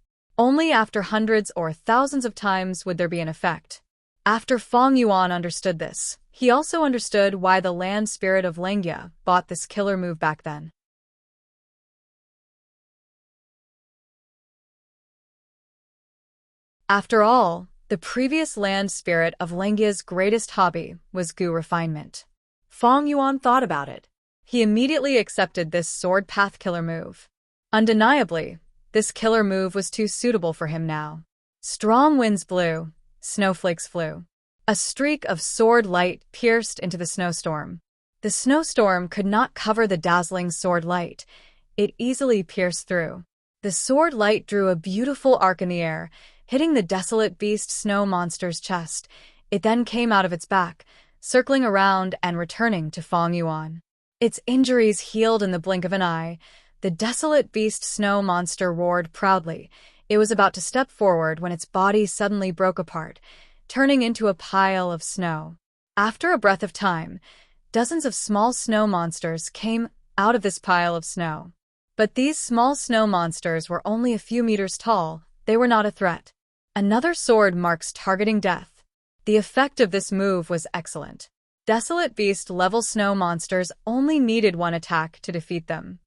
A: Only after hundreds or thousands of times would there be an effect. After Feng Yuan understood this, he also understood why the land spirit of Lengia bought this killer move back then. After all, the previous land spirit of Lengia's greatest hobby was Gu refinement.
B: Feng Yuan thought about it.
A: He immediately accepted this sword path killer move. Undeniably, this killer move was too suitable for him now. Strong winds blew, snowflakes flew. A streak of sword light pierced into the snowstorm. The snowstorm could not cover the dazzling sword light. It easily pierced through. The sword light drew a beautiful arc in the air, hitting the desolate beast snow monster's chest. It then came out of its back, circling around and returning to Feng Yuan. Its injuries healed in the blink of an eye. The desolate beast snow monster roared proudly. It was about to step forward when its body suddenly broke apart, turning into a pile of snow. After a breath of time, dozens of small snow monsters came out of this pile of snow. But these small snow monsters were only a few meters tall. They were not a threat. Another sword marks targeting death. The effect of this move was excellent. Desolate beast-level snow monsters only needed one attack to defeat them.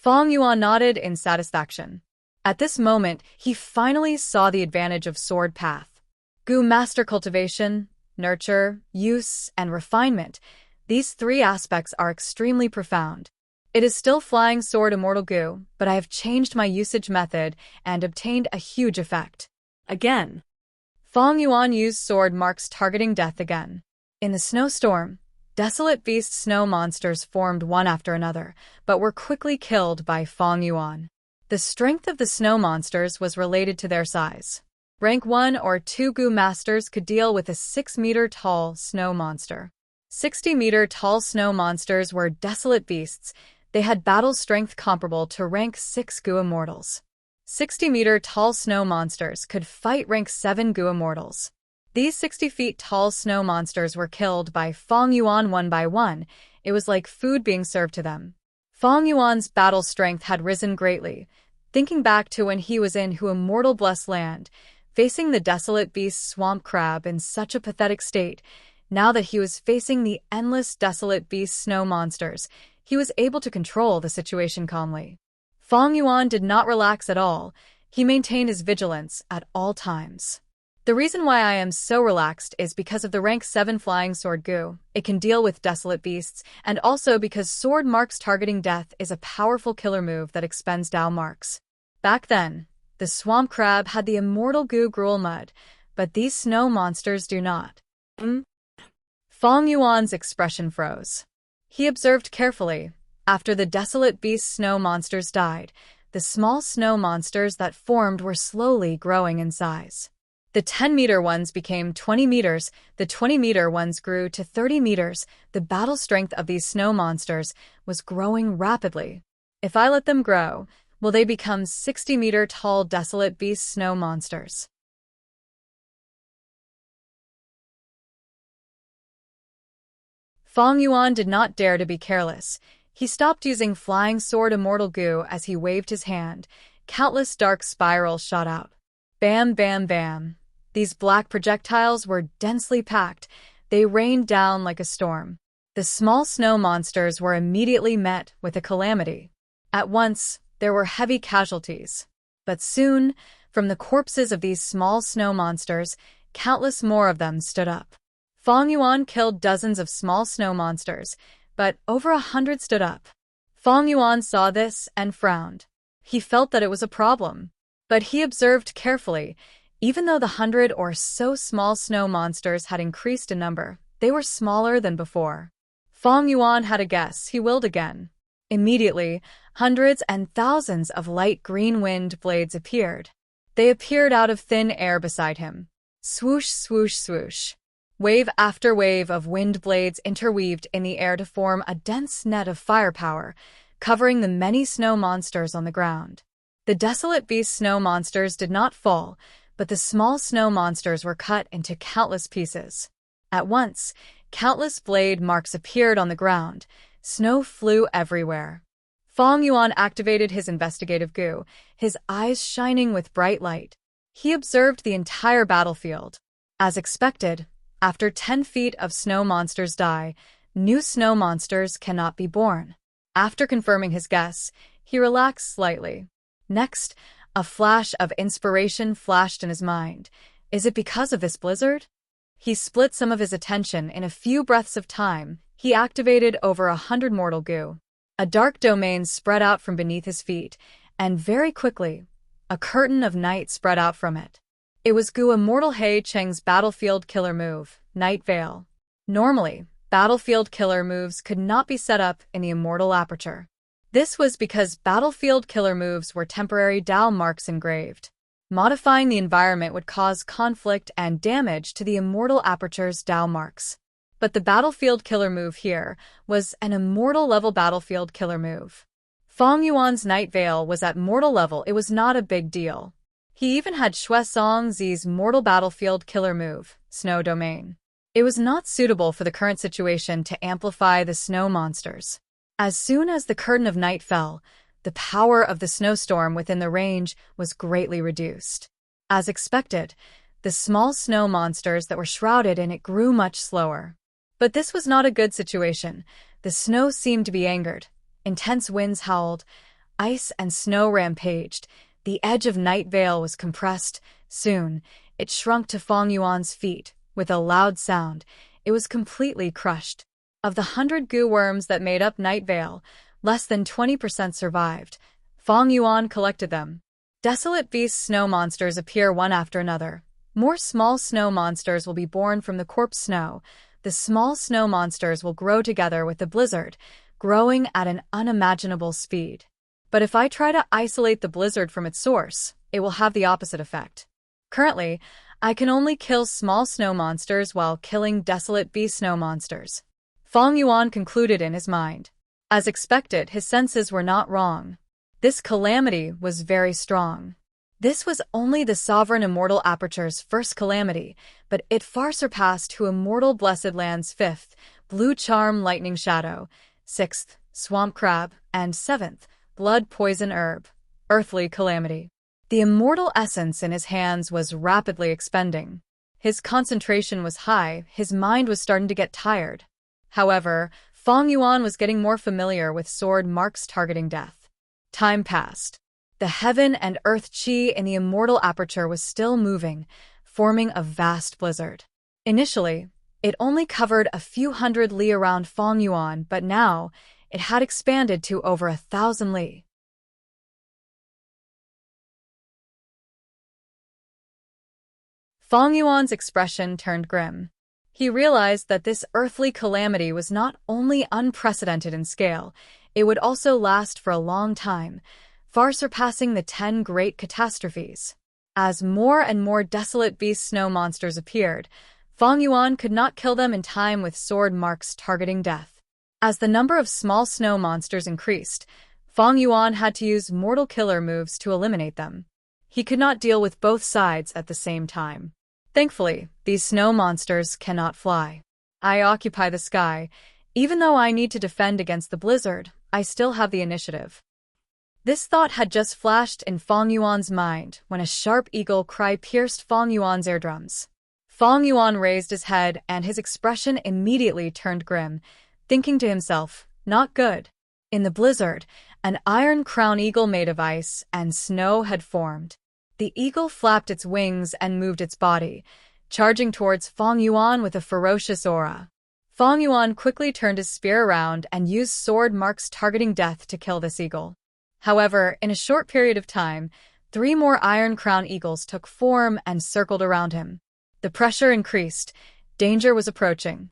A: Feng Yuan nodded in satisfaction. At this moment, he finally saw the advantage of sword path. Gu master cultivation, nurture, use, and refinement. These three aspects are extremely profound. It is still flying sword immortal Gu, but I have changed my usage method and obtained a huge effect.
B: Again.
A: Feng Yuan used sword marks targeting death again. In the snowstorm, desolate beast snow monsters formed one after another, but were quickly killed by Feng Yuan. The strength of the snow monsters was related to their size. Rank 1 or 2 Gu masters could deal with a 6-meter-tall snow monster. 60-meter-tall snow monsters were desolate beasts. They had battle strength comparable to rank 6 Gu immortals. 60-meter-tall snow monsters could fight rank 7 Gu immortals. These 60-feet-tall snow monsters were killed by Feng Yuan one by one. It was like food being served to them. Feng Yuan's battle strength had risen greatly. Thinking back to when he was in Hu Immortal Blessed Land, facing the desolate beast swamp crab in such a pathetic state, now that he was facing the endless desolate beast snow monsters, he was able to control the situation calmly. Feng Yuan did not relax at all. He maintained his vigilance at all times. The reason why I am so relaxed is because of the rank 7 flying sword Gu. It can deal with desolate beasts, and also because sword marks targeting death is a powerful killer move that expends Dao marks. Back then, the swamp crab had the immortal Gu gruel mud, but these snow monsters do not. Feng Yuan's expression froze. He observed carefully. After the desolate beast snow monsters died, the small snow monsters that formed were slowly growing in size. The 10-meter ones became 20 meters, the 20-meter ones grew to 30 meters. The battle strength of these snow monsters was growing rapidly. If I let them grow, will they become 60-meter-tall desolate beast snow monsters? Feng Yuan did not dare to be careless. He stopped using flying sword immortal Gu as he waved his hand. Countless dark spirals shot out. Bam, bam, bam. These black projectiles were densely packed. They rained down like a storm. The small snow monsters were immediately met with a calamity. At once, there were heavy casualties. But soon, from the corpses of these small snow monsters, countless more of them stood up. Feng Yuan killed dozens of small snow monsters, but over 100 stood up. Feng Yuan saw this and frowned. He felt that it was a problem. But he observed carefully. Even though the 100 or so small snow monsters had increased in number, they were smaller than before. Feng Yuan had a guess. He willed again. Immediately, hundreds and thousands of light green wind blades appeared. They appeared out of thin air beside him. Swoosh, swoosh, swoosh. Wave after wave of wind blades interweaved in the air to form a dense net of firepower, covering the many snow monsters on the ground. The desolate beast snow monsters did not fall, but the small snow monsters were cut into countless pieces. At once, countless blade marks appeared on the ground. Snow flew everywhere. Feng Yuan activated his investigative Gu, his eyes shining with bright light. He observed the entire battlefield. As expected, after 10 feet of snow monsters die, new snow monsters cannot be born. After confirming his guess, he relaxed slightly. Next, a flash of inspiration flashed in his mind. Is it because of this blizzard? He split some of his attention in a few breaths of time. He activated over 100 mortal goo. A dark domain spread out from beneath his feet, and very quickly, a curtain of night spread out from it. It was Gu Immortal Hei Cheng's battlefield killer move, Night Veil. Normally, battlefield killer moves could not be set up in the Immortal Aperture. This was because battlefield killer moves were temporary Dao marks engraved. Modifying the environment would cause conflict and damage to the Immortal Aperture's Dao marks. But the battlefield killer move here was an Immortal level battlefield killer move. Fong Yuan's Night Veil was at mortal level. It was not a big deal. He even had Xue Songzi's mortal battlefield killer move, Snow Domain. It was not suitable for the current situation to amplify the snow monsters. As soon as the curtain of night fell, the power of the snowstorm within the range was greatly reduced. As expected, the small snow monsters that were shrouded in it grew much slower. But this was not a good situation. The snow seemed to be angered. Intense winds howled. Ice and snow rampaged. The edge of Night Veil was compressed. Soon, it shrunk to Fong Yuan's feet. With a loud sound, it was completely crushed. Of the 100 goo worms that made up Night Veil, less than 20% survived. Fong Yuan collected them. Desolate beast snow monsters appear one after another. More small snow monsters will be born from the corpse snow. The small snow monsters will grow together with the blizzard, growing at an unimaginable speed. But if I try to isolate the blizzard from its source, it will have the opposite effect. Currently, I can only kill small snow monsters while killing desolate beast snow monsters. Fong Yuan concluded in his mind. As expected, his senses were not wrong. This calamity was very strong. This was only the Sovereign Immortal Aperture's first calamity, but it far surpassed Hu Immortal Blessed Land's 5th, Blue Charm Lightning Shadow, 6th, Swamp Crab, and 7th, Blood Poison Herb, Earthly Calamity. The immortal essence in his hands was rapidly expending. His concentration was high, his mind was starting to get tired. However, Fong Yuan was getting more familiar with sword marks targeting death. Time passed. The heaven and earth chi in the immortal aperture was still moving, forming a vast blizzard. Initially, it only covered a few hundred li around Fong Yuan, but now it had expanded to over 1,000 li. Fong Yuan's expression turned grim. He realized that this earthly calamity was not only unprecedented in scale, it would also last for a long time, far surpassing the 10 great catastrophes. As more and more desolate beast snow monsters appeared, Fong Yuan could not kill them in time with sword marks targeting death. As the number of small snow monsters increased, Fong Yuan had to use mortal killer moves to eliminate them. He could not deal with both sides at the same time. Thankfully, these snow monsters cannot fly. I occupy the sky. Even though I need to defend against the blizzard, I still have the initiative. This thought had just flashed in Fong Yuan's mind when a sharp eagle cry pierced Fong Yuan's eardrums. Fong Yuan raised his head and his expression immediately turned grim, thinking to himself, not good. In the blizzard, an iron crown eagle made of ice and snow had formed. The eagle flapped its wings and moved its body, charging towards Fong Yuan with a ferocious aura. Fong Yuan quickly turned his spear around and used sword marks targeting death to kill this eagle. However, in a short period of time, 3 more iron crown eagles took form and circled around him. The pressure increased. Danger was approaching.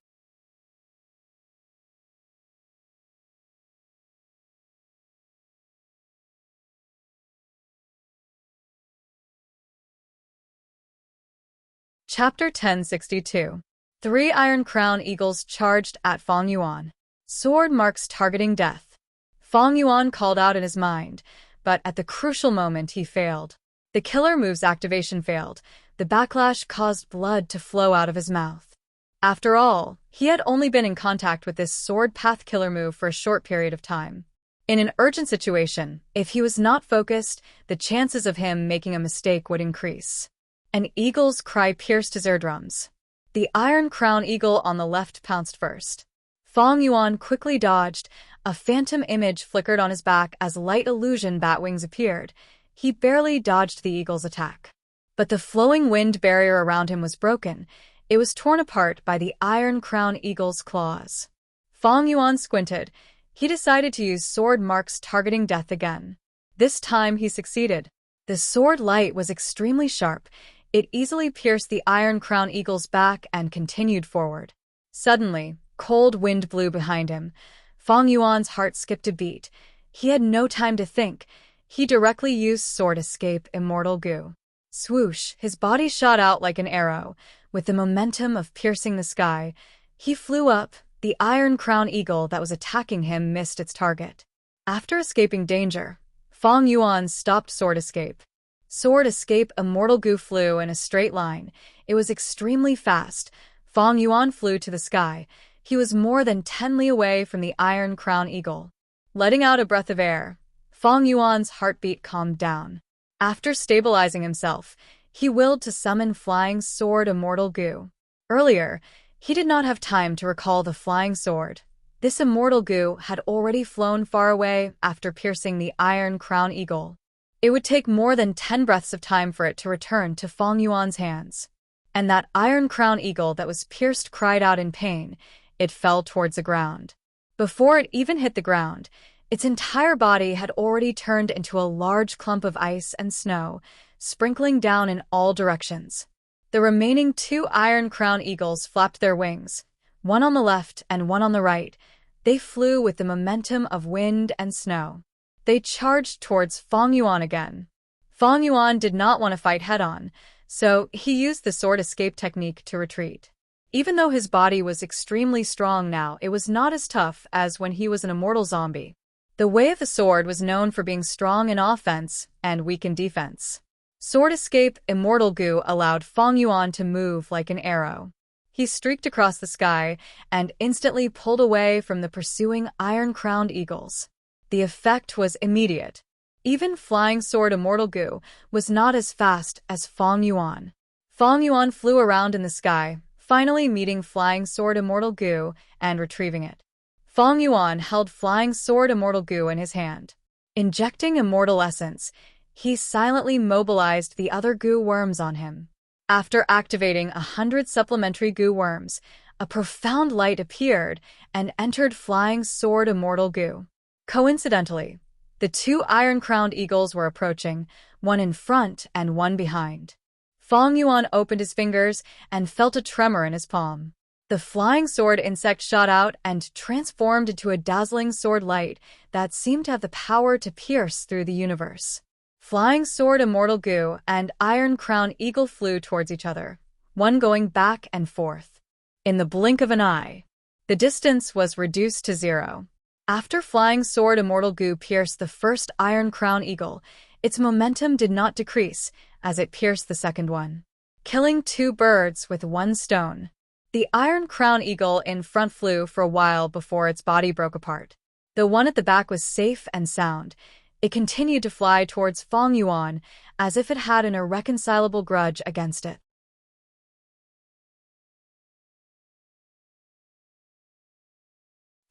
A: Chapter 1062. 3 Iron Crown Eagles charged at Fong Yuan. Sword marks targeting death. Fong Yuan called out in his mind, but at the crucial moment he failed. The killer move's activation failed. The backlash caused blood to flow out of his mouth. After all, he had only been in contact with this sword path killer move for a short period of time. In an urgent situation, if he was not focused, the chances of him making a mistake would increase. An eagle's cry pierced his eardrums. The Iron Crown Eagle on the left pounced first. Fong Yuan quickly dodged. A phantom image flickered on his back as light illusion bat wings appeared. He barely dodged the eagle's attack. But the flowing wind barrier around him was broken. It was torn apart by the Iron Crown Eagle's claws. Fong Yuan squinted. He decided to use sword marks targeting death again. This time he succeeded. The sword light was extremely sharp. It easily pierced the Iron Crown Eagle's back and continued forward. Suddenly, cold wind blew behind him. Fong Yuan's heart skipped a beat. He had no time to think. He directly used Sword Escape Immortal Goo. Swoosh, his body shot out like an arrow. With the momentum of piercing the sky, he flew up. The Iron Crown Eagle that was attacking him missed its target. After escaping danger, Fong Yuan stopped Sword Escape. Sword Escape Immortal Goo flew in a straight line. It was extremely fast. Fong Yuan flew to the sky. He was more than 10 li away from the Iron Crown Eagle. Letting out a breath of air, Fong Yuan's heartbeat calmed down. After stabilizing himself, he willed to summon Flying Sword Immortal Goo. Earlier, he did not have time to recall the flying sword. This Immortal Goo had already flown far away after piercing the Iron Crown Eagle. It would take more than 10 breaths of time for it to return to Fong Yuan's hands. And that Iron Crown Eagle that was pierced cried out in pain. It fell towards the ground. Before it even hit the ground, its entire body had already turned into a large clump of ice and snow, sprinkling down in all directions. The remaining 2 Iron Crown Eagles flapped their wings, one on the left and one on the right. They flew with the momentum of wind and snow. They charged towards Fong Yuan again. Fong Yuan did not want to fight head-on, so he used the sword escape technique to retreat. Even though his body was extremely strong now, it was not as tough as when he was an immortal zombie. The Way of the Sword was known for being strong in offense and weak in defense. Sword Escape Immortal Goo allowed Fong Yuan to move like an arrow. He streaked across the sky and instantly pulled away from the pursuing iron-crowned eagles. The effect was immediate. Even Flying Sword Immortal Goo was not as fast as Fong Yuan. Fong Yuan flew around in the sky, finally meeting Flying Sword Immortal Goo and retrieving it. Fong Yuan held Flying Sword Immortal Goo in his hand. Injecting immortal essence, he silently mobilized the other goo worms on him. After activating 100 supplementary goo worms, a profound light appeared and entered Flying Sword Immortal Goo. Coincidentally, the 2 iron-crowned eagles were approaching, one in front and one behind. Fong Yuan opened his fingers and felt a tremor in his palm. The flying sword insect shot out and transformed into a dazzling sword light that seemed to have the power to pierce through the universe. Flying Sword Immortal Goo and Iron Crown Eagle flew towards each other, one going back and forth. In the blink of an eye, the distance was reduced to 0. After Flying Sword Immortal Goo pierced the first Iron Crown Eagle, its momentum did not decrease as it pierced the second one, killing 2 birds with 1 stone. The Iron Crown Eagle in front flew for a while before its body broke apart. The one at the back was safe and sound. It continued to fly towards Fong Yuan as if it had an irreconcilable grudge against it.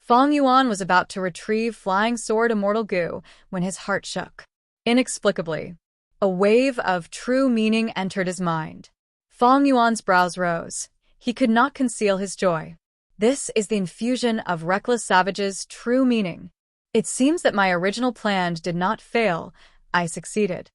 A: Fong Yuan was about to retrieve Flying Sword Immortal Goo when his heart shook. Inexplicably, a wave of true meaning entered his mind. Fong Yuan's brows rose. He could not conceal his joy. This is the infusion of Reckless Savage's true meaning. It seems that my original plan did not fail. I succeeded.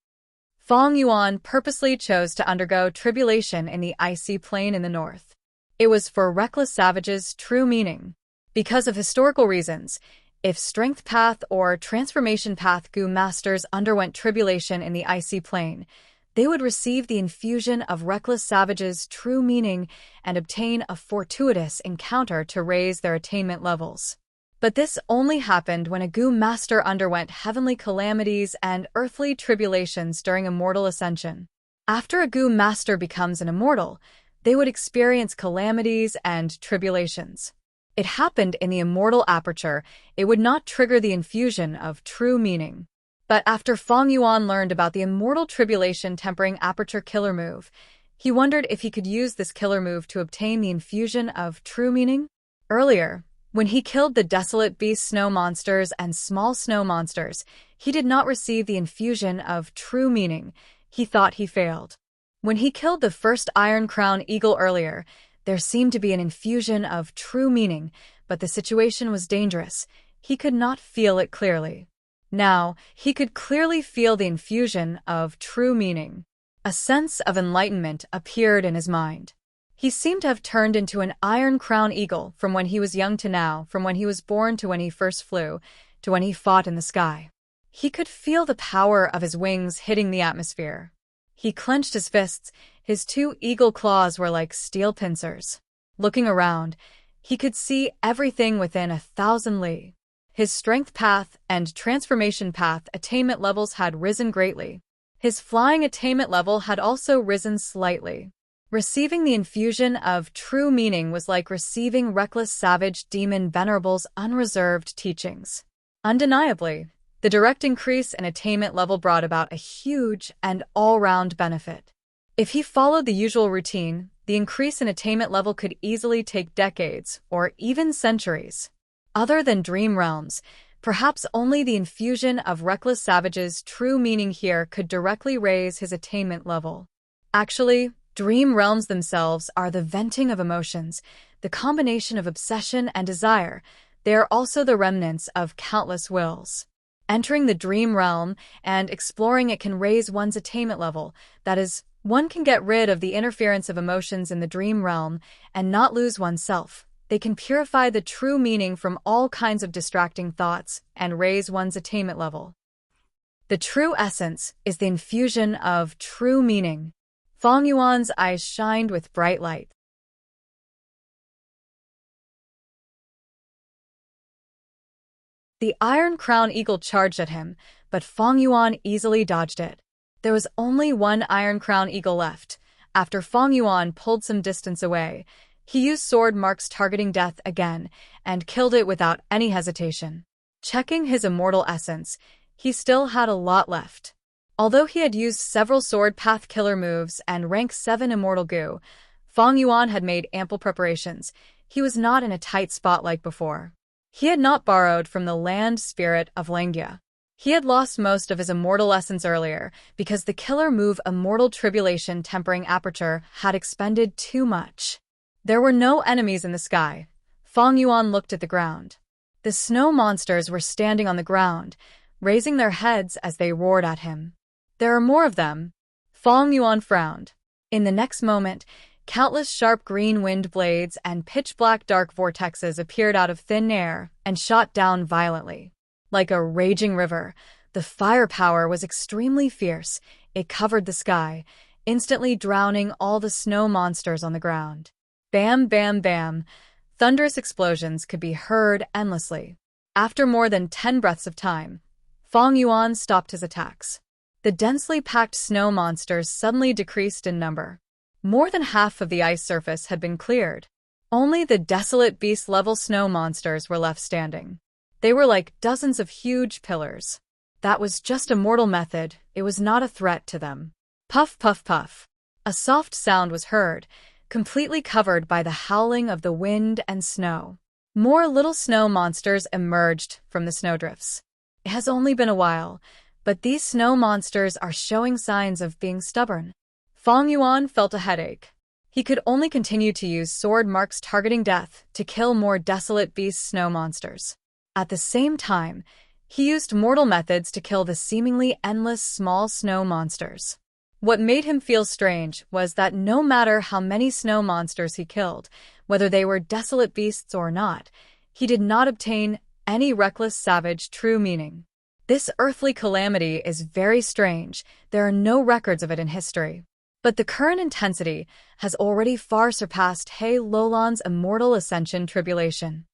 A: Fong Yuan purposely chose to undergo tribulation in the icy plain in the north. It was for Reckless Savage's true meaning. Because of historical reasons, if Strength Path or Transformation Path Goo Masters underwent tribulation in the icy plain, they would receive the infusion of Reckless Savage's true meaning and obtain a fortuitous encounter to raise their attainment levels. But this only happened when a Goo Master underwent heavenly calamities and earthly tribulations during immortal ascension. After a Goo Master becomes an immortal, they would experience calamities and tribulations. It happened in the immortal aperture. It would not trigger the infusion of true meaning. But after Feng Yuan learned about the immortal tribulation tempering aperture killer move, he wondered if he could use this killer move to obtain the infusion of true meaning. Earlier, when he killed the desolate beast snow monsters and small snow monsters, he did not receive the infusion of true meaning. He thought he failed. When he killed the first Iron Crown Eagle earlier, there seemed to be an infusion of true meaning, but the situation was dangerous. He could not feel it clearly. Now, he could clearly feel the infusion of true meaning. A sense of enlightenment appeared in his mind. He seemed to have turned into an Iron Crown Eagle from when he was young to now, from when he was born to when he first flew, to when he fought in the sky. He could feel the power of his wings hitting the atmosphere. He clenched his fists. His two eagle claws were like steel pincers. Looking around, he could see everything within 1,000 li. His strength path and transformation path attainment levels had risen greatly. His flying attainment level had also risen slightly. Receiving the infusion of true meaning was like receiving reckless savage demon Venerable's unreserved teachings. Undeniably, the direct increase in attainment level brought about a huge and all-round benefit. If he followed the usual routine, the increase in attainment level could easily take decades or even centuries. Other than dream realms, perhaps only the infusion of Reckless Savage's true meaning here could directly raise his attainment level. Actually, dream realms themselves are the venting of emotions, the combination of obsession and desire. They are also the remnants of countless wills. Entering the dream realm and exploring it can raise one's attainment level. That is, one can get rid of the interference of emotions in the dream realm and not lose oneself. They can purify the true meaning from all kinds of distracting thoughts and raise one's attainment level. The true essence is the infusion of true meaning. Feng Yuan's eyes shined with bright light. The Iron Crown Eagle charged at him, but Feng Yuan easily dodged it. There was only one Iron Crown Eagle left. After Feng Yuan pulled some distance away, he used sword marks targeting death again and killed it without any hesitation. Checking his immortal essence, he still had a lot left. Although he had used several sword path killer moves and rank 7 immortal goo, Feng Yuan had made ample preparations. He was not in a tight spot like before. He had not borrowed from the land spirit of Langia. He had lost most of his immortal essence earlier because the killer move Immortal Tribulation Tempering Aperture had expended too much. There were no enemies in the sky. Feng Yuan looked at the ground. The snow monsters were standing on the ground, raising their heads as they roared at him. There are more of them. Feng Yuan frowned. In the next moment, countless sharp green wind blades and pitch-black dark vortexes appeared out of thin air and shot down violently. Like a raging river, the firepower was extremely fierce. It covered the sky, instantly drowning all the snow monsters on the ground. Bam, bam, bam. Thunderous explosions could be heard endlessly. After more than 10 breaths of time, Feng Yuan stopped his attacks. The densely packed snow monsters suddenly decreased in number. More than half of the ice surface had been cleared. Only the desolate beast-level snow monsters were left standing. They were like dozens of huge pillars. That was just a mortal method. It was not a threat to them. Puff, puff, puff. A soft sound was heard, completely covered by the howling of the wind and snow. More little snow monsters emerged from the snowdrifts. It has only been a while, but these snow monsters are showing signs of being stubborn. Feng Yuan felt a headache. He could only continue to use sword marks targeting death to kill more desolate beast snow monsters. At the same time, he used mortal methods to kill the seemingly endless small snow monsters. What made him feel strange was that no matter how many snow monsters he killed, whether they were desolate beasts or not, he did not obtain any reckless savage true meaning. This earthly calamity is very strange. There are no records of it in history. But the current intensity has already far surpassed He Lolan's immortal ascension tribulation.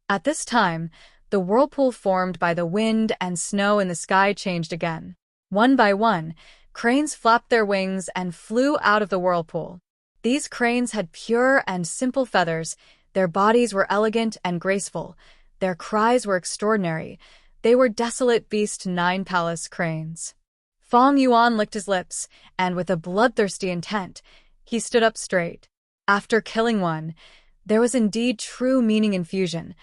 A: At this time, the whirlpool formed by the wind and snow in the sky changed again. One by one, cranes flapped their wings and flew out of the whirlpool. These cranes had pure and simple feathers. Their bodies were elegant and graceful. Their cries were extraordinary. They were desolate beast 9 palace cranes. Fong Yuan licked his lips, and with a bloodthirsty intent, he stood up straight. After killing one, there was indeed true meaning in fusion.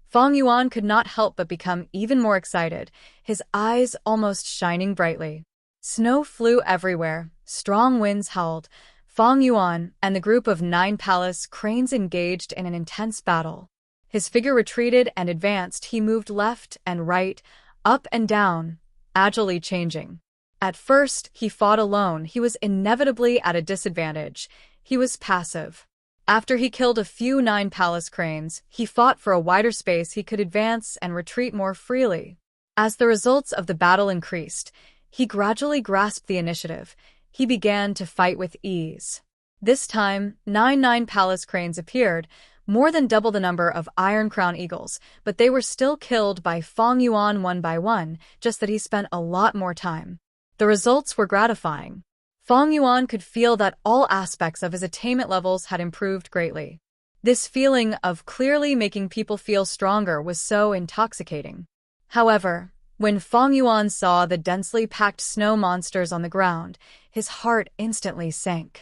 A: Fong Yuan could not help but become even more excited, his eyes almost shining brightly. Snow flew everywhere, strong winds howled. Fong Yuan and the group of 9 palace cranes engaged in an intense battle. His figure retreated and advanced. He moved left and right, up and down, agilely changing. At first, he fought alone. He was inevitably at a disadvantage. He was passive. After he killed a few 9 palace cranes, he fought for a wider space. He could advance and retreat more freely. As the results of the battle increased, he gradually grasped the initiative. He began to fight with ease. This time, 9 palace cranes appeared, more than double the number of Iron Crown Eagles, but they were still killed by Fong Yuan one by one, just that he spent a lot more time. The results were gratifying. Fong Yuan could feel that all aspects of his attainment levels had improved greatly. This feeling of clearly making people feel stronger was so intoxicating. However, when Fong Yuan saw the densely packed snow monsters on the ground, his heart instantly sank.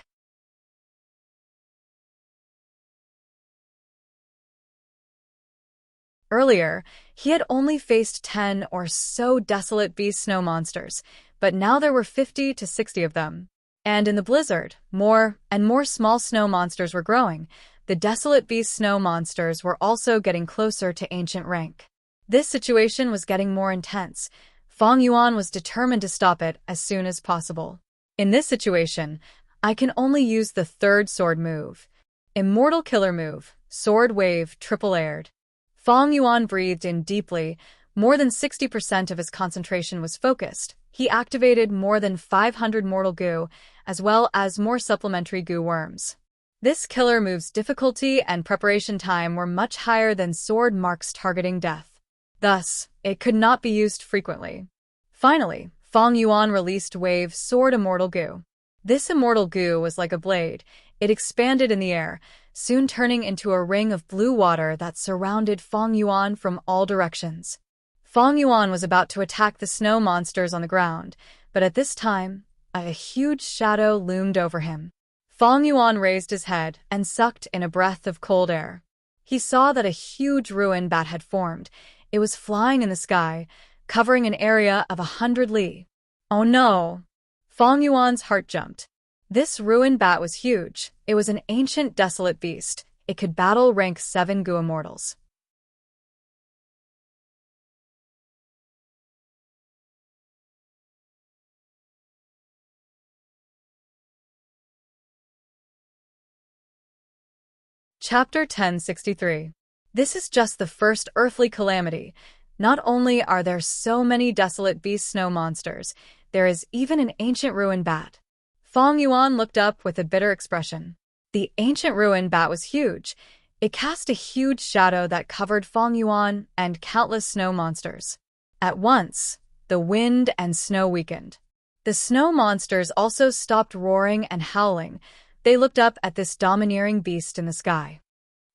A: Earlier, he had only faced 10 or so desolate beast snow monsters, but now there were 50 to 60 of them. And in the blizzard, more and more small snow monsters were growing. The desolate beast snow monsters were also getting closer to ancient rank. This situation was getting more intense. Fong Yuan was determined to stop it as soon as possible. In this situation, I can only use the third sword move. Immortal Killer Move, Sword Wave Triple-Aired. Fong Yuan breathed in deeply. More than 60% of his concentration was focused. He activated more than 500 mortal goo, as well as more supplementary goo worms. This killer move's difficulty and preparation time were much higher than Sword Mark's targeting death. Thus, it could not be used frequently. Finally, Fong Yuan released Wave Sword Immortal Goo. This immortal goo was like a blade. It expanded in the air, soon turning into a ring of blue water that surrounded Fong Yuan from all directions. Fong Yuan was about to attack the snow monsters on the ground, but at this time, a huge shadow loomed over him. Fong Yuan raised his head and sucked in a breath of cold air. He saw that a huge ruin bat had formed. It was flying in the sky, covering an area of 100 li. Oh no! Fong Yuan's heart jumped. This ruin bat was huge. It was an ancient desolate beast. It could battle rank 7 goo immortals. Chapter 1063. This is just the first earthly calamity. Not only are there so many desolate beast snow monsters, there is even an ancient ruin bat. Fong Yuan looked up with a bitter expression. The ancient ruin bat was huge. It cast a huge shadow that covered Fong Yuan and countless snow monsters. At once, the wind and snow weakened. The snow monsters also stopped roaring and howling. They looked up at this domineering beast in the sky.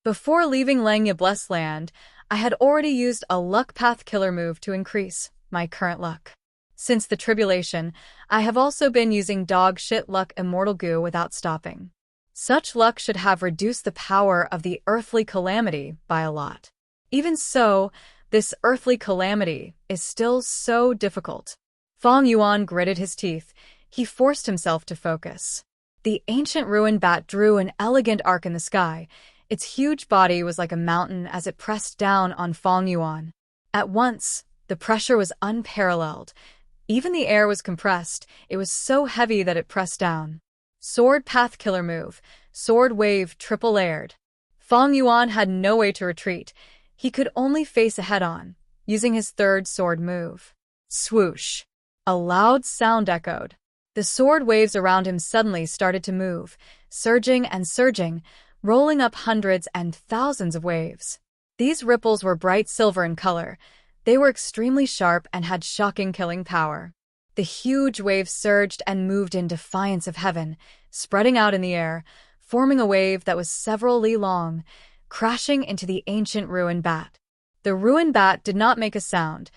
A: Before leaving Langya Blessed Land, I had already used a luck path killer move to increase my current luck. Since the tribulation, I have also been using dog shit luck immortal goo without stopping. Such luck should have reduced the power of the earthly calamity by a lot. Even so, this earthly calamity is still so difficult. Fong Yuan gritted his teeth. He forced himself to focus. The ancient ruin bat drew an elegant arc in the sky. Its huge body was like a mountain as it pressed down on Fong Yuan. At once, the pressure was unparalleled. Even the air was compressed. It was so heavy that it pressed down. Sword Path Killer Move, Sword Wave Triple-Aired. Fong Yuan had no way to retreat. He could only face a head-on, using his third sword move. Swoosh! A loud sound echoed. The sword waves around him suddenly started to move, surging and surging, rolling up hundreds and thousands of waves. These ripples were bright silver in color. They were extremely sharp and had shocking killing power. The huge waves surged and moved in defiance of heaven, spreading out in the air, forming a wave that was several li long. crashing into the ancient ruined bat. The ruined bat did not make a sound.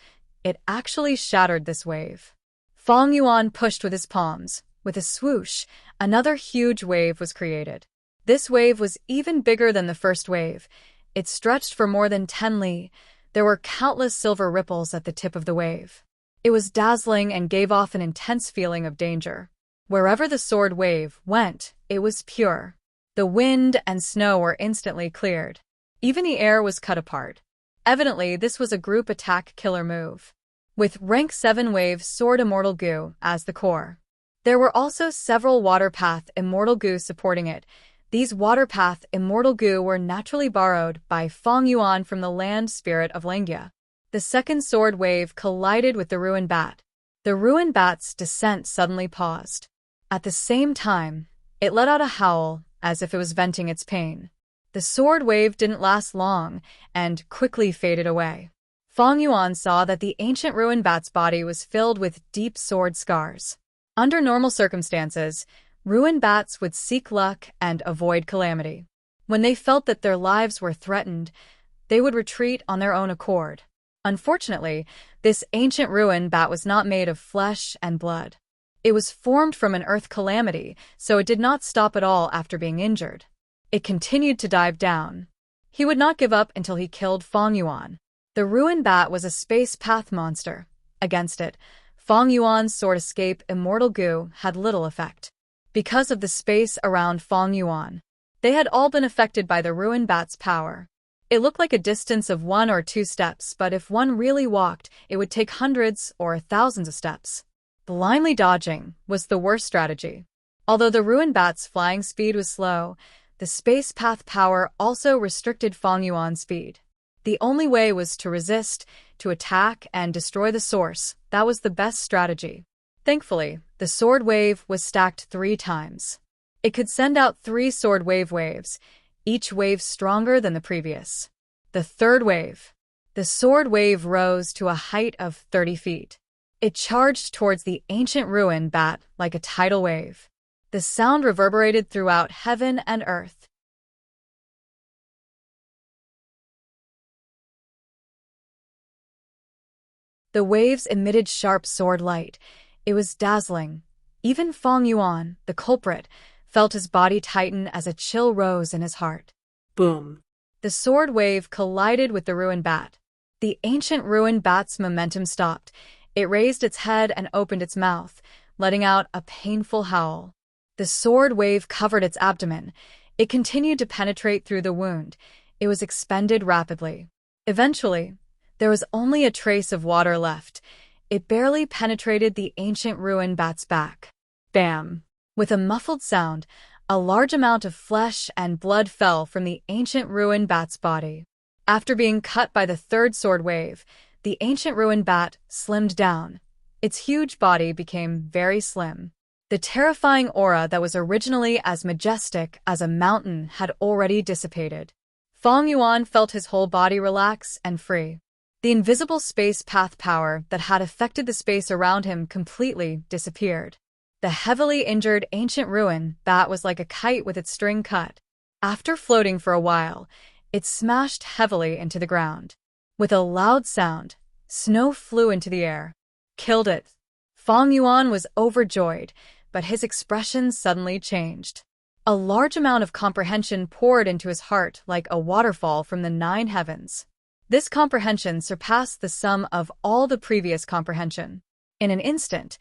A: It actually shattered this wave. Fang Yuan pushed with his palms. With a swoosh, another huge wave was created. This wave was even bigger than the first wave. It stretched for more than 10 li. There were countless silver ripples at the tip of the wave. It was dazzling and gave off an intense feeling of danger. Wherever the sword wave went, it was pure. The wind and snow were instantly cleared. Even the air was cut apart. Evidently, this was a group attack killer move. With rank 7 wave sword Immortal Goo as the core. There were also several water path Immortal Goo supporting it. These water path Immortal Goo were naturally borrowed by Fang Yuan from the land spirit of Langya. The second sword wave collided with the ruined bat. The ruined bat's descent suddenly paused. At the same time, it let out a howl as if it was venting its pain. The sword wave didn't last long and quickly faded away. Fang Yuan saw that the ancient ruined bat's body was filled with deep sword scars. Under normal circumstances, ruined bats would seek luck and avoid calamity. When they felt that their lives were threatened, they would retreat on their own accord. Unfortunately, this ancient ruined bat was not made of flesh and blood. It was formed from an earth calamity, so it did not stop at all after being injured. It continued to dive down. He would not give up until he killed Fang Yuan. The ruined bat was a space path monster. Against it, Fang Yuan's sword escape Immortal Goo had little effect. Because of the space around Fang Yuan, they had all been affected by the ruined bat's power. It looked like a distance of 1 or 2 steps, but if one really walked, it would take hundreds or thousands of steps. Blindly dodging was the worst strategy. Although the ruined bat's flying speed was slow, the space path power also restricted Fang Yuan's speed. The only way was to resist, to attack, and destroy the source. That was the best strategy. Thankfully, the sword wave was stacked 3 times. It could send out 3 sword wave waves, each wave stronger than the previous. The third wave. The sword wave rose to a height of 30 feet. It charged towards the ancient ruined bat like a tidal wave. The sound reverberated throughout heaven and earth. The waves emitted sharp sword light. It was dazzling. Even Fang Yuan, the culprit, felt his body tighten as a chill rose in his heart.
B: Boom.
A: The sword wave collided with the ruined bat. The ancient ruined bat's momentum stopped. It raised its head and opened its mouth, letting out a painful howl. The sword wave covered its abdomen. It continued to penetrate through the wound. It was expended rapidly. Eventually, there was only a trace of water left. It barely penetrated the ancient ruined bat's back. Bam! With a muffled sound, a large amount of flesh and blood fell from the ancient ruined bat's body. After being cut by the third sword wave, the ancient ruined bat slimmed down. Its huge body became very slim. The terrifying aura that was originally as majestic as a mountain had already dissipated. Fang Yuan felt his whole body relax and free. The invisible space path power that had affected the space around him completely disappeared. The heavily injured ancient ruin bat was like a kite with its string cut. After floating for a while, it smashed heavily into the ground. With a loud sound, snow flew into the air. Killed it. Fang Yuan was overjoyed, but his expression suddenly changed. A large amount of comprehension poured into his heart like a waterfall from the 9 heavens. This comprehension surpassed the sum of all the previous comprehension. In an instant,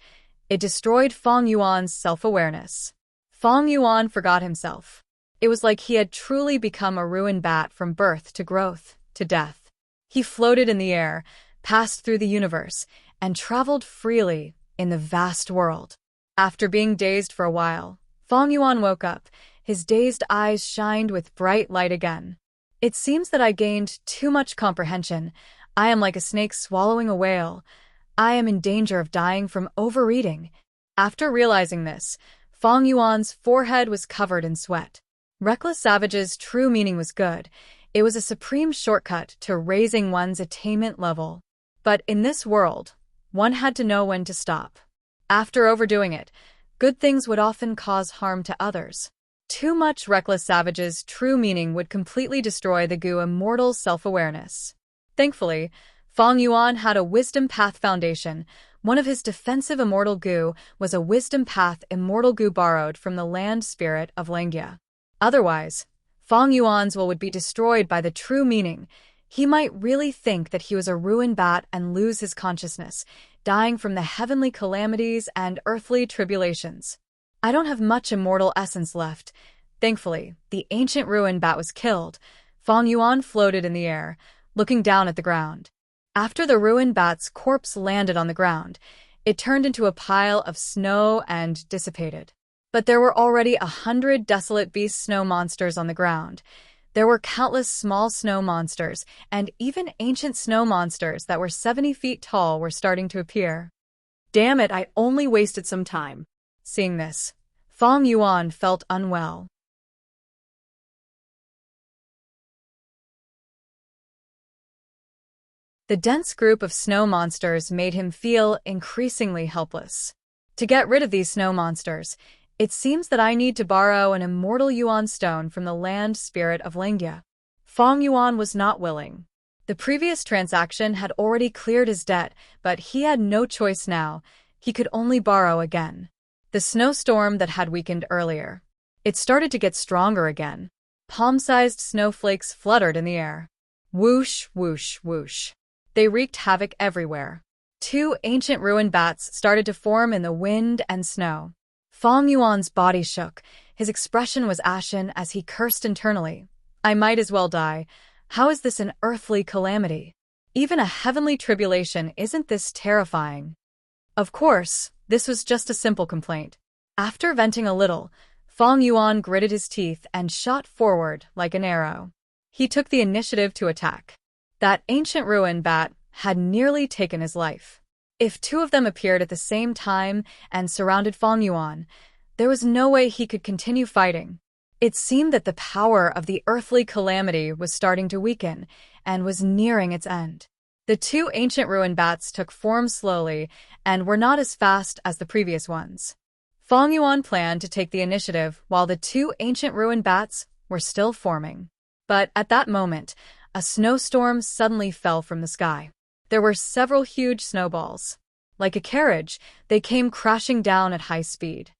A: it destroyed Fang Yuan's self-awareness. Fang Yuan forgot himself. It was like he had truly become a ruined bat from birth to growth to death. He floated in the air, passed through the universe, and traveled freely in the vast world. After being dazed for a while, Fang Yuan woke up. His dazed eyes shined with bright light again. It seems that I gained too much comprehension. I am like a snake swallowing a whale. I am in danger of dying from overeating. After realizing this, Fang Yuan's forehead was covered in sweat. Reckless Savage's true meaning was good. It was a supreme shortcut to raising one's attainment level. But in this world, one had to know when to stop. After overdoing it, good things would often cause harm to others. Too much reckless savage's true meaning would completely destroy the Gu immortal's self-awareness. Thankfully, Feng Yuan had a wisdom path foundation. One of his defensive immortal Gu was a wisdom path immortal Gu borrowed from the land spirit of Langia. Otherwise, Feng Yuan's will would be destroyed by the true meaning. He might really think that he was a ruined bat and lose his consciousness, dying from the heavenly calamities and earthly tribulations. I don't have much immortal essence left. Thankfully, the ancient ruined bat was killed. Feng Yuan floated in the air, looking down at the ground. After the ruined bat's corpse landed on the ground, it turned into a pile of snow and dissipated. But there were already 100 desolate beast snow monsters on the ground. There were countless small snow monsters, and even ancient snow monsters that were 70 feet tall were starting to appear.
B: Damn it, I only wasted some time.
A: Seeing this, Feng Yuan felt unwell. The dense group of snow monsters made him feel increasingly helpless. To get rid of these snow monsters, it seems that I need to borrow an immortal Yuan stone from the land spirit of Langia. Feng Yuan was not willing. The previous transaction had already cleared his debt, but he had no choice now. He could only borrow again. The snowstorm that had weakened earlier. It started to get stronger again. Palm-sized snowflakes fluttered in the air. Whoosh, whoosh, whoosh. They wreaked havoc everywhere. 2 ancient ruined bats started to form in the wind and snow. Feng Yuan's body shook. His expression was ashen as he cursed internally. I might as well die. How is this an earthly calamity? Even a heavenly tribulation isn't this terrifying. Of course, this was just a simple complaint. After venting a little, Feng Yuan gritted his teeth and shot forward like an arrow. He took the initiative to attack. That ancient ruined bat had nearly taken his life. If 2 of them appeared at the same time and surrounded Feng Yuan, there was no way he could continue fighting. It seemed that the power of the earthly calamity was starting to weaken and was nearing its end. The 2 ancient ruined bats took form slowly and were not as fast as the previous ones. Feng Yuan planned to take the initiative while the 2 ancient ruined bats were still forming. But at that moment, a snowstorm suddenly fell from the sky. There were several huge snowballs. Like a carriage, they came crashing down at high speed.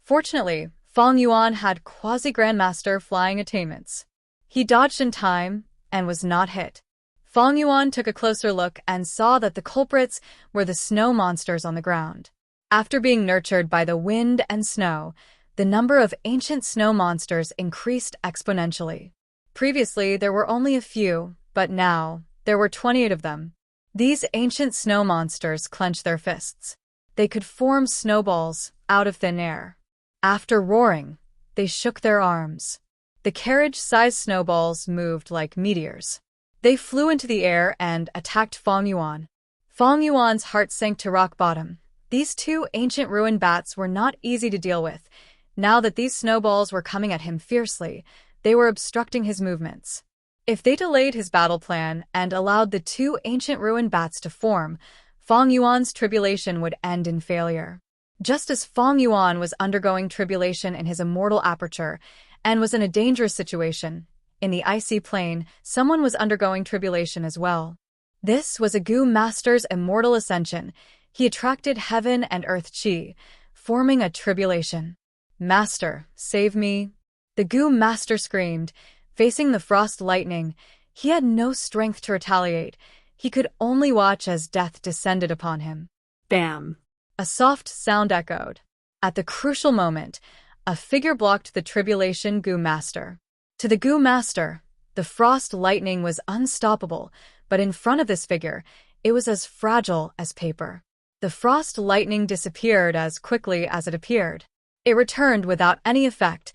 A: Fortunately, Feng Yuan had quasi-grandmaster flying attainments. He dodged in time and was not hit. Feng Yuan took a closer look and saw that the culprits were the snow monsters on the ground. After being nurtured by the wind and snow, the number of ancient snow monsters increased exponentially. Previously, there were only a few, but now, there were 28 of them. These ancient snow monsters clenched their fists. They could form snowballs out of thin air. After roaring, they shook their arms. The carriage-sized snowballs moved like meteors. They flew into the air and attacked Feng Yuan. Feng Yuan's heart sank to rock bottom. These 2 ancient ruined bats were not easy to deal with. Now that these snowballs were coming at him fiercely, they were obstructing his movements. If they delayed his battle plan and allowed the 2 ancient ruined bats to form, Feng Yuan's tribulation would end in failure. Just as Feng Yuan was undergoing tribulation in his immortal aperture and was in a dangerous situation, in the icy plane, someone was undergoing tribulation as well. This was a Gu Master's immortal ascension. He attracted heaven and earth chi, forming a tribulation. Master, save me. The Gu Master screamed. Facing the frost lightning, he had no strength to retaliate. He could only watch as death descended upon him.
B: Bam!
A: A soft sound echoed. At the crucial moment, a figure blocked the tribulation Gu Master. To the Gu Master, the frost lightning was unstoppable, but in front of this figure, it was as fragile as paper. The frost lightning disappeared as quickly as it appeared. It returned without any effect.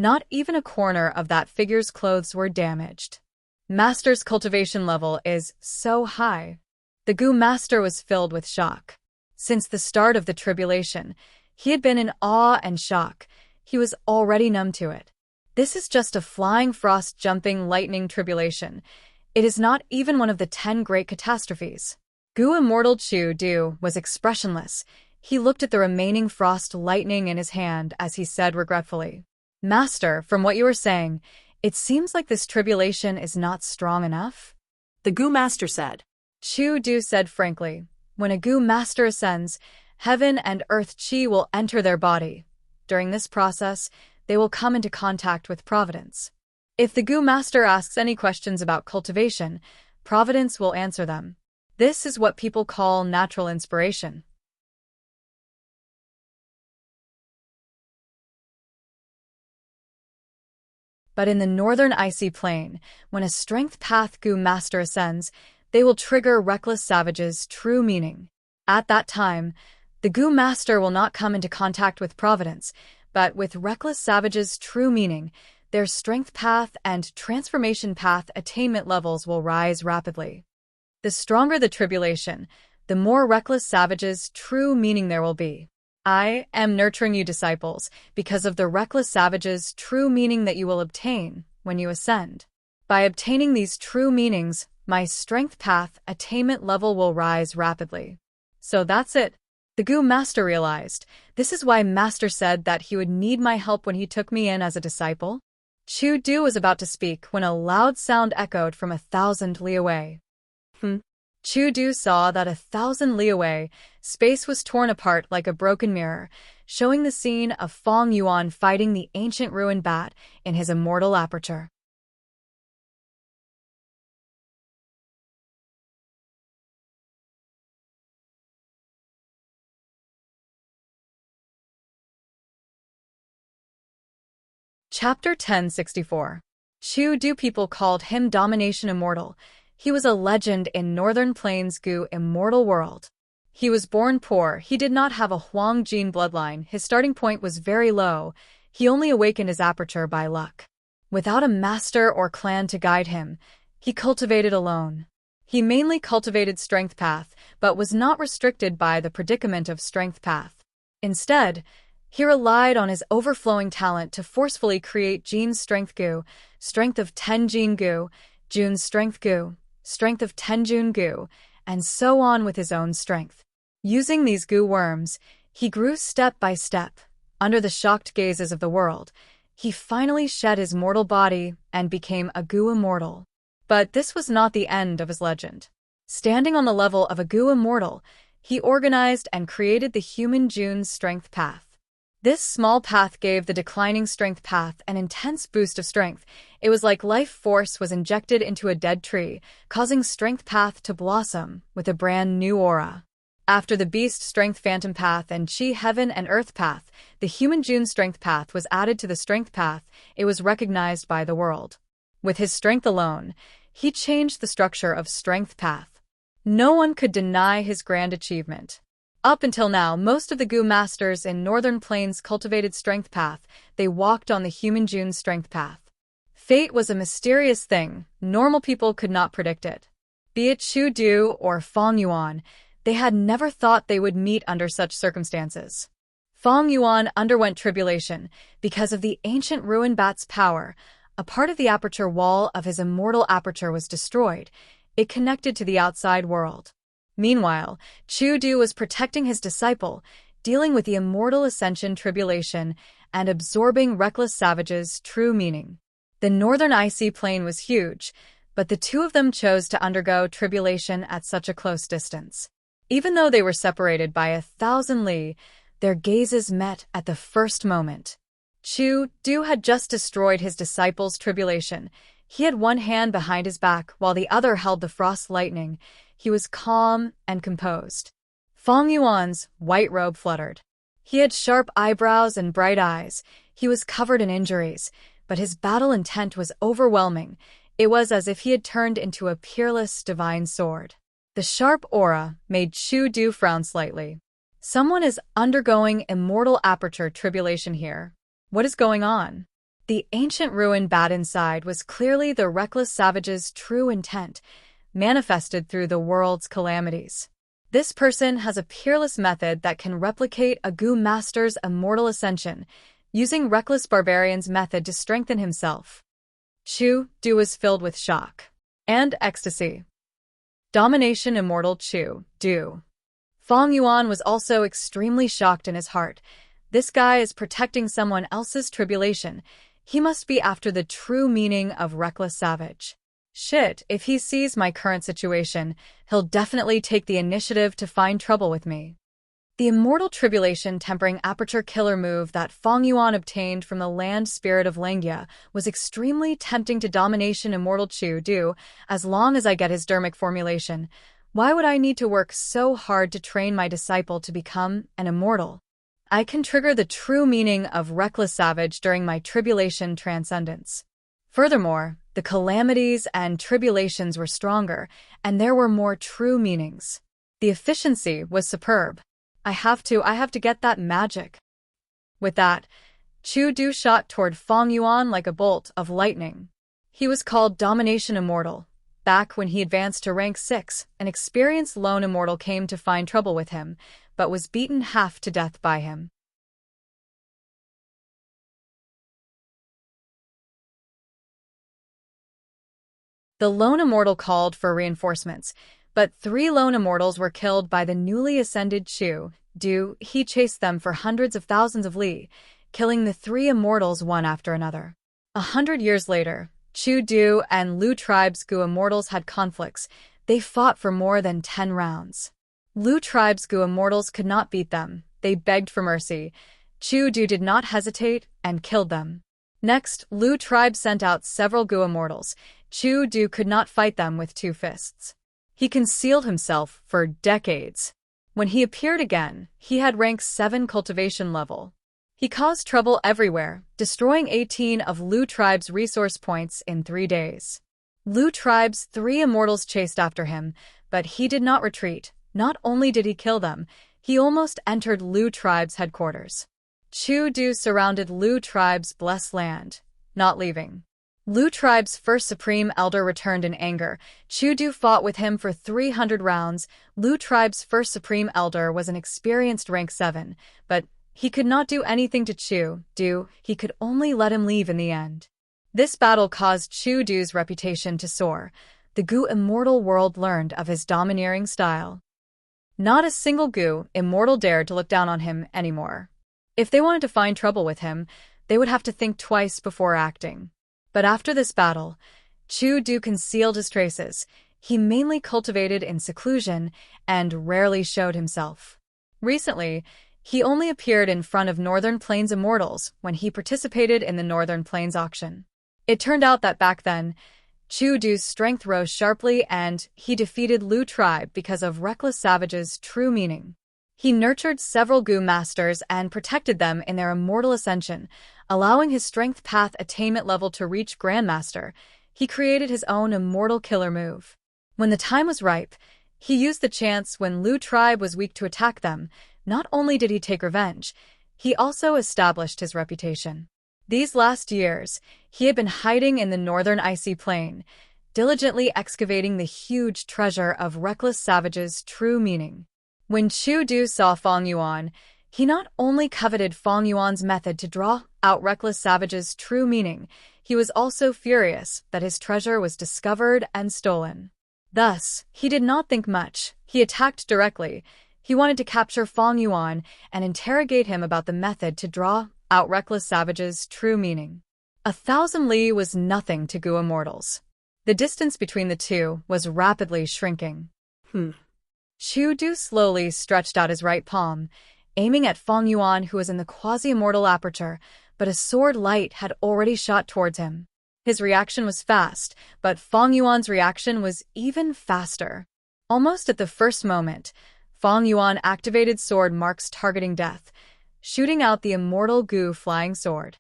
A: Not even a corner of that figure's clothes were damaged. Master's cultivation level is so high. The Gu Master was filled with shock. Since the start of the tribulation, he had been in awe and shock. He was already numb to it. This is just a flying frost-jumping lightning tribulation. It is not even one of the 10 great catastrophes. Gu Immortal Chu Du was expressionless. He looked at the remaining frost lightning in his hand as he said regretfully, Master, from what you are saying, it seems like this tribulation is not strong enough.
B: The Gu Master said.
A: Chu Du said frankly, when a Gu Master ascends, heaven and earth chi will enter their body. During this process, they will come into contact with Providence. If the Gu Master asks any questions about cultivation, Providence will answer them. This is what people call natural inspiration. But in the northern icy plain, when a strength path Gu Master ascends, they will trigger Reckless Savage's true meaning. At that time, the Gu Master will not come into contact with Providence, but with Reckless Savage's true meaning, their strength path and transformation path attainment levels will rise rapidly. The stronger the tribulation, the more Reckless Savage's true meaning there will be. I am nurturing you, disciples, because of the Reckless Savage's true meaning that you will obtain when you ascend. By obtaining these true meanings, my strength path attainment level will rise rapidly. So that's it. The Gu Master realized. This is why Master said that he would need my help when he took me in as a disciple. Chu Du was about to speak when a loud sound echoed from 1,000 li away. Chu Du saw that 1,000 li away, space was torn apart like a broken mirror, showing the scene of Fong Yuan fighting the ancient ruined bat in his immortal aperture. Chapter 1064. Chu Du people called him Domination Immortal. He was a legend in Northern Plains Gu immortal world. He was born poor, he did not have a Huang gene bloodline, his starting point was very low, he only awakened his aperture by luck. Without a master or clan to guide him, he cultivated alone. He mainly cultivated Strength Path, but was not restricted by the predicament of Strength Path. Instead, he relied on his overflowing talent to forcefully create Gene's Strength Gu, Strength of 10 Gene Gu, Jun's Strength Gu, Strength of 10 Jun Gu, and so on with his own strength. Using these Gu worms, he grew step by step. Under the shocked gazes of the world, he finally shed his mortal body and became a Gu immortal. But this was not the end of his legend. Standing on the level of a Gu immortal, he organized and created the human Jun's Strength Path. This small path gave the declining strength path an intense boost of strength. It was like life force was injected into a dead tree, causing strength path to blossom with a brand new aura. After the beast strength phantom path and chi heaven and earth path, the human June strength path was added to the strength path. It was recognized by the world. With his strength alone, he changed the structure of strength path. No one could deny his grand achievement. Up until now, most of the Gu masters in Northern Plains cultivated strength path. They walked on the human June strength path. Fate was a mysterious thing. Normal people could not predict it. Be it Chu Du or Fong Yuan, they had never thought they would meet under such circumstances. Fong Yuan underwent tribulation because of the ancient ruin bat's power. A part of the aperture wall of his immortal aperture was destroyed. It connected to the outside world. Meanwhile, Chu Du was protecting his disciple, dealing with the immortal ascension tribulation, and absorbing Reckless Savage's true meaning. The northern icy plain was huge, but the two of them chose to undergo tribulation at such a close distance. Even though they were separated by 1,000 li, their gazes met at the first moment. Chu Du had just destroyed his disciple's tribulation. He had one hand behind his back while the other held the frost lightning. He was calm and composed. Fong Yuan's white robe fluttered. He had sharp eyebrows and bright eyes. He was covered in injuries, but his battle intent was overwhelming. It was as if he had turned into a peerless divine sword. The sharp aura made Chu Du frown slightly. Someone is undergoing immortal aperture tribulation here. What is going on? The ancient ruin bat inside was clearly the Reckless Savage's true intent, manifested through the world's calamities. This person has a peerless method that can replicate a Gu master's immortal ascension, using Reckless Barbarian's method to strengthen himself. Chu Du was filled with shock and ecstasy. Domination Immortal Chu Du. Fong Yuan was also extremely shocked in his heart. This guy is protecting someone else's tribulation. He must be after the true meaning of reckless savage. Shit, if he sees my current situation, he'll definitely take the initiative to find trouble with me. The immortal tribulation tempering aperture killer move that Feng Yuan obtained from the land spirit of Langia was extremely tempting to domination immortal Chu Du, as long as I get his dermic formulation. Why would I need to work so hard to train my disciple to become an immortal? I can trigger the true meaning of reckless savage during my tribulation transcendence. Furthermore, the calamities and tribulations were stronger, and there were more true meanings. The efficiency was superb. I have to get that magic. With that, Chu Du shot toward Feng Yuan like a bolt of lightning. He was called Domination Immortal. Back when he advanced to rank 6, an experienced lone immortal came to find trouble with him, but was beaten half to death by him. The lone immortal called for reinforcements, but 3 lone immortals were killed by the newly ascended Chu Du. He chased them for hundreds of thousands of li, killing the 3 immortals one after another. 100 years later, Chu Du and Lu Tribe's Gu immortals had conflicts. They fought for more than 10 rounds. Lu Tribe's Gu immortals could not beat them. They begged for mercy. Chu Du did not hesitate and killed them. Next, Lu Tribe sent out several Gu immortals. Chu Du could not fight them with 2 fists. He concealed himself for decades. When he appeared again, he had rank 7 cultivation level. He caused trouble everywhere, destroying 18 of Lu Tribe's resource points in 3 days. Lu Tribe's 3 immortals chased after him, but he did not retreat. Not only did he kill them, he almost entered Lu Tribe's headquarters. Chu Du surrounded Lu Tribe's blessed land, not leaving. Lu Tribe's first Supreme Elder returned in anger. Chu Du fought with him for 300 rounds. Lu Tribe's first Supreme Elder was an experienced rank 7, but he could not do anything to Chu Du. He could only let him leave in the end. This battle caused Chu Du's reputation to soar. The Gu immortal world learned of his domineering style. Not a single Gu immortal dared to look down on him anymore. If they wanted to find trouble with him, they would have to think twice before acting. But after this battle, Chu Du concealed his traces. He mainly cultivated in seclusion and rarely showed himself. Recently, he only appeared in front of Northern Plains Immortals when he participated in the Northern Plains auction. It turned out that back then, Chu Du's strength rose sharply and he defeated Lu Tribe because of Reckless Savage's true meaning. He nurtured several Gu masters and protected them in their immortal ascension, allowing his strength path attainment level to reach Grandmaster. He created his own immortal killer move. When the time was ripe, he used the chance when Lu Tribe was weak to attack them. Not only did he take revenge, he also established his reputation. These last years, he had been hiding in the northern icy plain, diligently excavating the huge treasure of Reckless Savage's true meaning. When Chu Du saw Feng Yuan, he not only coveted Feng Yuan's method to draw out Reckless Savage's true meaning, he was also furious that his treasure was discovered and stolen. Thus, he did not think much. He attacked directly. He wanted to capture Feng Yuan and interrogate him about the method to draw out Reckless Savage's true meaning. 1,000 li was nothing to Gu immortals. The distance between the two was rapidly shrinking. Chu Du slowly stretched out his right palm, aiming at Feng Yuan, who was in the quasi-immortal aperture, but a sword light had already shot towards him. His reaction was fast, but Feng Yuan's reaction was even faster. Almost at the first moment, Feng Yuan activated Sword Mark's targeting death, shooting out the immortal Gu flying sword.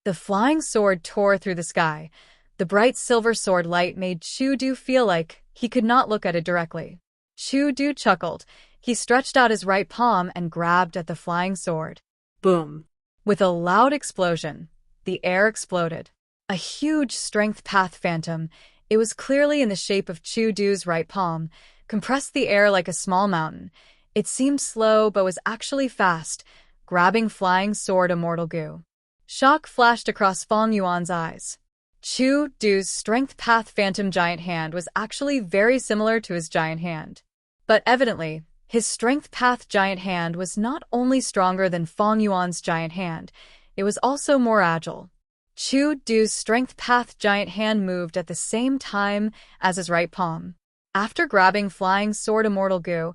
A: The flying sword tore through the sky. The bright silver sword light made Chu Du feel like he could not look at it directly. Chu Du chuckled. He stretched out his right palm and grabbed at the flying sword.
B: Boom.
A: With a loud explosion, the air exploded. A huge strength path phantom, it was clearly in the shape of Chu Du's right palm, compressed the air like a small mountain. It seemed slow but was actually fast, grabbing flying sword immortal Gu. Shock flashed across Feng Yuan's eyes. Chu Du's Strength Path Phantom Giant Hand was actually very similar to his giant hand. But evidently, his Strength Path Giant Hand was not only stronger than Fong Yuan's giant hand, it was also more agile. Chu Du's Strength Path Giant Hand moved at the same time as his right palm. After grabbing Flying Sword Immortal Gu,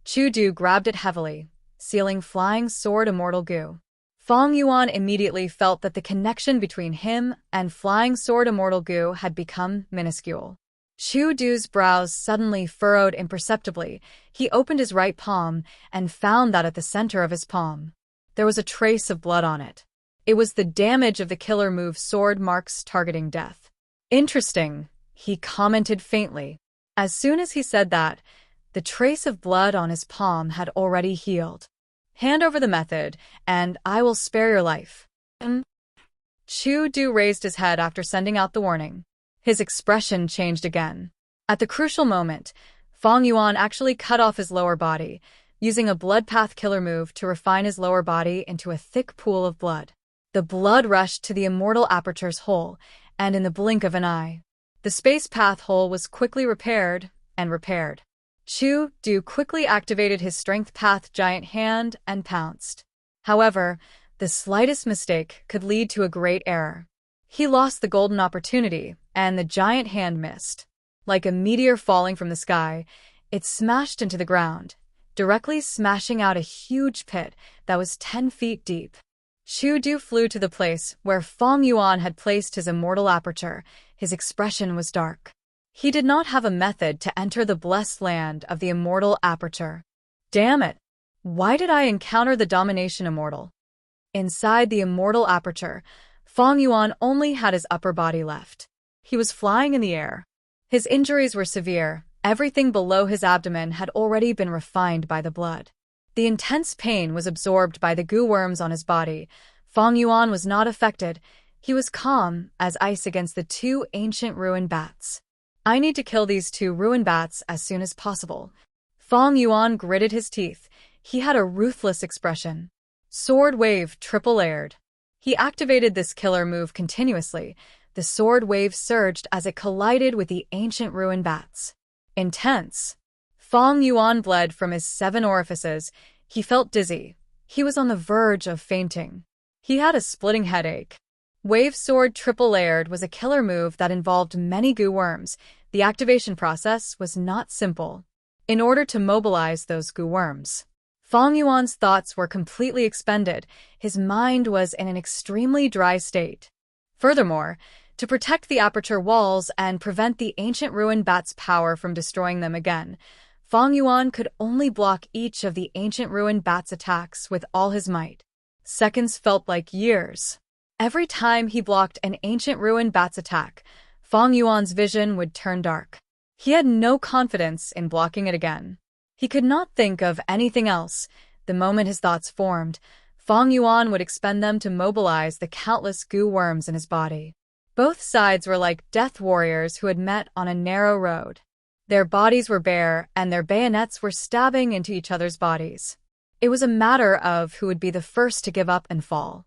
A: Chu Du grabbed it heavily, sealing Flying Sword Immortal Gu. Fong Yuan immediately felt that the connection between him and Flying Sword Immortal Gu had become minuscule. Chu Du's brows suddenly furrowed imperceptibly. He opened his right palm and found that at the center of his palm, there was a trace of blood on it. It was the damage of the killer move Sword Marks targeting death. Interesting, he commented faintly. As soon as he said that, the trace of blood on his palm had already healed. Hand over the method, and I will spare your life. Chu Du raised his head after sending out the warning. His expression changed again. At the crucial moment, Fong Yuan actually cut off his lower body, using a blood path killer move to refine his lower body into a thick pool of blood. The blood rushed to the immortal aperture's hole, and in the blink of an eye, the space path hole was quickly repaired and repaired. Chu Du quickly activated his Strength Path Giant Hand and pounced. However, the slightest mistake could lead to a great error. He lost the golden opportunity, and the giant hand missed. Like a meteor falling from the sky, it smashed into the ground, directly smashing out a huge pit that was 10 feet deep. Chu Du flew to the place where Fong Yuan had placed his immortal aperture. His expression was dark. He did not have a method to enter the blessed land of the immortal aperture. Damn it! Why did I encounter the domination immortal? Inside the immortal aperture, Fong Yuan only had his upper body left. He was flying in the air. His injuries were severe. Everything below his abdomen had already been refined by the blood. The intense pain was absorbed by the goo worms on his body. Fong Yuan was not affected. He was calm as ice against the two ancient ruin bats. I need to kill these two ruin bats as soon as possible. Fong Yuan gritted his teeth. He had a ruthless expression. Sword Wave triple layered. He activated this killer move continuously. The sword wave surged as it collided with the ancient ruin bats. Intense. Fong Yuan bled from his 7 orifices. He felt dizzy. He was on the verge of fainting. He had a splitting headache. Wave Sword Triple Layered was a killer move that involved many goo worms. The activation process was not simple. In order to mobilize those goo worms, Fong Yuan's thoughts were completely expended. His mind was in an extremely dry state. Furthermore, to protect the aperture walls and prevent the ancient ruin bat's power from destroying them again, Fong Yuan could only block each of the ancient ruin bat's attacks with all his might. Seconds felt like years. Every time he blocked an ancient ruin bat's attack, Fong Yuan's vision would turn dark. He had no confidence in blocking it again. He could not think of anything else. The moment his thoughts formed, Fong Yuan would expend them to mobilize the countless goo worms in his body. Both sides were like death warriors who had met on a narrow road. Their bodies were bare, and their bayonets were stabbing into each other's bodies. It was a matter of who would be the first to give up and fall.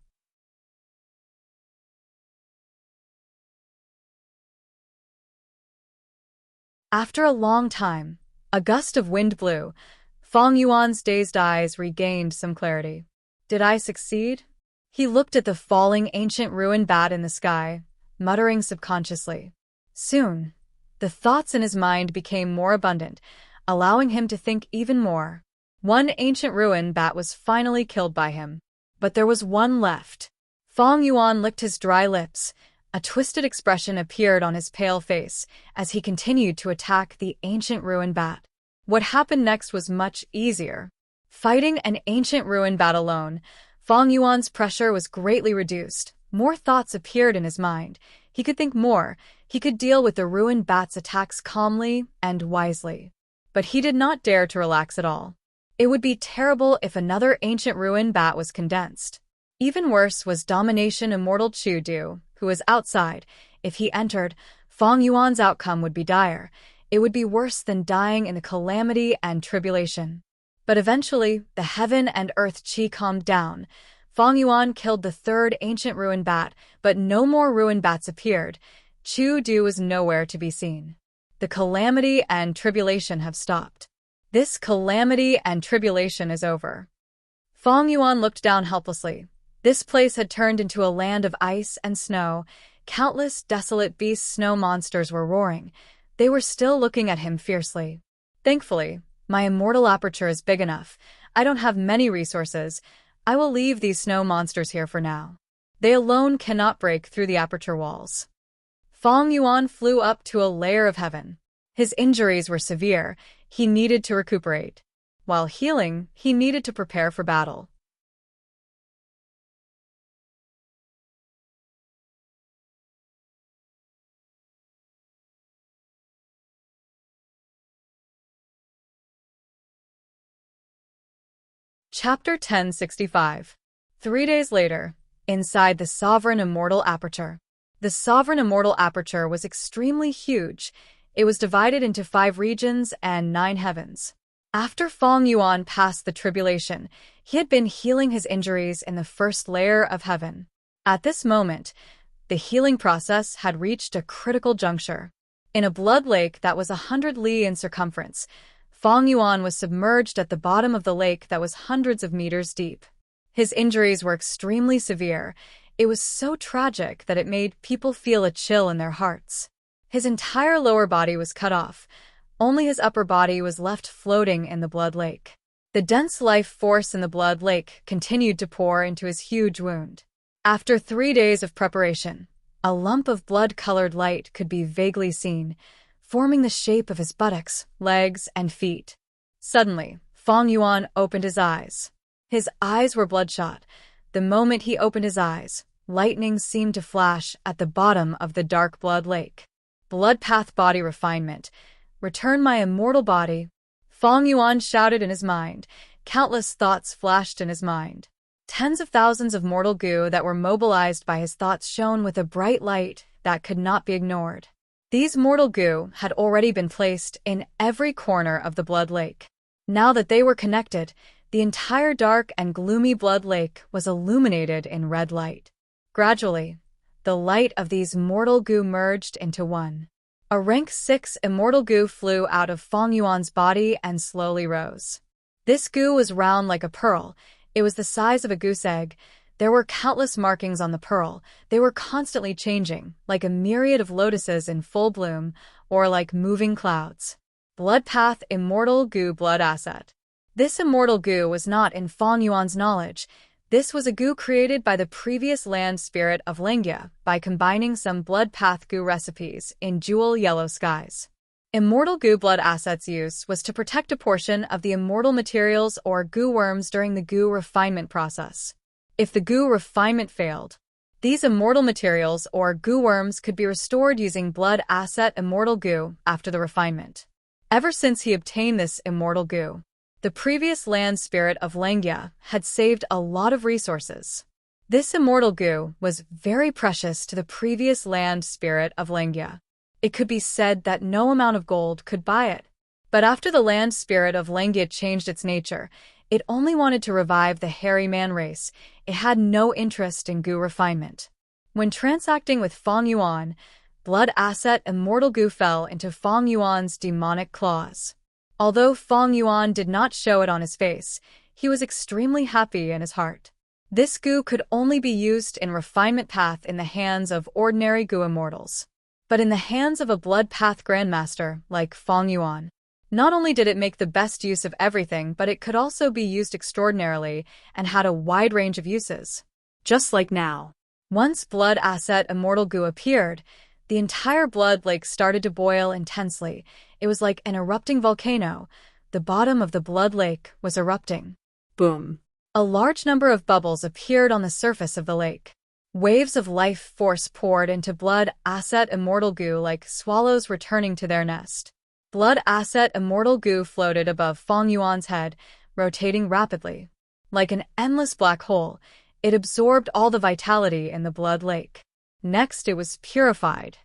A: After a long time, a gust of wind blew. Fong Yuan's dazed eyes regained some clarity. Did I succeed? He looked at the falling ancient ruin bat in the sky, muttering subconsciously. Soon, the thoughts in his mind became more abundant, allowing him to think even more. One ancient ruin bat was finally killed by him. But there was one left. Fong Yuan licked his dry lips. A twisted expression appeared on his pale face as he continued to attack the ancient ruin bat. What happened next was much easier. Fighting an ancient ruin bat alone, Fong Yuan's pressure was greatly reduced. More thoughts appeared in his mind. He could think more. He could deal with the ruin bat's attacks calmly and wisely. But he did not dare to relax at all. It would be terrible if another ancient ruin bat was condensed. Even worse was Domination Immortal Chu Du, who was outside. If he entered, Fong Yuan's outcome would be dire. It would be worse than dying in the calamity and tribulation. But eventually, the heaven and earth chi calmed down. Fong Yuan killed the third ancient ruin bat, but no more ruin bats appeared. Chu-Du was nowhere to be seen. The calamity and tribulation have stopped. This calamity and tribulation is over. Fong Yuan looked down helplessly. This place had turned into a land of ice and snow. Countless desolate beast snow monsters were roaring. They were still looking at him fiercely. Thankfully, my immortal aperture is big enough. I don't have many resources. I will leave these snow monsters here for now. They alone cannot break through the aperture walls. Fong Yuan flew up to a layer of heaven. His injuries were severe. He needed to recuperate. While healing, he needed to prepare for battle. Chapter 1065. 3 days later, inside the Sovereign Immortal Aperture. The Sovereign Immortal Aperture was extremely huge. It was divided into 5 regions and 9 heavens. After Fong Yuan passed the tribulation, he had been healing his injuries in the first layer of heaven. At this moment, the healing process had reached a critical juncture. In a blood lake that was 100 li in circumference, Fong Yuan was submerged at the bottom of the lake that was hundreds of meters deep. His injuries were extremely severe. It was so tragic that it made people feel a chill in their hearts. His entire lower body was cut off. Only his upper body was left floating in the blood lake. The dense life force in the blood lake continued to pour into his huge wound. After 3 days of preparation, a lump of blood-colored light could be vaguely seen, forming the shape of his buttocks, legs, and feet. Suddenly, Fong Yuan opened his eyes. His eyes were bloodshot. The moment he opened his eyes, lightning seemed to flash at the bottom of the dark blood lake. Blood path body refinement. Return my immortal body. Fong Yuan shouted in his mind. Countless thoughts flashed in his mind. Tens of thousands of mortal goo that were mobilized by his thoughts shone with a bright light that could not be ignored. These mortal goo had already been placed in every corner of the blood lake. Now that they were connected, the entire dark and gloomy blood lake was illuminated in red light. Gradually, the light of these mortal goo merged into one. A rank 6 immortal goo flew out of Fong Yuan's body and slowly rose. This goo was round like a pearl. It was the size of a goose egg. There were countless markings on the pearl. They were constantly changing, like a myriad of lotuses in full bloom, or like moving clouds. Blood Path Immortal Goo Blood Asset. This immortal goo was not in Fong Yuan's knowledge. This was a goo created by the previous land spirit of Wuxia by combining some blood path goo recipes in jewel yellow skies. Immortal goo blood assets use was to protect a portion of the immortal materials or goo worms during the goo refinement process. If the goo refinement failed, these immortal materials or goo worms could be restored using blood asset immortal goo after the refinement. Ever since he obtained this immortal goo, the previous land spirit of Wuxia had saved a lot of resources. This immortal goo was very precious to the previous land spirit of Wuxia. It could be said that no amount of gold could buy it. But after the land spirit of Wuxia changed its nature, it only wanted to revive the hairy man race. It had no interest in goo refinement. When transacting with Fong Yuan, blood asset immortal goo fell into Fong Yuan's demonic claws. Although Fong Yuan did not show it on his face, he was extremely happy in his heart. This goo could only be used in refinement path in the hands of ordinary goo immortals. But in the hands of a blood path grandmaster like Fong Yuan, not only did it make the best use of everything, but it could also be used extraordinarily and had a wide range of uses. Just like now. Once blood asset immortal goo appeared, the entire blood lake started to boil intensely. It was like an erupting volcano. The bottom of the blood lake was erupting. Boom. A large number of bubbles appeared on the surface of the lake. Waves of life force poured into blood asset immortal goo like swallows returning to their nest. Blood asset immortal goo floated above Fong Yuan's head, rotating rapidly. Like an endless black hole, it absorbed all the vitality in the blood lake. Next, it was purified.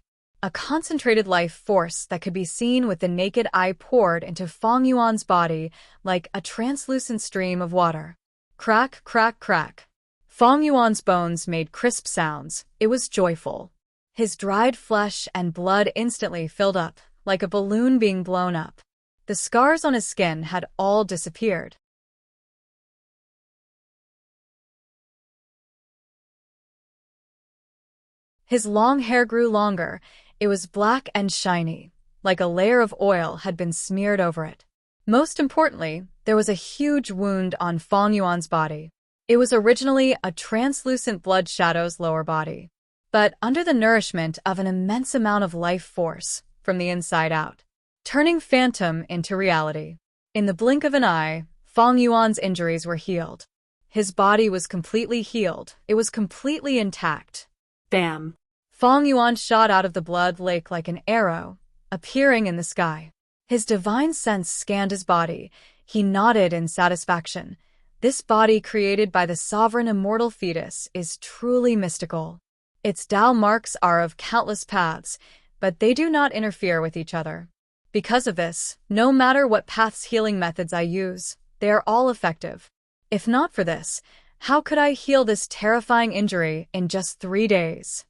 A: A concentrated life force that could be seen with the naked eye poured into Fong Yuan's body like a translucent stream of water. Crack, crack, crack. Fong Yuan's bones made crisp sounds. It was joyful. His dried flesh and blood instantly filled up, like a balloon being blown up. The scars on his skin had all disappeared. His long hair grew longer. It was black and shiny, like a layer of oil had been smeared over it. Most importantly, there was a huge wound on Fang Yuan's body. It was originally a translucent blood shadow's lower body, but under the nourishment of an immense amount of life force from the inside out, turning phantom into reality. In the blink of an eye, Fang Yuan's injuries were healed. His body was completely healed. It was completely intact.
B: Bam!
A: Fang Yuan shot out of the blood lake like an arrow, appearing in the sky. His divine sense scanned his body. He nodded in satisfaction. This body created by the sovereign immortal fetus is truly mystical. Its Tao marks are of countless paths, but they do not interfere with each other. Because of this, no matter what path's healing methods I use, they are all effective. If not for this, how could I heal this terrifying injury in just 3 days?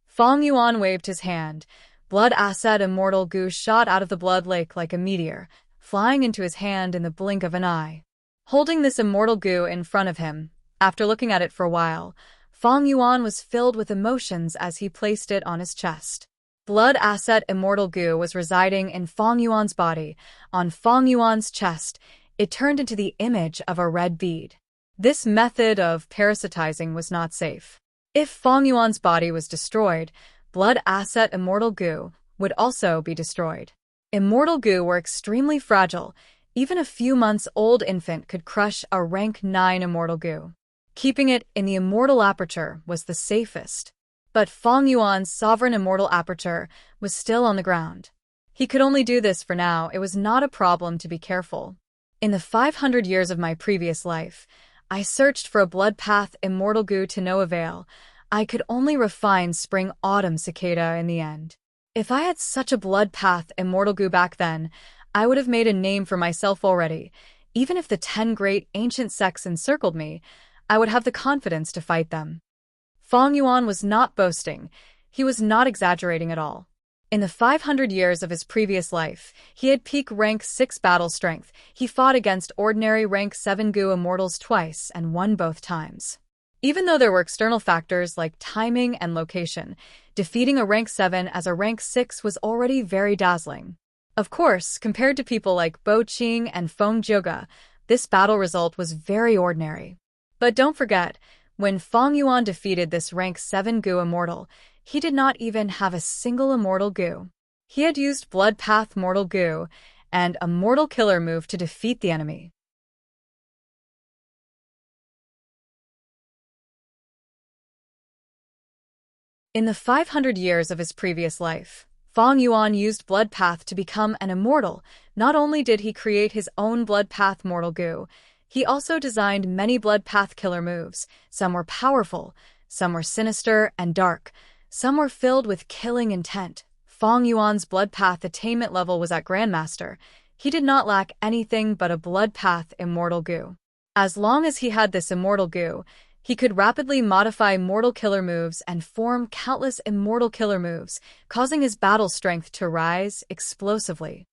A: Fang Yuan waved his hand. Blood acid immortal goo shot out of the blood lake like a meteor, flying into his hand in the blink of an eye. Holding this immortal goo in front of him, after looking at it for a while, Fang Yuan was filled with emotions as he placed it on his chest. Blood acid immortal goo was residing in Fang Yuan's body. On Fang Yuan's chest, it turned into the image of a red bead. This method of parasitizing was not safe. If Fang Yuan's body was destroyed, blood acid immortal goo would also be destroyed. Immortal goo were extremely fragile. Even a few months old infant could crush a rank 9 immortal goo. Keeping it in the immortal aperture was the safest. But Fang Yuan's sovereign immortal aperture was still on the ground. He could only do this for now. It was not a problem to be careful. In the 500 years of my previous life, I searched for a blood path immortal goo to no avail. I could only refine spring-autumn cicada in the end. If I had such a blood path immortal goo back then, I would have made a name for myself already. Even if the 10 great ancient sects encircled me, I would have the confidence to fight them. Fang Yuan was not boasting. He was not exaggerating at all. In the 500 years of his previous life, he had peak rank 6 battle strength. He fought against ordinary rank 7 goo immortals twice and won both times. Even though there were external factors like timing and location, defeating a rank 7 as a rank 6 was already very dazzling. Of course, compared to people like Bo Qing and Feng Jiuge, this battle result was very ordinary. But don't forget, when Fang Yuan defeated this rank 7 goo immortal, he did not even have a single immortal goo. He had used blood path mortal goo and a mortal killer move to defeat the enemy. In the 500 years of his previous life, Fang Yuan used blood path to become an immortal. Not only did he create his own blood path mortal goo, he also designed many blood path killer moves. Some were powerful, some were sinister and dark, some were filled with killing intent. Fang Yuan's blood path attainment level was at Grandmaster. He did not lack anything but a blood path immortal goo. As long as he had this immortal goo, he could rapidly modify mortal killer moves and form countless immortal killer moves, causing his battle strength to rise explosively.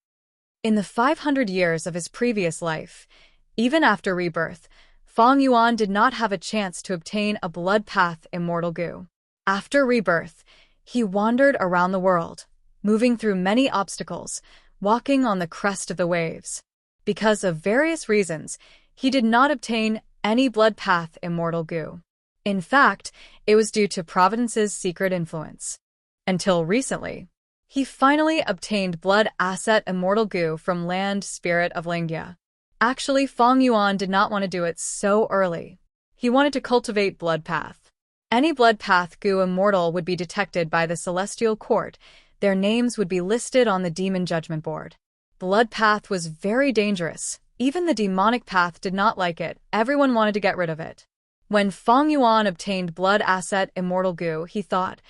A: In the 500 years of his previous life, even after rebirth, Fang Yuan did not have a chance to obtain a blood path immortal goo. After rebirth, he wandered around the world, moving through many obstacles, walking on the crest of the waves. Because of various reasons, he did not obtain any blood path immortal goo. In fact, it was due to Providence's secret influence. Until recently, he finally obtained blood asset immortal goo from Land Spirit of Lingya. Actually, Fang Yuan did not want to do it so early. He wanted to cultivate blood path. Any blood path goo immortal would be detected by the Celestial Court. Their names would be listed on the Demon Judgment Board. Blood path was very dangerous. Even the demonic path did not like it. Everyone wanted to get rid of it. When Fang Yuan obtained blood asset immortal goo, he thought,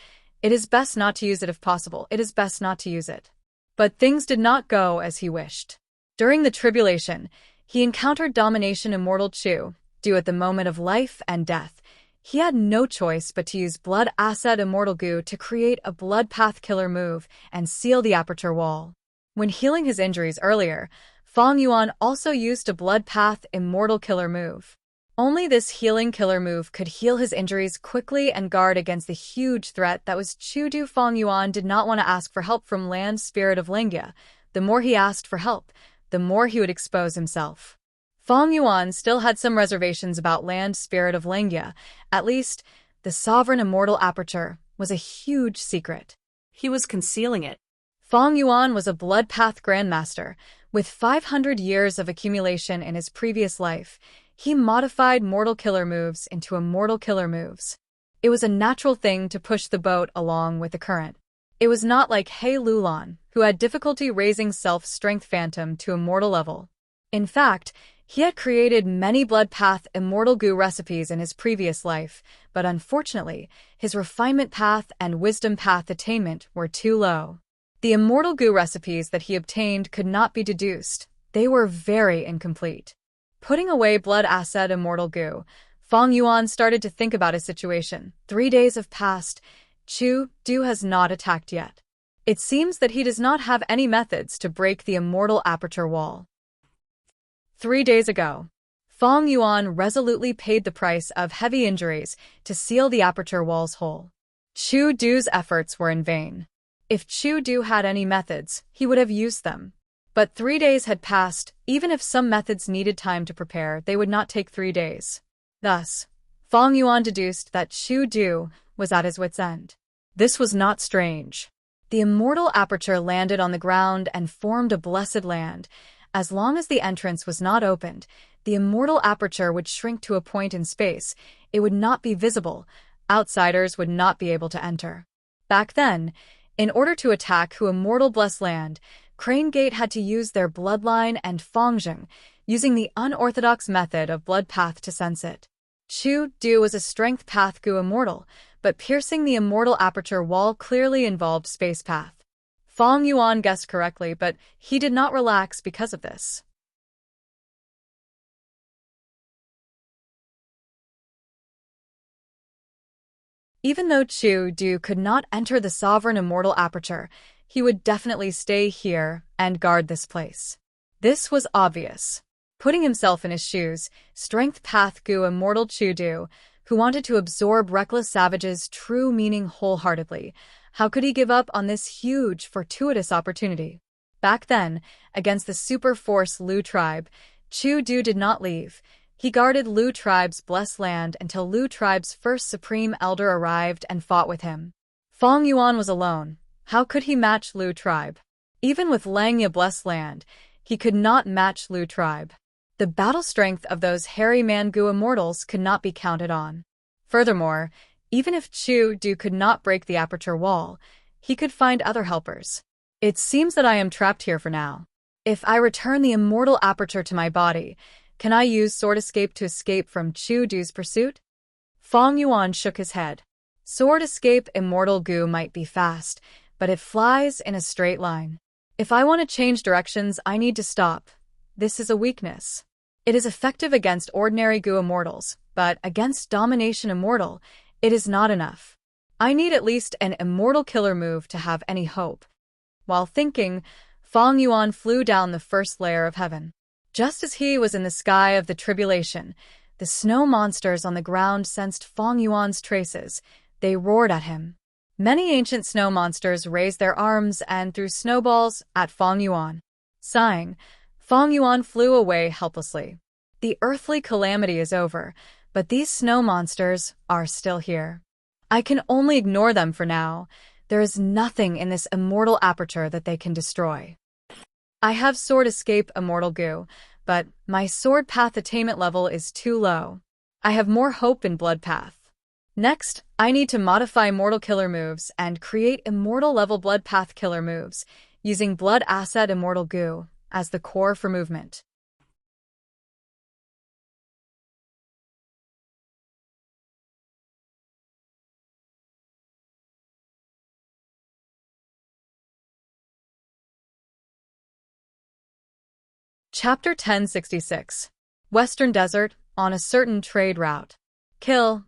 A: it is best not to use it if possible. It is best not to use it. But things did not go as he wished. During the tribulation, he encountered domination immortal Chu. Due at the moment of life and death, He had no choice but to use Blood Acid Immortal Goo to create a Blood Path killer move and seal the aperture wall. When healing his injuries earlier, Fang Yuan also used a Blood Path Immortal killer move. Only this healing killer move could heal his injuries quickly and guard against the huge threat that was Chudu. Fang Yuan did not want to ask for help from Land Spirit of Lingya. The more he asked for help, the more he would expose himself. Fang Yuan still had some reservations about Land Spirit of Lingya. At least, the Sovereign Immortal Aperture was a huge secret.
B: He was concealing it.
A: Fang Yuan was a Blood Path Grandmaster. With 500 years of accumulation in his previous life, he modified mortal killer moves into immortal killer moves. It was a natural thing to push the boat along with the current. It was not like He Lulan, who had difficulty raising self-strength phantom to immortal level. In fact, he had created many Blood Path Immortal Goo recipes in his previous life, but unfortunately, his Refinement Path and Wisdom Path attainment were too low. The Immortal Goo recipes that he obtained could not be deduced. They were very incomplete. Putting away Blood Acid Immortal Goo, Fang Yuan started to think about his situation. 3 days have passed. Chu-Du has not attacked yet. It seems that he does not have any methods to break the immortal aperture wall. 3 days ago, Fang Yuan resolutely paid the price of heavy injuries to seal the aperture wall's hole. Chu-Du's efforts were in vain. If Chu-Du had any methods, he would have used them. But 3 days had passed. Even if some methods needed time to prepare, they would not take 3 days. Thus, Fang Yuan deduced that Chu-Du was at his wit's end. This was not strange. The immortal aperture landed on the ground and formed a blessed land. As long as the entrance was not opened, the immortal aperture would shrink to a point in space. It would not be visible. Outsiders would not be able to enter. Back then, in order to attack Hu Immortal Blessed Land, Crane Gate had to use their bloodline and Fangzheng, using the unorthodox method of blood path to sense it. Chu-Du was a strength path Gu Immortal, but piercing the immortal aperture wall clearly involved space path. Fang Yuan guessed correctly, but he did not relax because of this. Even though Chu-Du could not enter the sovereign immortal aperture, he would definitely stay here and guard this place. This was obvious. Putting himself in his shoes, strength path Gu Immortal Chu-Du, who wanted to absorb Reckless Savage's true meaning wholeheartedly, how could he give up on this huge, fortuitous opportunity? Back then, against the super force Lu tribe, Chu-Du did not leave. He guarded Lu tribe's blessed land until Lu tribe's first supreme elder arrived and fought with him. Fang Yuan was alone. How could he match Lu tribe? Even with Langya blessed land, he could not match Lu tribe. The battle strength of those hairy Mangu immortals could not be counted on. Furthermore, even if Chu-Du could not break the aperture wall, he could find other helpers. It seems that I am trapped here for now. If I return the immortal aperture to my body, can I use Sword Escape to escape from Chu-Du's pursuit? Fang Yuan shook his head. Sword Escape Immortal Gu might be fast, but it flies in a straight line. If I want to change directions, I need to stop. This is a weakness. It is effective against ordinary Gu Immortals, but against Domination Immortal, it is not enough. I need at least an Immortal Killer move to have any hope. While thinking, Fang Yuan flew down the first layer of heaven. Just as he was in the sky of the tribulation, the snow monsters on the ground sensed Fang Yuan's traces. They roared at him. Many ancient snow monsters raised their arms and threw snowballs at Fang Yuan. Sighing, Fang Yuan flew away helplessly. The earthly calamity is over, but these snow monsters are still here. I can only ignore them for now. There is nothing in this immortal aperture that they can destroy. I have Sword Escape Immortal Gu, but my Sword Path attainment level is too low. I have more hope in Blood Path. Next, I need to modify Mortal Killer moves and create Immortal level Blood Path Killer moves, using Blood Acid Immortal Gu as the core for movement. Chapter 1066. Western Desert, on a certain trade route. Kill.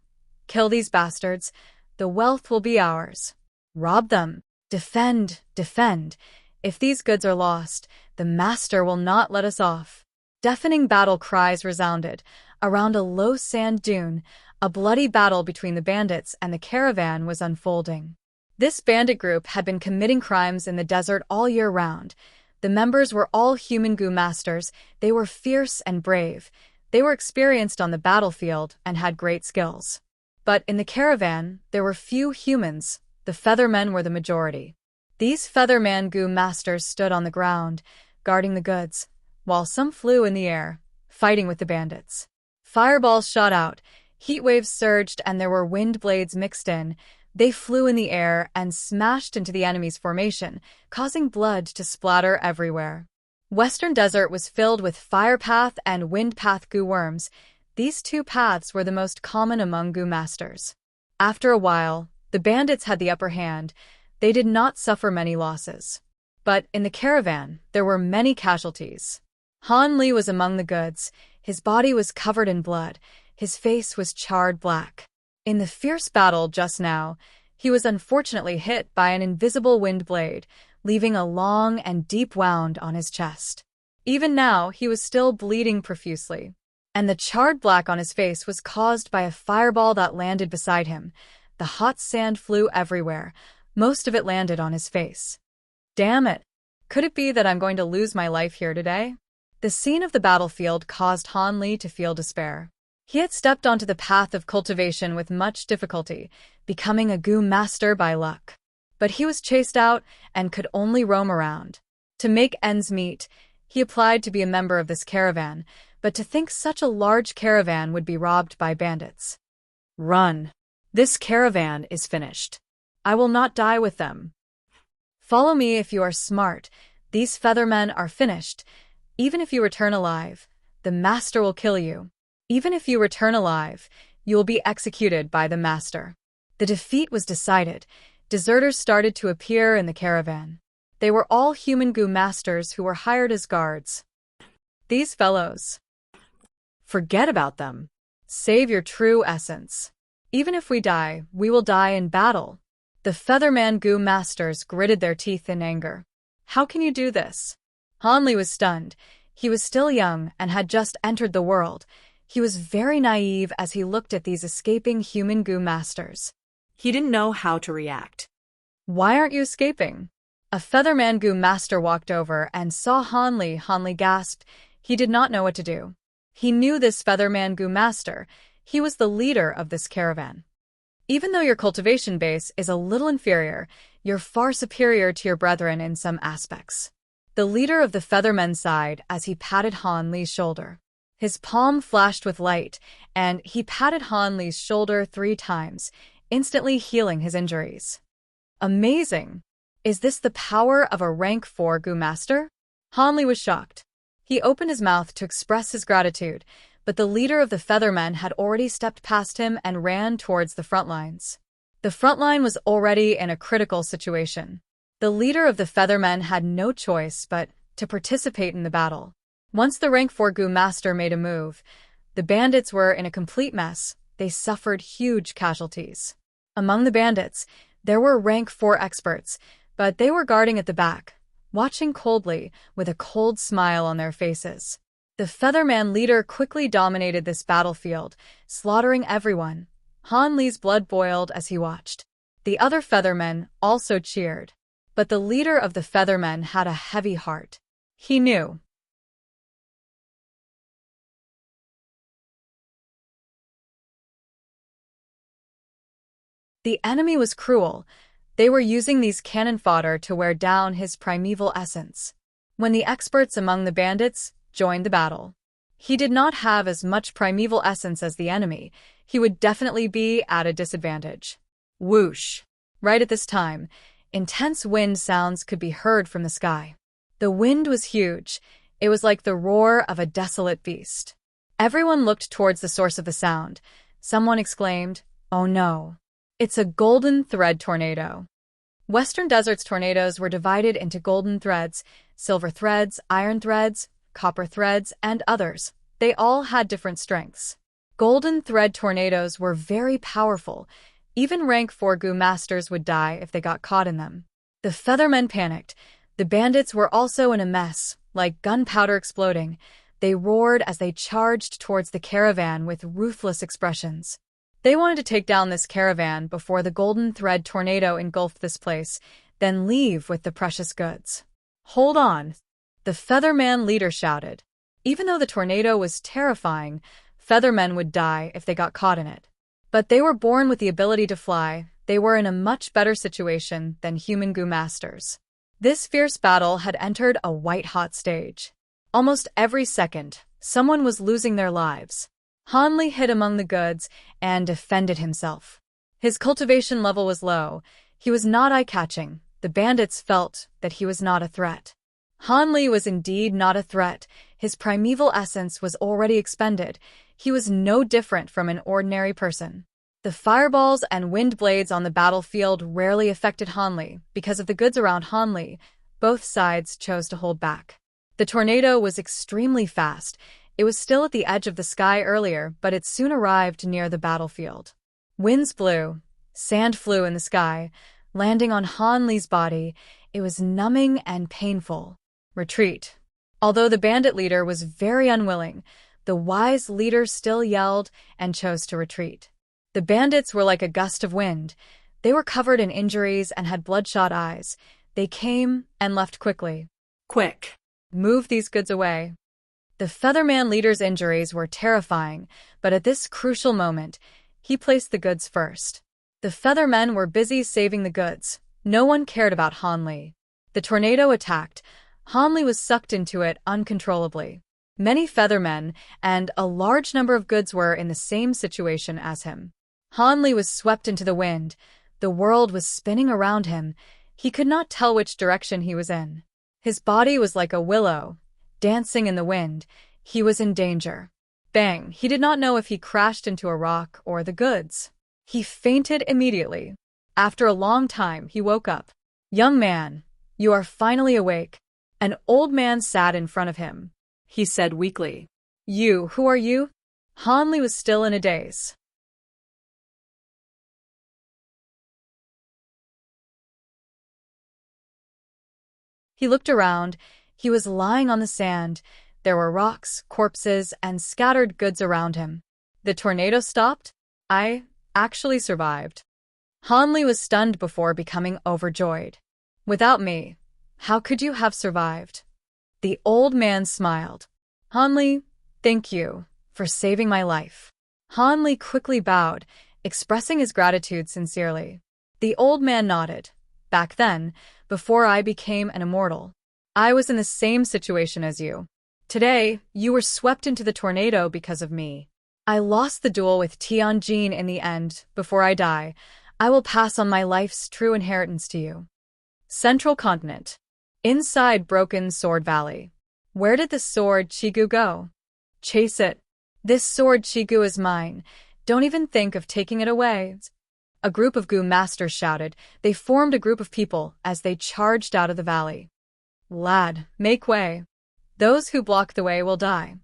A: Kill these bastards. The wealth will be ours. Rob them. Defend, defend. If these goods are lost, the master will not let us off. Deafening battle cries resounded. Around a low sand dune, a bloody battle between the bandits and the caravan was unfolding. This bandit group had been committing crimes in the desert all year round. The members were all human Gu masters. They were fierce and brave. They were experienced on the battlefield and had great skills. But in the caravan, there were few humans. The Feathermen were the majority. These Featherman Gu masters stood on the ground, guarding the goods, while some flew in the air, fighting with the bandits. Fireballs shot out, heat waves surged, and there were wind blades mixed in. They flew in the air and smashed into the enemy's formation, causing blood to splatter everywhere. Western Desert was filled with Firepath and Windpath Gu worms. These two paths were the most common among Gu masters. After a while, the bandits had the upper hand. They did not suffer many losses. But in the caravan, there were many casualties. Han Li was among the goods. His body was covered in blood. His face was charred black. In the fierce battle just now, he was unfortunately hit by an invisible wind blade, leaving a long and deep wound on his chest. Even now, he was still bleeding profusely. And the charred black on his face was caused by a fireball that landed beside him. The hot sand flew everywhere. Most of it landed on his face. Damn it! Could it be that I'm going to lose my life here today? The scene of the battlefield caused Han Li to feel despair. He had stepped onto the path of cultivation with much difficulty, becoming a Gu master by luck. But he was chased out and could only roam around. To make ends meet, he applied to be a member of this caravan, but to think such a large caravan would be robbed by bandits. Run! This caravan is finished. I will not die with them. Follow me if you are smart. These Feathermen are finished. Even if you return alive, the master will kill you. Even if you return alive, you will be executed by the master. The defeat was decided. Deserters started to appear in the caravan. They were all human Gu masters who were hired as guards. These fellows. Forget about them. Save your true essence. Even if we die, we will die in battle. The Featherman Gu masters gritted their teeth in anger. How can you do this? Han Li was stunned. He was still young and had just entered the world. He was very naive as he looked at these escaping human Gu masters.
B: He didn't know how to react.
A: Why aren't you escaping? A Featherman Gu master walked over and saw Han Li. Han Li gasped. He did not know what to do. He knew this Featherman Gu master. He was the leader of this caravan. Even though your cultivation base is a little inferior, you're far superior to your brethren in some aspects. The leader of the Feathermen sighed as he patted Han Li's shoulder. His palm flashed with light, and he patted Han Li's shoulder 3 times, instantly healing his injuries. Amazing! Is this the power of a rank 4 Gu master? Han Li was shocked. He opened his mouth to express his gratitude, but the leader of the Feathermen had already stepped past him and ran towards the front lines. The front line was already in a critical situation. The leader of the Feathermen had no choice but to participate in the battle. Once the rank 4 Gu master made a move, the bandits were in a complete mess. They suffered huge casualties. Among the bandits, there were rank 4 experts, but they were guarding at the back, watching coldly with a cold smile on their faces. The Featherman leader quickly dominated this battlefield, slaughtering everyone. Han Li's blood boiled as he watched. The other Feathermen also cheered. But the leader of the Feathermen had a heavy heart. He knew. The enemy was cruel. They were using these cannon fodder to wear down his primeval essence. When the experts among the bandits joined the battle, he did not have as much primeval essence as the enemy. He would definitely be at a disadvantage. Whoosh! Right at this time, intense wind sounds could be heard from the sky. The wind was huge. It was like the roar of a desolate beast. Everyone looked towards the source of the sound. Someone exclaimed, "Oh no! It's a golden thread tornado." Western Desert's tornadoes were divided into golden threads, silver threads, iron threads, copper threads, and others. They all had different strengths. Golden thread tornadoes were very powerful. Even rank 4 goo masters would die if they got caught in them. The feathermen panicked. The bandits were also in a mess, like gunpowder exploding. They roared as they charged towards the caravan with ruthless expressions. They wanted to take down this caravan before the golden thread tornado engulfed this place, then leave with the precious goods. "Hold on," the Featherman leader shouted. Even though the tornado was terrifying, Feathermen would die if they got caught in it. But they were born with the ability to fly. They were in a much better situation than human goo masters. This fierce battle had entered a white-hot stage. Almost every second, someone was losing their lives. Hanli hid among the goods and defended himself. His cultivation level was low. He was not eye-catching. The bandits felt that he was not a threat. Hanli was indeed not a threat. His primeval essence was already expended. He was no different from an ordinary person. The fireballs and wind blades on the battlefield rarely affected Hanli. Because of the goods around Hanli, both sides chose to hold back. The tornado was extremely fast. It was still at the edge of the sky earlier, but it soon arrived near the battlefield. Winds blew. Sand flew in the sky, landing on Hanli's body. It was numbing and painful. Retreat. Although the bandit leader was very unwilling, the wise leader still yelled and chose to retreat. The bandits were like a gust of wind. They were covered in injuries and had bloodshot eyes. They came and left quickly.
B: Quick.
A: Move these goods away. The Featherman leader's injuries were terrifying, but at this crucial moment, he placed the goods first. The Feathermen were busy saving the goods. No one cared about Hanli. The tornado attacked. Hanli was sucked into it uncontrollably. Many Feathermen and a large number of goods were in the same situation as him. Hanli was swept into the wind. The world was spinning around him. He could not tell which direction he was in. His body was like a willow, dancing in the wind. He was in danger. Bang! He did not know if he crashed into a rock or the goods. He fainted immediately. After a long time, he woke up. "Young man, you are finally awake." An old man sat in front of him.
B: He said weakly.
A: Who are you?" Hanli was still in a daze. He looked around. He was lying on the sand. There were rocks, corpses, and scattered goods around him. The tornado stopped? I actually survived. Hanli was stunned before becoming overjoyed. "Without me, how could you have survived?" The old man smiled. "Hanli, thank you for saving my life." Hanli quickly bowed, expressing his gratitude sincerely. The old man nodded. "Back then, before I became an immortal, I was in the same situation as you. Today, you were swept into the tornado because of me. I lost the duel with Tianjin in the end. Before I die, I will pass on my life's true inheritance to you." Central Continent. Inside Broken Sword Valley. Where did the sword Chigu go? Chase it. This sword Chigu is mine. Don't even think of taking it away. A group of goo masters shouted. They formed a group of people as they charged out of the valley. "Lad, make way. Those who block the way will die."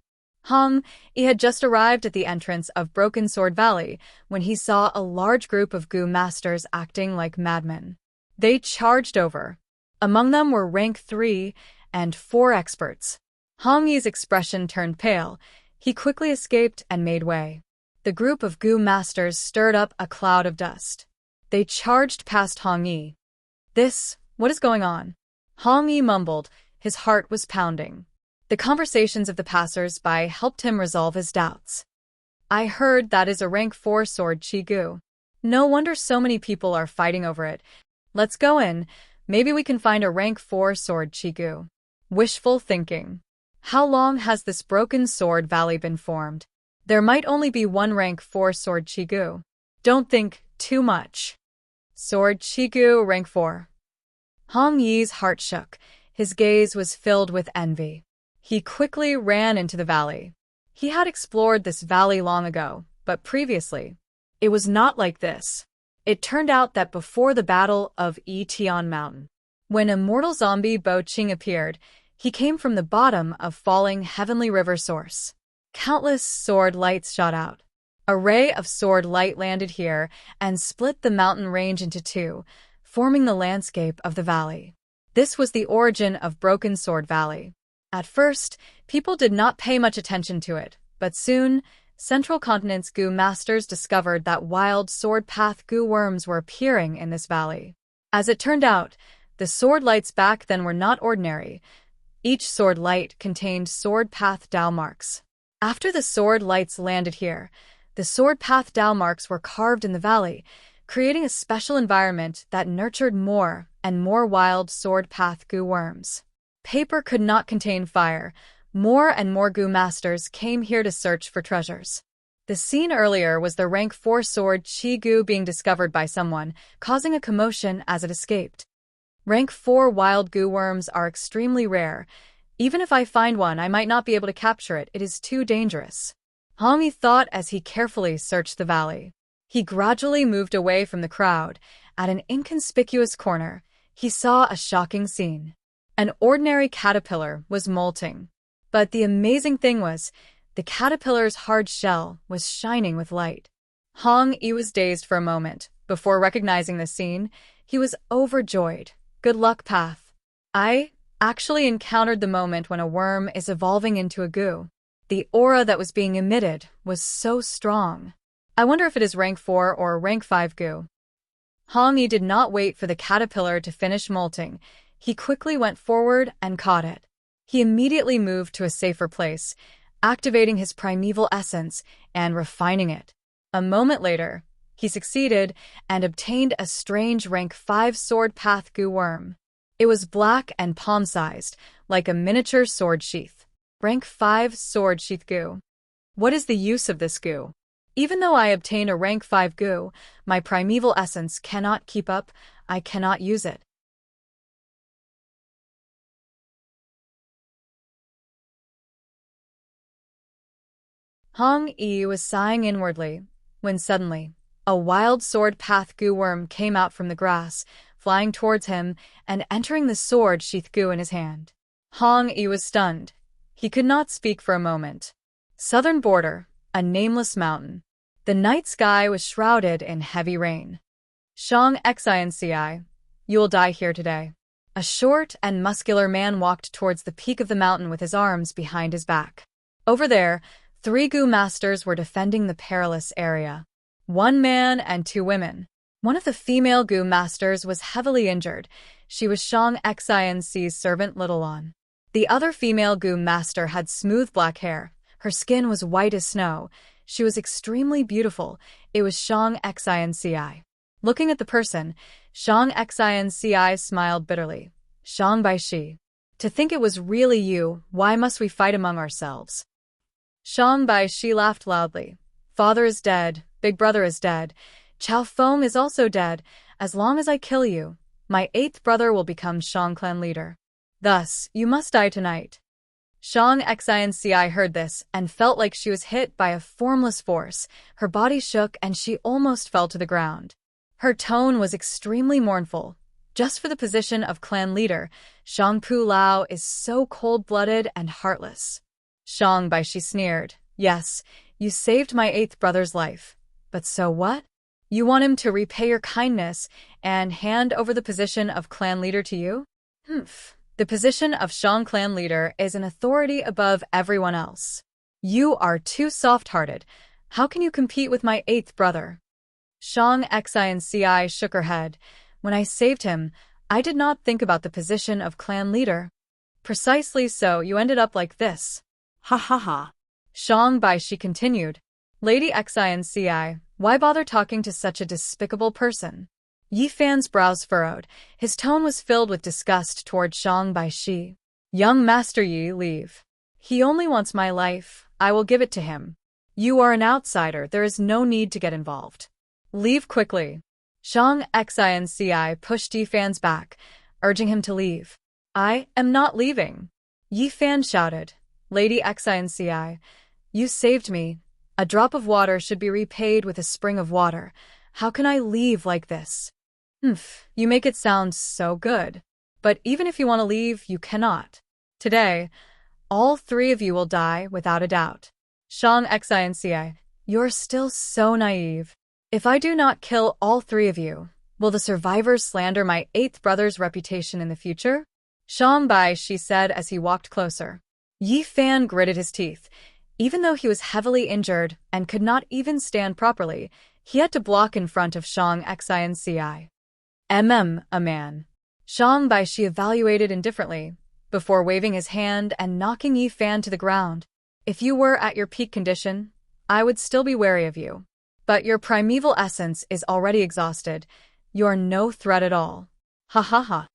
A: He had just arrived at the entrance of Broken Sword Valley when he saw a large group of goo masters acting like madmen. They charged over. Among them were rank 3 and 4 experts. Yi's expression turned pale. He quickly escaped and made way. The group of goo masters stirred up a cloud of dust. They charged past Yi. What is going on?" Yi mumbled. His heart was pounding. The conversations of the passers-by helped him resolve his doubts. "I heard that is a rank 4 sword Chigu. No wonder so many people are fighting over it. Let's go in. Maybe we can find a rank 4 sword Chigu." Wishful thinking. How long has this Broken Sword Valley been formed? There might only be one rank 4 sword Chigu. Don't think too much. Sword Chigu rank 4. Yi's heart shook. His gaze was filled with envy. He quickly ran into the valley. He had explored this valley long ago, but previously, it was not like this. It turned out that before the Battle of Tian Mountain, when immortal zombie Bo Qing appeared, he came from the bottom of falling heavenly river source. Countless sword lights shot out. A ray of sword light landed here and split the mountain range into two, forming the landscape of the valley. This was the origin of Broken Sword Valley. At first, people did not pay much attention to it, but soon, Central Continent's goo masters discovered that wild sword path goo worms were appearing in this valley. As it turned out, the sword lights back then were not ordinary. Each sword light contained sword path Dao marks. After the sword lights landed here, the sword path Dao marks were carved in the valley, creating a special environment that nurtured more and more wild sword path goo worms. Paper could not contain fire. More and more goo masters came here to search for treasures. The scene earlier was the rank 4 sword chi goo being discovered by someone, causing a commotion as it escaped. Rank 4 wild goo worms are extremely rare. Even if I find one, I might not be able to capture it. It is too dangerous. Hong Yi thought as he carefully searched the valley. He gradually moved away from the crowd. At an inconspicuous corner, he saw a shocking scene. An ordinary caterpillar was molting. But the amazing thing was, the caterpillar's hard shell was shining with light. Hong Yi was dazed for a moment. Before recognizing the scene, he was overjoyed. Good luck, Path. I actually encountered the moment when a worm is evolving into a goo. The aura that was being emitted was so strong. I wonder if it is rank 4 or rank 5 goo. Hong Yi did not wait for the caterpillar to finish molting. He quickly went forward and caught it. He immediately moved to a safer place, activating his primeval essence and refining it. A moment later, he succeeded and obtained a strange rank 5 sword path goo worm. It was black and palm-sized, like a miniature sword sheath. Rank 5 sword sheath goo. What is the use of this goo? Even though I obtained a rank 5 goo, my primeval essence cannot keep up. I cannot use it. Hong Yi was sighing inwardly, when suddenly, a wild sword path goo worm came out from the grass, flying towards him and entering the sword sheath goo in his hand. Hong Yi was stunned. He could not speak for a moment. Southern border, a nameless mountain. The night sky was shrouded in heavy rain. Shang Xinci, you will die here today. A short and muscular man walked towards the peak of the mountain with his arms behind his back. Over there, 3 goo masters were defending the perilous area. 1 man and 2 women. One of the female goo masters was heavily injured. She was Shang Xinci's servant Littleon. The other female goo master had smooth black hair. Her skin was white as snow. She was extremely beautiful. It was Shang Xinci. Looking at the person, Shang Xinci smiled bitterly. Shang Baishi. To think it was really you, why must we fight among ourselves? Shang Baishi laughed loudly. Father is dead, big brother is dead, Chao Feng is also dead. As long as I kill you, my 8th brother will become Shang clan leader. Thus, you must die tonight. Shang Xinci heard this and felt like she was hit by a formless force. Her body shook and she almost fell to the ground. Her tone was extremely mournful. Just for the position of clan leader, Shang Pu Lao is so cold-blooded and heartless. Shang Baishi sneered. Yes, you saved my 8th brother's life. But so what? You want him to repay your kindness and hand over the position of clan leader to you? Humph. The position of Shang clan leader is an authority above everyone else. You are too soft-hearted. How can you compete with my 8th brother? Shang Xinci shook her head. When I saved him, I did not think about the position of clan leader. Precisely so, you ended up like this.
B: Ha ha ha.
A: Shang Baishi continued. Lady Xinci, why bother talking to such a despicable person? Yi Fan's brows furrowed. His tone was filled with disgust toward Shang Baishi. Young Master Yi, leave. He only wants my life. I will give it to him. You are an outsider. There is no need to get involved. Leave quickly. Shang Xinci pushed Yi Fan's back, urging him to leave. I am not leaving. Yi Fan shouted. Lady Xinci, you saved me. A drop of water should be repaid with a spring of water. How can I leave like this? You make it sound so good. But even if you want to leave, you cannot. Today, all 3 of you will die without a doubt. Shang Xinci, You're still so naive. If I do not kill all three of you, will the survivors slander my eighth brother's reputation in the future? Shang Bai, she said as he walked closer. Yi Fan gritted his teeth. Even though he was heavily injured and could not even stand properly, he had to block in front of Shang Xianci. A man. Shang Bai she evaluated indifferently, before waving his hand and knocking Yi Fan to the ground. If you were at your peak condition, I would still be wary of you. But your primeval essence is already exhausted. You're no threat at all. Ha ha ha.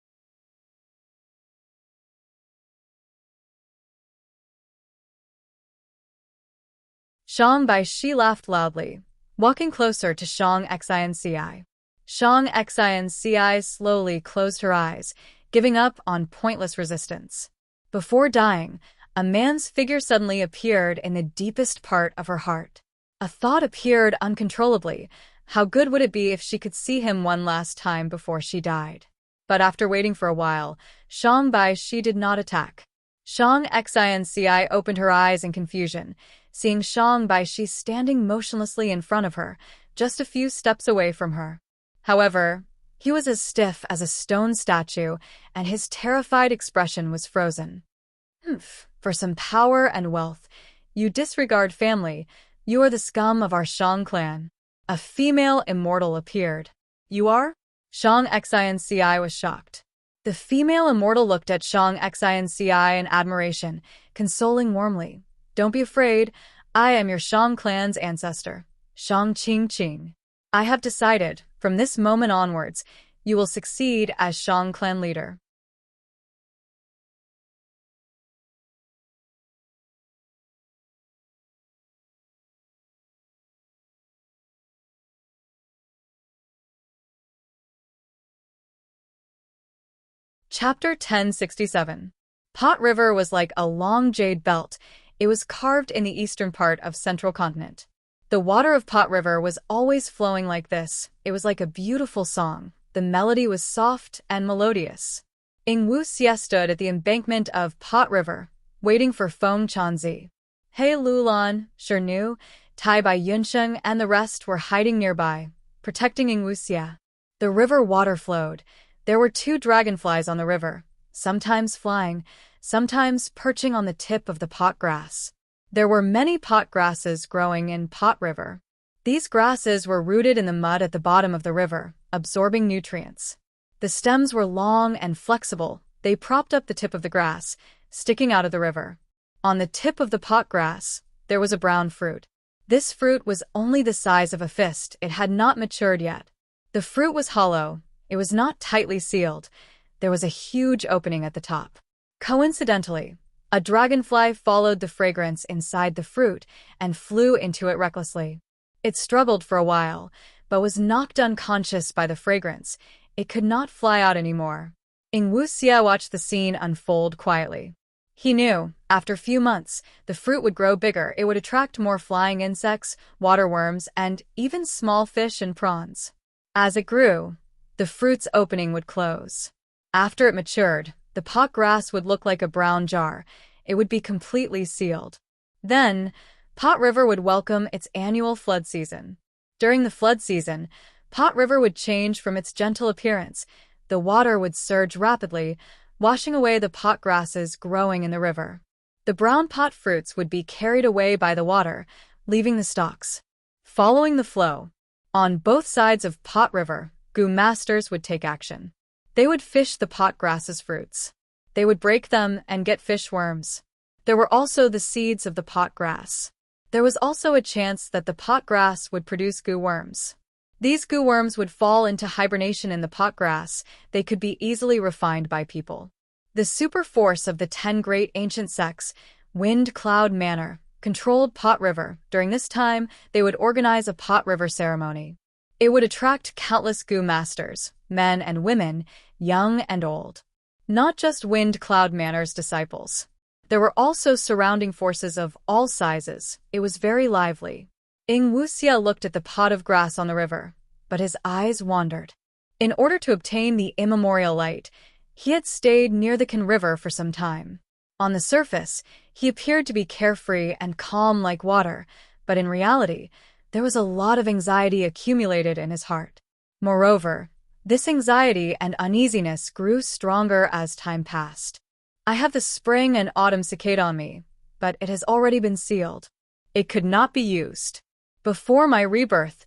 A: Shang Bai she laughed loudly, walking closer to Shang Xianci. Shang Xianci slowly closed her eyes, giving up on pointless resistance. Before dying, a man's figure suddenly appeared in the deepest part of her heart. A thought appeared uncontrollably. How good would it be if she could see him one last time before she died? But after waiting for a while, Shang Bai she did not attack. Shang Xianci opened her eyes in confusion, seeing Shang Bai she standing motionlessly in front of her, just a few steps away from her. However, he was as stiff as a stone statue, and his terrified expression was frozen. For some power and wealth, you disregard family. You are the scum of our Shang clan. A female immortal appeared. You are? Shang Xianci was shocked. The female immortal looked at Shang Xianci in admiration, consoling warmly. Don't be afraid. I am your Shang clan's ancestor, Shang Qing. I have decided, from this moment onwards, you will succeed as Shang clan leader. Chapter 1067. Pot River was like a long jade belt. It was carved in the eastern part of central continent. The water of Pot River was always flowing like this. It was like a beautiful song. The melody was soft and melodious. Wuxia stood at the embankment of Pot River, waiting for Feng Chanzi. He Lulan, Shernu, Tai Bai Yunsheng and the rest were hiding nearby, protecting Wuxia. The river water flowed. There were 2 dragonflies on the river, sometimes flying, sometimes perching on the tip of the pot grass. There were many pot grasses growing in Pot River. These grasses were rooted in the mud at the bottom of the river, absorbing nutrients. The stems were long and flexible. They propped up the tip of the grass, sticking out of the river. On the tip of the pot grass, there was a brown fruit. This fruit was only the size of a fist. It had not matured yet. The fruit was hollow. It was not tightly sealed. There was a huge opening at the top. Coincidentally, a dragonfly followed the fragrance inside the fruit and flew into it recklessly. It struggled for a while, but was knocked unconscious by the fragrance. It could not fly out anymore. Wuxia watched the scene unfold quietly. He knew, after a few months, the fruit would grow bigger. It would attract more flying insects, water worms, and even small fish and prawns. As it grew, the fruit's opening would close. After it matured, the pot grass would look like a brown jar. It would be completely sealed. Then, Pot River would welcome its annual flood season. During the flood season, Pot River would change from its gentle appearance. The water would surge rapidly, washing away the pot grasses growing in the river. The brown pot fruits would be carried away by the water, leaving the stalks. Following the flow, on both sides of Pot River, Gu masters would take action. They would fish the pot grass's fruits. They would break them and get fish worms. There were also the seeds of the pot grass. There was also a chance that the pot grass would produce gu worms. These gu worms would fall into hibernation in the pot grass. They could be easily refined by people. The super force of the 10 great ancient sects, Wind Cloud Manor, controlled Pot River. During this time, they would organize a Pot River ceremony. It would attract countless gu masters, men and women, young and old. Not just Wind Cloud Manor's disciples. There were also surrounding forces of all sizes. It was very lively. Wuxia looked at the pot of grass on the river, but his eyes wandered. In order to obtain the immemorial light, he had stayed near the Kan River for some time. On the surface, he appeared to be carefree and calm like water, but in reality, there was a lot of anxiety accumulated in his heart. Moreover, this anxiety and uneasiness grew stronger as time passed. I have the spring and autumn cicada on me, but it has already been sealed. It could not be used. Before my rebirth,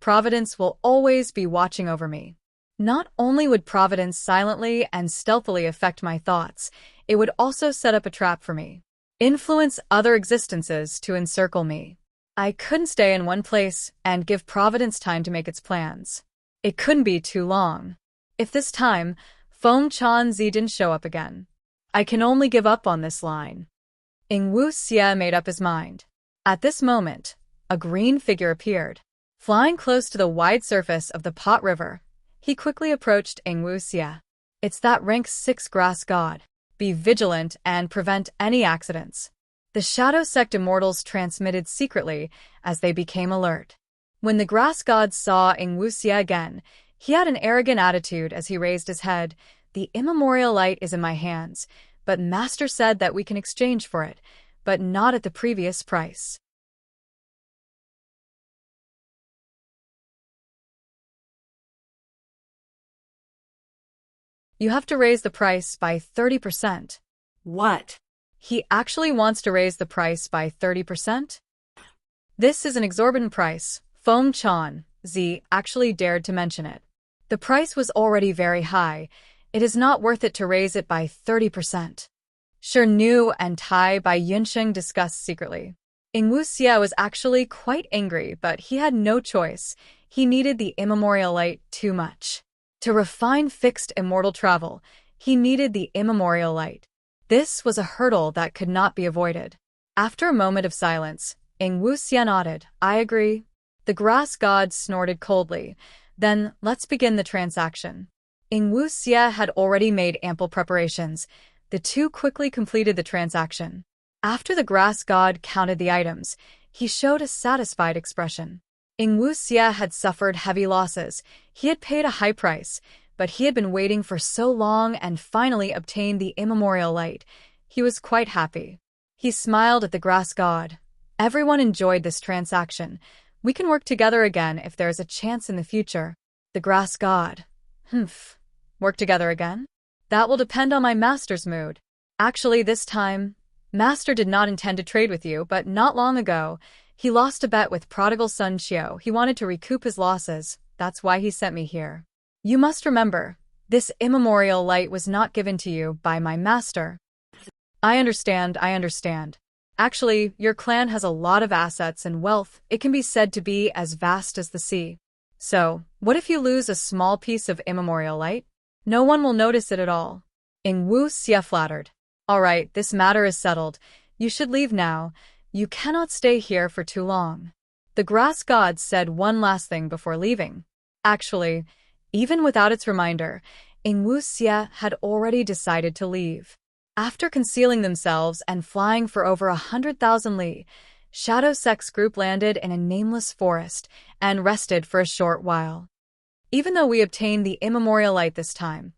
A: Providence will always be watching over me. Not only would Providence silently and stealthily affect my thoughts, it would also set up a trap for me, influence other existences to encircle me. I couldn't stay in one place and give Providence time to make its plans. It couldn't be too long. If this time, Feng Chanzi didn't show up again, I can only give up on this line. Wuxia made up his mind. At this moment, a green figure appeared. Flying close to the wide surface of the Pot River, he quickly approached Wuxia. It's that rank 6 grass god. Be vigilant and prevent any accidents. The Shadow Sect immortals transmitted secretly as they became alert. When the grass god saw Wuxia again, he had an arrogant attitude as he raised his head. The immemorial light is in my hands, but Master said that we can exchange for it, but not at the previous price. You have to raise the price by 30%.
B: What?
A: He actually wants to raise the price by 30%? This is an exorbitant price. Feng Chanzi actually dared to mention it. The price was already very high. It is not worth it to raise it by 30%. Shi Nu and Tai Bai Yunsheng discussed secretly. Wuxia was actually quite angry, but he had no choice. He needed the immemorial light too much. To refine fixed immortal travel, he needed the immemorial light. This was a hurdle that could not be avoided. After a moment of silence, Wuxia nodded. I agree. The grass god snorted coldly. Then, let's begin the transaction. Wuxia had already made ample preparations. The two quickly completed the transaction. After the grass god counted the items, he showed a satisfied expression. Wuxia had suffered heavy losses. He had paid a high price, but he had been waiting for so long and finally obtained the immemorial light. He was quite happy. He smiled at the grass god. Everyone enjoyed this transaction. We can work together again if there is a chance in the future. The grass god. Work together again? That will depend on my master's mood. Actually, this time, Master did not intend to trade with you, but not long ago, he lost a bet with prodigal son Xiao. He wanted to recoup his losses. That's why he sent me here. You must remember, this immemorial light was not given to you by my master. I understand. Actually, your clan has a lot of assets and wealth. It can be said to be as vast as the sea. So, what if you lose a small piece of immemorial light? No one will notice it at all. Wuxia flattered. All right, this matter is settled. You should leave now. You cannot stay here for too long. The grass god said one last thing before leaving. Actually, even without its reminder, Wuxia had already decided to leave. After concealing themselves and flying for over 100,000 li, Shadow Sect's group landed in a nameless forest and rested for a short while. Even though we obtained the immemorial light this time,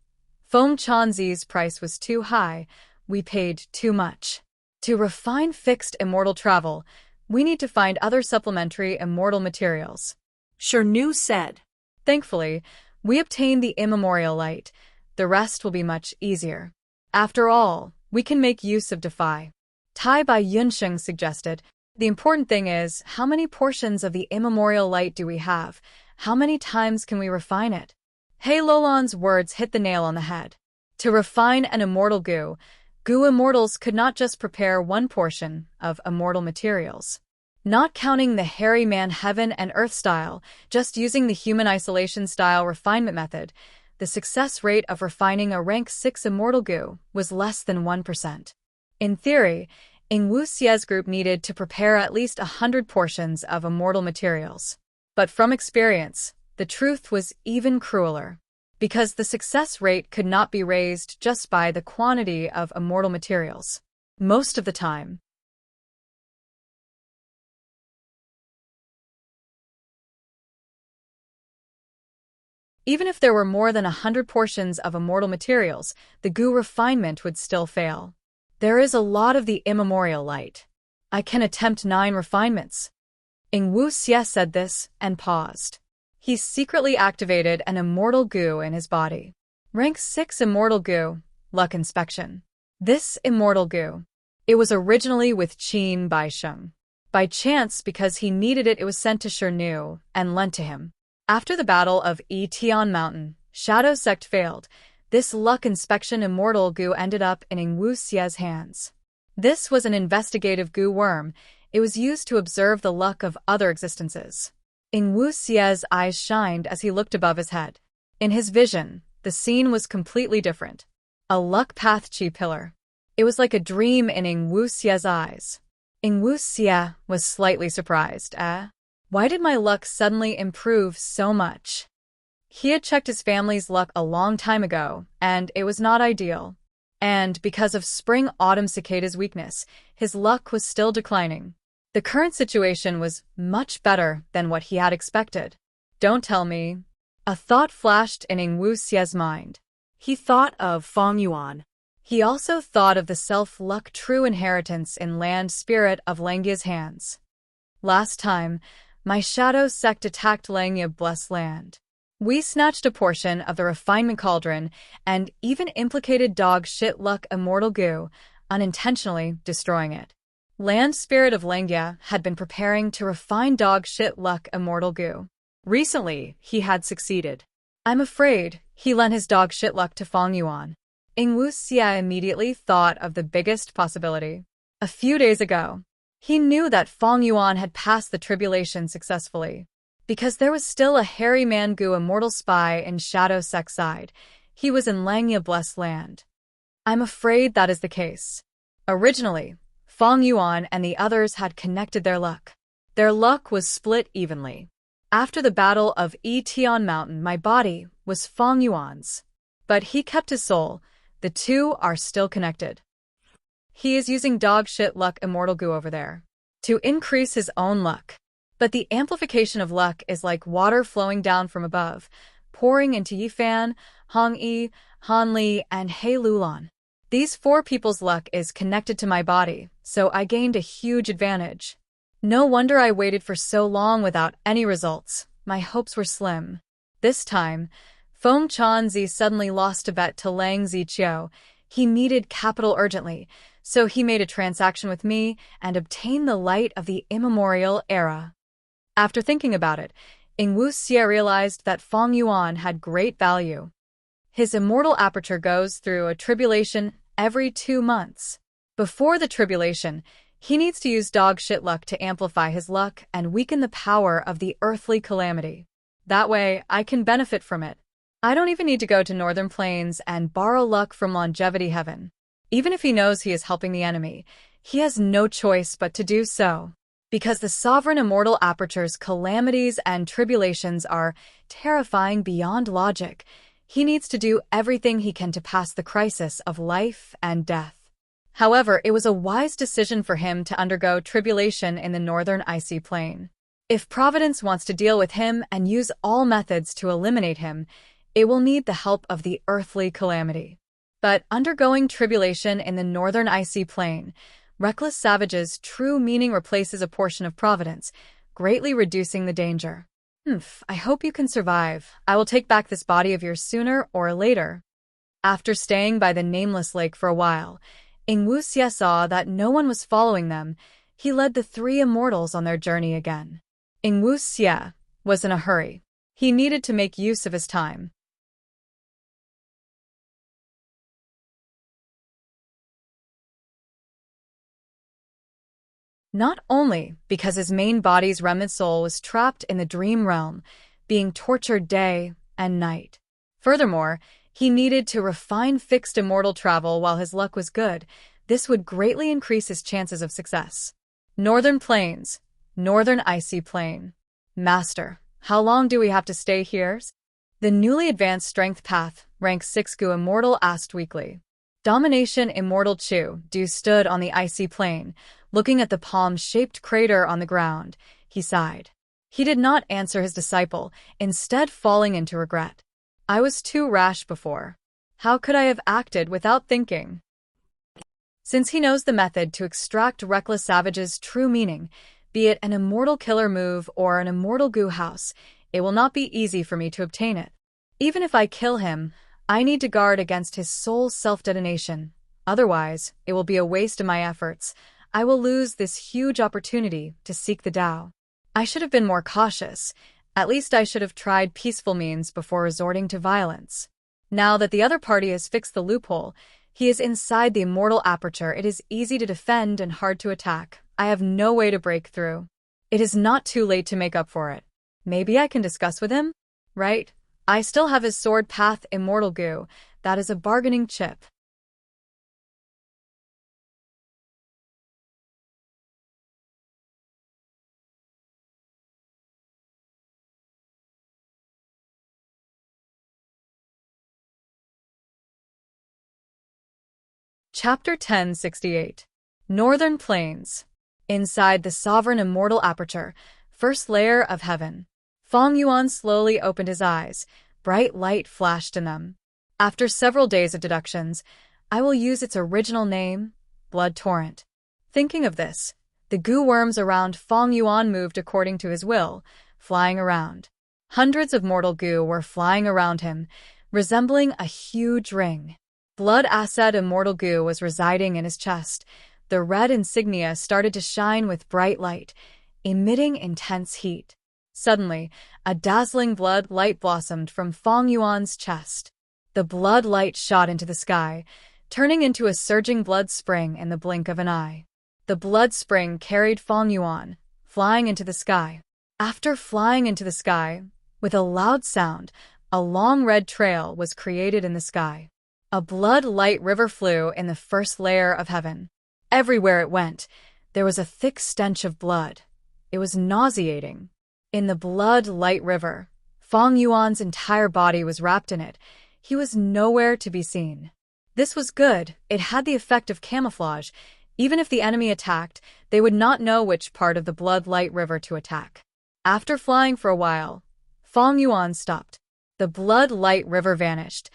A: Feng Chanzi's price was too high. We paid too much. To refine fixed immortal travel, we need to find other supplementary immortal materials.
B: Shi Nu said.
A: Thankfully, we obtained the immemorial light. The rest will be much easier. After all, we can make use of Defy. Tai Bai Yunsheng suggested. The important thing is, how many portions of the immemorial light do we have? How many times can we refine it? He Lolan's words hit the nail on the head. To refine an immortal goo immortals could not just prepare one portion of immortal materials. Not counting the hairy man heaven and earth style, just using the human isolation style refinement method, the success rate of refining a rank 6 immortal goo was less than 1%. In theory, Wuxia's group needed to prepare at least 100 portions of immortal materials. But from experience, the truth was even crueler. Because the success rate could not be raised just by the quantity of immortal materials. Most of the time, even if there were more than 100 portions of immortal materials, the goo refinement would still fail. There is a lot of the immemorial light. I can attempt 9 refinements. Wuxia said this and paused. He secretly activated an immortal goo in his body. Rank 6 Immortal Goo, Luck Inspection. This immortal goo. It was originally with Qin Baisheng. By chance, because he needed it, it was sent to Shirnu and lent to him. After the Battle of Tian Mountain, Shadow Sect failed. This luck inspection immortal goo ended up in Wuxia's hands. This was an investigative goo worm. It was used to observe the luck of other existences. Wuxia's eyes shined as he looked above his head. In his vision, the scene was completely different. A luck path chi pillar. It was like a dream in Wuxia's eyes. Wuxia was slightly surprised. Why did my luck suddenly improve so much? He had checked his family's luck a long time ago, and it was not ideal. And because of spring-autumn cicada's weakness, his luck was still declining. The current situation was much better than what he had expected. Don't tell me. A thought flashed in Wuxia's mind.
B: He thought of Feng Yuan.
A: He also thought of the self-luck true inheritance in land spirit of Langya's hands. Last time, my shadow sect attacked Langya blessed land. We snatched a portion of the refinement cauldron and even implicated dog shit luck immortal goo, unintentionally destroying it. Land spirit of Langya had been preparing to refine dog shit luck immortal goo. Recently, he had succeeded. I'm afraid he lent his dog shit luck to Feng Yuan. Wuxia immediately thought of the biggest possibility. A few days ago, he knew that Feng Yuan had passed the tribulation successfully. Because there was still a hairy man goo immortal spy in Shadow Sect's side, he was in Langya blessed land. I'm afraid that is the case. Originally, Feng Yuan and the others had connected their luck. Their luck was split evenly. After the Battle of Tian Mountain, my body was Feng Yuan's. But he kept his soul. The two are still connected. He is using dog shit luck immortal goo over there to increase his own luck. But the amplification of luck is like water flowing down from above, pouring into Yifan, Hongyi, Hanli, and He Lulan. These four people's luck is connected to my body, so I gained a huge advantage. No wonder I waited for so long without any results. My hopes were slim. This time, Feng Chanzi suddenly lost a bet to Lang Ziqiu. He needed capital urgently, so he made a transaction with me and obtained the light of the immemorial era. After thinking about it, Wuxia realized that Feng Yuan had great value. His immortal aperture goes through a tribulation every 2 months. Before the tribulation, he needs to use dog shit luck to amplify his luck and weaken the power of the earthly calamity. That way, I can benefit from it. I don't even need to go to Northern Plains and borrow luck from Longevity Heaven. Even if he knows he is helping the enemy, he has no choice but to do so. Because the sovereign immortal aperture's calamities and tribulations are terrifying beyond logic, he needs to do everything he can to pass the crisis of life and death. However, it was a wise decision for him to undergo tribulation in the northern icy plain. If Providence wants to deal with him and use all methods to eliminate him, it will need the help of the earthly calamity. But undergoing tribulation in the northern icy plain, Reckless Savage's true meaning replaces a portion of Providence, greatly reducing the danger. I hope you can survive. I will take back this body of yours sooner or later. After staying by the nameless lake for a while, Wuxia saw that no one was following them. He led the three immortals on their journey again. Wuxia was in a hurry. He needed to make use of his time. Not only because his main body's remnant soul was trapped in the dream realm, being tortured day and night. Furthermore, he needed to refine fixed immortal travel while his luck was good. This would greatly increase his chances of success. Northern Plains, Northern Icy Plain. Master, how long do we have to stay here? The newly advanced strength path, rank 6 Gu Immortal asked weakly. Domination Immortal Chu Du stood on the icy plain, looking at the palm-shaped crater on the ground. He sighed. He did not answer his disciple, instead falling into regret. I was too rash before. How could I have acted without thinking? Since he knows the method to extract Reckless Savage's true meaning, Be it an immortal killer move or an immortal goo house, it will not be easy for me to obtain it. Even if I kill him, I need to guard against his soul's self-detonation. Otherwise, it will be a waste of my efforts. I will lose this huge opportunity to seek the Tao. I should have been more cautious. At least I should have tried peaceful means before resorting to violence. Now that the other party has fixed the loophole, he is inside the immortal aperture. It is easy to defend and hard to attack. I have no way to break through. It is not too late to make up for it. Maybe I can discuss with him? Right? I still have his sword path immortal goo. That is a bargaining chip. Chapter 1068. Northern Plains. Inside the sovereign immortal aperture, first layer of heaven. Feng Yuan slowly opened his eyes. Bright light flashed in them. After several days of deductions, I will use its original name, Blood Torrent. Thinking of this, the goo worms around Feng Yuan moved according to his will, flying around. Hundreds of mortal goo were flying around him, resembling a huge ring. Blood acid immortal goo was residing in his chest. The red insignia started to shine with bright light, emitting intense heat. Suddenly, a dazzling blood light blossomed from Feng Yuan's chest. The blood light shot into the sky, turning into a surging blood spring in the blink of an eye. The blood spring carried Feng Yuan, flying into the sky. After flying into the sky, with a loud sound, a long red trail was created in the sky. A blood-light river flew in the first layer of heaven. Everywhere it went, there was a thick stench of blood. It was nauseating. In the blood-light river, Feng Yuan's entire body was wrapped in it. He was nowhere to be seen. This was good. It had the effect of camouflage. Even if the enemy attacked, they would not know which part of the blood-light river to attack. After flying for a while, Feng Yuan stopped. The blood-light river vanished.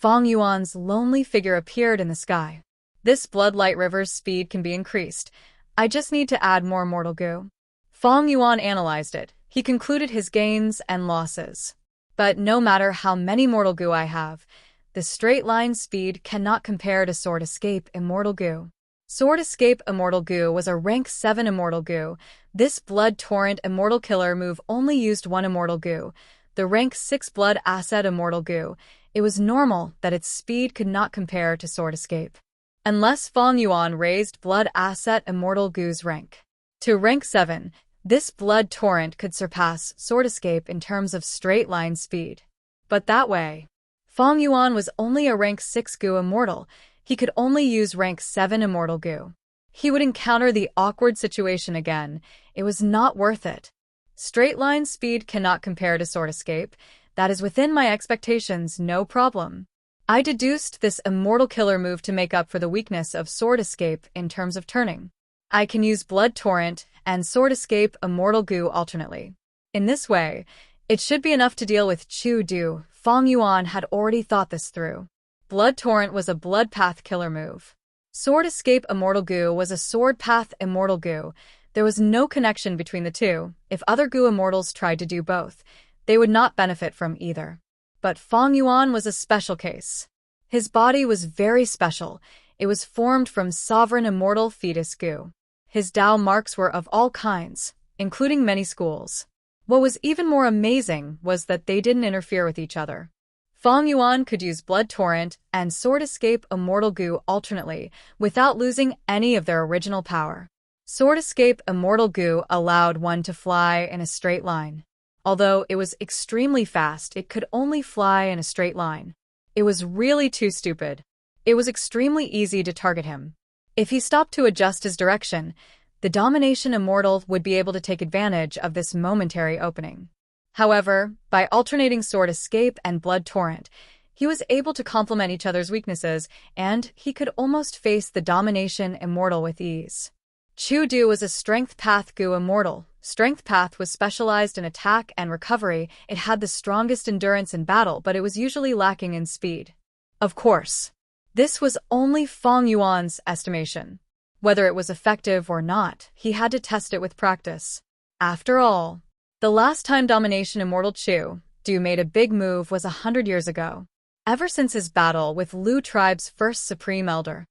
A: Feng Yuan's lonely figure appeared in the sky. This blood-light river's speed can be increased. I just need to add more mortal goo. Feng Yuan analyzed it. He concluded his gains and losses. But no matter how many mortal goo I have, the straight-line speed cannot compare to Sword Escape Immortal Goo. Sword Escape Immortal Goo was a rank 7 Immortal Goo. This Blood Torrent Immortal Killer move only used 1 Immortal Goo. The rank 6 Blood Acid Immortal Goo. It was normal that its speed could not compare to Sword Escape. Unless Feng Yuan raised Blood Asset Immortal Goo's rank to rank 7, this Blood Torrent could surpass Sword Escape in terms of straight-line speed. But that way, Feng Yuan was only a rank 6 Goo Immortal. He could only use rank 7 Immortal Goo. He would encounter the awkward situation again. It was not worth it. Straight-line speed cannot compare to Sword Escape. That is within my expectations, no problem. I deduced this Immortal Killer move to make up for the weakness of Sword Escape in terms of turning. I can use Blood Torrent and Sword Escape Immortal Goo alternately. In this way, it should be enough to deal with Chu Du. Feng Yuan had already thought this through. Blood Torrent was a Blood Path Killer move. Sword Escape Immortal Goo was a Sword Path Immortal Goo. There was no connection between the two. If other Goo Immortals tried to do both, they would not benefit from either. But Feng Yuan was a special case. His body was very special. It was formed from sovereign immortal fetus goo. His Tao marks were of all kinds, including many schools. What was even more amazing was that they didn't interfere with each other. Feng Yuan could use Blood Torrent and Sword Escape Immortal Goo alternately without losing any of their original power. Sword Escape Immortal Goo allowed one to fly in a straight line. Although it was extremely fast, it could only fly in a straight line. It was really too stupid. It was extremely easy to target him. If he stopped to adjust his direction, the Domination Immortal would be able to take advantage of this momentary opening. However, by alternating Sword Escape and Blood Torrent, he was able to complement each other's weaknesses, and he could almost face the Domination Immortal with ease. Chu Du was a Strength Path Goo Immortal. Strength Path was specialized in attack and recovery. It had the strongest endurance in battle, but it was usually lacking in speed. Of course, this was only Feng Yuan's estimation. Whether it was effective or not, he had to test it with practice. After all, the last time Domination Immortal Chu Du made a big move was 100 years ago, ever since his battle with Lu tribe's first Supreme Elder.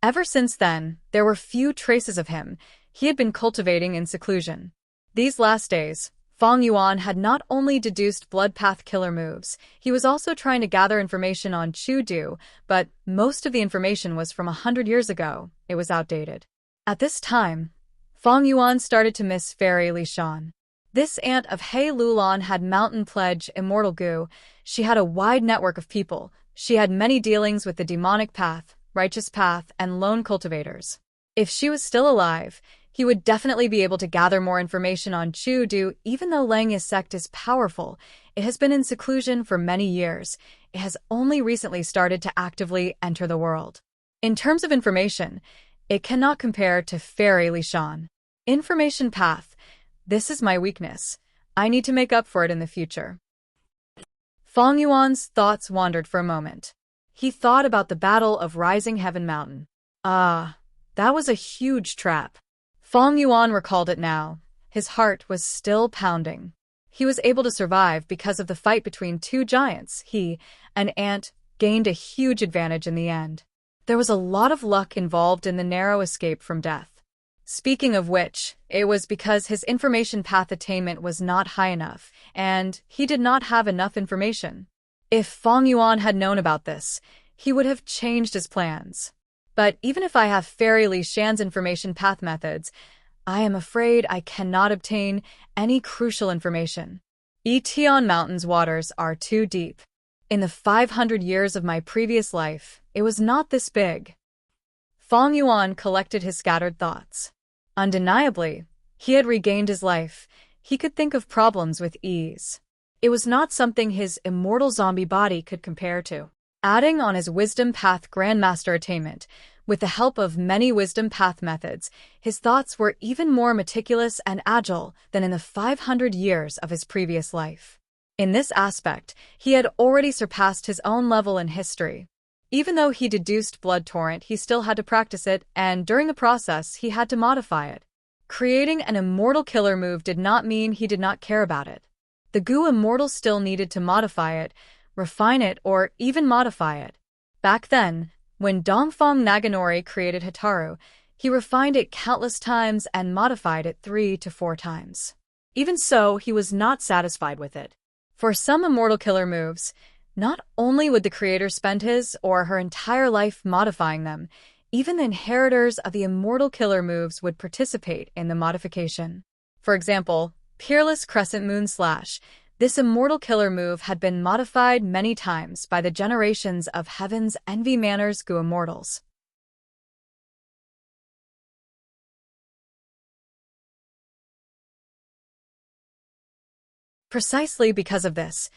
A: Ever since then, there were few traces of him. He had been cultivating in seclusion. These last days, Fang Yuan had not only deduced blood path killer moves, he was also trying to gather information on Chu Du, but most of the information was from 100 years ago. It was outdated. At this time, Fang Yuan started to miss Fairy Li Shan. This aunt of He Lulan had Mountain Pledge Immortal Gu. She had a wide network of people. She had many dealings with the demonic path, righteous path, and lone cultivators. If she was still alive, he would definitely be able to gather more information on Chu Du. Even though Langya's sect is powerful, it has been in seclusion for many years. It has only recently started to actively enter the world. In terms of information, it cannot compare to Fairy Li Shan. Information path. This is my weakness. I need to make up for it in the future. Fang Yuan's thoughts wandered for a moment. He thought about the Battle of Rising Heaven Mountain. That was a huge trap. Fang Yuan recalled it now. His heart was still pounding. He was able to survive because of the fight between two giants. He, an ant, gained a huge advantage in the end. There was a lot of luck involved in the narrow escape from death. Speaking of which, it was because his information path attainment was not high enough, and he did not have enough information. If Fang Yuan had known about this, he would have changed his plans. But even if I have Fairy Li Shan's information path methods, I am afraid I cannot obtain any crucial information. Tian Mountain's waters are too deep. In the 500 years of my previous life, it was not this big. Fang Yuan collected his scattered thoughts. Undeniably, he had regained his life. He could think of problems with ease. It was not something his immortal zombie body could compare to. Adding on his Wisdom Path Grandmaster attainment, with the help of many Wisdom Path methods, his thoughts were even more meticulous and agile than in the 500 years of his previous life. In this aspect, he had already surpassed his own level in history. Even though he deduced Blood Torrent, he still had to practice it, and during the process, he had to modify it. Creating an immortal killer move did not mean he did not care about it. The Gu Immortal still needed to modify it, refine it, or even modify it. Back then, when Dongfang Naganori created Hitaru, he refined it countless times and modified it 3 to 4 times.
B: Even so, he was not satisfied with it.
A: For some immortal killer moves, not only would the creator spend his or her entire life modifying them, even the inheritors of the immortal killer moves would participate in the modification. For example, Peerless Crescent Moon Slash. This immortal killer move had been modified many times by the generations of Heaven's Envy Manor's Gu Immortals. Precisely because of this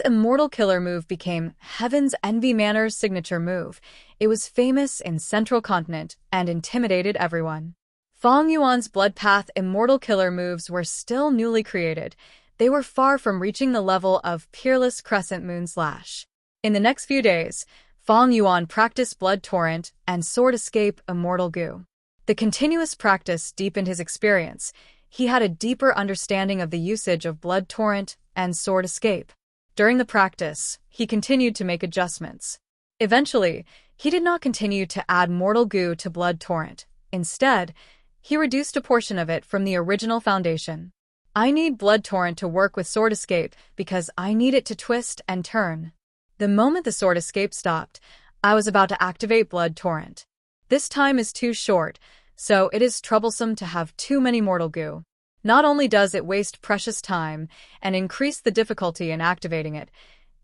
A: immortal killer move became Heaven's Envy Manor's signature move. It was famous in Central Continent and intimidated everyone. Fang Yuan's Blood Path immortal killer moves were still newly created. They were far from reaching the level of Peerless Crescent Moon Slash. In the next few days, Fang Yuan practiced Blood Torrent and Sword Escape Immortal Gu. The continuous practice deepened his experience. He had a deeper understanding of the usage of Blood Torrent and Sword Escape. During the practice, he continued to make adjustments. Eventually, he did not continue to add Mortal Gu to Blood Torrent. Instead, he reduced a portion of it from the original foundation. I need Blood Torrent to work with Sword Escape because I need it to twist and turn. The moment the Sword Escape stopped, I was about to activate Blood Torrent. This time is too short, so it is troublesome to have too many Mortal Gu. Not only does it waste precious time and increase the difficulty in activating it,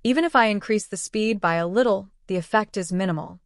A: even if I increase the speed by a little, the effect is minimal.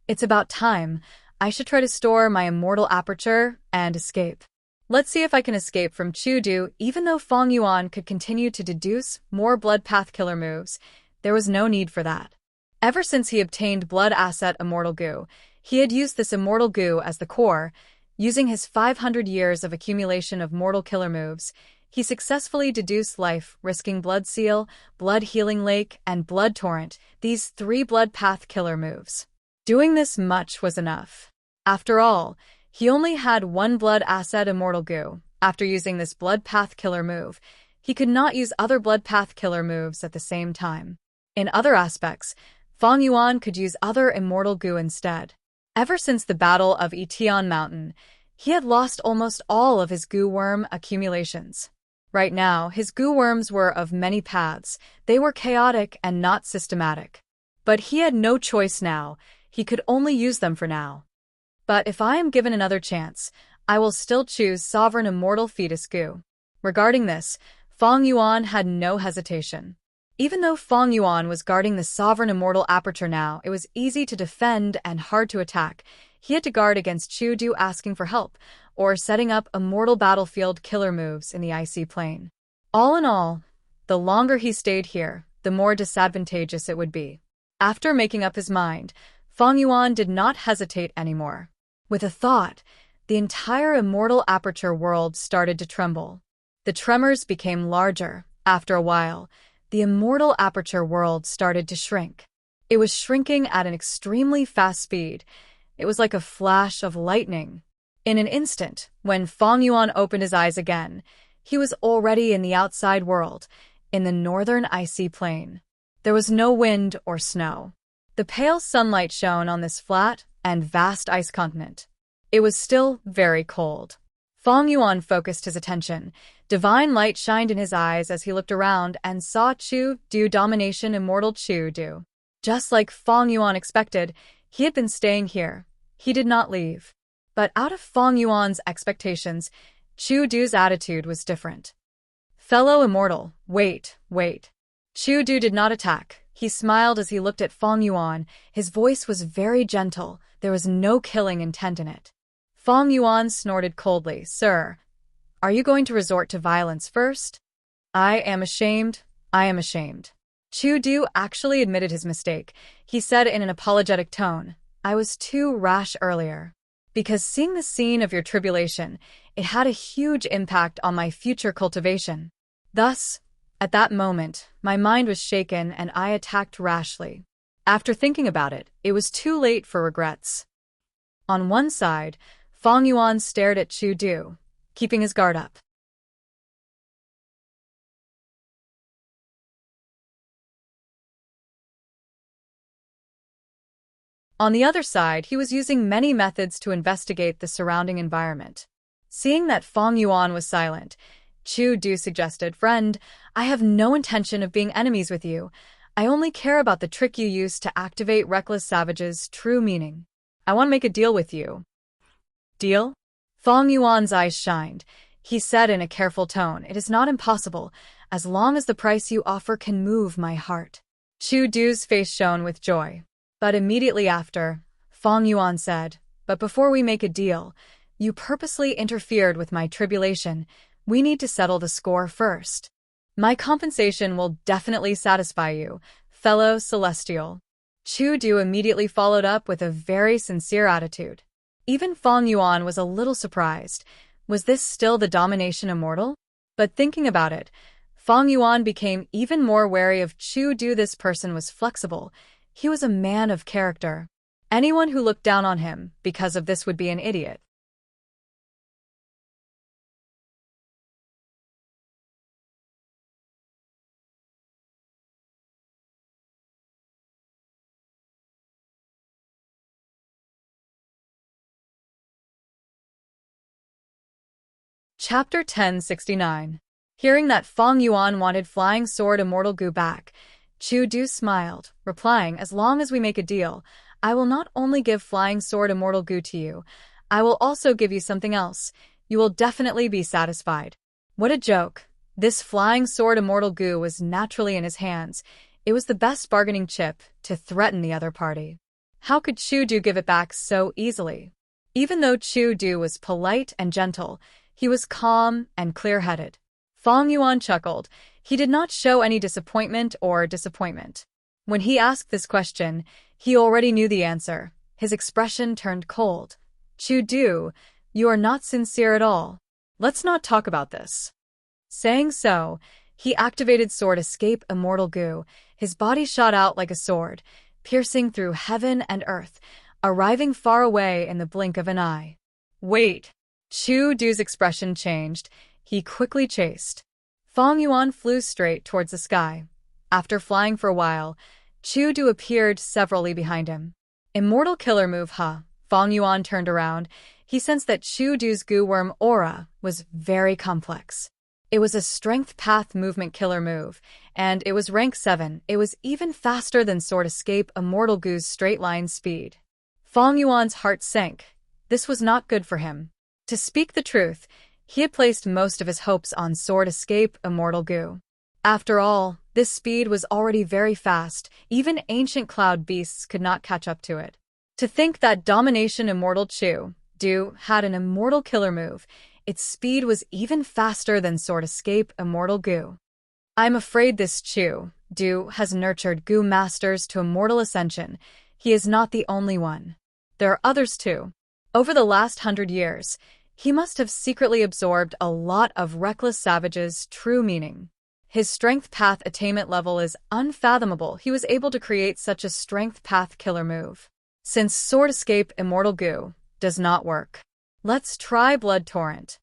A: It's about time. I should try to store my immortal aperture and escape. Let's see if I can escape from Chu Du. Even though Fang Yuan could continue to deduce more Blood Path killer moves, there was no need for that. Ever since he obtained Blood Asset Immortal Gu, he had used this Immortal Gu as the core. Using his 500 years of accumulation of mortal killer moves, He successfully deduced life, risking Blood Seal, Blood Healing Lake, and Blood Torrent, these 3 blood path killer moves. Doing this much was enough. After all, he only had 1 blood asset Immortal Goo. After using this blood path killer move, he could not use other blood path killer moves at the same time. In other aspects, Fang Yuan could use other Immortal Goo instead. Ever since the Battle of Etian Mountain, he had lost almost all of his goo worm accumulations. Right now, his goo worms were of many paths. They were chaotic and not systematic. But he had no choice now. He could only use them for now. But if I am given another chance, I will still choose Sovereign Immortal Fetus Goo. Regarding this, Fang Yuan had no hesitation. Even though Fang Yuan was guarding the Sovereign Immortal Aperture now, it was easy to defend and hard to attack. He had to guard against Chu Du asking for help, or setting up immortal battlefield killer moves in the icy plane. All in all, the longer he stayed here, the more disadvantageous it would be. After making up his mind, Fang Yuan did not hesitate anymore. With a thought, the entire immortal aperture world started to tremble. The tremors became larger. After a while, the immortal aperture world started to shrink. It was shrinking at an extremely fast speed. It was like a flash of lightning. In an instant, when Fang Yuan opened his eyes again, he was already in the outside world, in the northern icy plain. There was no wind or snow. The pale sunlight shone on this flat and vast ice continent. It was still very cold. Fang Yuan focused his attention. Divine light shined in his eyes as he looked around and saw Chu Du Domination Immortal Chu Du. Just like Fang Yuan expected, he had been staying here. He did not leave. But out of Fang Yuan's expectations, Chu Du's attitude was different. Fellow Immortal, wait. Chu Du did not attack. He smiled as he looked at Fang Yuan. His voice was very gentle. There was no killing intent in it. Fang Yuan snorted coldly. Sir, are you going to resort to violence first? I am ashamed. Chu Du actually admitted his mistake. He said in an apologetic tone, I was too rash earlier. Because seeing the scene of your tribulation, it had a huge impact on my future cultivation. Thus, at that moment, my mind was shaken and I attacked rashly. After thinking about it, it was too late for regrets. On one side, Fang Yuan stared at Chu Du, keeping his guard up. On the other side, he was using many methods to investigate the surrounding environment. Seeing that Fang Yuan was silent, Chu Du suggested, Friend, I have no intention of being enemies with you. I only care about the trick you used to activate Reckless Savage's true meaning. I want to make a deal with you. Deal? Fang Yuan's eyes shined. He said in a careful tone, It is not impossible, as long as the price you offer can move my heart. Chu Du's face shone with joy. But immediately after, Fang Yuan said, But before we make a deal, you purposely interfered with my tribulation. We need to settle the score first. My compensation will definitely satisfy you, fellow Celestial. Chu Du immediately followed up with a very sincere attitude. Even Fang Yuan was a little surprised. Was this still the Domination Immortal? But thinking about it, Fang Yuan became even more wary of Chu Du. This person was flexible. He was a man of character. Anyone who looked down on him because of this would be an idiot. Chapter 1069. Hearing that Fang Yuan wanted Flying Sword Immortal Goo back, Chu Du smiled, replying, As long as we make a deal, I will not only give Flying Sword Immortal Goo to you, I will also give you something else. You will definitely be satisfied. What a joke. This Flying Sword Immortal Goo was naturally in his hands. It was the best bargaining chip to threaten the other party. How could Chu Du give it back so easily? Even though Chu Du was polite and gentle, he was calm and clear-headed. Fang Yuan chuckled. He did not show any disappointment. When he asked this question, he already knew the answer. His expression turned cold. Chu Du, you are not sincere at all. Let's not talk about this. Saying so, he activated Sword Escape Immortal Goo. His body shot out like a sword, piercing through heaven and earth, arriving far away in the blink of an eye. Wait! Chu Du's expression changed. He quickly chased. Fong Yuan flew straight towards the sky. After flying for a while, Chu Du appeared several li behind him. Immortal killer move, huh? Fong Yuan turned around. He sensed that Chu Du's goo worm aura was very complex. It was a strength path movement killer move, and it was rank 7. It was even faster than Sword Escape Immortal Goo's straight line speed. Fong Yuan's heart sank. This was not good for him. To speak the truth, he had placed most of his hopes on Sword Escape Immortal Goo. After all, this speed was already very fast. Even ancient cloud beasts could not catch up to it. To think that Domination Immortal Chu Du had an immortal killer move, its speed was even faster than Sword Escape Immortal Goo. I'm afraid this Chu Du has nurtured Goo Masters to immortal ascension. He is not the only one. There are others too. Over the last 100 years, he must have secretly absorbed a lot of reckless savages' true meaning. His strength path attainment level is unfathomable. He was able to create such a strength path killer move. Since Sword Escape Immortal Goo does not work, let's try Blood Torrent.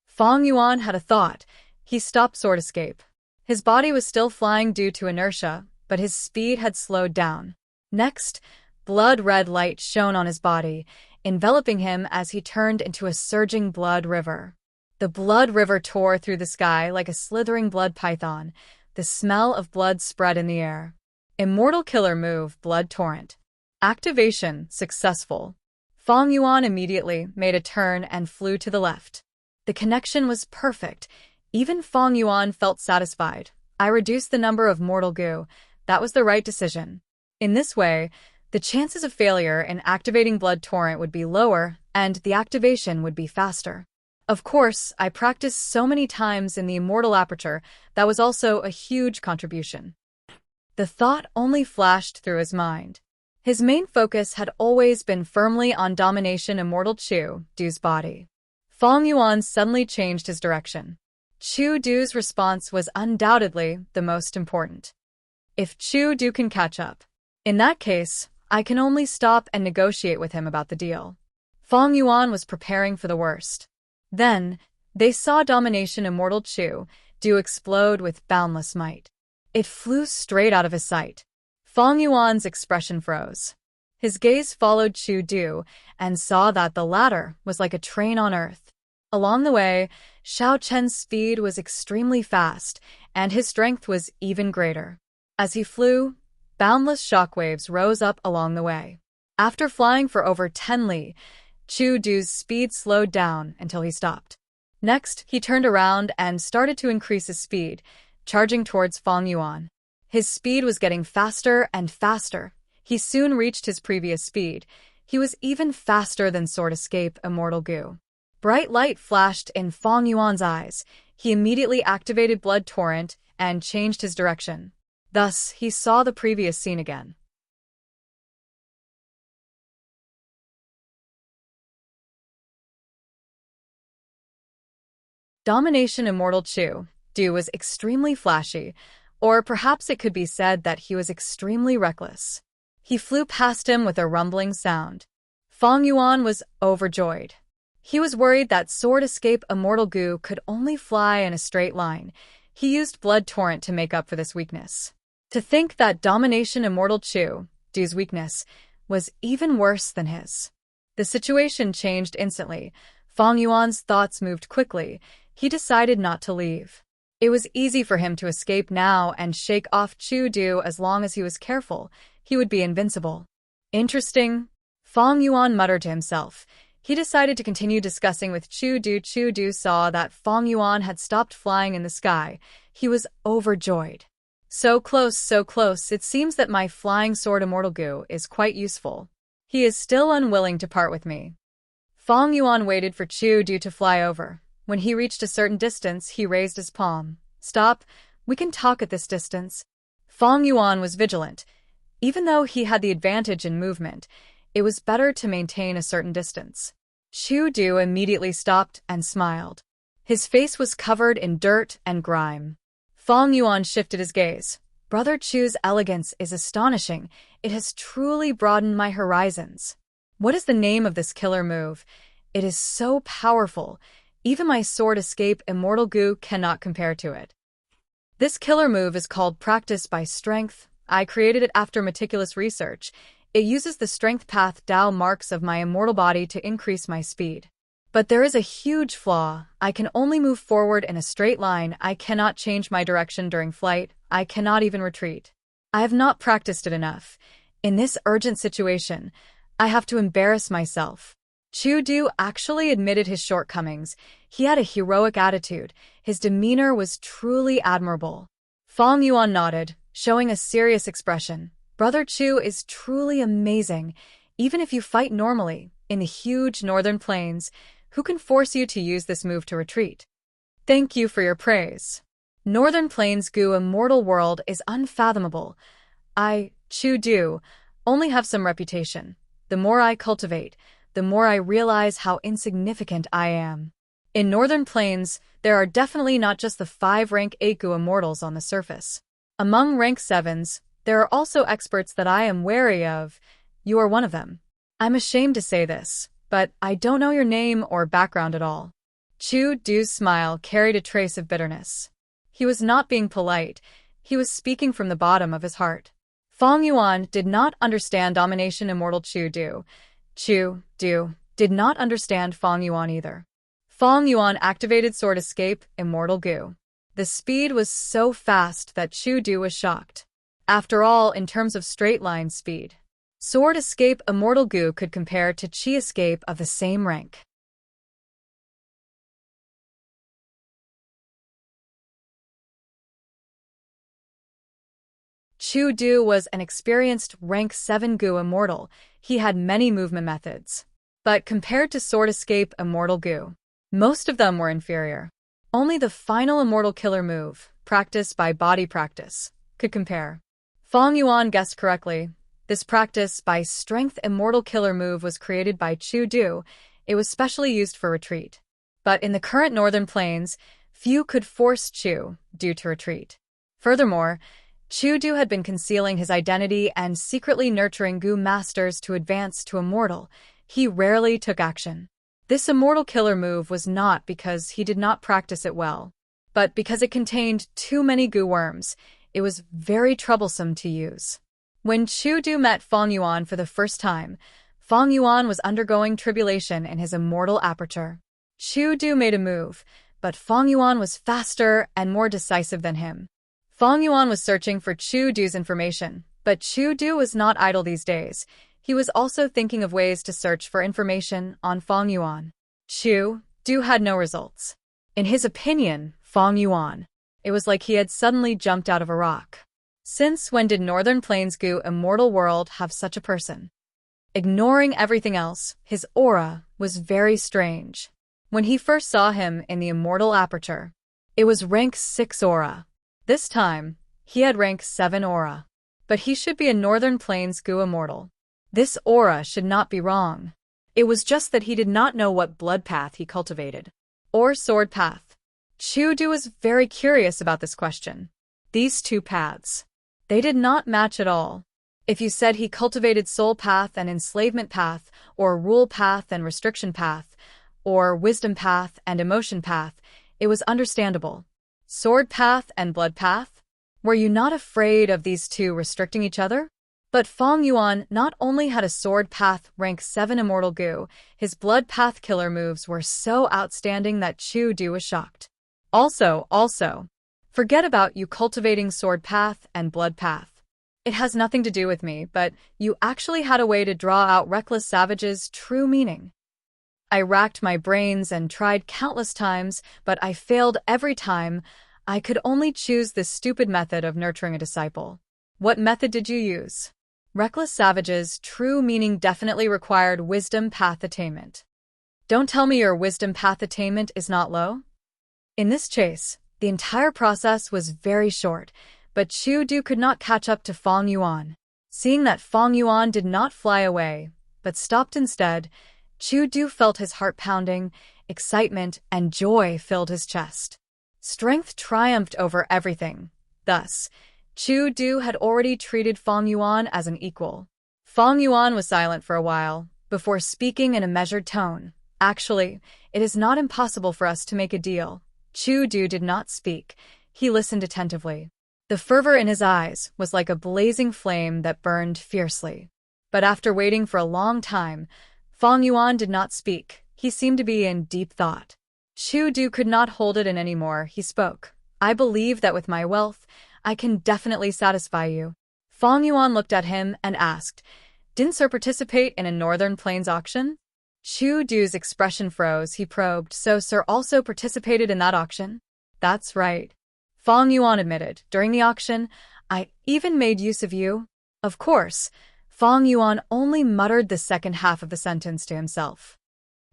A: Fong Yuan had a thought. He stopped Sword Escape. His body was still flying due to inertia, but his speed had slowed down. Next, blood red light shone on his body, enveloping him as he turned into a surging blood river. The blood river tore through the sky like a slithering blood python. The smell of blood spread in the air. Immortal killer move, Blood Torrent. Activation successful. Fong Yuan immediately made a turn and flew to the left. The connection was perfect. Even Fong Yuan felt satisfied. I reduced the number of mortal goo. That was the right decision. In this way, the chances of failure in activating Blood Torrent would be lower, and the activation would be faster. Of course, I practiced so many times in the Immortal Aperture. That was also a huge contribution. The thought only flashed through his mind. His main focus had always been firmly on Domination Immortal Chu Du's body. Fong Yuan suddenly changed his direction. Chu Du's response was undoubtedly the most important. If Chu Du can catch up, in that case, I can only stop and negotiate with him about the deal. Fong Yuan was preparing for the worst. Then, they saw Domination Immortal Chu Du explode with boundless might. It flew straight out of his sight. Fong Yuan's expression froze. His gaze followed Chu Du and saw that the latter was like a train on earth. Along the way, Xiao Chen's speed was extremely fast, and his strength was even greater. As he flew, boundless shockwaves rose up along the way. After flying for over 10 li, Chu Du's speed slowed down until he stopped. Next, he turned around and started to increase his speed, charging towards Fong Yuan. His speed was getting faster and faster. He soon reached his previous speed. He was even faster than Sword Escape Immortal Goo. Bright light flashed in Fong Yuan's eyes. He immediately activated Blood Torrent and changed his direction. Thus, he saw the previous scene again. Domination Immortal Chu Du was extremely flashy, or perhaps it could be said that he was extremely reckless. He flew past him with a rumbling sound. Fong Yuan was overjoyed. He was worried that Sword Escape Immortal Goo could only fly in a straight line. He used Blood Torrent to make up for this weakness. To think that Domination Immortal Chu Du's weakness was even worse than his. The situation changed instantly. Fong Yuan's thoughts moved quickly. He decided not to leave. It was easy for him to escape now and shake off Chu Du as long as he was careful. He would be invincible. Interesting, Fong Yuan muttered to himself. He decided to continue discussing with Chu Du. Chu Du saw that Fong Yuan had stopped flying in the sky. He was overjoyed. So close, so close. It seems that my flying sword Immortal Goo is quite useful. He is still unwilling to part with me. Fong Yuan waited for Chu Du to fly over. When he reached a certain distance, he raised his palm. Stop, we can talk at this distance. Fong Yuan was vigilant. Even though he had the advantage in movement, it was better to maintain a certain distance. Chu Du immediately stopped and smiled. His face was covered in dirt and grime. Fong Yuan shifted his gaze. Brother Chu's elegance is astonishing. It has truly broadened my horizons. What is the name of this killer move? It is so powerful. Even my sword escape immortal goo cannot compare to it. This killer move is called Practice by Strength. I created it after meticulous research. It uses the strength path Dao marks of my immortal body to increase my speed. But there is a huge flaw. I can only move forward in a straight line. I cannot change my direction during flight. I cannot even retreat. I have not practiced it enough. In this urgent situation, I have to embarrass myself. Chu Du actually admitted his shortcomings. He had a heroic attitude. His demeanor was truly admirable. Fong Yuan nodded, showing a serious expression. Brother Chu is truly amazing. Even if you fight normally, in the huge northern plains, who can force you to use this move to retreat? Thank you for your praise. Northern Plains Gu immortal world is unfathomable. I, Chu Du, only have some reputation. The more I cultivate, the more I realize how insignificant I am. In Northern Plains, there are definitely not just the 5 rank 8 Gu immortals on the surface. Among rank 7s, there are also experts that I am wary of. You are one of them. I'm ashamed to say this, but I don't know your name or background at all. Chu Du's smile carried a trace of bitterness. He was not being polite. He was speaking from the bottom of his heart. Fong Yuan did not understand domination immortal Chu Du. Chu Du did not understand Fong Yuan either. Fong Yuan activated Sword Escape Immortal Gu. The speed was so fast that Chu Du was shocked. After all, in terms of straight line speed, Sword Escape Immortal Gu could compare to Chi Escape of the same rank. Chu Du was an experienced rank 7 Gu immortal. He had many movement methods. But compared to Sword Escape Immortal Gu, most of them were inferior. Only the final immortal killer move, Practice by Body Practice, could compare. Fong Yuan guessed correctly. This Practice by Strength immortal killer move was created by Chu Du. It was specially used for retreat. But in the current northern plains, few could force Chu Du to retreat. Furthermore, Chu Du had been concealing his identity and secretly nurturing Gu masters to advance to immortal. He rarely took action. This immortal killer move was not because he did not practice it well, but because it contained too many Gu worms. It was very troublesome to use. When Chu Du met Fong Yuan for the first time, Fong Yuan was undergoing tribulation in his immortal aperture. Chu Du made a move, but Fong Yuan was faster and more decisive than him. Fong Yuan was searching for Chu Du's information, but Chu Du was not idle these days. He was also thinking of ways to search for information on Fong Yuan. Chu Du had no results. In his opinion, Fong Yuan, it was like he had suddenly jumped out of a rock. Since when did Northern Plains Gu immortal world have such a person? Ignoring everything else, his aura was very strange. When he first saw him in the immortal aperture, it was rank 6 aura. This time, he had rank 7 aura. But he should be a Northern Plains Gu immortal. This aura should not be wrong.
B: It was just that he did not know what blood path he cultivated.
A: Or sword path. Chu Du was very curious about this question. These two paths, they did not match at all. If you said he cultivated soul path and enslavement path, or rule path and restriction path, or wisdom path and emotion path, it was understandable. Sword path and blood path? Were you not afraid of these two restricting each other? But Fong Yuan not only had a sword path rank 7 immortal Gu, his blood path killer moves were so outstanding that Chu Du was shocked. Also, forget about you cultivating sword path and blood path. It has nothing to do with me, but you actually had a way to draw out Reckless Savage's true meaning. I racked my brains and tried countless times, but I failed every time. I could only choose this stupid method of nurturing a disciple. What method did you use? Reckless Savage's true meaning definitely required wisdom path attainment. Don't tell me your wisdom path attainment is not low? In this chase, the entire process was very short, but Chu Du could not catch up to Fong Yuan. Seeing that Fong Yuan did not fly away, but stopped instead, Chu Du felt his heart pounding, excitement and joy filled his chest. Strength triumphed over everything. Thus, Chu Du had already treated Feng Yuan as an equal. Feng Yuan was silent for a while, before speaking in a measured tone. Actually, it is not impossible for us to make a deal. Chu Du did not speak. He listened attentively. The fervor in his eyes was like a blazing flame that burned fiercely. But after waiting for a long time, Feng Yuan did not speak. He seemed to be in deep thought. Chu Du could not hold it in anymore. He spoke. I believe that with my wealth, I can definitely satisfy you. Feng Yuan looked at him and asked, Didn't Sir participate in a Northern Plains auction? Chu Du's expression froze. He probed, So Sir also participated in that auction? That's right. Feng Yuan admitted, During the auction, I even made use of you. Of course. Feng Yuan only muttered the second half of the sentence to himself.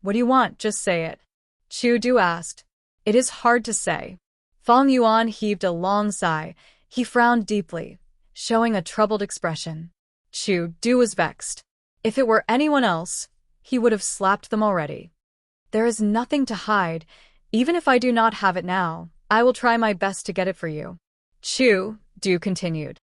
A: What do you want? Just say it. Chu Du asked. It is hard to say. Feng Yuan heaved a long sigh. He frowned deeply, showing a troubled expression. Chu Du was vexed. If it were anyone else, he would have slapped them already. There is nothing to hide. Even if I do not have it now, I will try my best to get it for you. Chu Du continued.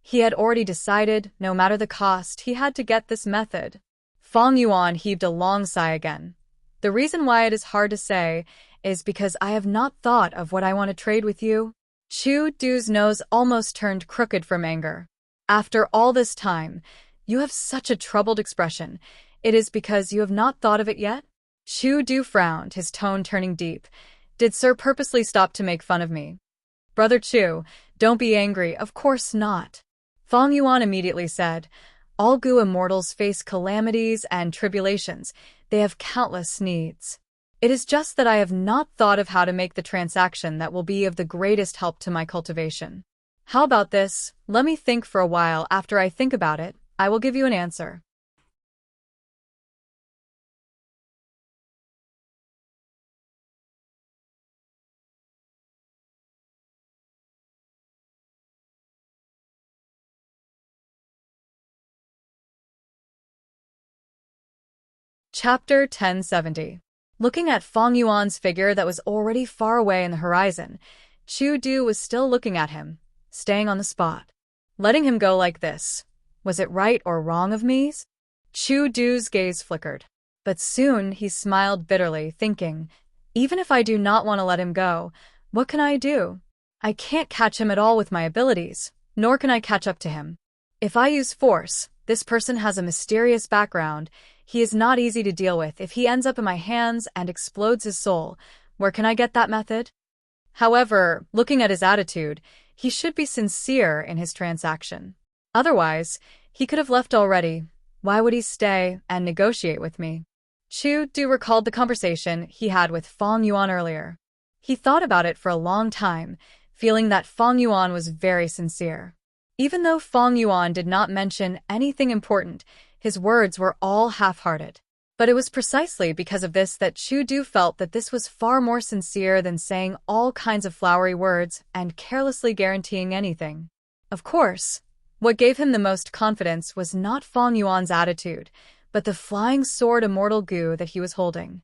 A: He had already decided, no matter the cost, he had to get this method. Feng Yuan heaved a long sigh again. The reason why it is hard to say is because I have not thought of what I want to trade with you. Chu Du's nose almost turned crooked from anger. After all this time, you have such a troubled expression. It is because you have not thought of it yet? Chu Du frowned, his tone turning deep. Did Sir purposely stop to make fun of me? Brother Chu, don't be angry, of course not. Feng Yuan immediately said, All Gu immortals face calamities and tribulations. They have countless needs. It is just that I have not thought of how to make the transaction that will be of the greatest help to my cultivation. How about this? Let me think for a while. After I think about it, I will give you an answer. Chapter 1070. Looking at Feng Yuan's figure that was already far away in the horizon, Chu Du was still looking at him, staying on the spot. Letting him go like this. Was it right or wrong of me? Chu Du's gaze flickered. But soon he smiled bitterly, thinking, Even if I do not want to let him go, what can I do? I can't catch him at all with my abilities, nor can I catch up to him. If I use force, this person has a mysterious background. He is not easy to deal with. If he ends up in my hands and explodes his soul, where can I get that method? However, looking at his attitude, he should be sincere in his transaction. Otherwise, he could have left already. Why would he stay and negotiate with me? Chu Du recalled the conversation he had with Feng Yuan earlier. He thought about it for a long time, feeling that Feng Yuan was very sincere. Even though Feng Yuan did not mention anything important, his words were all half-hearted. But it was precisely because of this that Chu Du felt that this was far more sincere than saying all kinds of flowery words and carelessly guaranteeing anything. Of course, what gave him the most confidence was not Feng Yuan's attitude, but the flying sword immortal Gu that he was holding.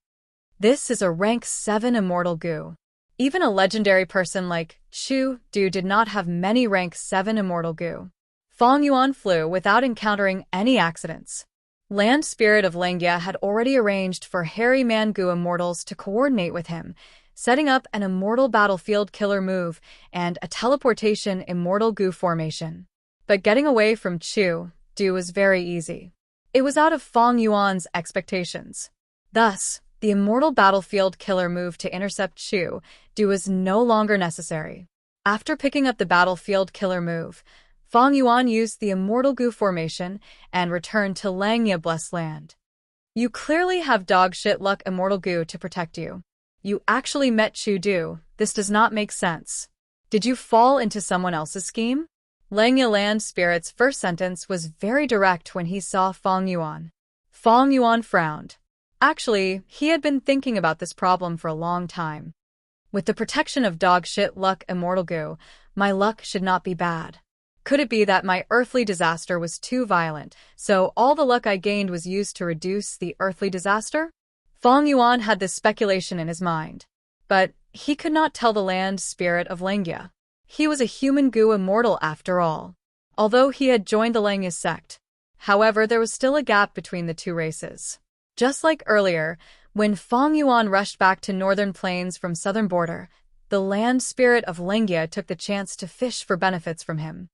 A: This is a rank 7 immortal Gu. Even a legendary person like Chu Du did not have many rank 7 immortal Gu. Feng Yuan flew without encountering any accidents. Land Spirit of Lengia had already arranged for Hairy Man Gu immortals to coordinate with him, setting up an immortal battlefield killer move and a teleportation immortal Gu formation. But getting away from Chu Du was very easy. It was out of Feng Yuan's expectations. Thus, the immortal battlefield killer move to intercept Chu Du was no longer necessary. After picking up the battlefield killer move, Feng Yuan used the immortal Gu formation and returned to Langya Blessed Land. You clearly have dog-shit luck immortal Gu to protect you. You actually met Chu Du. This does not make sense. Did you fall into someone else's scheme? Langya Land Spirit's first sentence was very direct when he saw Feng Yuan. Feng Yuan frowned. Actually, he had been thinking about this problem for a long time. With the protection of dog shit luck immortal goo, my luck should not be bad. Could it be that my earthly disaster was too violent, so all the luck I gained was used to reduce the earthly disaster? Fong Yuan had this speculation in his mind. But he could not tell the land spirit of Langya. He was a human goo immortal after all, although he had joined the Langya sect. However, there was still a gap between the two races. Just like earlier, when Fong Yuan rushed back to northern plains from southern border, the land spirit of Langya took the chance to fish for benefits from him.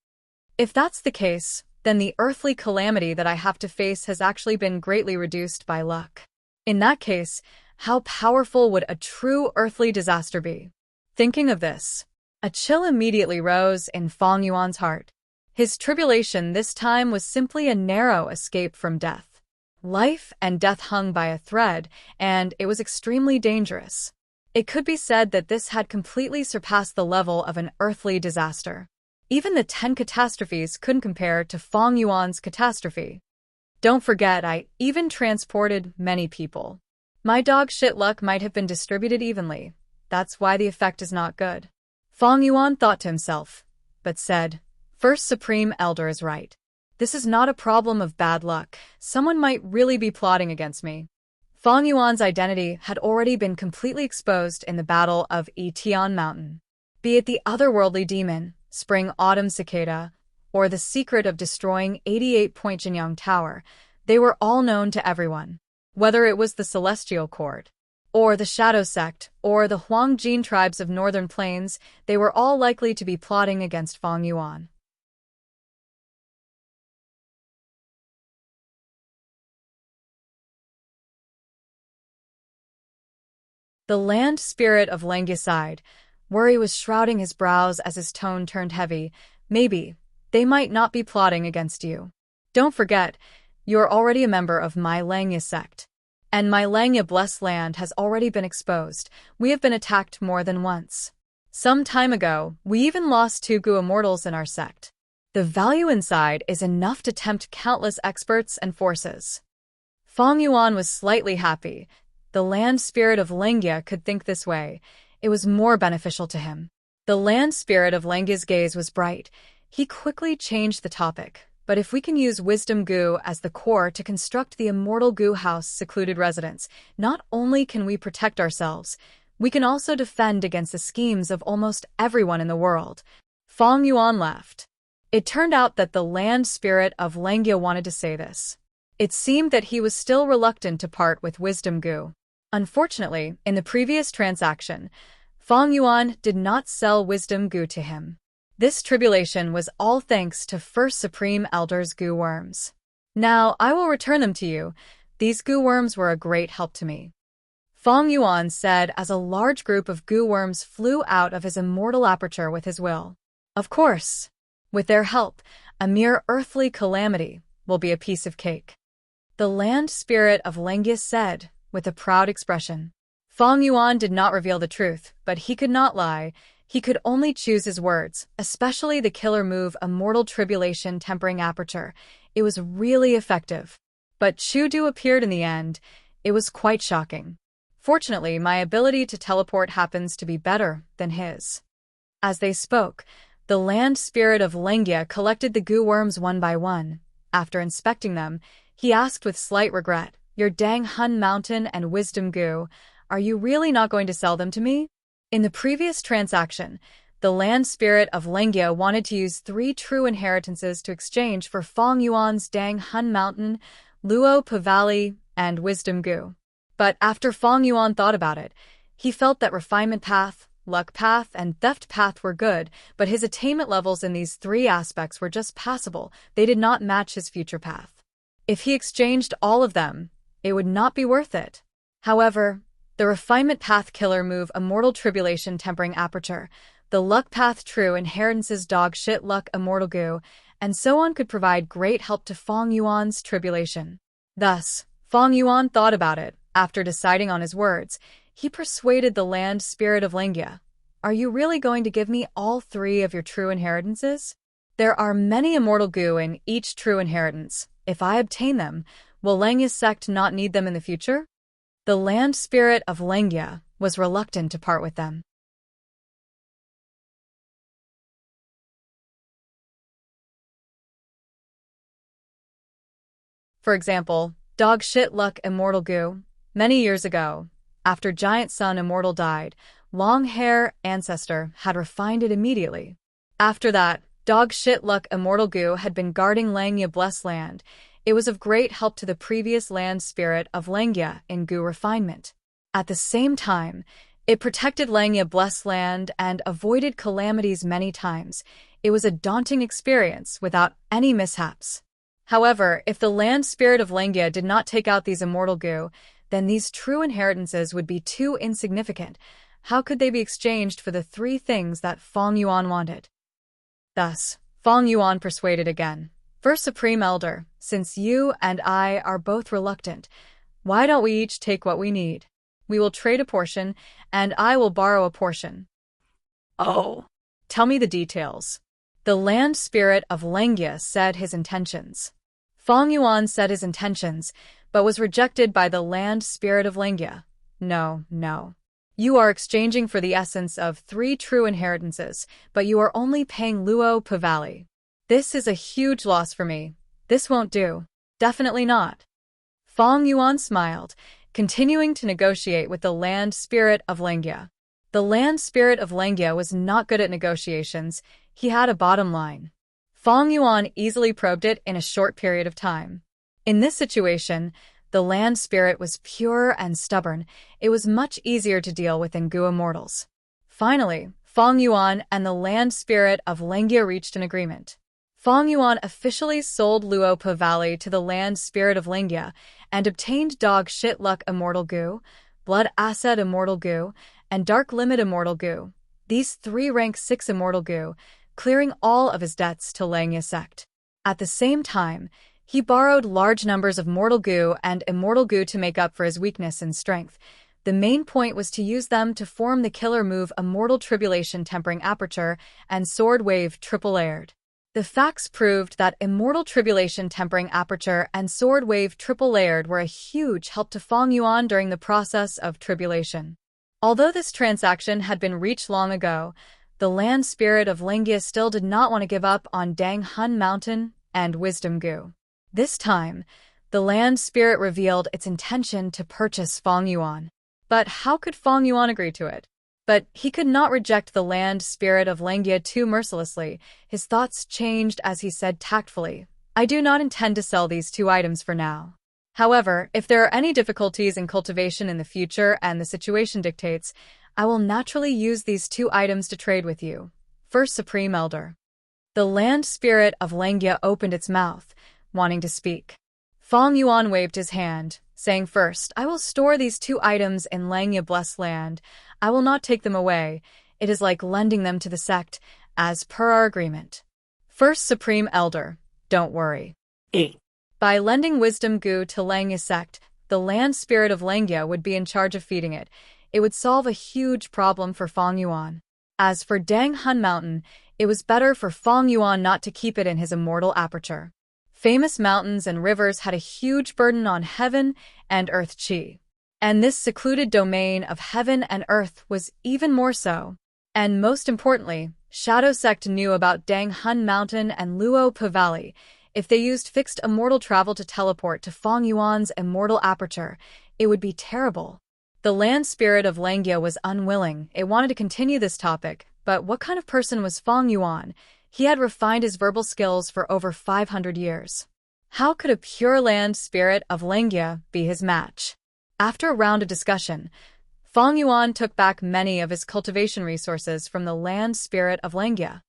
A: If that's the case, then the earthly calamity that I have to face has actually been greatly reduced by luck. In that case, how powerful would a true earthly disaster be? Thinking of this, a chill immediately rose in Fong Yuan's heart. His tribulation this time was simply a narrow escape from death. Life and death hung by a thread, and it was extremely dangerous. It could be said that this had completely surpassed the level of an earthly disaster. Even the 10 catastrophes couldn't compare to Fong Yuan's catastrophe. Don't forget, I even transported many people. My dog shit luck might have been distributed evenly. That's why the effect is not good. Fong Yuan thought to himself, but said, First Supreme Elder is right. This is not a problem of bad luck. Someone might really be plotting against me. Fong Yuan's identity had already been completely exposed in the Battle of Etian Mountain. Be it the otherworldly demon, spring-autumn cicada, or the secret of destroying 88-point Jinyang Tower, they were all known to everyone. Whether it was the Celestial Court, or the Shadow Sect, or the Huangjin tribes of Northern Plains, they were all likely to be plotting against Fong Yuan. The land spirit of Langya sighed. Worry was shrouding his brows as his tone turned heavy. Maybe they might not be plotting against you. Don't forget, you're already a member of my Langya sect. And my Langya blessed land has already been exposed. We have been attacked more than once. Some time ago, we even lost 2 Gu immortals in our sect. The value inside is enough to tempt countless experts and forces. Fong Yuan was slightly happy. The land spirit of Langya could think this way. It was more beneficial to him. The land spirit of Langya's gaze was bright. He quickly changed the topic. But if we can use Wisdom Gu as the core to construct the immortal Gu House secluded residence, not only can we protect ourselves, we can also defend against the schemes of almost everyone in the world. Fong Yuan laughed. It turned out that the land spirit of Langya wanted to say this. It seemed that he was still reluctant to part with Wisdom Gu. Unfortunately, in the previous transaction, Fong Yuan did not sell Wisdom Gu to him. This tribulation was all thanks to First Supreme Elder's Gu worms. Now, I will return them to you. These Gu worms were a great help to me. Fong Yuan said as a large group of Gu worms flew out of his immortal aperture with his will. Of course, with their help, a mere earthly calamity will be a piece of cake. The land spirit of Langya said, with a proud expression. Fong Yuan did not reveal the truth, but he could not lie. He could only choose his words, especially the killer move Immortal Tribulation Tempering Aperture. It was really effective. But Chudu appeared in the end. It was quite shocking. Fortunately, my ability to teleport happens to be better than his. As they spoke, the land spirit of Langya collected the Gu worms one by one. After inspecting them, he asked with slight regret, Your Dang Hun Mountain and Wisdom Gu, are you really not going to sell them to me? In the previous transaction, the land spirit of Langya wanted to use 3 true inheritances to exchange for Fong Yuan's Dang Hun Mountain, Luo Pa Valley, and Wisdom Gu. But after Fong Yuan thought about it, he felt that Refinement Path, Luck Path, and Theft Path were good, but his attainment levels in these 3 aspects were just passable. They did not match his future path. If he exchanged all of them, it would not be worth it. However, the Refinement Path killer move Immortal Tribulation Tempering Aperture, the Luck Path True Inheritances Dog Shit Luck Immortal Gu, and so on could provide great help to Fong Yuan's tribulation. Thus, Fong Yuan thought about it. After deciding on his words, he persuaded the land spirit of Langya. Are you really going to give me all 3 of your true inheritances? There are many immortal Gu in each true inheritance. If I obtain them, will Langya's sect not need them in the future? The land spirit of Langya was reluctant to part with them. For example, dog shit luck immortal goo. Many years ago, after giant son immortal died, long hair ancestor had refined it immediately. After that, dog shit luck immortal goo had been guarding Langya blessed land. It was of great help to the previous land spirit of Langya in goo refinement. At the same time, it protected Langya blessed land and avoided calamities many times. It was a daunting experience without any mishaps. However, if the land spirit of Langya did not take out these immortal goo, then these true inheritances would be too insignificant. How could they be exchanged for the three things that Feng Yuan wanted? Thus, Feng Yuan persuaded again. First Supreme Elder, since you and I are both reluctant, why don't we each take what we need? We will trade a portion, and I will borrow a portion.
B: Oh,
A: Tell me the details. The land spirit of Langya said his intentions. Feng Yuan said his intentions, but was rejected by the land spirit of Langya. No, no. You are exchanging for the essence of three true inheritances, but you are only paying Luo Pavali. This is a huge loss for me. This won't do. Definitely not. Feng Yuan smiled, continuing to negotiate with the land spirit of Langya. The land spirit of Langya was not good at negotiations. He had a bottom line. Feng Yuan easily probed it in a short period of time. In this situation, the land spirit was pure and stubborn. It was much easier to deal with than Gu immortals. Finally, Feng Yuan and the land spirit of Langya reached an agreement. Feng Yuan officially sold Luo Pavali to the land spirit of Langya and obtained dog shit luck immortal Gu, blood acid immortal Gu, and dark limit immortal Gu. These three rank 6 immortal Gu, clearing all of his debts to Langya sect. At the same time, he borrowed large numbers of mortal Gu and immortal Gu to make up for his weakness and strength. The main point was to use them to form the killer move Immortal Tribulation Tempering Aperture and Sword Wave Triple Layered. The facts proved that Immortal Tribulation Tempering Aperture and Sword Wave Triple Layered were a huge help to Feng Yuan during the process of tribulation. Although this transaction had been reached long ago, the land spirit of Langya still did not want to give up on Dang Hun Mountain and Wisdom Gu. This time, the land spirit revealed its intention to purchase Feng Yuan. But how could Feng Yuan agree to it? But he could not reject the land spirit of Langya too mercilessly. His thoughts changed as he said tactfully, I do not intend to sell these 2 items for now. However, if there are any difficulties in cultivation in the future and the situation dictates, I will naturally use these 2 items to trade with you. First Supreme Elder. The land spirit of Langya opened its mouth, wanting to speak. Feng Yuan waved his hand, saying first, I will store these 2 items in Langya blessed land. I will not take them away. It is like lending them to the sect, as per our agreement. First Supreme Elder, don't worry. By lending Wisdom Gu to Langya sect, the land spirit of Langya would be in charge of feeding it. It would solve a huge problem for Feng Yuan. As for Dang Hun Mountain, it was better for Feng Yuan not to keep it in his immortal aperture. Famous mountains and rivers had a huge burden on heaven and earth chi. And this secluded domain of heaven and earth was even more so. And most importantly, Shadow Sect knew about Dang Hun Mountain and Luo Pavali. If they used fixed immortal travel to teleport to Feng Yuan's immortal aperture, it would be terrible. The land spirit of Langya was unwilling. It wanted to continue this topic, but what kind of person was Feng Yuan? He had refined his verbal skills for over 500 years. How could a pure land spirit of Langya be his match? After a round of discussion, Feng Yuan took back many of his cultivation resources from the land spirit of Langya.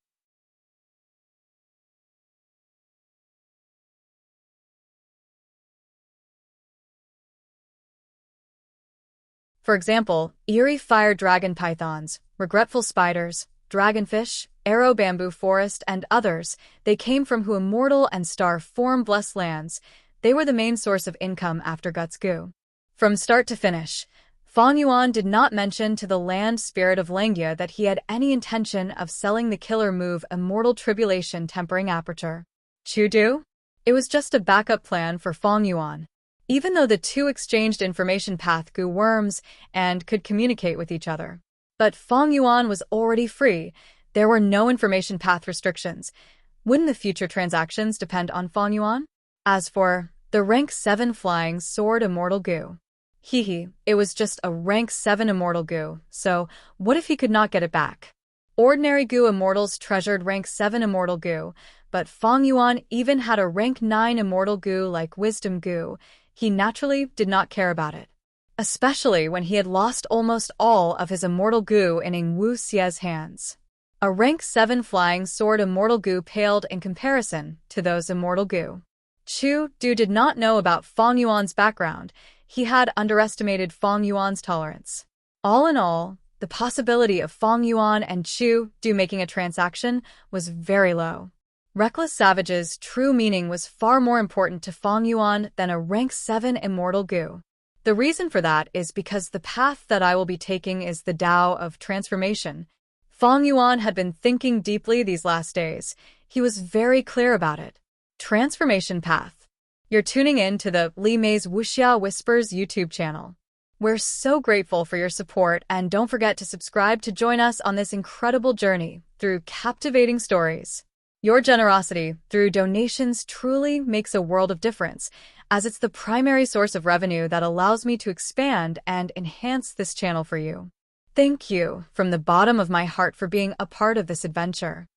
A: For example, eerie fire dragon pythons, regretful spiders, dragonfish, arrow bamboo forest, and others, they came from who immortal and star form blessed lands. They were the main source of income after Guts Gu. From start to finish, Feng Yuan did not mention to the land spirit of Langya that he had any intention of selling the killer move Immortal Tribulation Tempering Aperture. Chudu? It was just a backup plan for Feng Yuan. Even though the 2 exchanged information path Gu worms and could communicate with each other. But Feng Yuan was already free. There were no information path restrictions. Wouldn't the future transactions depend on Feng Yuan? As for The rank 7 flying sword immortal goo. Hee, it was just a rank 7 immortal goo, so what if he could not get it back? Ordinary goo immortals treasured rank 7 immortal goo, but Feng Yuan even had a rank 9 immortal goo like wisdom goo. He naturally did not care about it, especially when he had lost almost all of his immortal goo in Wuxia's hands. A rank 7 flying sword immortal goo paled in comparison to those immortal goo. Chu Du did not know about Feng Yuan's background. He had underestimated Feng Yuan's tolerance. All in all, the possibility of Feng Yuan and Chu Du making a transaction was very low. Reckless Savage's true meaning was far more important to Feng Yuan than a rank 7 immortal goo. The reason for that is because the path that I will be taking is the Tao of transformation. Feng Yuan had been thinking deeply these last days. He was very clear about it. Transformation path. You're tuning in to the Li Mei's Wuxia Whispers YouTube channel. We're so grateful for your support, and don't forget to subscribe to join us on this incredible journey through captivating stories. Your generosity through donations truly makes a world of difference, as it's the primary source of revenue that allows me to expand and enhance this channel for you. Thank you from the bottom of my heart for being a part of this adventure.